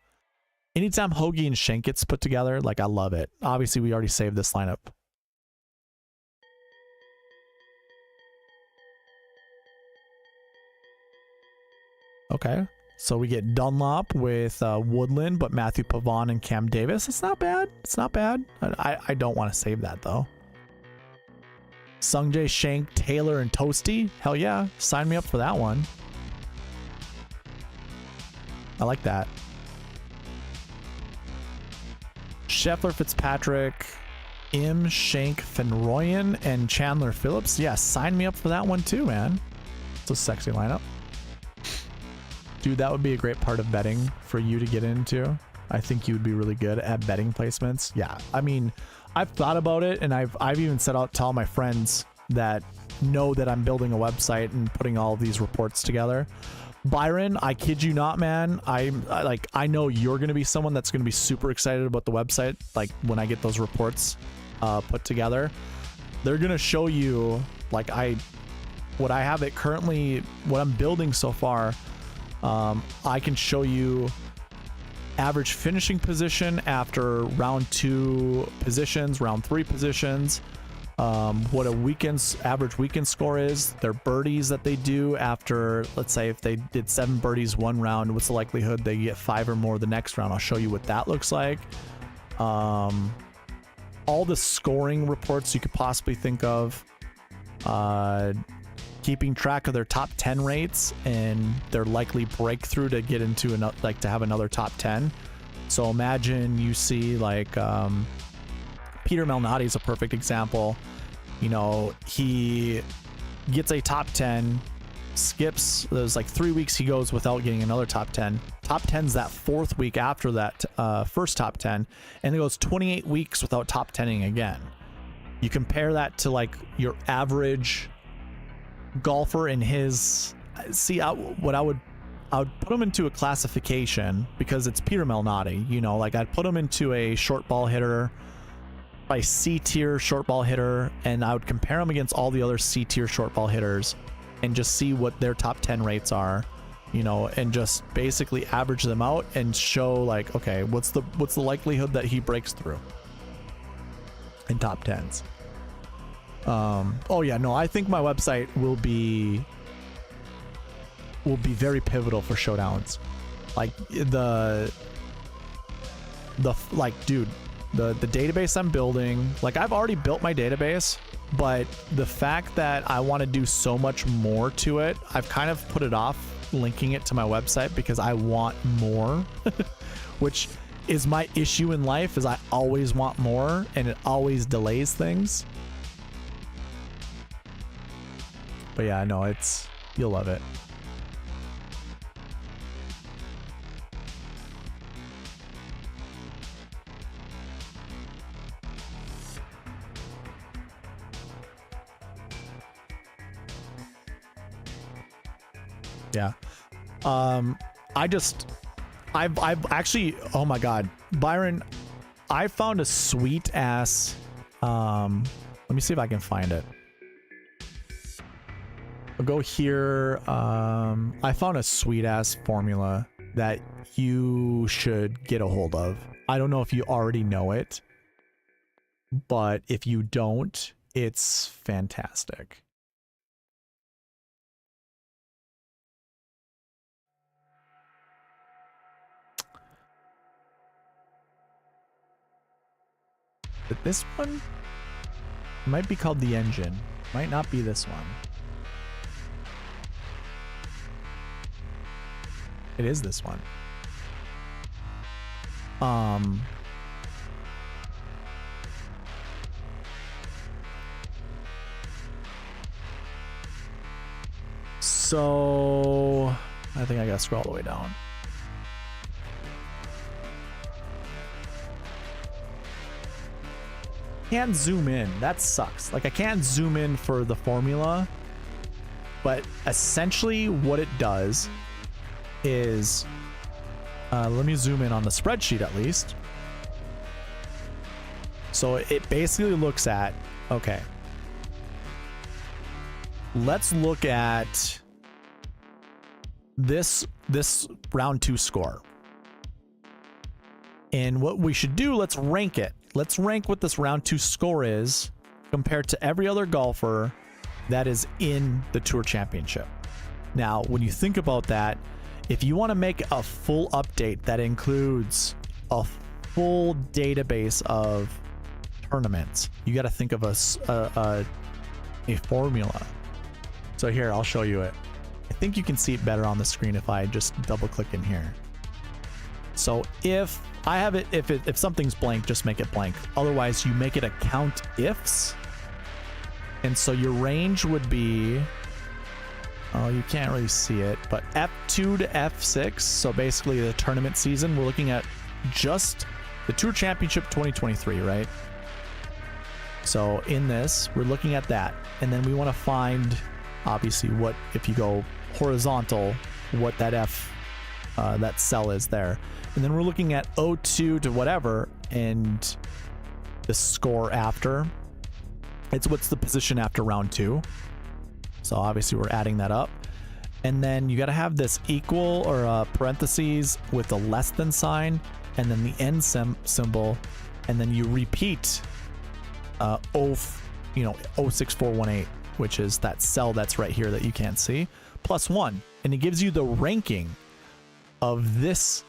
Anytime Hoagie and Shank gets put together, like, I love it. Obviously, we already saved this lineup. Okay, so we get Dunlop with Woodland, but Matthew Pavon and Cam Davis. It's not bad. It's not bad. I don't want to save that, though. Sungjae, Shank, Taylor, and Toasty. Hell yeah. Sign me up for that one. I like that. Scheffler, Fitzpatrick, Im, Shank, Fenroyan, and Chandler Phillips. Yeah, sign me up for that one too, man. It's a sexy lineup. Dude, that would be a great part of betting for you to get into. I think you would be really good at betting placements. Yeah, I mean, I've thought about it, and I've even set out to all my friends that know that I'm building a website and putting all of these reports together. Byron, I kid you not, man. I know you're going to be someone that's going to be super excited about the website. Like, when I get those reports put together, they're going to show you, like, what I have it currently, what I'm building so far. I can show you average finishing position after round 2 positions, round 3 positions, what a average weekend score is, their birdies that they do after, let's say if they did 7 birdies one round, what's the likelihood they get 5 or more the next round. I'll show you what that looks like. All the scoring reports you could possibly think of, keeping track of their top 10 rates and their likely breakthrough to get into another, like, to have another top 10. So imagine you see, like, Peter Malnati is a perfect example. You know, he gets a top 10, skips, there's like 3 weeks he goes without getting another top 10. Top 10's that 4th week after that first top 10, and it goes 28 weeks without top 10ing again. You compare that to, like, your average golfer in his, see, I would put him into a classification, because it's Peter Malnati, you know, like, I'd put him into a short ball hitter, by C tier short ball hitter, and I would compare him against all the other C tier short ball hitters and just see what their top 10 rates are, you know, and just basically average them out and show, like, okay, what's the likelihood that he breaks through in top 10s. Oh yeah, no, I think my website will be very pivotal for showdowns. Like, like, dude, the database I'm building, like, I've already built my database, but the fact that I want to do so much more to it, I've kind of put it off linking it to my website because I want more, which is my issue in life, is I always want more and it always delays things. But yeah, no, you'll love it. Yeah. I've actually, oh my God, Byron, I found a sweet ass, let me see if I can find it. I'll go here. I found a sweet ass formula that you should get a hold of. I don't know if you already know it, but if you don't, it's fantastic. This one? It might be called the engine. Might not be this one. It is this one. So I think I gotta scroll all the way down. Can't zoom in. That sucks. Like I can't zoom in for the formula, but essentially what it does is, let me zoom in on the spreadsheet at least. So it basically looks at, okay, let's look at this round 2 score. And what we should do, let's rank it. Let's rank what this round 2 score is compared to every other golfer that is in the Tour Championship. Now, when you think about that, if you want to make a full update that includes a full database of tournaments, you got to think of a formula. So here, I'll show you it. I think you can see it better on the screen if I just double click in here. So if I have it, if something's blank, just make it blank. Otherwise, you make it a count ifs. And so your range would be, oh, you can't really see it, but F2 to F6. So basically the tournament season, we're looking at just the Tour Championship 2023, right? So in this, we're looking at that. And then we want to find, obviously, what, if you go horizontal, what that that cell is there. And then we're looking at 02 to whatever, and the score after. It's what's the position after round 2. So obviously we're adding that up. And then you got to have this equal or parentheses with a less than sign, and then the end symbol, and then you repeat 06418, which is that cell that's right here that you can't see, +1. And it gives you the ranking of this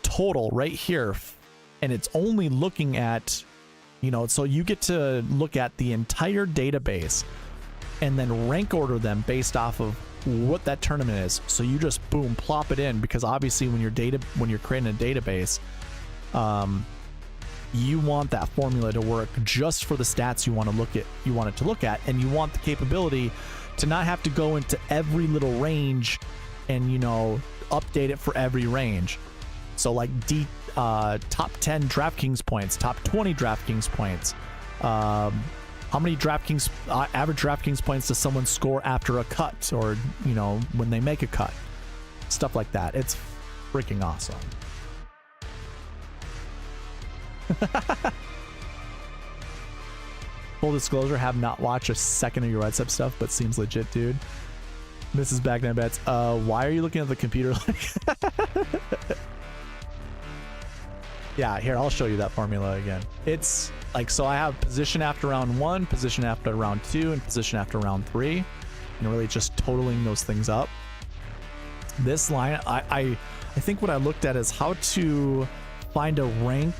total right here. And it's only looking at, so you get to look at the entire database and then rank order them based off of what that tournament is. So you just boom, plop it in, because obviously when you're creating a database, you want that formula to work just for the stats you want it to look at, and you want the capability to not have to go into every little range and update it for every range. So like top 10 DraftKings points, top 20 DraftKings points, how many average DraftKings points does someone score after a cut, or when they make a cut, stuff like that. It's freaking awesome. Full disclosure, have not watched a second of your Red Step stuff, but seems legit, dude. Mrs. Bagnet Bets, why are you looking at the computer like Yeah, here, I'll show you that formula again. It's like, so I have position after round 1, position after round 2, and position after round 3, and really just totaling those things up. This line, I think what I looked at is how to find a rank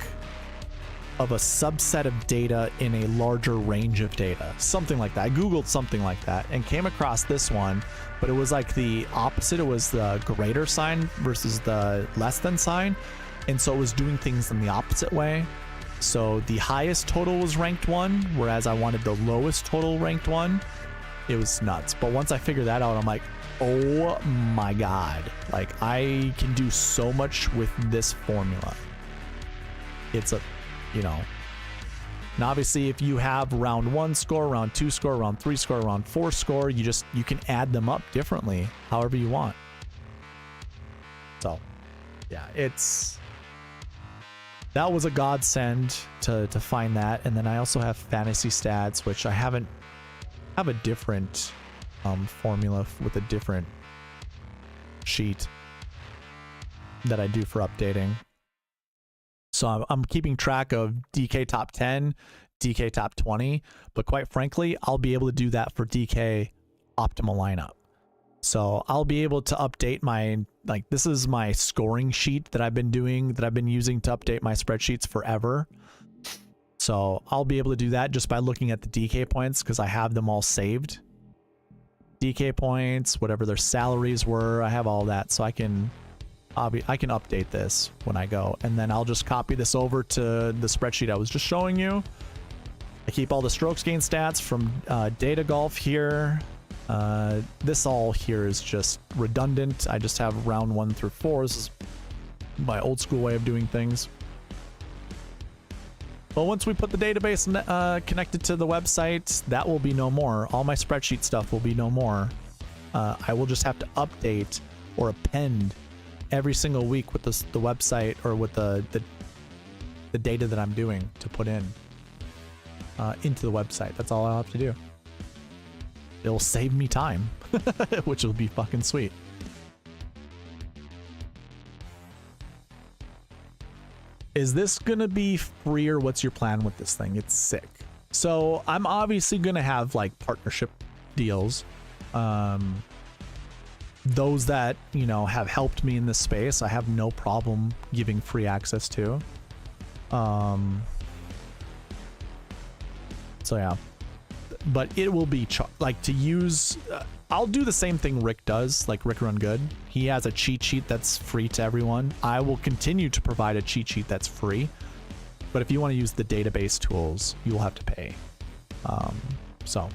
of a subset of data in a larger range of data, something like that. I googled something like that and came across this one, but it was like the opposite. It was the greater sign versus the less than sign, and so it was doing things in the opposite way. So the highest total was ranked 1, whereas I wanted the lowest total ranked 1. It was nuts. But once I figured that out, I'm like, oh my god, like I can do so much with this formula. It's a, and obviously if you have round 1 score, round 2 score, round 3 score, round 4 score, you can add them up differently however you want. So yeah, that was a godsend to find that. And then I also have fantasy stats, which I have a different formula with a different sheet that I do for updating. So I'm keeping track of DK top 10, DK top 20, but quite frankly, I'll be able to do that for DK optimal lineup. So I'll be able to update this is my scoring sheet that I've been using to update my spreadsheets forever. So I'll be able to do that just by looking at the DK points because I have them all saved. DK points, whatever their salaries were, I have all that, so I can update this when I go, and then I'll just copy this over to the spreadsheet I was just showing you. I keep all the strokes gain stats from Data Golf here. This all here is just redundant. I just have round 1 through 4. This is my old school way of doing things. But once we put the database connected to the website, that will be no more. All my spreadsheet stuff will be no more. I will just have to update or append every single week with the website or with the data that I'm doing to put in into the website. That's all I'll have to do. It'll save me time, which will be fucking sweet. Is this gonna be free, or what's your plan with this thing? It's sick. So I'm obviously gonna have like partnership deals. Those that, you know, have helped me in this space, I have no problem giving free access to. So yeah, but it will be like to use. I'll do the same thing Rick does, like Rick Run Good. He has a cheat sheet that's free to everyone. I will continue to provide a cheat sheet that's free, but if you want to use the database tools, you will have to pay. So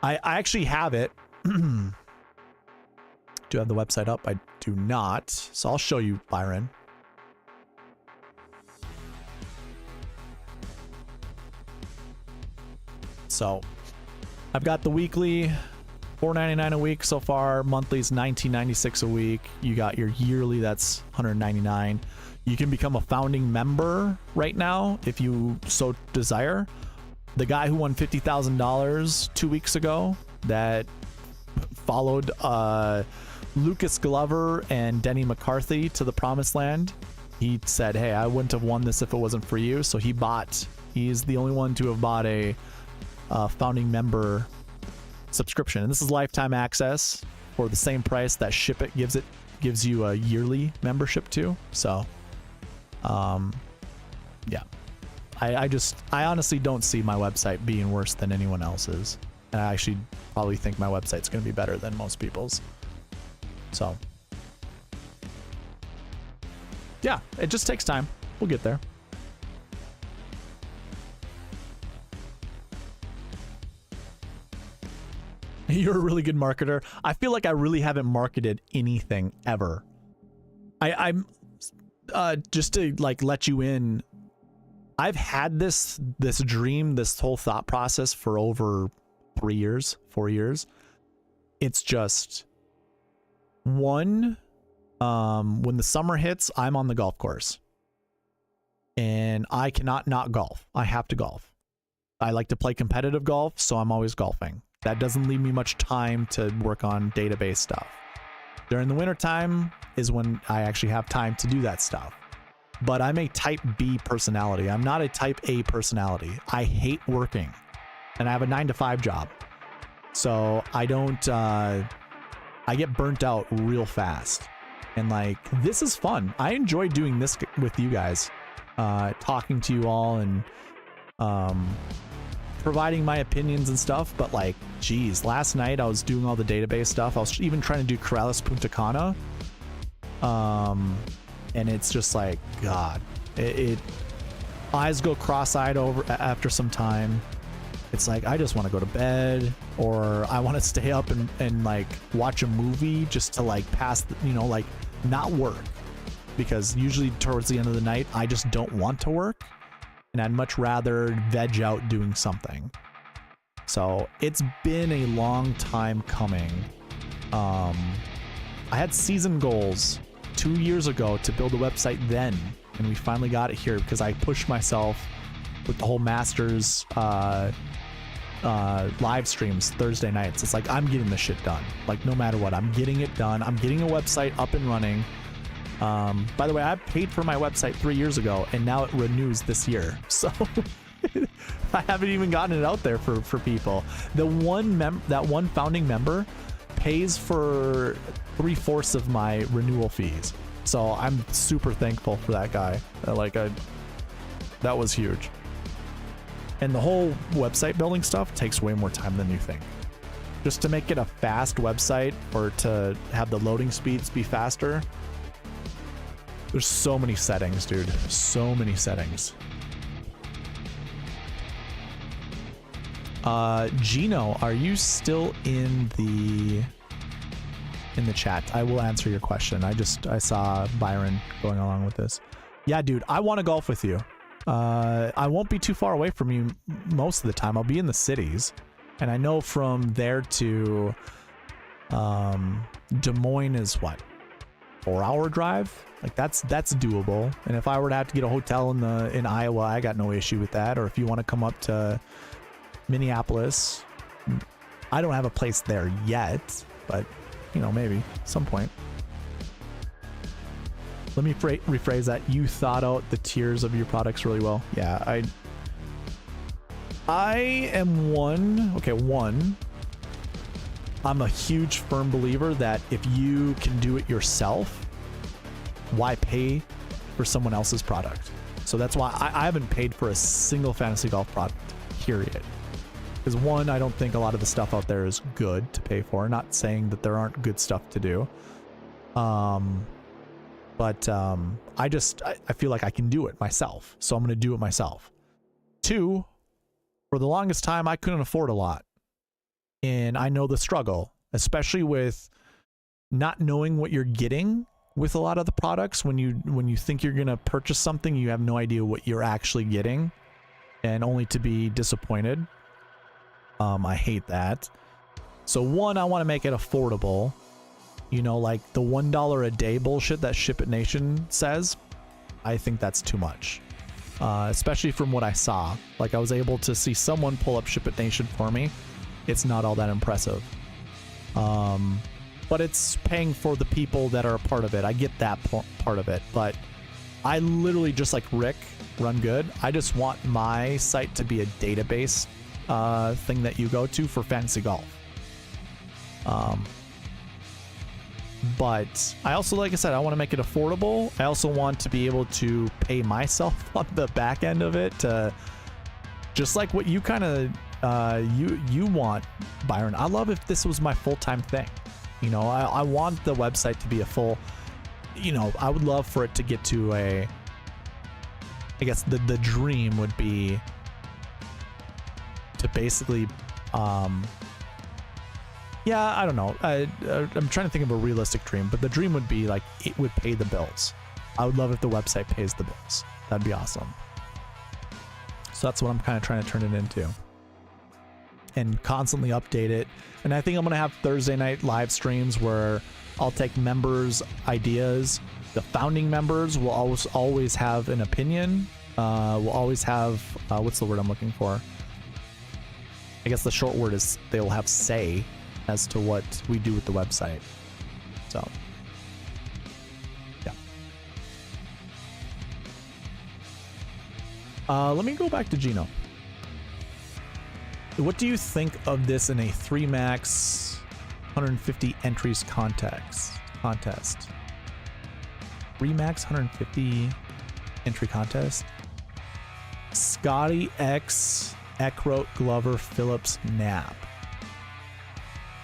I actually have it. Do I have the website up? I do not. So I'll show you, Byron. So I've got the weekly, $4.99 a week so far. Monthly is $19.96 a week. You got your yearly, that's $199. You can become a founding member right now if you so desire. The guy who won $50,000 2 weeks ago that followed Lucas Glover and Denny McCarthy to the promised land, he said, hey, I wouldn't have won this if it wasn't for you. So he's the only one to have bought a founding member subscription, and this is lifetime access for the same price that Ship It gives you a yearly membership to. So yeah, I honestly don't see my website being worse than anyone else's, and I actually probably think my website's going to be better than most people's. So yeah, it just takes time. We'll get there. You're a really good marketer. I feel like I really haven't marketed anything ever. I'm just to like let you in. I've had this dream, this whole thought process for over 4 years. It's just when the summer hits, I'm on the golf course and I cannot not golf. I have to golf. I like to play competitive golf, so I'm always golfing. That doesn't leave me much time to work on database stuff. During the winter time is when I actually have time to do that stuff. But I'm a type B personality. I'm not a type A personality. I hate working, and I have a 9-to-5 job. So I don't, I get burnt out real fast. And like, this is fun. I enjoy doing this with you guys, talking to you all and, providing my opinions and stuff. But like, geez, last night I was doing all the database stuff. I was even trying to do Corrales Punta Cana. And it's just like, God, it eyes go cross-eyed over after some time. It's like, I just want to go to bed, or I want to stay up and like watch a movie just to like pass, like not work, because usually towards the end of the night, I just don't want to work. And I'd much rather veg out doing something. So it's been a long time coming. I had season goals 2 years ago to build a website then, and we finally got it here because I pushed myself with the whole Masters live streams Thursday nights. It's like, I'm getting this shit done. Like, no matter what, I'm getting it done. I'm getting a website up and running. By the way, I paid for my website 3 years ago, and now it renews this year. So I haven't even gotten it out there for people. The that one founding member pays for 3/4 of my renewal fees. So I'm super thankful for that guy. That was huge. And the whole website building stuff takes way more time than you think. Just to make it a fast website or to have the loading speeds be faster, there's so many settings, dude. So many settings. Gino, are you still in the chat? I will answer your question. I saw Byron going along with this. Yeah, dude, I want to golf with you. I won't be too far away from you most of the time. I'll be in the cities, and I know from there to Des Moines is what, 4-hour drive? Like that's doable. And if I were to have to get a hotel in Iowa, I got no issue with that. Or if you want to come up to Minneapolis, I don't have a place there yet, but you know, maybe some point. Let me rephrase that. You thought out the tiers of your products really well. Yeah, I am one. I'm a huge firm believer that if you can do it yourself, why pay for someone else's product? So that's why I haven't paid for a single fantasy golf product, period. Because one, I don't think a lot of the stuff out there is good to pay for. Not saying that there aren't good stuff to do. But I feel like I can do it myself. So I'm going to do it myself. Two, for the longest time, I couldn't afford a lot. And I know the struggle, especially with not knowing what you're getting with a lot of the products. When you think you're going to purchase something, you have no idea what you're actually getting, and only to be disappointed. I hate that. So one, I want to make it affordable. You know, like the $1 a day bullshit that Ship It Nation says, I think that's too much. Especially from what I saw. Like I was able to see someone pull up Ship It Nation for me. It's not all that impressive. But it's paying for the people that are a part of it. I get that part of it. But I literally, just like Rick, Run Good, I just want my site to be a database thing that you go to for fantasy golf. But I also, like I said, I want to make it affordable. I also want to be able to pay myself on the back end of it, just like what you kind of you want, Byron. I love if this was my full-time thing. You know, I want the website to be a full, you know, I would love for it to get to a, I guess the dream would be to basically yeah, I don't know. I'm trying to think of a realistic dream, but the dream would be like it would pay the bills. I would love if the website pays the bills. That'd be awesome. So that's what I'm kind of trying to turn it into. And constantly update it. And I think I'm going to have Thursday night live streams where I'll take members' ideas. The founding members will always have an opinion. Will always have, what's the word I'm looking for? I guess the short word is they will have say as to what we do with the website. So, yeah. Let me go back to Gino. What do you think of this in a 3 max 150 entries contest? 3 max 150 entry contest? Scottie X, Eckroat, Glover, Phillips, Knapp.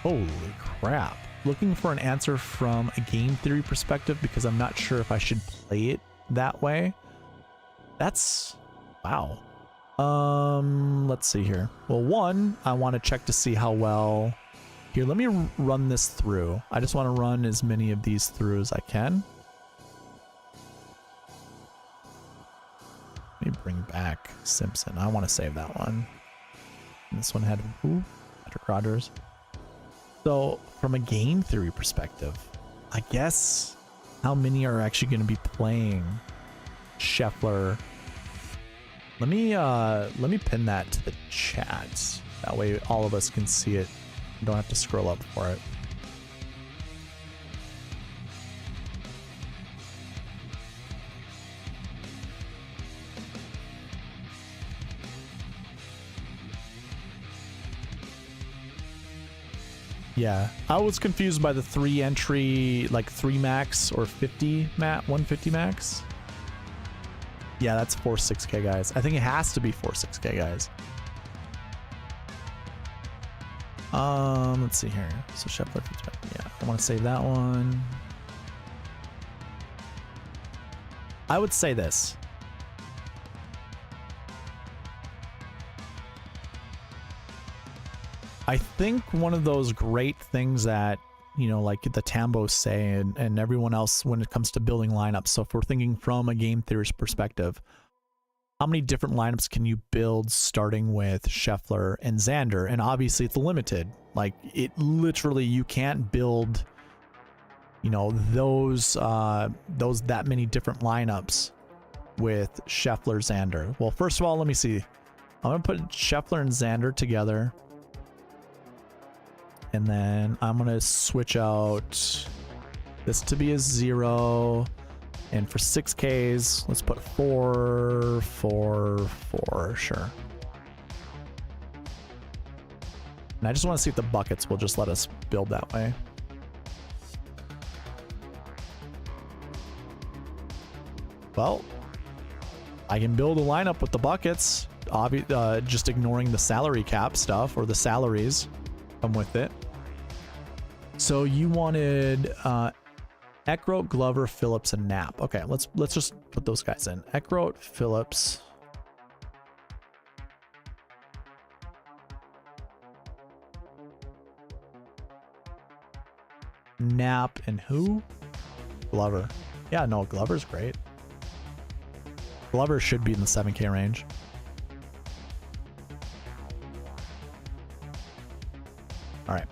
Holy crap. Looking for an answer from a game theory perspective because I'm not sure if I should play it that way. That's... wow. Let's see here. Well, one, I want to check to see how well... Here, let me run this through. I just want to run as many of these through as I can. Let me bring back Simpson. I want to save that one. And this one had Patrick Rogers. So, from a game theory perspective, I guess how many are actually going to be playing Scheffler? Let me pin that to the chat. That way all of us can see it. You don't have to scroll up for it. Yeah, I was confused by the 3 entry, like 3 max or 50 150 max. Yeah, that's 4.6K, guys. I think it has to be 4.6K, guys. Let's see here. So Scheffler, yeah, I want to save that one. I would say this. I think one of those great things that, you know, like the Tambos say and everyone else when it comes to building lineups. So if we're thinking from a game theorist perspective, how many different lineups can you build starting with Scheffler and Xander? And obviously it's limited. Like it literally, you can't build, you know, those that many different lineups with Scheffler, Xander. Well, first of all, let me see. I'm gonna put Scheffler and Xander together. And then I'm gonna switch out this to be a 0. And for 6Ks, let's put 4, 4, 4, sure. And I just want to see if the buckets will just let us build that way. Well, I can build a lineup with the buckets, just ignoring the salary cap stuff or the salaries come with it. So you wanted Eckroat, Glover, Phillips, and Knapp. Okay, let's just put those guys in. Eckroat, Phillips. Knapp and who? Glover. Yeah, no, Glover's great. Glover should be in the 7K range. All right.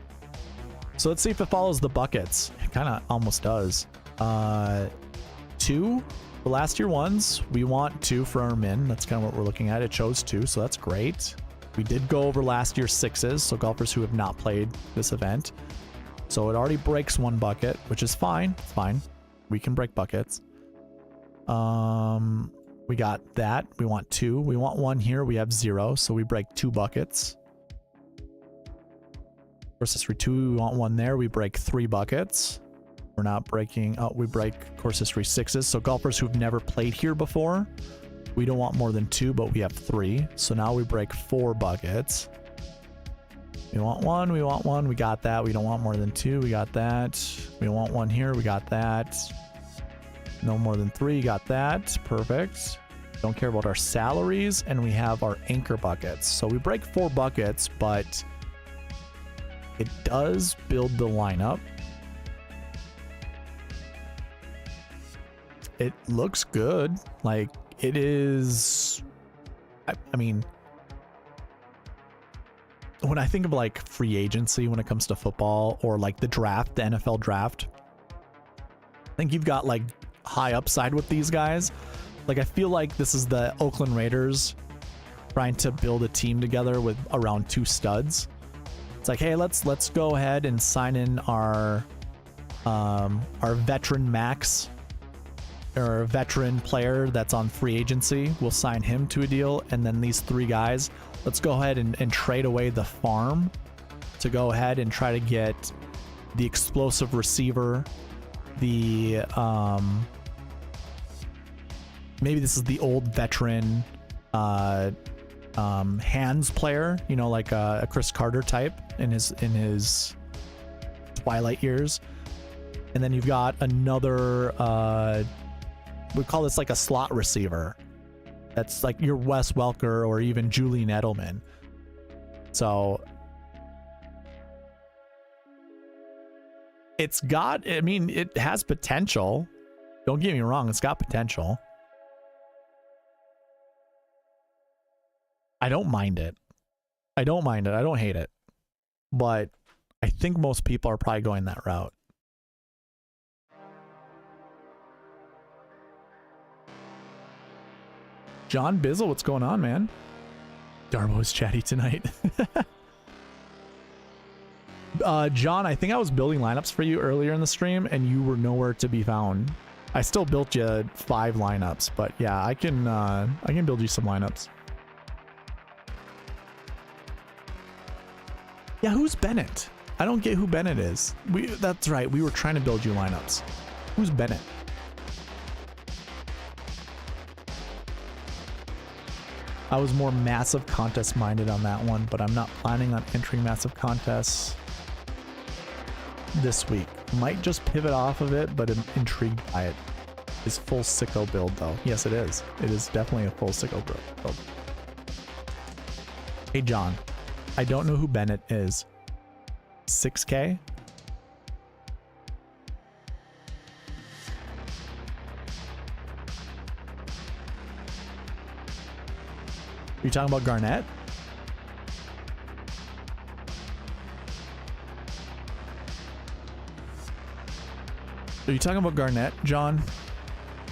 So let's see if it follows the buckets. It kind of almost does. 2. The last year ones, we want 2 for our min. That's kind of what we're looking at. It chose 2, so that's great. We did go over last year's 6s, so golfers who have not played this event. So it already breaks 1 bucket, which is fine. It's fine. We can break buckets. We got that. We want 2. We want 1 here. We have 0, so we break 2 buckets. Course history 2, we want 1 there. We break 3 buckets. We're not breaking. Oh, we break course history 6s. So golfers who've never played here before, we don't want more than 2, but we have 3. So now we break 4 buckets. We want 1. We want 1. We got that. We don't want more than 2. We got that. We want 1 here. We got that. No more than 3. Got that. Perfect. Don't care about our salaries, and we have our anchor buckets. So we break 4 buckets, but it does build the lineup. It looks good. Like, it is... I mean... When I think of, like, free agency when it comes to football, or, like, the draft, the NFL draft, I think you've got, like, high upside with these guys. Like, I feel like this is the Oakland Raiders trying to build a team together with around 2 studs. It's like, hey, let's go ahead and sign in our veteran max, or a veteran player that's on free agency. We'll sign him to a deal, and then these 3 guys, let's go ahead and trade away the farm to go ahead and try to get the explosive receiver, the maybe this is the old veteran hands player, you know, like a Chris Carter type in his twilight years. And then you've got another we call this like a slot receiver. That's like your Wes Welker or even Julian Edelman. So it's got, I mean, it has potential. Don't get me wrong, it's got potential. I don't mind it. I don't mind it. I don't hate it. But I think most people are probably going that route. John Bizzle, what's going on, man? Darbo's chatty tonight. John, I think I was building lineups for you earlier in the stream, and you were nowhere to be found. I still built you 5 lineups, but yeah, I can build you some lineups. Yeah, who's Bennett? I don't get who Bennett is. That's right, we were trying to build you lineups. Who's Bennett? I was more massive contest minded on that one, but I'm not planning on entering massive contests this week. Might just pivot off of it, but I'm intrigued by it. Is full sicko build though. Yes, it is. It is definitely a full sicko build. Hey John, I don't know who Bennett is. 6K? Are you talking about Garnett? Are you talking about Garnett, John?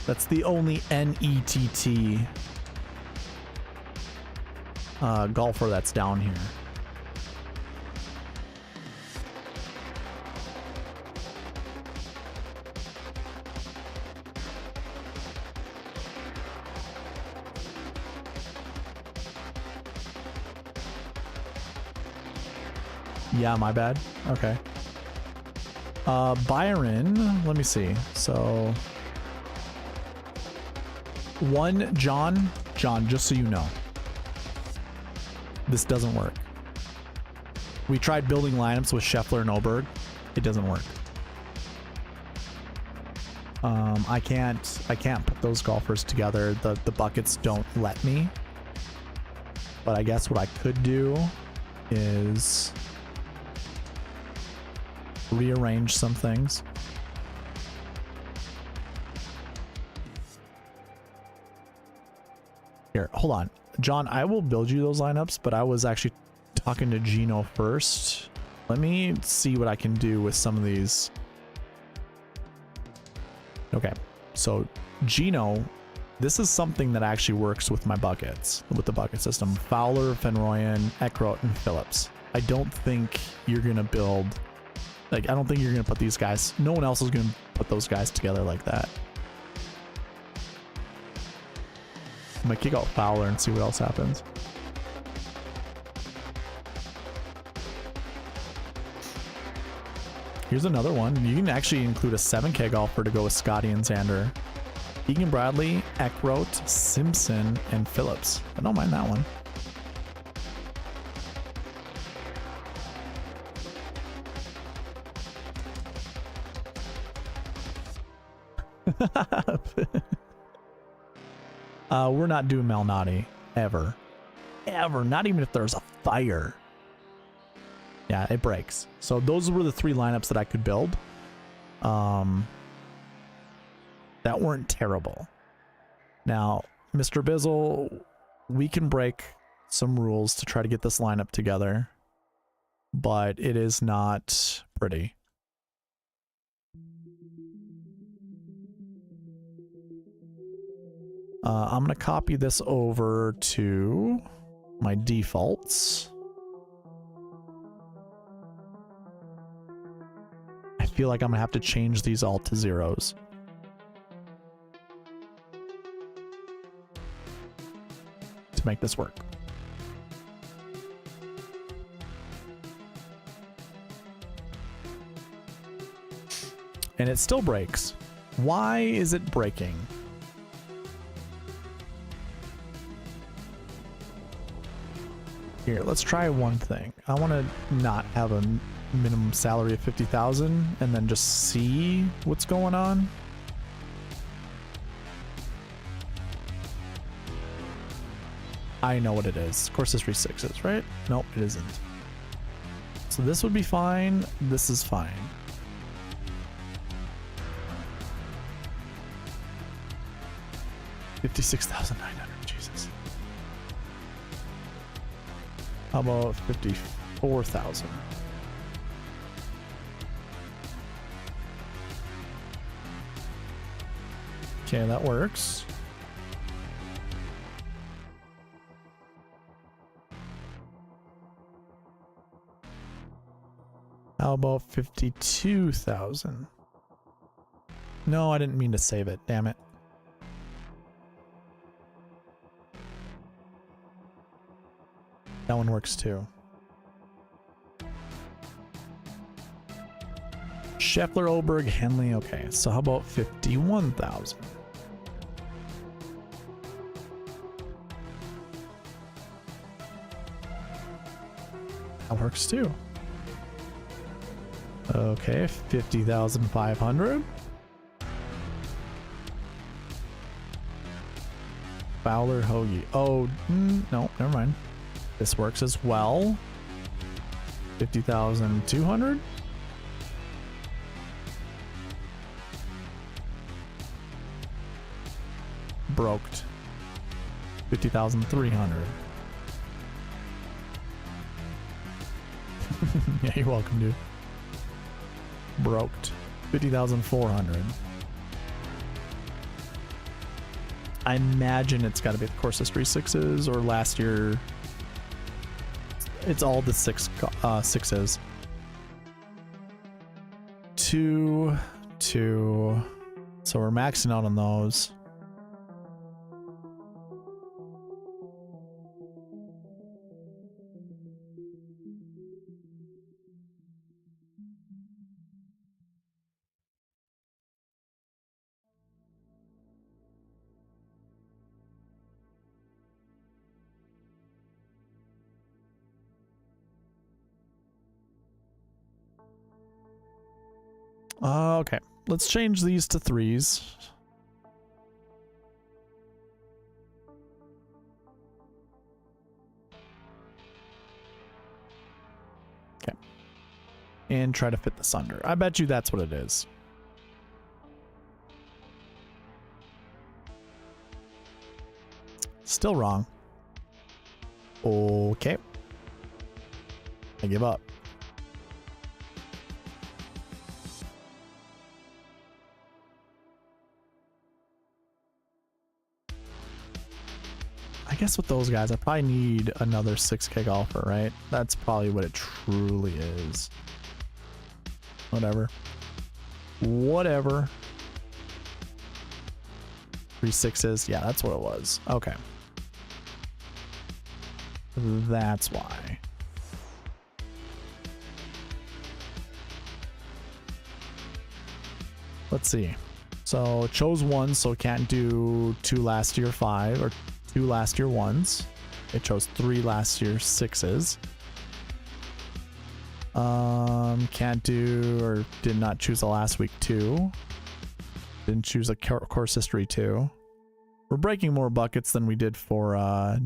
That's the only NETT golfer that's down here. Yeah, my bad. Okay. Byron, let me see. So, John, just so you know, this doesn't work. We tried building lineups with Scheffler and Oberg. It doesn't work. I can't put those golfers together. The buckets don't let me. But I guess what I could do is rearrange some things. Here, hold on. John, I will build you those lineups, but I was actually talking to Gino first. Let me see what I can do with some of these. Okay, so Gino, this is something that actually works with my buckets, with the bucket system. Fowler, Fenroyan, Eckroat, and Phillips. I don't think you're going to build... Like, I don't think you're going to put these guys... No one else is going to put those guys together like that. I'm going to kick out Fowler and see what else happens. Here's another one. You can actually include a 7K golfer to go with Scottie and Xander. Egan Bradley, Eckroat, Simpson, and Phillips. I don't mind that one. We're not doing Malnati ever, not even if there's a fire. Yeah, it breaks. So those were the three lineups that I could build that weren't terrible. Now, Mr. Bizzle, we can break some rules to try to get this lineup together, but it is not pretty. I'm going to copy this over to my defaults. I feel like I'm going to have to change these all to zeros. To make this work. And it still breaks. Why is it breaking? Here, let's try one thing. I want to not have a minimum salary of 50,000 and then just see what's going on. I know what it is. Of course, this re6s, right? Nope, it isn't. So this would be fine. This is fine. $56,900. Jesus. How about 54,000? Okay, that works. How about 52,000? No, I didn't mean to save it. Damn it. That one works too. Scheffler, Oberg, Henley. Okay, so how about 51,000? That works too. Okay, 50,500. Fowler, Hoagie. Oh, no, never mind. This works as well. 50,200. Broked. 50,300. Yeah, you're welcome, dude. Broked. 50,400. I imagine it's got to be the course history sixes or last year. It's all the sixes. 2, 2. So we're maxing out on those. Okay, let's change these to threes. Okay. And try to fit this under. I bet you that's what it is. Still wrong. Okay. I give up. I guess with those guys, I probably need another 6K golfer, right? That's probably what it truly is. Whatever. Whatever. 3 6s. Yeah, that's what it was. Okay. That's why. Let's see. So chose 1, so can't do 2 last year 5 or 2 last year 1s. It chose 3 last year 6s. Can't do or did not choose a last week 2. Didn't choose a course history 2. We're breaking more buckets than we did for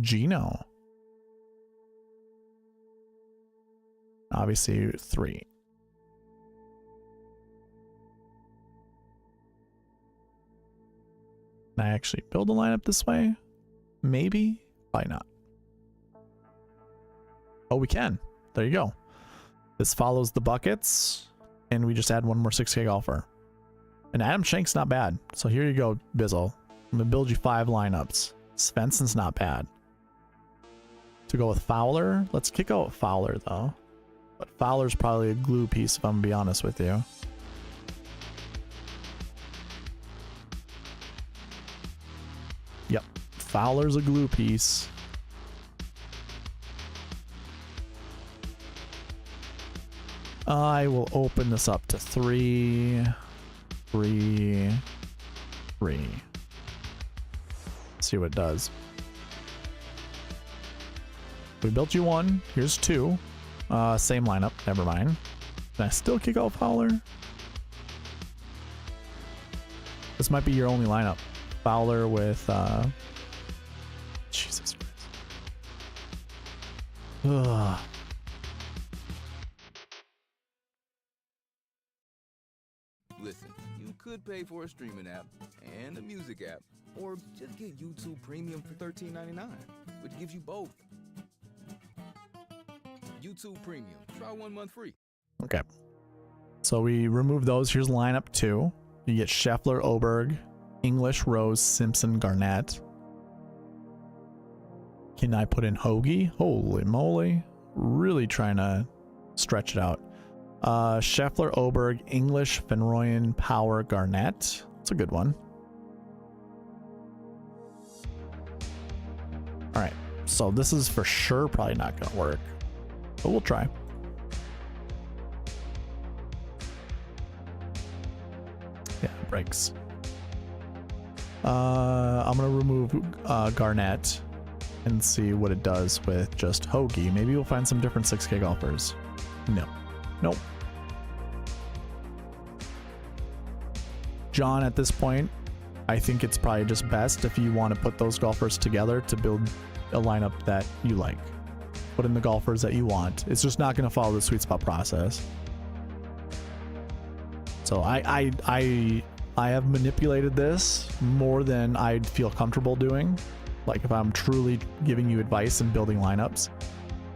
Gino. Obviously 3. Can I actually build a lineup this way? Maybe. Probably not. Oh, we can. There you go. This follows the buckets, and we just add one more 6K golfer. And Adam Shank's not bad. So here you go, Bizzle. I'm going to build you 5 lineups. Svensson's not bad. To go with Fowler, let's kick out Fowler, though. But Fowler's probably a glue piece, if I'm going to be honest with you. Yep. Fowler's a glue piece. I will open this up to 3, 3, 3. See what it does. We built you 1. Here's 2. Same lineup. Never mind. Can I still kick out Fowler? This might be your only lineup. Fowler with Jesus Christ. Ugh. Listen, you could pay for a streaming app and a music app, or just get YouTube Premium for $13.99, which gives you both. YouTube Premium. Try 1 month free. Okay. So we remove those. Here's lineup 2. You get Scheffler, Oberg, English, Rose, Simpson, Garnett. Can I put in Hoagie? Holy moly. Really trying to stretch it out. Scheffler, Oberg, English, Van Rooyen, Power, Garnett. It's a good one. Alright. So this is for sure probably not going to work. But we'll try. Yeah, it breaks. I'm going to remove Garnett and see what it does with just Hoagie. Maybe we'll find some different 6K golfers. No. Nope. John, at this point, I think it's probably just best if you want to put those golfers together to build a lineup that you like. Put in the golfers that you want. It's just not going to follow the sweet spot process. So I have manipulated this more than I'd feel comfortable doing. Like if I'm truly giving you advice and building lineups,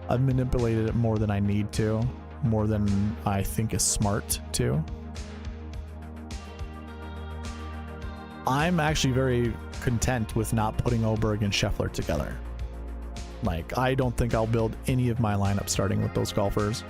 I've manipulated it more than I need to, more than I think is smart to. I'm actually very content with not putting Oberg and Scheffler together. Like, I don't think I'll build any of my lineup starting with those golfers.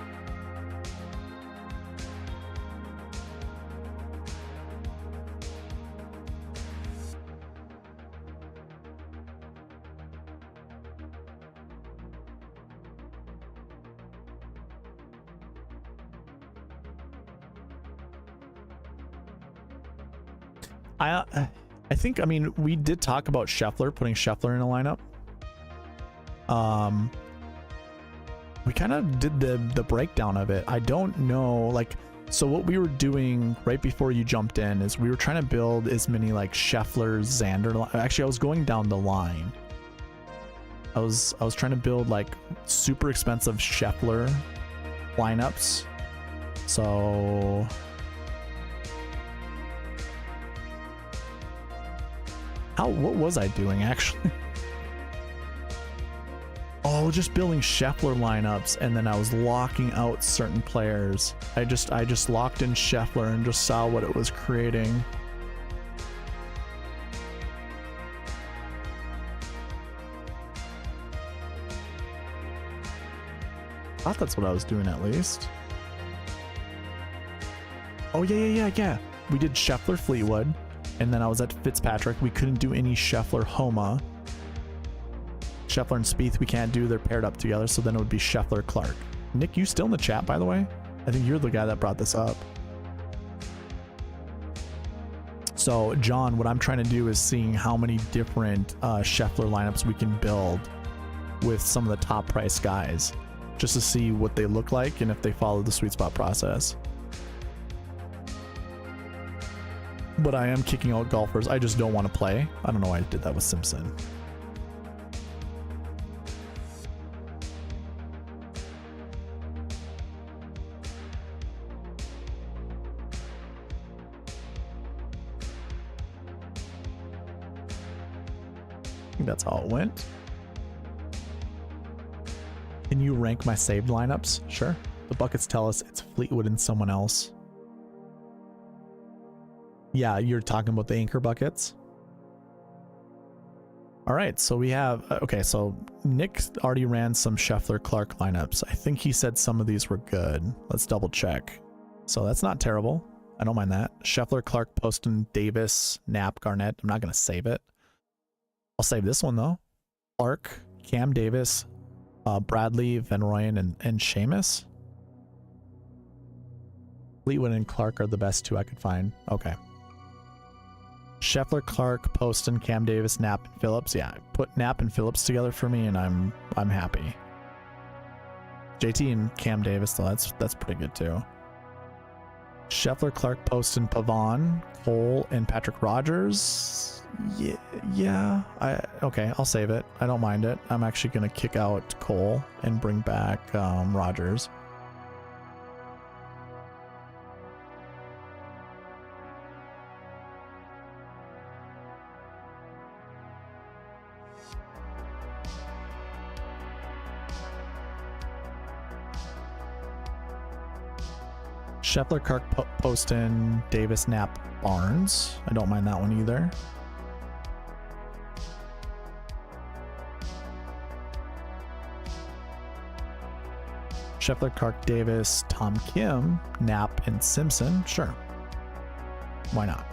I think, I mean, we did talk about Scheffler, putting Scheffler in a lineup. We kind of did the breakdown of it. I don't know, like, so what we were doing right before you jumped in is we were trying to build as many like Scheffler, Xander. Actually, I was going down the line. I was trying to build like super expensive Scheffler lineups. So what was I doing actually? Oh, just building Scheffler lineups, and then I was locking out certain players. I just locked in Scheffler and just saw what it was creating. I thought that's what I was doing at least. Oh yeah. We did Scheffler Fleetwood, and then I was at Fitzpatrick. We couldn't do any Scheffler Homa. Scheffler and Spieth we can't do, they're paired up together, so then it would be Scheffler Clark. Nick, you still in the chat, by the way? I think you're the guy that brought this up. So John, what I'm trying to do is seeing how many different Scheffler lineups we can build with some of the top price guys, just to see what they look like and if they follow the sweet spot process. But I am kicking out golfers I just don't want to play. I don't know why I did that with Simpson. That's how it went. Can you rank my saved lineups? Sure. The buckets tell us it's Fleetwood and someone else. Yeah, you're talking about the anchor buckets. All right, so we have, okay, so Nick already ran some Scheffler Clark lineups. I think he said some of these were good. Let's double check. So that's not terrible. I don't mind that. Scheffler, Clark, Poston, Davis, Knapp, Garnett. I'm not going to save it. I'll save this one though. Clark, Cam Davis, Bradley, Van Rooyen, and Seamus. Fleetwood and Clark are the best two I could find. Okay. Scheffler, Clark, Poston, Cam Davis, Knapp, and Phillips. Yeah, put Knapp and Phillips together for me, and I'm happy. JT and Cam Davis, though, that's pretty good too. Scheffler, Clark, Poston, Pavon, Cole, and Patrick Rogers. Yeah. Okay, I'll save it. I don't mind it. I'm actually gonna kick out Cole and bring back Rogers. Scheffler, Clark, Poston, Davis, Knapp, Barnes. I don't mind that one either. Scheffler, Clark, Davis, Tom Kim, Knapp, and Simpson. Sure. Why not?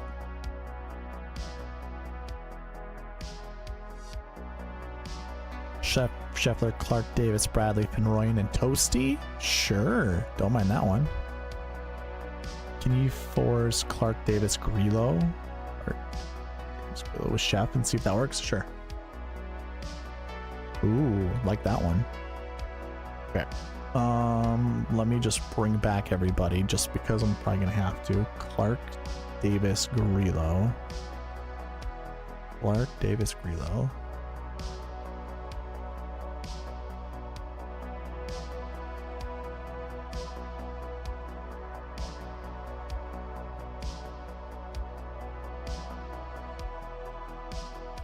Scheffler, Clark, Davis, Bradley, Van Rooyen, and Toasty. Sure. Don't mind that one. Can you force Clark, Davis, Grillo? Or just go with Chef and see if that works? Sure. Ooh, like that one. Okay. Let me just bring back everybody just because I'm probably gonna have to. Clark, Davis, Grillo. Clark, Davis, Grillo.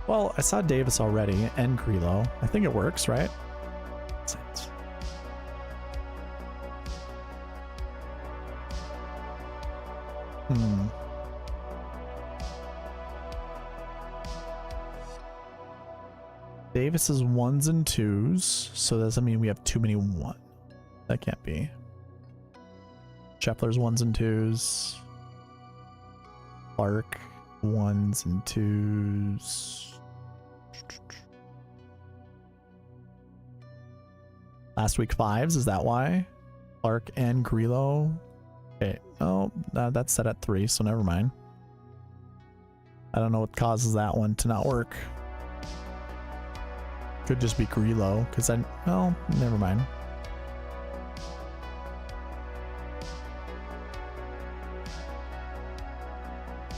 Well, I saw Davis already and Grillo. I think it works, right? Davis is 1s and 2s, so does that mean we have too many 1? That can't be. Scheffler's 1s and 2s. Clark 1s and 2s. Last week 5s, is that why? Clark and Grillo. Okay, oh, that's set at 3, so never mind. I don't know what causes that one to not work. Could just be Grillo, because well, never mind.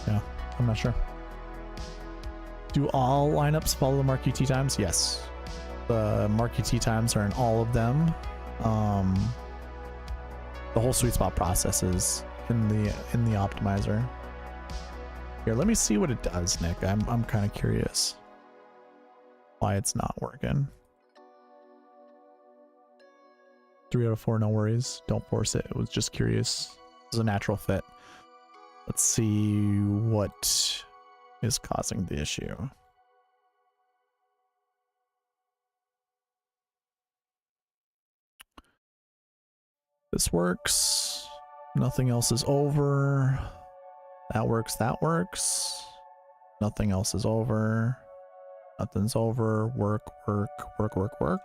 Yeah, I'm not sure. Do all lineups follow the Marquee Tee Times? Yes. The Marquee Tee Times are in all of them. The whole SweetSpot process is in the optimizer. Here, let me see what it does, Nick. I'm kind of curious why it's not working. 3 out of 4, no worries. Don't force it. It was just curious. It was a natural fit. Let's see what is causing the issue. This works. Nothing else is over. That works. That works. Nothing else is over. Nothing's over. Work, work, work, work, work.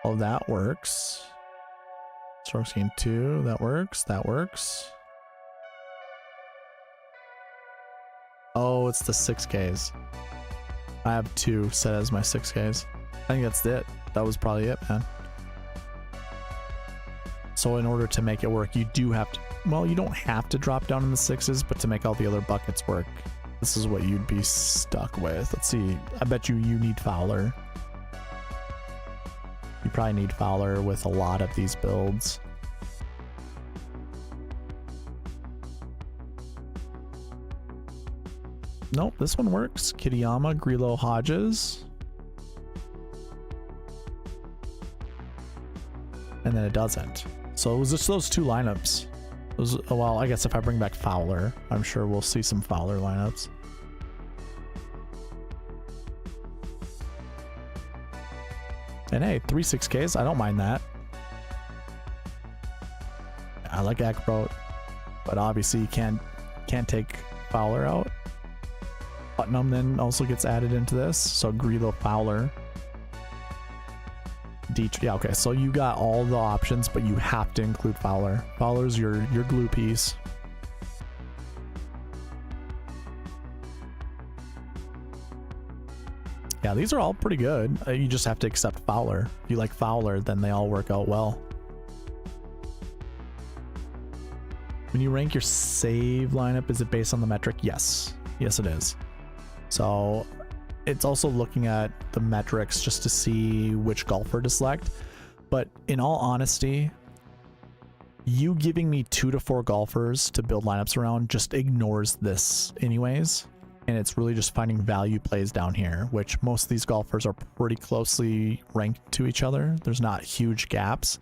Oh, that works. Strokes gain 2. That works. That works. Oh, it's the 6Ks. I have 2 set as my 6Ks. I think that's it. That was probably it, man. So in order to make it work, you do have to, well, you don't have to drop down in the 6s, but to make all the other buckets work, this is what you'd be stuck with. Let's see. I bet you need Fowler. You probably need Fowler with a lot of these builds. Nope, this one works. Kitayama, Grillo, Hodges. And then it doesn't. So it was just those 2 lineups. Well, I guess if I bring back Fowler, I'm sure we'll see some Fowler lineups. And hey, 3 6Ks, I don't mind that. I like Akbro, but obviously you can't take Fowler out. Putnam then also gets added into this, so Grillo, Fowler. Yeah, okay, so you got all the options, but you have to include Fowler. Fowler's your glue piece. Yeah, these are all pretty good. You just have to accept Fowler. If you like Fowler, then they all work out well. When you rank your save lineup, is it based on the metric? Yes. Yes, it is. So it's also looking at the metrics just to see which golfer to select. But in all honesty, you giving me 2 to 4 golfers to build lineups around just ignores this anyways. And it's really just finding value plays down here, which most of these golfers are pretty closely ranked to each other. There's not huge gaps.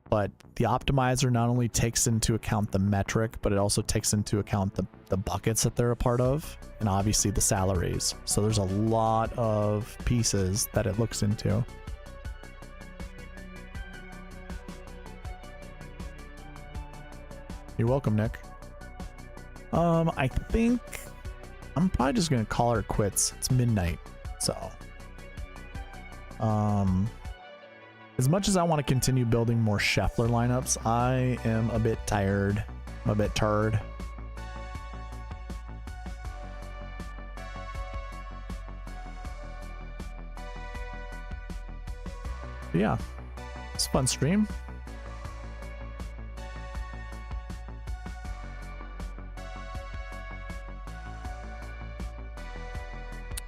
But the optimizer not only takes into account the metric, but it also takes into account the buckets that they're a part of, and obviously the salaries. So there's a lot of pieces that it looks into. You're welcome, Nick. I think I'm probably just gonna call her quits. It's midnight, so as much as I want to continue building more Scheffler lineups, I am a bit tired. I'm a bit tired. yeah, it's a fun stream.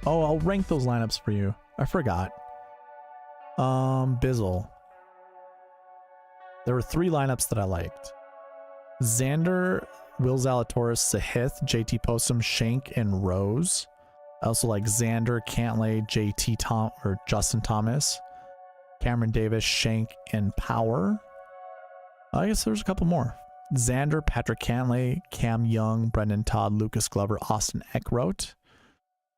Oh, I'll rank those lineups for you. I forgot. Bizzle. There were 3 lineups that I liked. Xander, Will Zalatoris, Sahith, JT Postum, Shank, and Rose. I also like Xander, Cantlay, Justin Thomas, Cameron Davis, Shank, and Power. I guess there's a couple more. Xander, Patrick Cantlay, Cam Young, Brendan Todd, Lucas Glover, Austin Eckroat.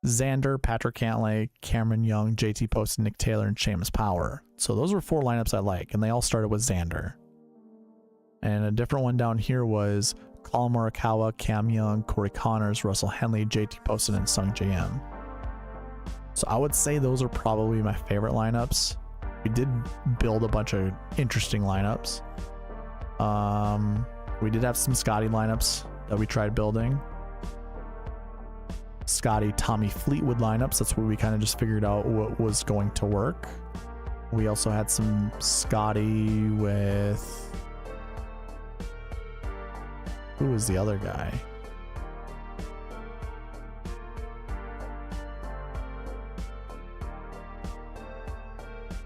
Xander, Patrick Cantlay, Cameron Young, JT Poston, Nick Taylor, and Seamus Power. So those were 4 lineups I like, and they all started with Xander. And a different one down here was Colin Morikawa, Cam Young, Corey Connors, Russell Henley, JT Poston, and Sung JM. So I would say those are probably my favorite lineups. We did build a bunch of interesting lineups. We did have some Scottie lineups that we tried building. Scottie, Tommy Fleetwood lineups. That's where we kind of just figured out what was going to work. We also had some Scottie with... Who was the other guy?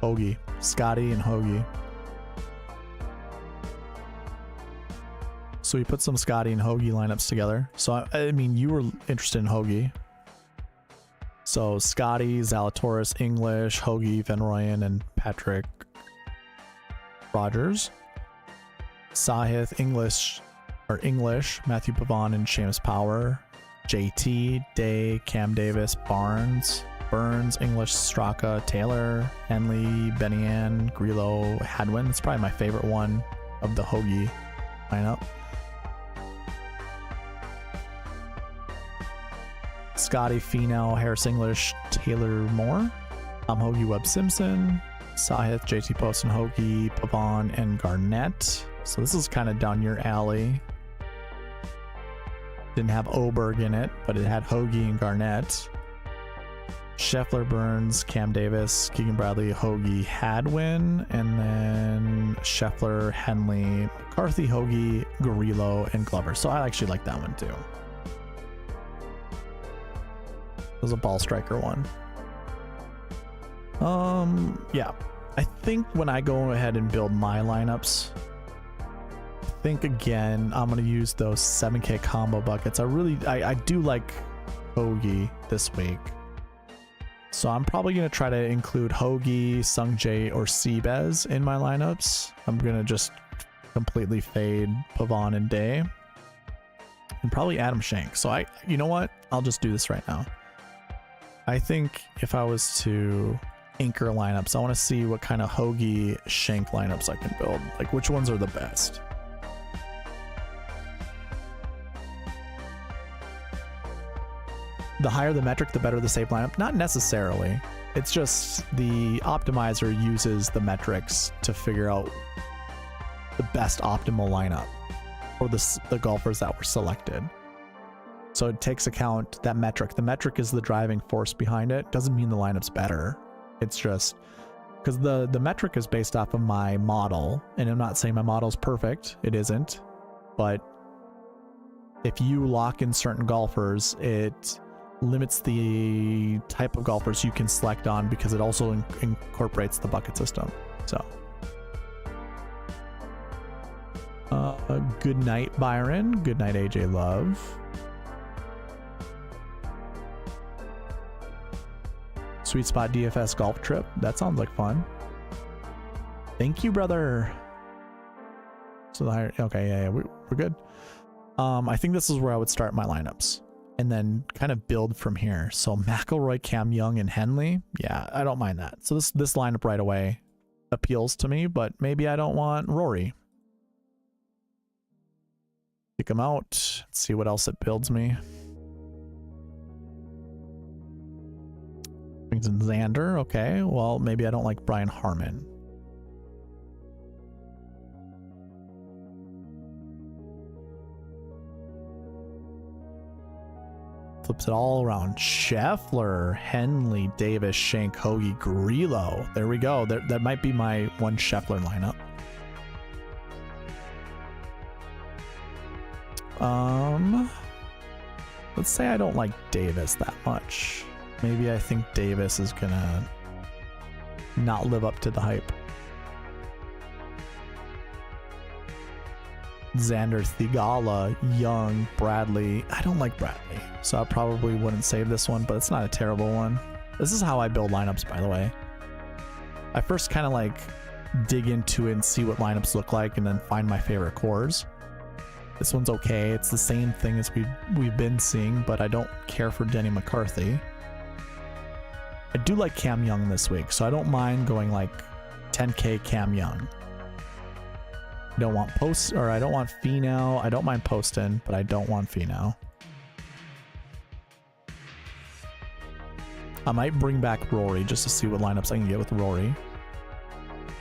Hoagie. Scottie and Hoagie. So we put some Scottie and Hoagie lineups together. So, I mean, you were interested in Hoagie. So Scottie, Zalatoris, English, Hoagie, Van Rooyen, and Patrick Rogers. Sahith, English, Matthew Pavon, and Seamus Power. JT, Day, Cam Davis, Barnes, Burns, English, Straka, Taylor, Henley, Benny Ann, Grillo, Hadwin. It's probably my favorite one of the Hoagie lineup. Scottie, Finau, Harris English, Taylor Moore, Tom Hoagie, Webb Simpson, Sahith, JT Poston, Hoagie, Pavon, and Garnett. So this is kind of down your alley. Didn't have Oberg in it, but it had Hoagie and Garnett. Scheffler, Burns, Cam Davis, Keegan Bradley, Hoagie, Hadwin, and then Scheffler, Henley, McCarthy, Hoagie, Garillo, and Glover. So I actually like that one too. It was a ball striker one. Yeah. I think when I go ahead and build my lineups, I think again, I'm going to use those 7K combo buckets. I do like Hoagie this week. So I'm probably going to try to include Hoagie, Sungjae, or Seabez in my lineups. I'm going to just completely fade Pavon and Day. And probably Adam Shank. So you know what? I'll just do this right now. I think if I was to anchor lineups, I want to see what kind of Hoagie Shank lineups I can build. Like which ones are the best. The higher the metric, the better the saved lineup. Not necessarily. It's just the optimizer uses the metrics to figure out the best optimal lineup for the golfers that were selected. So it takes account that metric. The metric is the driving force behind it. Doesn't mean the lineup's better. It's just because the metric is based off of my model, and I'm not saying my model's perfect. It isn't. But if you lock in certain golfers, it limits the type of golfers you can select on because it also incorporates the bucket system. So good night, Byron. Good night, AJ Love. SweetSpotDFS golf trip. That sounds like fun. Thank you, brother. So the higher, okay, yeah, we're good. I think this is where I would start my lineups and then kind of build from here. So McIlroy, Cam Young, and Henley. Yeah, I don't mind that. So this lineup right away appeals to me, but maybe I don't want Rory. Kick him out. Let's see what else it builds me. Brings in Xander. Okay, well, maybe I don't like Brian Harmon. flips it all around. Scheffler, Henley, Davis, Shank, Hoagie, Grillo. There we go. That might be my one Scheffler lineup. Let's say I don't like Davis that much. Maybe I think Davis is gonna not live up to the hype. Xander, Thigala, Young, Bradley. I don't like Bradley, so I probably wouldn't save this one, but it's not a terrible one. This is how I build lineups, by the way. I first kind of like dig into it and see what lineups look like and then find my favorite cores. This one's okay. It's the same thing as we've been seeing, but I don't care for Denny McCarthy. I do like Cam Young this week, so I don't mind going like 10K Cam Young. I don't want I don't want Finau. I don't mind Poston, but I don't want Finau. I might bring back Rory just to see what lineups I can get with Rory.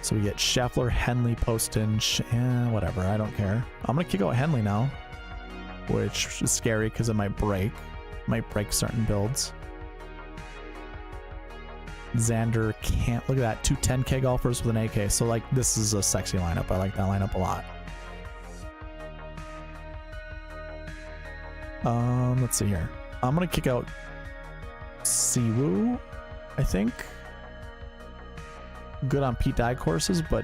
So we get Scheffler, Henley, Poston, whatever. I don't care. I'm gonna kick out Henley now, which is scary because it might break certain builds. Xander can't look at that. 2 10K golfers with an AK. So like this is a sexy lineup. I like that lineup a lot. Let's see here. I'm gonna kick out Siwoo, I think. Good on Pete Dye courses, but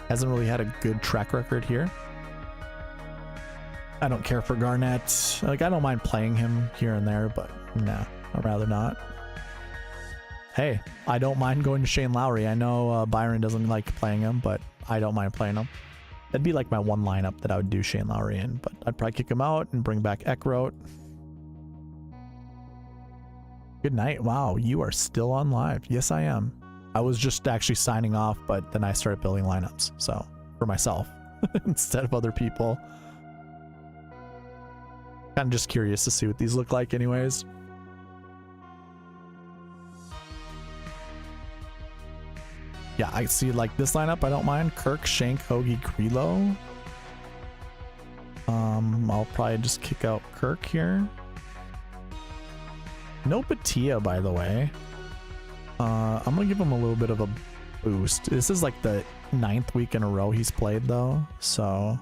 hasn't really had a good track record here. I don't care for Garnett. Like I don't mind playing him here and there, but nah, I'd rather not. Hey, I don't mind going to Shane Lowry. I know Byron doesn't like playing him, but I don't mind playing him. That'd be like my one lineup that I would do Shane Lowry in, but I'd probably kick him out and bring back Eckroat. Good night. Wow, you are still on live. Yes, I am. I was just actually signing off, but then I started building lineups, so for myself instead of other people. Kind of just curious to see what these look like anyways. Yeah, I see like this lineup. I don't mind. Kirk, Shank, Hoagie, Grillo. I'll probably just kick out Kirk here. No Batia, by the way. I'm gonna give him a little bit of a boost. This is like the 9th week in a row he's played though, so.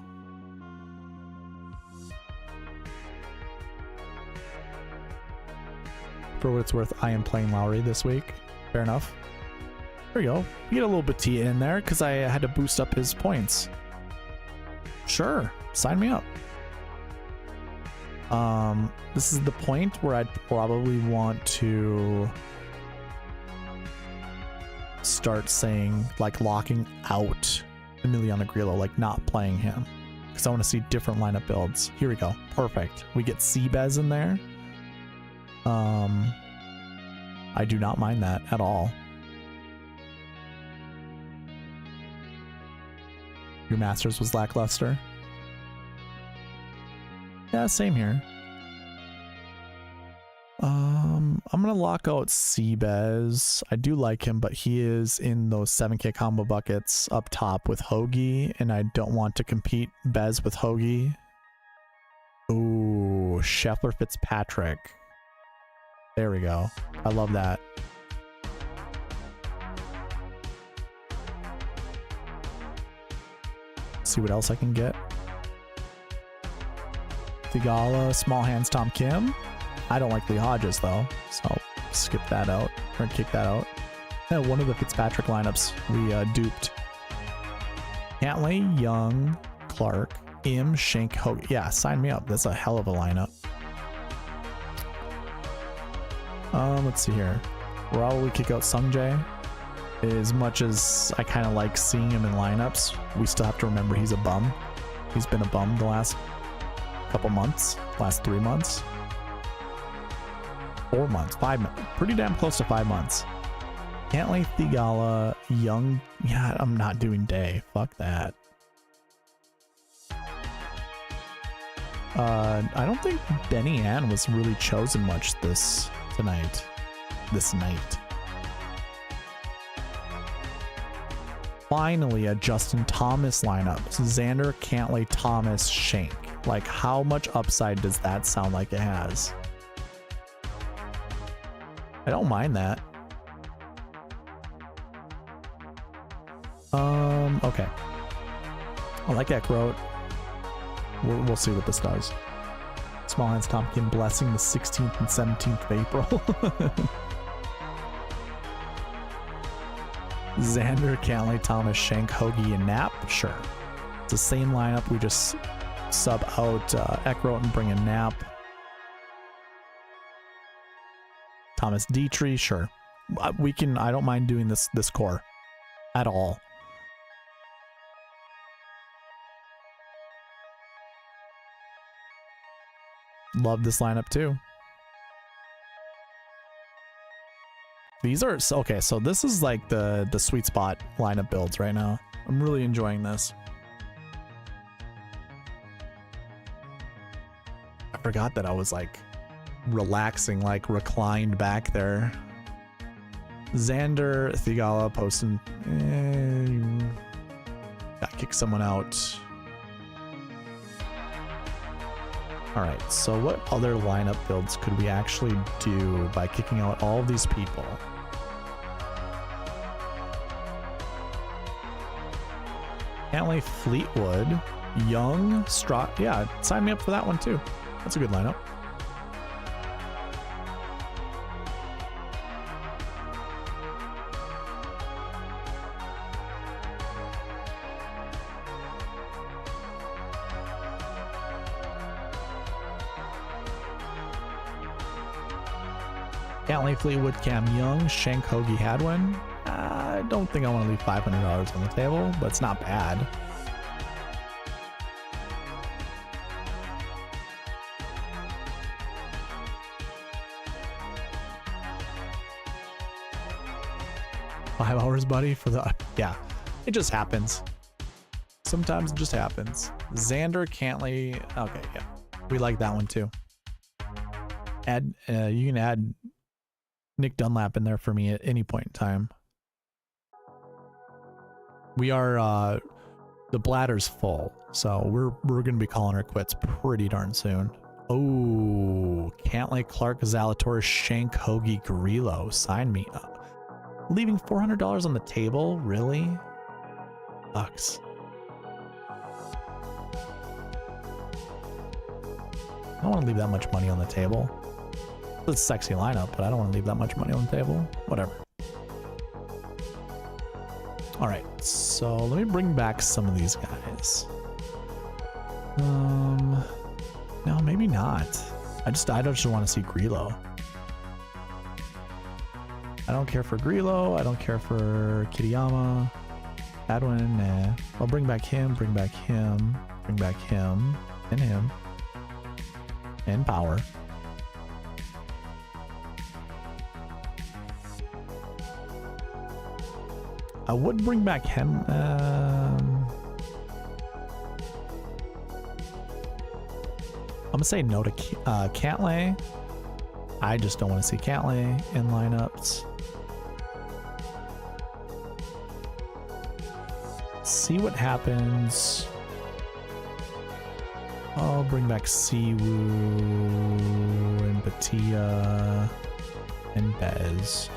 For what it's worth, I am playing Lowry this week. Fair enough. There we go. We get a little Batia in there because I had to boost up his points. Sure, sign me up. This is the point where I'd probably want to start saying, like, locking out Emiliano Grillo, like not playing him, because I want to see different lineup builds. Here we go. Perfect. We get Seabez in there. I do not mind that at all. Your Masters was lackluster. Yeah, same here. I'm gonna lock out Seabez. I do like him, but he is in those 7K combo buckets up top with Hoagie, and I don't want to compete Bez with Hoagie. Ooh, Scheffler Fitzpatrick. There we go. I love that. See what else I can get. Thigala, Small Hands, Tom Kim. I don't like Lee Hodges though, so I'll skip that out or kick that out. Yeah, one of the Fitzpatrick lineups we duped. Cantley, Young, Clark, Im, Shank, Hoagie. Yeah, sign me up. That's a hell of a lineup. Let's see here. Probably kick out Sungjae. As much as I kind of like seeing him in lineups, we still have to remember he's a bum. He's been a bum the last couple months, last 3 months. 4 months, 5 months, pretty damn close to 5 months. Cantley, Thigala, Young. Yeah, I'm not doing Day. Fuck that. I don't think Benny Ann was really chosen much this night. Finally, a Justin Thomas lineup. Xander, Cantley, Thomas, Shank. Like, how much upside does that sound like it has? I don't mind that. Okay. I like Eckroat. We'll see what this does. Small Hands Tompkin blessing the 16th and 17th of April. Xander, Cantley, Thomas, Shank, Hoagie, and Knapp. Sure. It's the same lineup. We just sub out Eckroat and bring in Knapp. Thomas Dietrich, sure. We can. I don't mind doing this core at all. Love this lineup too. These are okay. So this is like the sweet spot lineup builds right now. I'm really enjoying this. I forgot that I was like relaxing, like reclined back there. Xander, Thigala posting. Gotta kick someone out. All right, so what other lineup builds could we actually do by kicking out all of these people? Cantley, Fleetwood, Young, yeah, sign me up for that one too. That's a good lineup. Cantley, Fleetwood, Cam Young, Shank, Hoagie, Hadwin. I don't think I want to leave $500 on the table, but it's not bad. $5 hours, buddy, for the... Yeah, it just happens. Sometimes it just happens. Xander, Cantley... Okay, yeah. We like that one, too. Add, you can add Nick Dunlap in there for me at any point in time. We are... the bladder's full, so we're going to be calling her quits pretty darn soon. Oh, Cantley, Clark, Zalatoris, Shank, Hoagie, Grillo. Sign me up. Leaving $400 on the table? Really? Bucks. I don't want to leave that much money on the table. It's a sexy lineup, but I don't want to leave that much money on the table. Whatever. All right, so let me bring back some of these guys. No, maybe not. I just want to see Grillo. I don't care for Grillo. I don't care for Kitayama. Hadwin, nah. I'll bring back him, bring back him, bring back him, and him. And Power. I would bring back him. I'm gonna say no to Cantley. I just don't want to see Cantley in lineups. See what happens. I'll bring back Siwoo and Batia and Bez.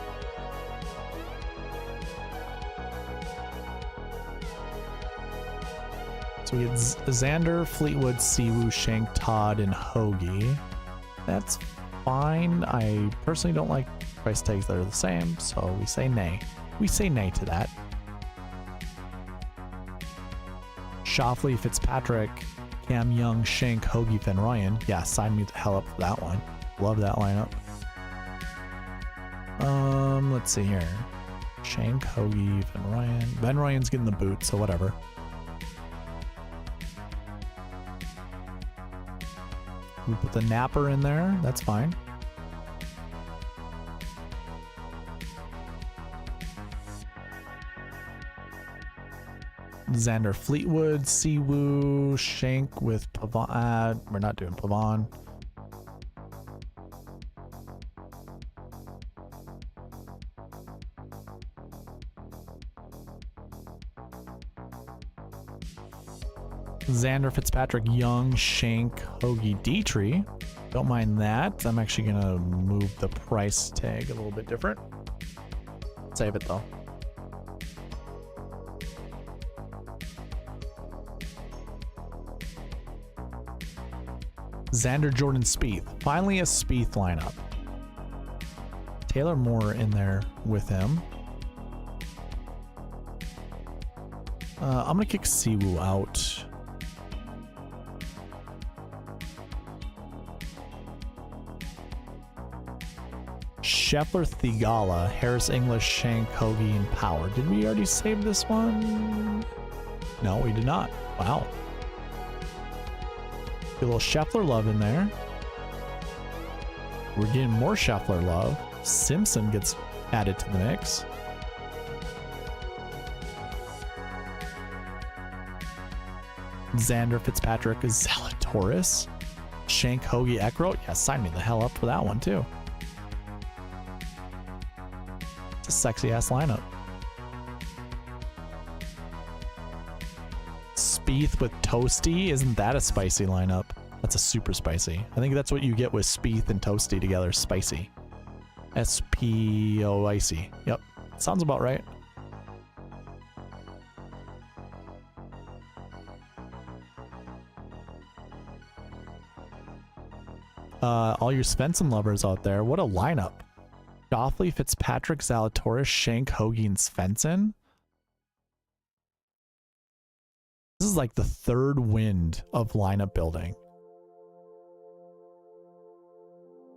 So we had Xander, Fleetwood, Siwoo, Shank, Todd, and Hoagie. That's fine. I personally don't like price tags that are the same, so we say nay. We say nay to that. Shoffley, Fitzpatrick, Cam Young, Shank, Hoagie, Van Ryan. Yeah, sign me the hell up for that one. Love that lineup. Let's see here. Shank, Hoagie, Van Ryan. Van Ryan's getting the boot, so whatever. We put the Napper in there. That's fine. Xander, Fleetwood, Siwoo, Shank with Pavon. We're not doing Pavon. Xander, Fitzpatrick, Young, Shank, Hoagie, Dietrich. Don't mind that. I'm actually gonna move the price tag a little bit different. Save it though. Xander, Jordan, Spieth. Finally a Spieth lineup. Taylor Moore in there with him. I'm gonna kick Siwoo out. Scheffler, Thigala, Harris, English, Shank, Hoagie, and Power. Did we already save this one? No, we did not. Wow. Get a little Scheffler love in there. We're getting more Scheffler love. Simpson gets added to the mix. Xander, Fitzpatrick, Zalatoris, Shank, Hoagie, Eckroat. Yeah, sign me the hell up for that one too. It's a sexy ass lineup. Spieth with Toasty, isn't that a spicy lineup? That's a super spicy. I think that's what you get with Spieth and Toasty together, spicy. S-P-O-I-C. Yep, sounds about right. All your Svensson lovers out there, what a lineup. Shoffley, Fitzpatrick, Zalatoris, Shank, Hoagie, and Svensson. This is like the third wind of lineup building.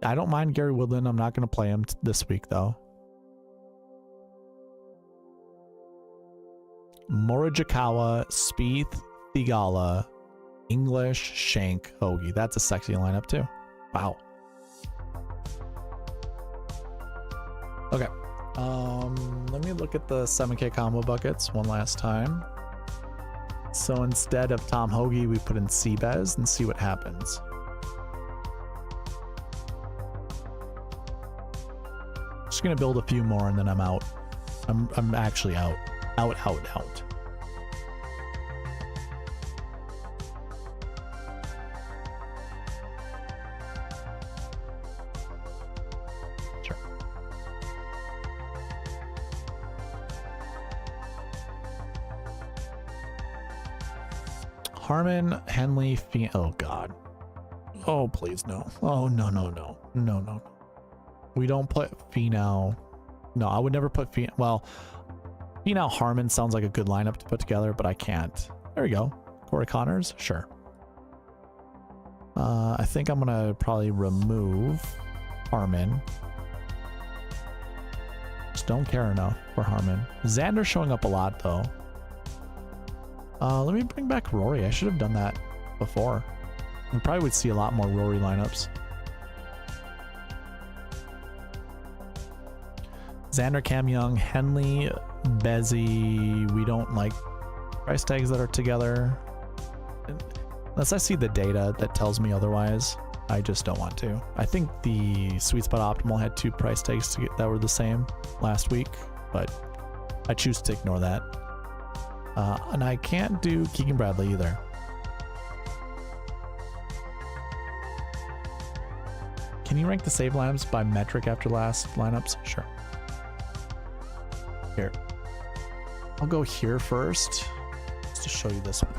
I don't mind Gary Woodland. I'm not going to play him this week, though. Morikawa, Spieth, Thigala, English, Shank, Hoagie. That's a sexy lineup, too. Wow. Okay. Let me look at the 7K combo buckets one last time. So instead of Tom Hoagie, we put in Seabez and see what happens. Just gonna build a few more and then I'm out. I'm actually out. Out. Sure. Harmon, Henley, oh God. Oh, please, no. Oh, no. We don't put Finau. No, I would never put Finau. Well, Finau Harmon sounds like a good lineup to put together, but I can't. There we go. Corey Connors, sure. I think I'm gonna probably remove Harmon. Just don't care enough for Harmon. Xander showing up a lot though. Let me bring back Rory. I should have done that before. We probably would see a lot more Rory lineups. Xander, Cam Young, Henley, Bezzy. We don't like price tags that are together. Unless I see the data that tells me otherwise, I just don't want to. I think the SweetSpot Optimal had 2 price tags that were the same last week, but I choose to ignore that. And I can't do Keegan Bradley either. Can you rank the save lineups by metric after last lineups? Sure. Here. I'll go here first, just to show you this one.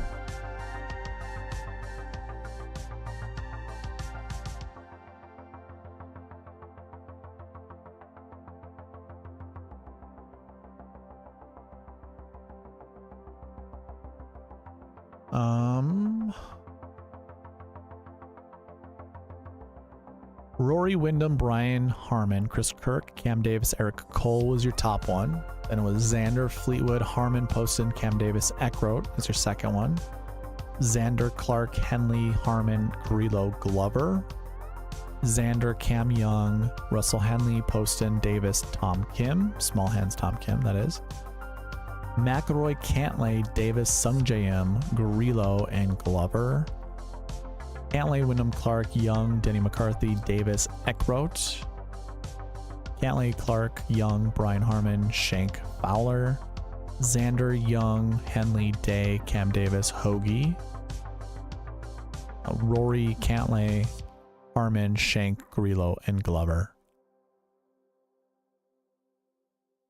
Rory, Wyndham, Brian, Harmon, Chris Kirk, Cam Davis, Eric Cole was your top one. Then it was Xander, Fleetwood, Harmon, Poston, Cam Davis, Eckroat is your second one. Xander, Clark, Henley, Harmon, Grillo, Glover. Xander, Cam Young, Russell Henley, Poston, Davis, Tom Kim. Small hands Tom Kim, that is. McIlroy, Cantlay, Davis, Sung JM, Grillo, and Glover. Cantlay, Wyndham, Clark, Young, Denny McCarthy, Davis, Eckroat. Cantlay, Clark, Young, Brian Harmon, Shank, Fowler. Xander, Young, Henley, Day, Cam Davis, Hoagie. Rory, Cantlay, Harmon, Shank, Grillo, and Glover.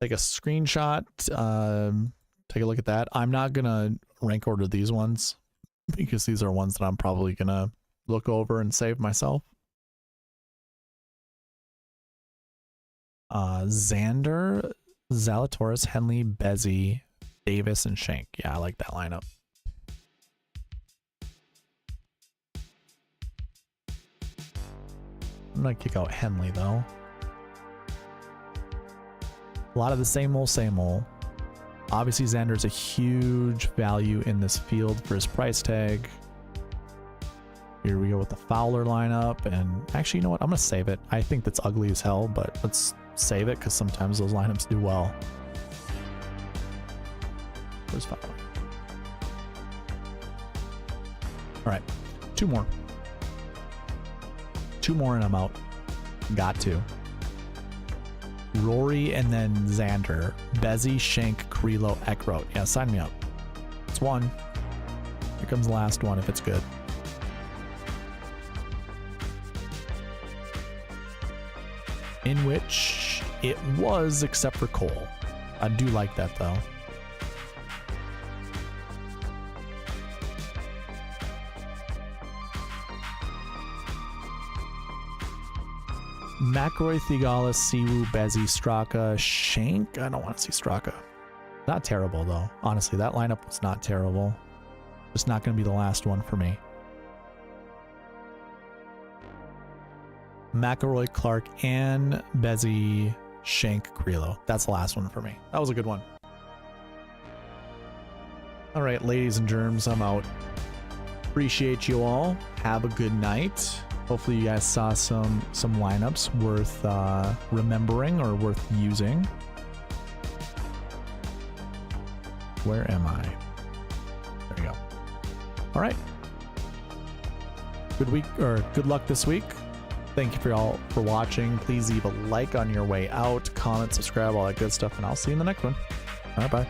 Take a screenshot. Take a look at that. I'm not gonna rank order these ones because these are ones that I'm probably gonna look over and save myself. Xander, Zalatoris, Henley, Bezzy, Davis, and Shank. Yeah, I like that lineup. I'm gonna kick out Henley though. A lot of the same old. Obviously, Xander's a huge value in this field for his price tag. Here we go with the Fowler lineup. And actually, you know what? I'm going to save it. I think that's ugly as hell, but let's save it because sometimes those lineups do well. Where's Fowler? All right. Two more and I'm out. Got to. Rory and then Xander. Bezzy, Shank, Grillo, Eckroat. Yeah, sign me up. It's one. Here comes the last one if it's good. In which it was, except for Cole. I do like that though. McIlroy, Theogalis, Siwoo, Bezzy, Straka, Shank. I don't want to see Straka. Not terrible though. Honestly, that lineup was not terrible. Just not going to be the last one for me. McIlroy, Clark, and Bezzy, Shank, Grillo. That's the last one for me. That was a good one. All right, ladies and germs, I'm out. Appreciate you all. Have a good night. Hopefully you guys saw some lineups worth remembering or worth using. Where am I? There we go. All right. Good week, or good luck this week. Thank you for all for watching. Please leave a like on your way out, comment, subscribe, all that good stuff, and I'll see you in the next one. All right, bye.